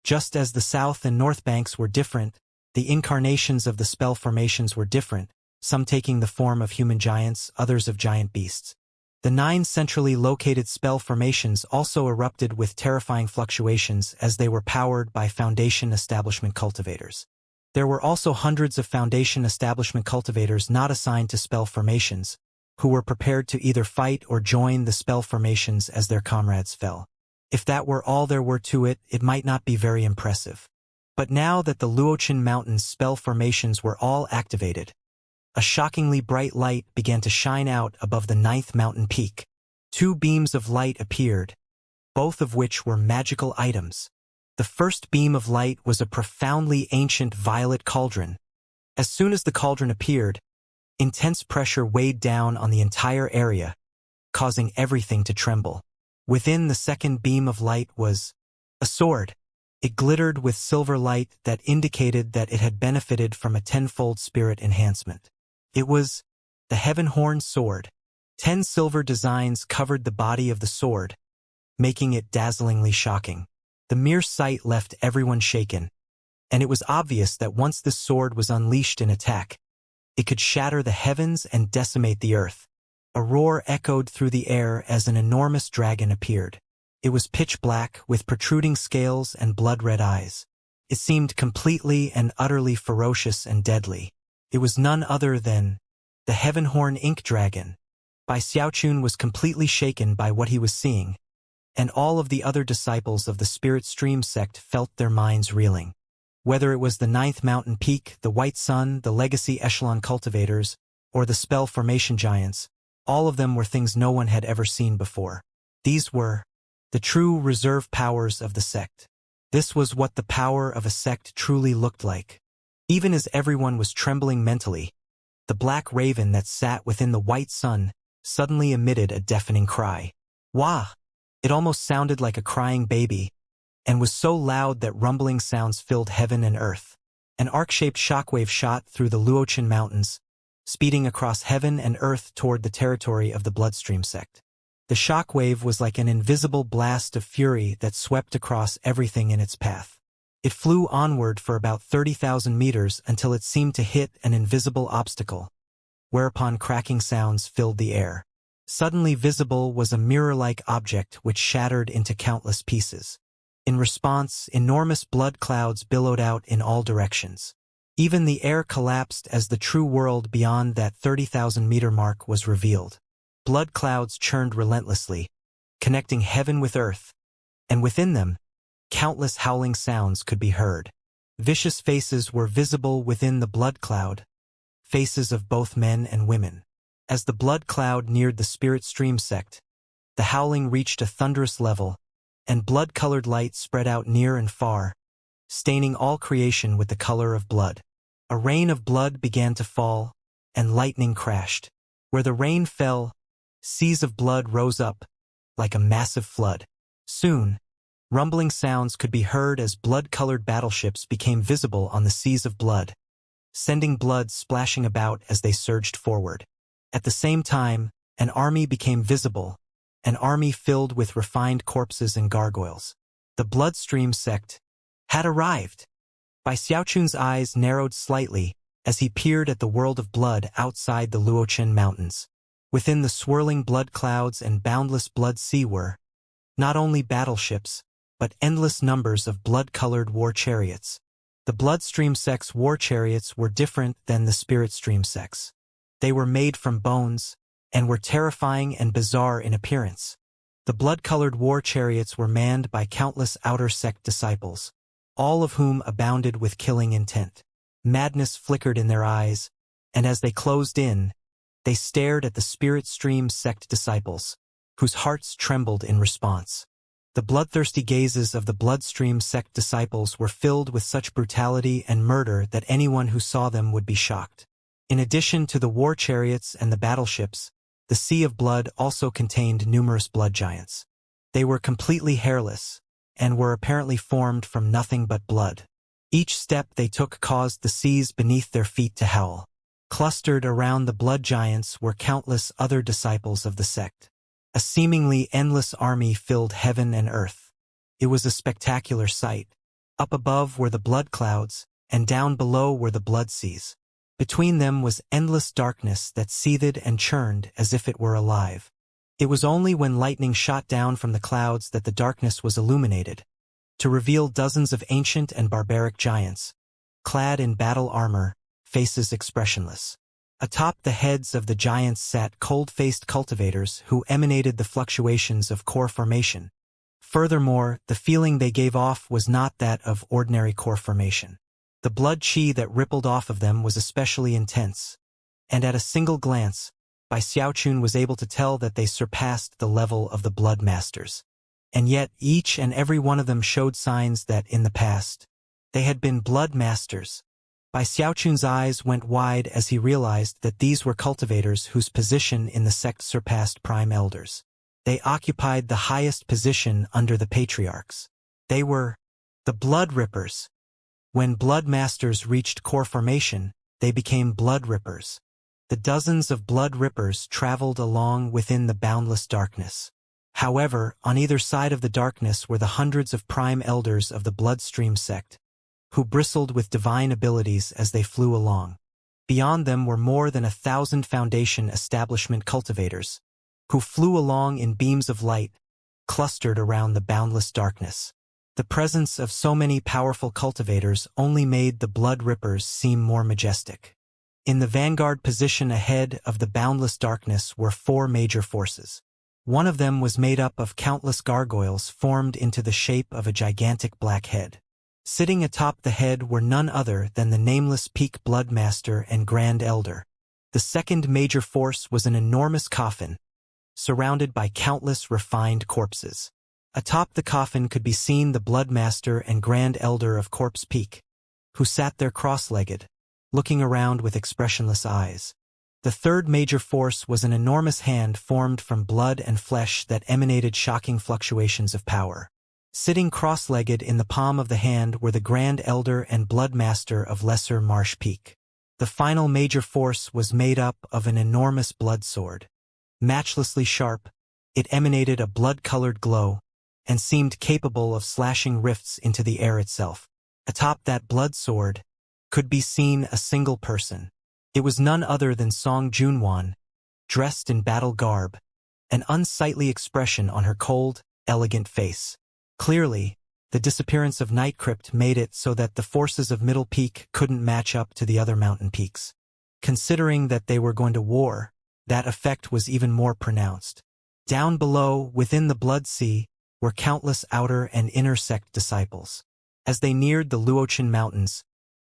Just as the south and north banks were different, the incarnations of the spell formations were different, some taking the form of human giants, others of giant beasts. The 9 centrally located spell formations also erupted with terrifying fluctuations as they were powered by Foundation establishment cultivators. There were also hundreds of Foundation establishment cultivators not assigned to spell formations, who were prepared to either fight or join the spell formations as their comrades fell. If that were all there were to it, it might not be very impressive. But now that the Luochen Mountains spell formations were all activated, a shockingly bright light began to shine out above the 9th mountain peak. 2 beams of light appeared, both of which were magical items. The first beam of light was a profoundly ancient violet cauldron. As soon as the cauldron appeared, intense pressure weighed down on the entire area, causing everything to tremble. Within the second beam of light was a sword. It glittered with silver light that indicated that it had benefited from a 10-fold spirit enhancement. It was the Heavenhorn Sword. 10 silver designs covered the body of the sword, making it dazzlingly shocking. The mere sight left everyone shaken, and it was obvious that once this sword was unleashed in attack, it could shatter the heavens and decimate the earth. A roar echoed through the air as an enormous dragon appeared. It was pitch black, with protruding scales and blood-red eyes. It seemed completely and utterly ferocious and deadly. It was none other than the Heavenhorn Ink Dragon. Bai Xiaochun was completely shaken by what he was seeing, and all of the other disciples of the Spirit Stream sect felt their minds reeling. Whether it was the 9th mountain peak, the White Sun, the Legacy Echelon Cultivators, or the Spell Formation Giants, all of them were things no one had ever seen before. These were the true reserve powers of the sect. This was what the power of a sect truly looked like. Even as everyone was trembling mentally, the black raven that sat within the White Sun suddenly emitted a deafening cry. Wah! It almost sounded like a crying baby, and was so loud that rumbling sounds filled heaven and earth. An arc-shaped shockwave shot through the Luochen Mountains, speeding across heaven and earth toward the territory of the Bloodstream sect. The shockwave was like an invisible blast of fury that swept across everything in its path. It flew onward for about 30,000 meters until it seemed to hit an invisible obstacle, whereupon cracking sounds filled the air. Suddenly visible was a mirror-like object which shattered into countless pieces. In response, enormous blood clouds billowed out in all directions. Even the air collapsed as the true world beyond that 30,000-meter mark was revealed. Blood clouds churned relentlessly, connecting heaven with earth, and within them, countless howling sounds could be heard. Vicious faces were visible within the blood cloud, faces of both men and women. As the blood cloud neared the Spirit Stream sect, the howling reached a thunderous level, and blood-colored light spread out near and far, staining all creation with the color of blood. A rain of blood began to fall, and lightning crashed. Where the rain fell, seas of blood rose up, like a massive flood. Soon, rumbling sounds could be heard as blood-colored battleships became visible on the seas of blood, sending blood splashing about as they surged forward. At the same time, an army became visible, an army filled with refined corpses and gargoyles. The Bloodstream sect had arrived. Bai Xiaochun's eyes narrowed slightly as he peered at the world of blood outside the Luochen Mountains. Within the swirling blood clouds and boundless blood sea were not only battleships, but endless numbers of blood-colored war chariots. The Bloodstream sect's war chariots were different than the Spirit Stream sect's. They were made from bones, and were terrifying and bizarre in appearance. The blood-colored war chariots were manned by countless outer sect disciples, all of whom abounded with killing intent. Madness flickered in their eyes, and as they closed in, they stared at the Spirit Stream sect disciples, whose hearts trembled in response. The bloodthirsty gazes of the Bloodstream sect disciples were filled with such brutality and murder that anyone who saw them would be shocked. In addition to the war chariots and the battleships, the Sea of Blood also contained numerous blood giants. They were completely hairless, and were apparently formed from nothing but blood. Each step they took caused the seas beneath their feet to howl. Clustered around the blood giants were countless other disciples of the sect. A seemingly endless army filled heaven and earth. It was a spectacular sight. Up above were the blood clouds, and down below were the blood seas. Between them was endless darkness that seethed and churned as if it were alive. It was only when lightning shot down from the clouds that the darkness was illuminated, to reveal dozens of ancient and barbaric giants, clad in battle armor, faces expressionless. Atop the heads of the giants sat cold-faced cultivators who emanated the fluctuations of core formation. Furthermore, the feeling they gave off was not that of ordinary core formation. The blood chi that rippled off of them was especially intense, and at a single glance, Bai Xiaochun was able to tell that they surpassed the level of the blood masters. And yet each and every one of them showed signs that, in the past, they had been blood masters. Bai Xiaochun's eyes went wide as he realized that these were cultivators whose position in the sect surpassed prime elders. They occupied the highest position under the patriarchs. They were the blood rippers. When blood masters reached core formation, they became blood rippers. The dozens of blood rippers traveled along within the boundless darkness. However, on either side of the darkness were the hundreds of prime elders of the bloodstream sect, who bristled with divine abilities as they flew along. Beyond them were more than 1,000 foundation establishment cultivators, who flew along in beams of light, clustered around the boundless darkness. The presence of so many powerful cultivators only made the blood rippers seem more majestic. In the vanguard position ahead of the boundless darkness were 4 major forces. One of them was made up of countless gargoyles formed into the shape of a gigantic black head. Sitting atop the head were none other than the nameless Peak Bloodmaster and Grand Elder. The second major force was an enormous coffin, surrounded by countless refined corpses. Atop the coffin could be seen the Bloodmaster and Grand Elder of Corpse Peak, who sat there cross-legged, looking around with expressionless eyes. The third major force was an enormous hand formed from blood and flesh that emanated shocking fluctuations of power. Sitting cross-legged in the palm of the hand were the Grand Elder and Bloodmaster of Lesser Marsh Peak. The final major force was made up of an enormous blood sword. Matchlessly sharp, it emanated a blood-colored glow, and seemed capable of slashing rifts into the air itself. Atop that blood sword could be seen a single person. It was none other than Song Junwan, dressed in battle garb, an unsightly expression on her cold, elegant face. Clearly, the disappearance of Night Crypt made it so that the forces of Middle Peak couldn't match up to the other mountain peaks. Considering that they were going to war, that effect was even more pronounced. Down below, within the Blood Sea, were countless outer and inner sect disciples. As they neared the Luochen Mountains,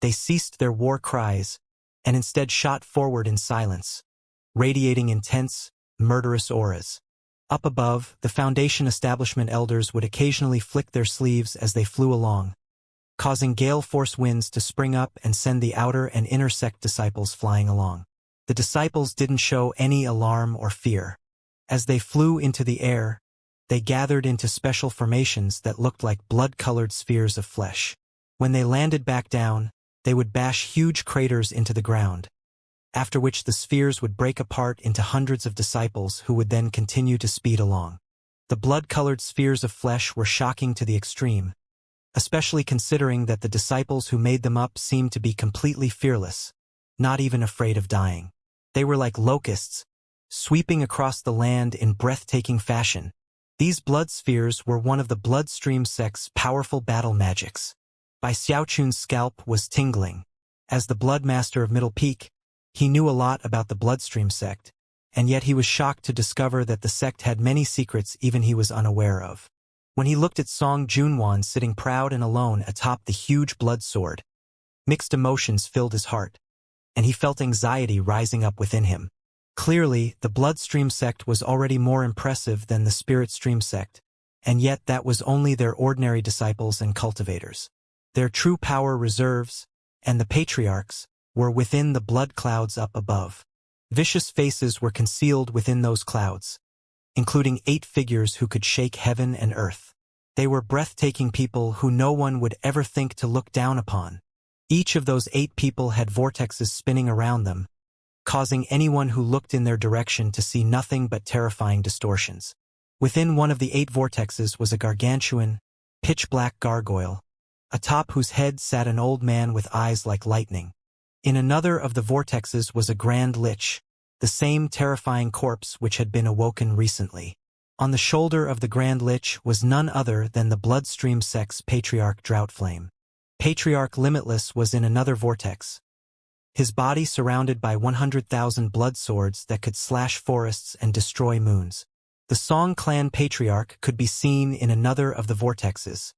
they ceased their war cries, and instead shot forward in silence, radiating intense, murderous auras. Up above, the Foundation establishment elders would occasionally flick their sleeves as they flew along, causing gale force winds to spring up and send the outer and inner sect disciples flying along. The disciples didn't show any alarm or fear. As they flew into the air, they gathered into special formations that looked like blood-colored spheres of flesh. When they landed back down, they would bash huge craters into the ground, after which the spheres would break apart into hundreds of disciples who would then continue to speed along. The blood-colored spheres of flesh were shocking to the extreme, especially considering that the disciples who made them up seemed to be completely fearless, not even afraid of dying. They were like locusts, sweeping across the land in breathtaking fashion. These blood spheres were one of the bloodstream sect's powerful battle magics. Bai Xiaochun's scalp was tingling. As the Bloodmaster of Middle Peak, he knew a lot about the bloodstream sect, and yet he was shocked to discover that the sect had many secrets even he was unaware of. When he looked at Song Junwan sitting proud and alone atop the huge blood sword, mixed emotions filled his heart, and he felt anxiety rising up within him. Clearly, the bloodstream sect was already more impressive than the spirit stream sect, and yet that was only their ordinary disciples and cultivators. Their true power reserves, and the patriarchs, were within the blood clouds up above. Vicious faces were concealed within those clouds, including 8 figures who could shake heaven and earth. They were breathtaking people who no one would ever think to look down upon. Each of those 8 people had vortexes spinning around them, causing anyone who looked in their direction to see nothing but terrifying distortions. Within one of the 8 vortexes was a gargantuan, pitch-black gargoyle, atop whose head sat an old man with eyes like lightning. In another of the vortexes was a grand lich, the same terrifying corpse which had been awoken recently. On the shoulder of the Grand Lich was none other than the bloodstream sex Patriarch Droughtflame. Patriarch Limitless was in another vortex, his body surrounded by 100,000 blood swords that could slash forests and destroy moons. The Song Clan Patriarch could be seen in another of the vortexes,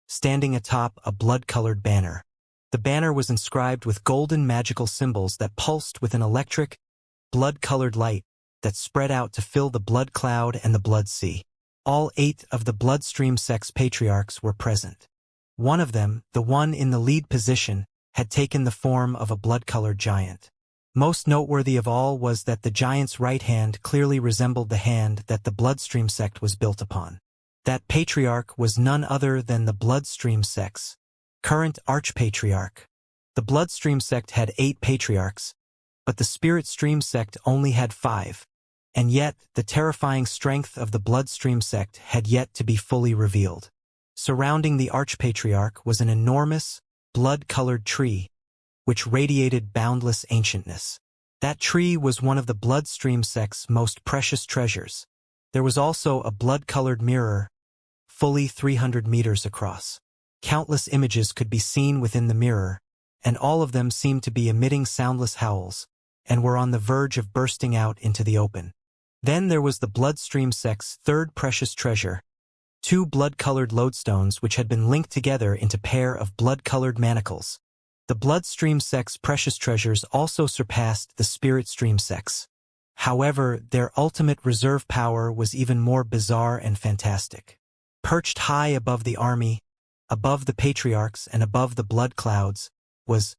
standing atop a blood-colored banner. The banner was inscribed with golden magical symbols that pulsed with an electric, blood-colored light that spread out to fill the blood cloud and the blood sea. All 8 of the bloodstream sex patriarchs were present. One of them, the one in the lead position, had taken the form of a blood-colored giant. Most noteworthy of all was that the giant's right hand clearly resembled the hand that the bloodstream sect was built upon. That patriarch was none other than the bloodstream sect's current archpatriarch. The bloodstream sect had 8 patriarchs, but the spirit stream sect only had 5. And yet, the terrifying strength of the bloodstream sect had yet to be fully revealed. Surrounding the archpatriarch was an enormous, blood-colored tree, which radiated boundless ancientness. That tree was one of the bloodstream sect's most precious treasures. There was also a blood-colored mirror, fully 300 meters across. Countless images could be seen within the mirror, and all of them seemed to be emitting soundless howls, and were on the verge of bursting out into the open. Then there was the bloodstream sect's third precious treasure, 2 blood-colored lodestones which had been linked together into pair of blood-colored manacles. The bloodstream sect's precious treasures also surpassed the spirit stream sect's. However, their ultimate reserve power was even more bizarre and fantastic. Perched high above the army, above the patriarchs and above the blood clouds, was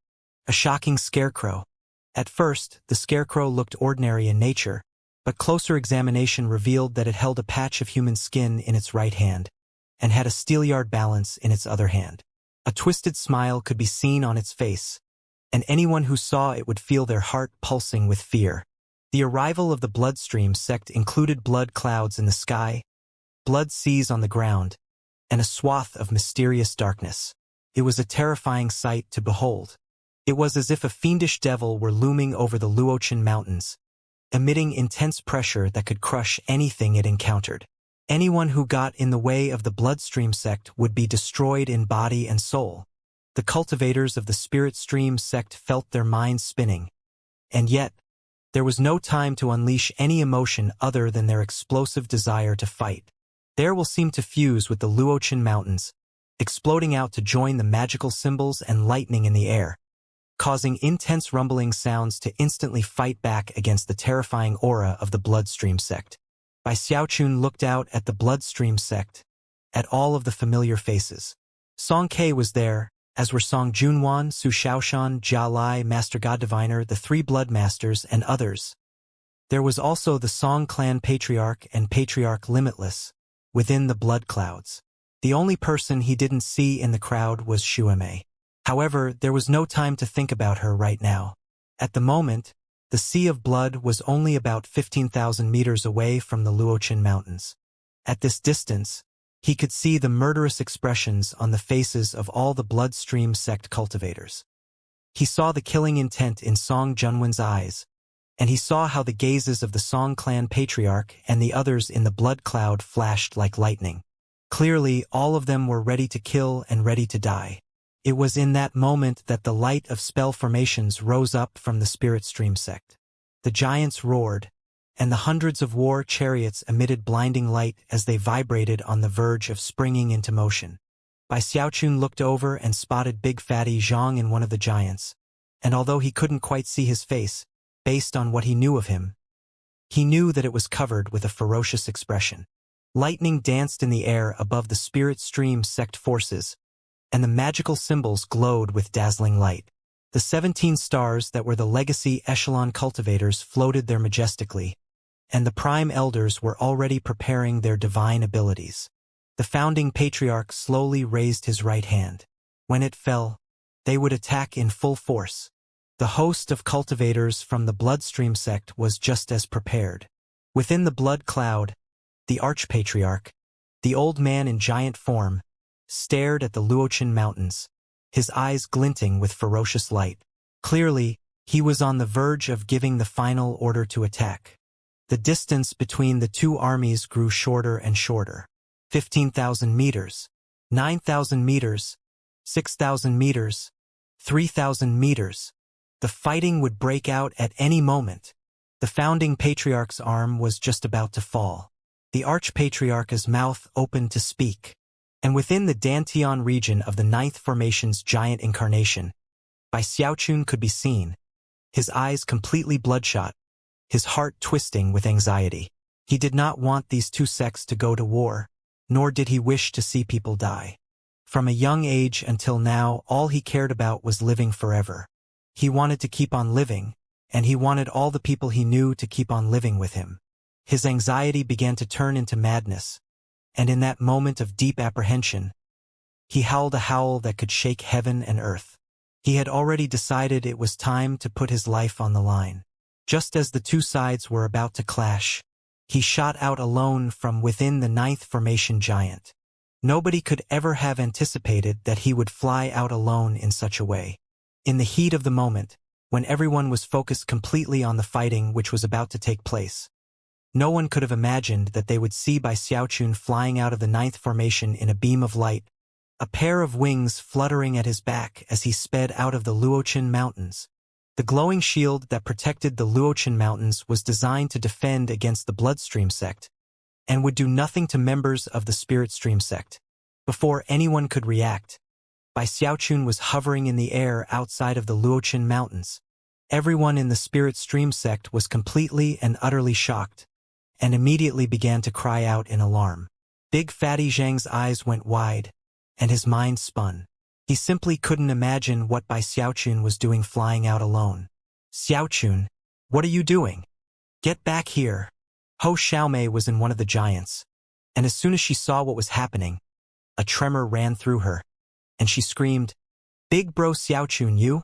a shocking scarecrow. At first, the scarecrow looked ordinary in nature, but closer examination revealed that it held a patch of human skin in its right hand, and had a steelyard balance in its other hand. A twisted smile could be seen on its face, and anyone who saw it would feel their heart pulsing with fear. The arrival of the bloodstream sect included blood clouds in the sky, blood seas on the ground, and a swath of mysterious darkness. It was a terrifying sight to behold. It was as if a fiendish devil were looming over the Luochen Mountains, emitting intense pressure that could crush anything it encountered. Anyone who got in the way of the bloodstream sect would be destroyed in body and soul. The cultivators of the spirit stream sect felt their minds spinning, and yet, there was no time to unleash any emotion other than their explosive desire to fight. Their will seemed to fuse with the Luochen Mountains, exploding out to join the magical symbols and lightning in the air, causing intense rumbling sounds to instantly fight back against the terrifying aura of the bloodstream sect. Bai Xiaochun looked out at the bloodstream sect, at all of the familiar faces. Song Ke was there, as were Song Junwan, Su Shaoshan, Jia Lai, Master God Diviner, the 3 Blood Masters, and others. There was also the Song Clan Patriarch and Patriarch Limitless, within the blood clouds. The only person he didn't see in the crowd was Shuemei. However, there was no time to think about her right now. At the moment, the Sea of Blood was only about 15,000 meters away from the Luochen Mountains. At this distance, he could see the murderous expressions on the faces of all the bloodstream sect cultivators. He saw the killing intent in Song Junwen's eyes, and he saw how the gazes of the Song Clan Patriarch and the others in the blood cloud flashed like lightning. Clearly, all of them were ready to kill and ready to die. It was in that moment that the light of spell formations rose up from the spirit stream sect. The giants roared, and the hundreds of war chariots emitted blinding light as they vibrated on the verge of springing into motion. Bai Xiaochun looked over and spotted Big Fatty Zhang in one of the giants, and although he couldn't quite see his face, based on what he knew of him, he knew that it was covered with a ferocious expression. Lightning danced in the air above the spirit stream sect forces, and the magical symbols glowed with dazzling light. The 17 stars that were the legacy echelon cultivators floated there majestically, and the prime elders were already preparing their divine abilities. The founding patriarch slowly raised his right hand. When it fell, they would attack in full force. The host of cultivators from the bloodstream sect was just as prepared. Within the blood cloud, the archpatriarch, the old man in giant form, stared at the Luochen Mountains, his eyes glinting with ferocious light. Clearly, He was on the verge of giving the final order to attack. The distance between the two armies grew shorter and shorter. 15,000 meters, 9,000 meters, 6,000 meters, 3,000 meters. The fighting would break out at any moment. The founding patriarch's arm was just about to fall. The arch-patriarch's mouth opened to speak. And within the Dantian region of the Ninth Formation's giant incarnation, Bai Xiaochun could be seen, his eyes completely bloodshot, his heart twisting with anxiety. He did not want these two sects to go to war, nor did he wish to see people die. From a young age until now, all he cared about was living forever. He wanted to keep on living, and he wanted all the people he knew to keep on living with him. His anxiety began to turn into madness, and in that moment of deep apprehension, he howled a howl that could shake heaven and earth. He had already decided it was time to put his life on the line. Just as the two sides were about to clash, he shot out alone from within the Ninth Formation giant. Nobody could ever have anticipated that he would fly out alone in such a way. In the heat of the moment, when everyone was focused completely on the fighting which was about to take place, no one could have imagined that they would see Bai Xiaochun flying out of the Ninth Formation in a beam of light, a pair of wings fluttering at his back as he sped out of the Luochen Mountains. The glowing shield that protected the Luochen Mountains was designed to defend against the Bloodstream sect, and would do nothing to members of the Spirit Stream sect. Before anyone could react, Bai Xiaochun was hovering in the air outside of the Luochen Mountains. Everyone in the Spirit Stream sect was completely and utterly shocked, and immediately began to cry out in alarm. Big Fatty Zhang's eyes went wide, and his mind spun. He simply couldn't imagine what Bai Xiaochun was doing flying out alone. "Xiaochun, what are you doing? Get back here." Ho Xiaomei was in one of the giants, and as soon as she saw what was happening, a tremor ran through her, and she screamed, "Big bro Xiaochun, you?"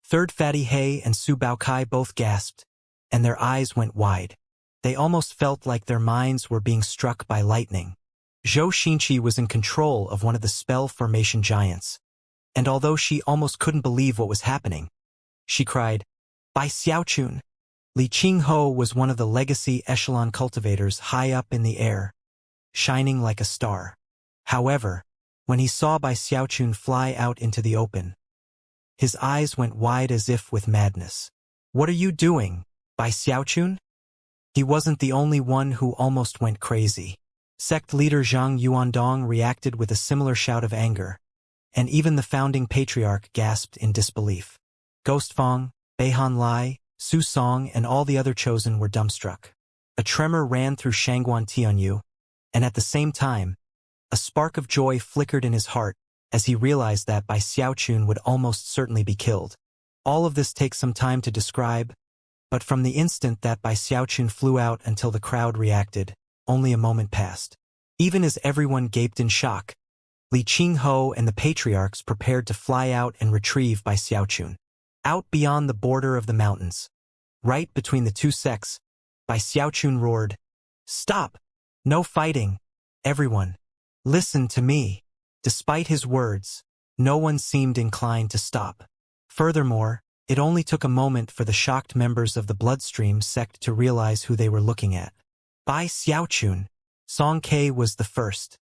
Third Fatty He and Su Baokai both gasped, and their eyes went wide. They almost felt like their minds were being struck by lightning. Zhou Xinqi was in control of one of the spell formation giants, and although she almost couldn't believe what was happening, she cried, "Bai Xiaochun!" Li Qingho was one of the legacy echelon cultivators high up in the air, shining like a star. However, when he saw Bai Xiaochun fly out into the open, his eyes went wide as if with madness. "What are you doing, Bai Xiaochun?" He wasn't the only one who almost went crazy. Sect leader Zhang Yuandong reacted with a similar shout of anger, and even the founding patriarch gasped in disbelief. Ghostfang, Beihan Lai, Su Song, and all the other chosen were dumbstruck. A tremor ran through Shangguan Tianyu, and at the same time, a spark of joy flickered in his heart as he realized that Bai Xiaochun would almost certainly be killed. All of this takes some time to describe, but from the instant that Bai Xiaochun flew out until the crowd reacted, only a moment passed. Even as everyone gaped in shock, Li Qingho and the patriarchs prepared to fly out and retrieve Bai Xiaochun. Out beyond the border of the mountains, right between the two sects, Bai Xiaochun roared, "Stop! No fighting! Everyone, listen to me!" Despite his words, no one seemed inclined to stop. Furthermore, it only took a moment for the shocked members of the Bloodstream sect to realize who they were looking at. Bai Xiaochun. Song Ke was the first.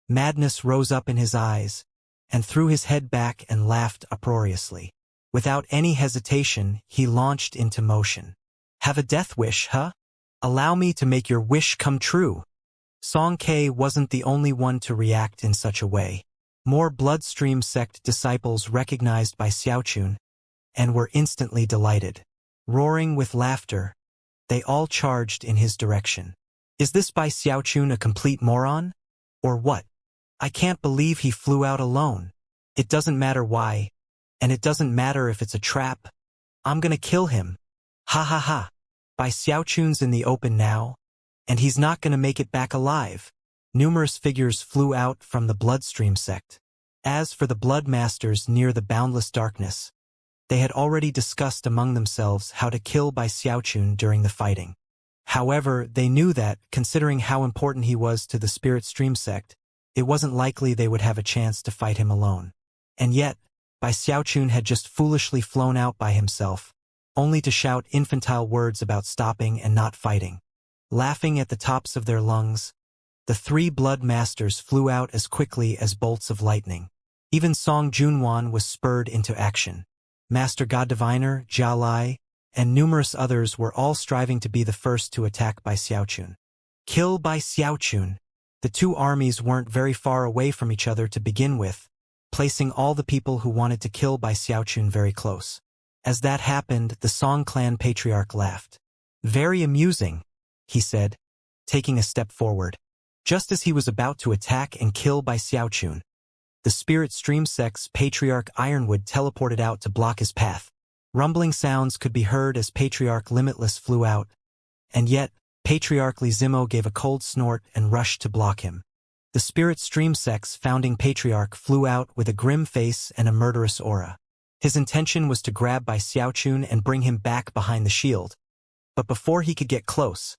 Madness rose up in his eyes, and threw his head back and laughed uproariously. Without any hesitation, he launched into motion. "Have a death wish, huh? Allow me to make your wish come true." Song Ke wasn't the only one to react in such a way. More Bloodstream sect disciples recognized Bai Xiaochun, and were instantly delighted. Roaring with laughter, they all charged in his direction. "Is this Bai Xiaochun a complete moron? Or what? I can't believe he flew out alone. It doesn't matter why, and it doesn't matter if it's a trap. I'm gonna kill him. Ha ha ha. Bai Xiaochun's in the open now, and he's not gonna make it back alive." Numerous figures flew out from the Bloodstream sect. As for the Blood Masters near the boundless darkness, they had already discussed among themselves how to kill Bai Xiaochun during the fighting. However, they knew that, considering how important he was to the Spirit Stream sect, it wasn't likely they would have a chance to fight him alone. And yet, Bai Xiaochun had just foolishly flown out by himself, only to shout infantile words about stopping and not fighting. Laughing at the tops of their lungs, the three blood masters flew out as quickly as bolts of lightning. Even Song Junwan was spurred into action. Master God Diviner, Jia Lai, and numerous others were all striving to be the first to attack Bai Xiaochun. Kill Bai Xiaochun. The two armies weren't very far away from each other to begin with, placing all the people who wanted to kill Bai Xiaochun very close. As that happened, the Song clan patriarch laughed. Very amusing, he said, taking a step forward. Just as he was about to attack and kill Bai Xiaochun, the Spirit Stream Sect's Patriarch Ironwood teleported out to block his path. Rumbling sounds could be heard as Patriarch Limitless flew out, and yet, Patriarch Li Zimo gave a cold snort and rushed to block him. The Spirit Stream Sect's founding Patriarch flew out with a grim face and a murderous aura. His intention was to grab Bai Xiaochun and bring him back behind the shield. But before he could get close,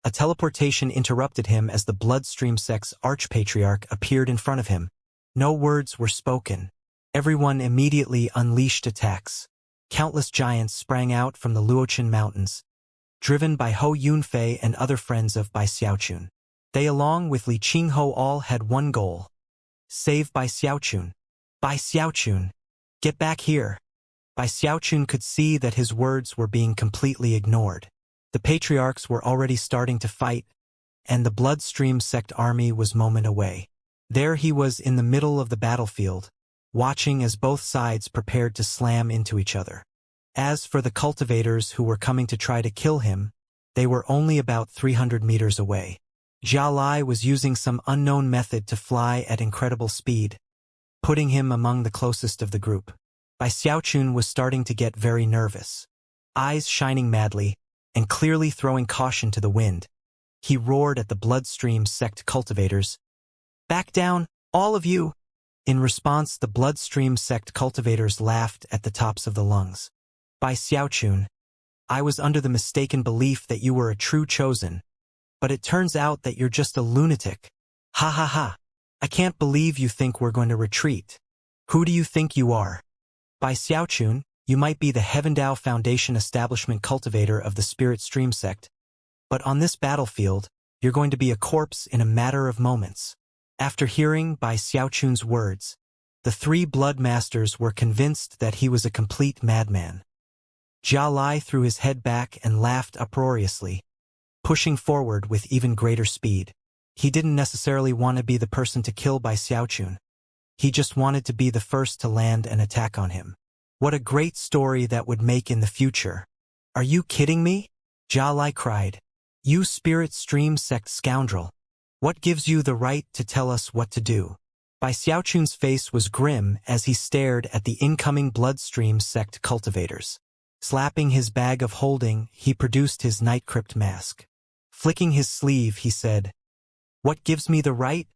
a teleportation interrupted him as the Bloodstream Sect's Archpatriarch appeared in front of him. No words were spoken. Everyone immediately unleashed attacks. Countless giants sprang out from the Luochen Mountains, driven by Ho Yunfei and other friends of Bai Xiaochun. They, along with Li Qingho, all had one goal: save Bai Xiaochun. Bai Xiaochun, get back here. Bai Xiaochun could see that his words were being completely ignored. The patriarchs were already starting to fight, and the Bloodstream Sect army was moment away. There he was in the middle of the battlefield, watching as both sides prepared to slam into each other. As for the cultivators who were coming to try to kill him, they were only about 300 meters away. Jia Lai was using some unknown method to fly at incredible speed, putting him among the closest of the group. Bai Xiaochun was starting to get very nervous. Eyes shining madly, and clearly throwing caution to the wind, he roared at the Bloodstream Sect cultivators. Back down, all of you! In response, the Bloodstream Sect cultivators laughed at the tops of the lungs. Bai Xiaochun, I was under the mistaken belief that you were a true chosen, but it turns out that you're just a lunatic. Ha ha ha! I can't believe you think we're going to retreat. Who do you think you are? Bai Xiaochun, you might be the Heavendao Foundation establishment cultivator of the Spirit Stream Sect, but on this battlefield, you're going to be a corpse in a matter of moments. After hearing Bai Xiaochun's words, the three blood masters were convinced that he was a complete madman. Jia Lai threw his head back and laughed uproariously, pushing forward with even greater speed. He didn't necessarily want to be the person to kill Bai Xiaochun. He just wanted to be the first to land an attack on him. What a great story that would make in the future. Are you kidding me? Jia Lai cried. You Spirit Stream Sect scoundrel. What gives you the right to tell us what to do? Bai Xiaochun's face was grim as he stared at the incoming Bloodstream Sect cultivators. Slapping his bag of holding, he produced his Night Crypt mask. Flicking his sleeve, he said, What gives me the right?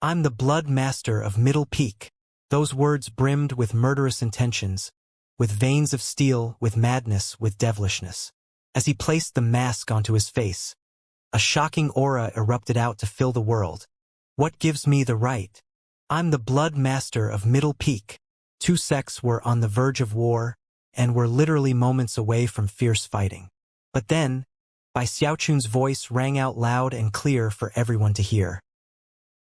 I'm the Blood Master of Middle Peak. Those words brimmed with murderous intentions, with veins of steel, with madness, with devilishness. As he placed the mask onto his face, a shocking aura erupted out to fill the world. What gives me the right? I'm the Blood Master of Middle Peak. Two sects were on the verge of war, and were literally moments away from fierce fighting. But then, Bai Xiaochun's voice rang out loud and clear for everyone to hear.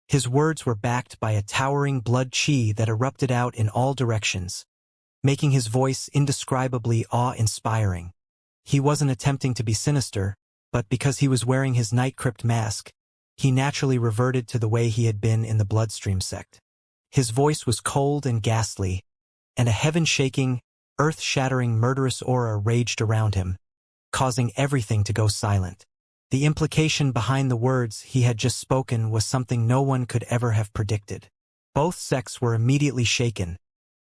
His words were backed by a towering blood qi that erupted out in all directions, making his voice indescribably awe-inspiring. He wasn't attempting to be sinister, but because he was wearing his Night Crypt mask, he naturally reverted to the way he had been in the Bloodstream Sect. His voice was cold and ghastly, and a heaven-shaking, earth-shattering murderous aura raged around him, causing everything to go silent. The implication behind the words he had just spoken was something no one could ever have predicted. Both sects were immediately shaken,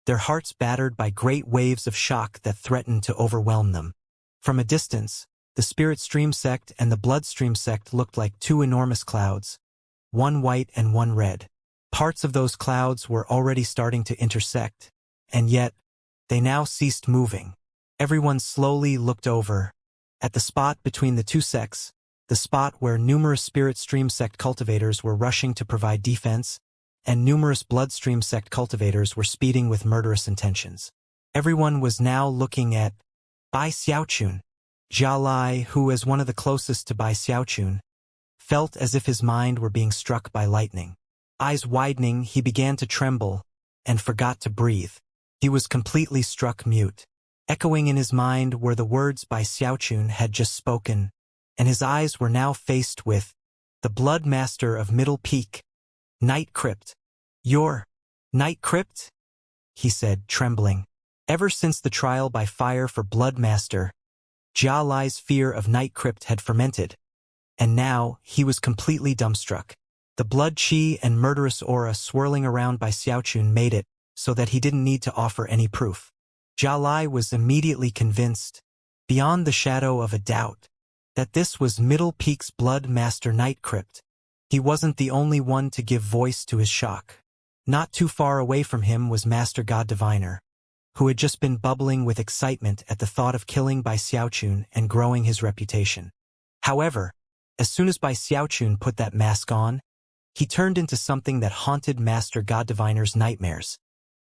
their hearts battered by great waves of shock that threatened to overwhelm them. From a distance, the Spirit Stream Sect and the Bloodstream Sect looked like two enormous clouds, one white and one red. Parts of those clouds were already starting to intersect, and yet, they now ceased moving. Everyone slowly looked over. At the spot between the two sects, the spot where numerous Spirit Stream Sect cultivators were rushing to provide defense, and numerous Bloodstream Sect cultivators were speeding with murderous intentions. Everyone was now looking at Bai Xiaochun. Jia Lai, who as one of the closest to Bai Xiaochun, felt as if his mind were being struck by lightning. Eyes widening, he began to tremble and forgot to breathe. He was completely struck mute. Echoing in his mind were the words Bai Xiaochun had just spoken, and his eyes were now faced with the Blood Master of Middle Peak, Night Crypt. "Your Night Crypt?" he said, trembling. Ever since the trial by fire for Blood Master, Jia Lai's fear of Night Crypt had fermented, and now he was completely dumbstruck. The blood chi and murderous aura swirling around Bai Xiaochun made it so that he didn't need to offer any proof. Jia Lai was immediately convinced, beyond the shadow of a doubt, that this was Middle Peak's Blood Master Night Crypt. He wasn't the only one to give voice to his shock. Not too far away from him was Master God Diviner, who had just been bubbling with excitement at the thought of killing Bai Xiaochun and growing his reputation. However, as soon as Bai Xiaochun put that mask on, he turned into something that haunted Master God Diviner's nightmares.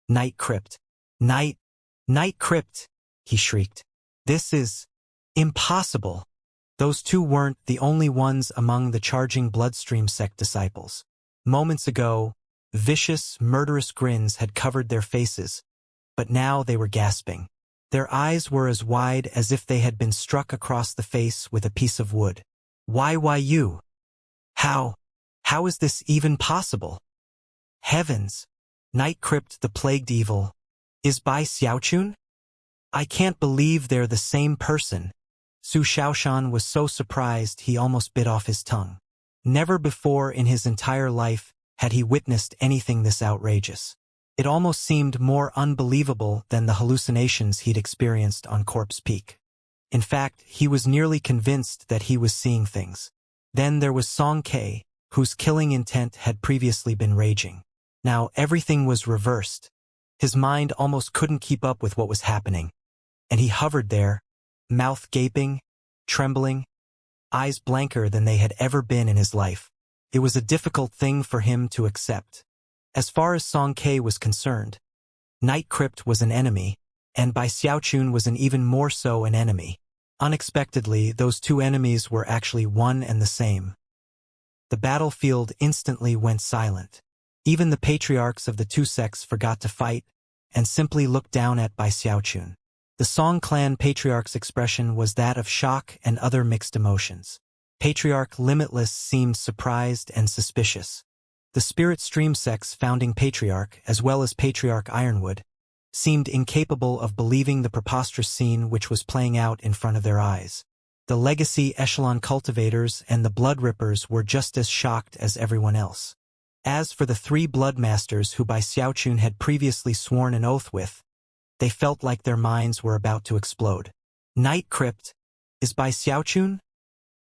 Night Crypt. Night Crypt, he shrieked. This is impossible. Those two weren't the only ones among the charging bloodstream sect disciples. Moments ago, vicious, murderous grins had covered their faces, but now they were gasping. Their eyes were as wide as if they had been struck across the face with a piece of wood. Why you? How is this even possible? Heavens! Night Crypt, the plagued evil. Is Bai Xiaochun? I can't believe they're the same person. Su Shaoshan was so surprised he almost bit off his tongue. Never before in his entire life had he witnessed anything this outrageous. It almost seemed more unbelievable than the hallucinations he'd experienced on Corpse Peak. In fact, he was nearly convinced that he was seeing things. Then there was Song Ke, whose killing intent had previously been raging. Now everything was reversed. His mind almost couldn't keep up with what was happening, and he hovered there, mouth gaping, trembling, eyes blanker than they had ever been in his life. It was a difficult thing for him to accept. As far as Song Ke was concerned, Night Crypt was an enemy, and Bai Xiaochun was an even more so an enemy. Unexpectedly, those two enemies were actually one and the same. The battlefield instantly went silent. Even the patriarchs of the two sects forgot to fight and simply looked down at Bai Xiaochun. The Song clan patriarch's expression was that of shock and other mixed emotions. Patriarch Limitless seemed surprised and suspicious. The Spirit Stream sect's founding patriarch, as well as Patriarch Ironwood, seemed incapable of believing the preposterous scene which was playing out in front of their eyes. The legacy echelon cultivators and the blood rippers were just as shocked as everyone else. As for the three blood masters who Bai Xiaochun had previously sworn an oath with, they felt like their minds were about to explode. Night Crypt, is Bai Xiaochun?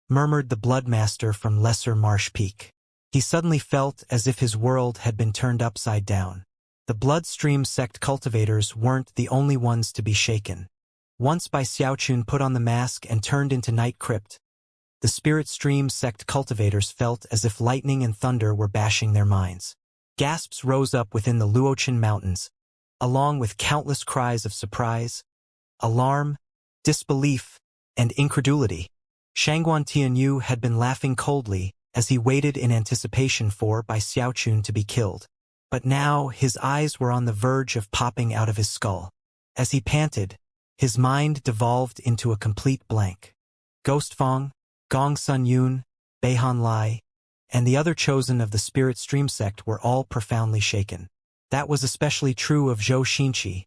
Murmured the blood master from Lesser Marsh Peak. He suddenly felt as if his world had been turned upside down. The bloodstream sect cultivators weren't the only ones to be shaken. Once Bai Xiaochun put on the mask and turned into Night Crypt, the Spirit Stream sect cultivators felt as if lightning and thunder were bashing their minds. Gasps rose up within the Luochen Mountains, along with countless cries of surprise, alarm, disbelief, and incredulity. Shangguan Tianyu had been laughing coldly as he waited in anticipation for Bai Xiaochun to be killed. But now his eyes were on the verge of popping out of his skull. As he panted, his mind devolved into a complete blank. Ghost Fong, Gong Sun Yun, Beihan Lai, and the other chosen of the Spirit Stream sect were all profoundly shaken. That was especially true of Zhou Xinqi,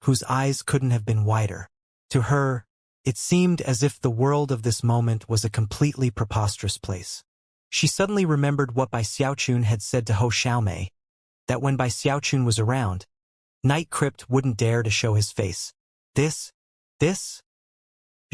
whose eyes couldn't have been wider. To her, it seemed as if the world of this moment was a completely preposterous place. She suddenly remembered what Bai Xiaochun had said to Ho Xiaomei, that when Bai Xiaochun was around, Night Crypt wouldn't dare to show his face. This?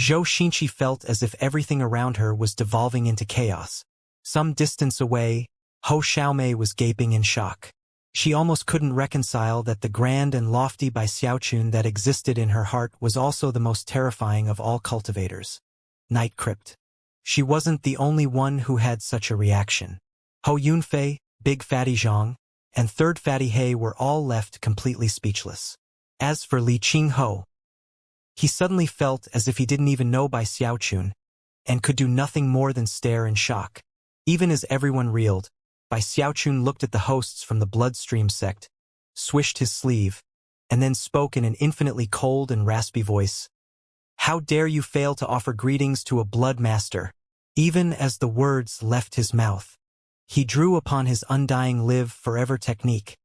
Zhou Xinqi felt as if everything around her was devolving into chaos. Some distance away, Ho Xiaomei was gaping in shock. She almost couldn't reconcile that the grand and lofty Bai Xiaochun that existed in her heart was also the most terrifying of all cultivators. Night Crypt. She wasn't the only one who had such a reaction. Ho Yunfei, Big Fatty Zhang, and Third Fatty He were all left completely speechless. As for Li Qingho, He suddenly felt as if he didn't even know Bai Xiaochun, and could do nothing more than stare in shock. Even as everyone reeled, Bai Xiaochun looked at the hosts from the Bloodstream sect, swished his sleeve, and then spoke in an infinitely cold and raspy voice. "How dare you fail to offer greetings to a blood master?" Even as the words left his mouth, he drew upon his undying live forever technique,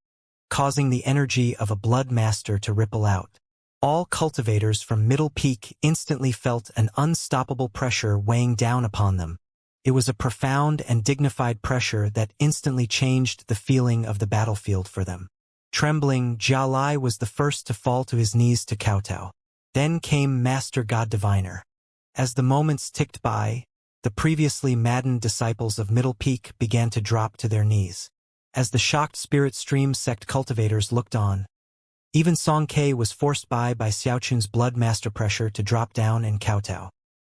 causing the energy of a blood master to ripple out. All cultivators from Middle Peak instantly felt an unstoppable pressure weighing down upon them. It was a profound and dignified pressure that instantly changed the feeling of the battlefield for them. Trembling, Jia Lai was the first to fall to his knees to kowtow. Then came Master God Diviner. As the moments ticked by, the previously maddened disciples of Middle Peak began to drop to their knees. As the shocked Spirit Stream sect cultivators looked on, even Song Ke was forced by Xiaochun's blood master pressure to drop down and kowtow.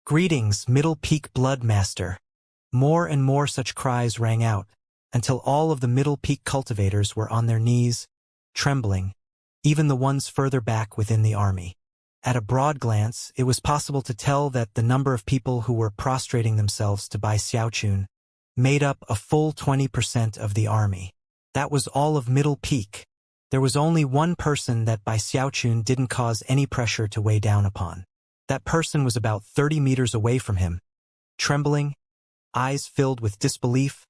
"Greetings, Middle Peak Blood Master." More and more such cries rang out, until all of the Middle Peak cultivators were on their knees, trembling, even the ones further back within the army. At a broad glance, it was possible to tell that the number of people who were prostrating themselves to Bai Xiaochun made up a full 20% of the army. That was all of Middle Peak. There was only one person that Bai Xiaochun didn't cause any pressure to weigh down upon. That person was about 30 meters away from him, trembling, eyes filled with disbelief,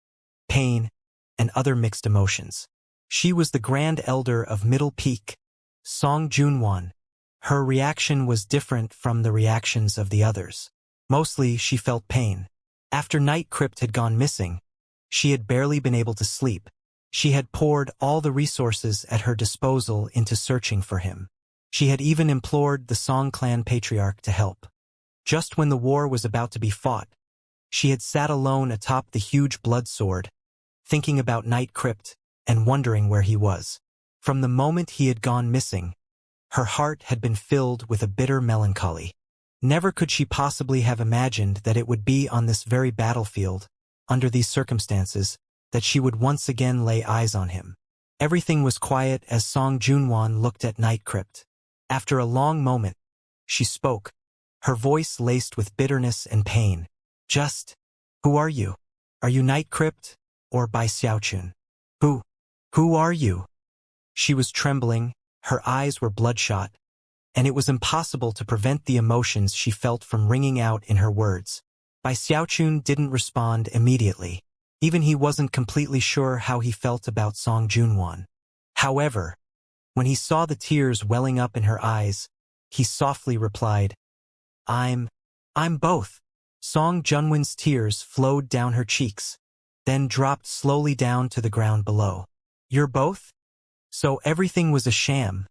pain, and other mixed emotions. She was the Grand Elder of Middle Peak, Song Junwan. Her reaction was different from the reactions of the others. Mostly, she felt pain. After Night Crypt had gone missing, she had barely been able to sleep. She had poured all the resources at her disposal into searching for him. She had even implored the Song clan patriarch to help. Just when the war was about to be fought, she had sat alone atop the huge blood sword, thinking about Night Crypt and wondering where he was. From the moment he had gone missing, her heart had been filled with a bitter melancholy. Never could she possibly have imagined that it would be on this very battlefield, under these circumstances, that she would once again lay eyes on him. Everything was quiet as Song Junwan looked at Night Crypt. After a long moment, she spoke, her voice laced with bitterness and pain. "Just, who are you? Are you Night Crypt, or Bai Xiaochun? Who are you?" She was trembling, her eyes were bloodshot, and it was impossible to prevent the emotions she felt from ringing out in her words. Bai Xiaochun didn't respond immediately. Even he wasn't completely sure how he felt about Song Junwan. However, when he saw the tears welling up in her eyes, he softly replied, I'm both." Song Junwan's tears flowed down her cheeks, then dropped slowly down to the ground below. "You're both? So everything was a sham."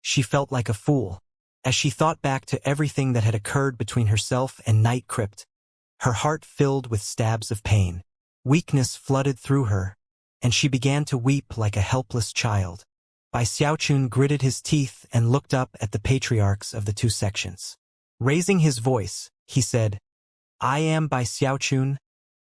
She felt like a fool. As she thought back to everything that had occurred between herself and Night Crypt, her heart filled with stabs of pain. Weakness flooded through her, and she began to weep like a helpless child. Bai Xiaochun gritted his teeth and looked up at the patriarchs of the two sections. Raising his voice, he said, "I am Bai Xiaochun,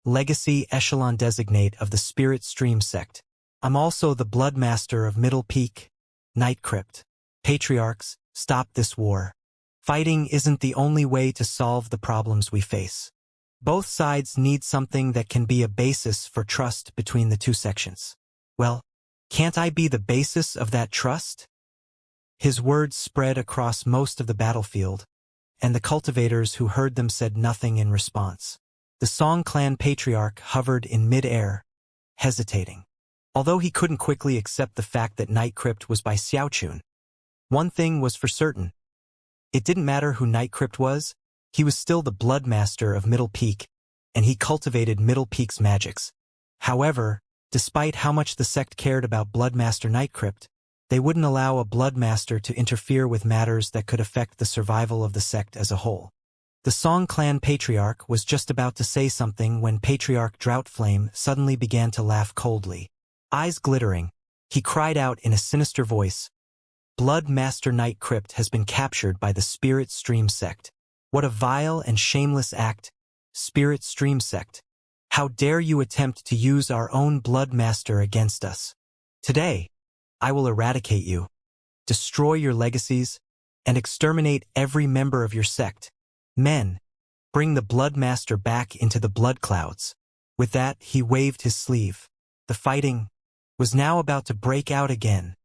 Legacy Echelon Designate of the Spirit Stream Sect. I'm also the Blood Master of Middle Peak, Night Crypt. Patriarchs, stop this war. Fighting isn't the only way to solve the problems we face. Both sides need something that can be a basis for trust between the two sections. Well, can't I be the basis of that trust?" His words spread across most of the battlefield, and the cultivators who heard them said nothing in response. The Song clan patriarch hovered in mid-air, hesitating. Although he couldn't quickly accept the fact that Night Crypt was Bai Xiaochun, one thing was for certain. It didn't matter who Night Crypt was, he was still the Blood Master of Middle Peak, and he cultivated Middle Peak's magics. However, despite how much the sect cared about Blood Master Night Crypt, they wouldn't allow a Blood Master to interfere with matters that could affect the survival of the sect as a whole. The Song clan patriarch was just about to say something when Patriarch Droughtflame suddenly began to laugh coldly. Eyes glittering, he cried out in a sinister voice, "Blood Master Night Crypt has been captured by the Spirit Stream Sect. What a vile and shameless act, Spirit Stream Sect. How dare you attempt to use our own Blood Master against us? Today, I will eradicate you, destroy your legacies, and exterminate every member of your sect. Men, bring the Blood Master back into the blood clouds." With that, he waved his sleeve. The fighting was now about to break out again.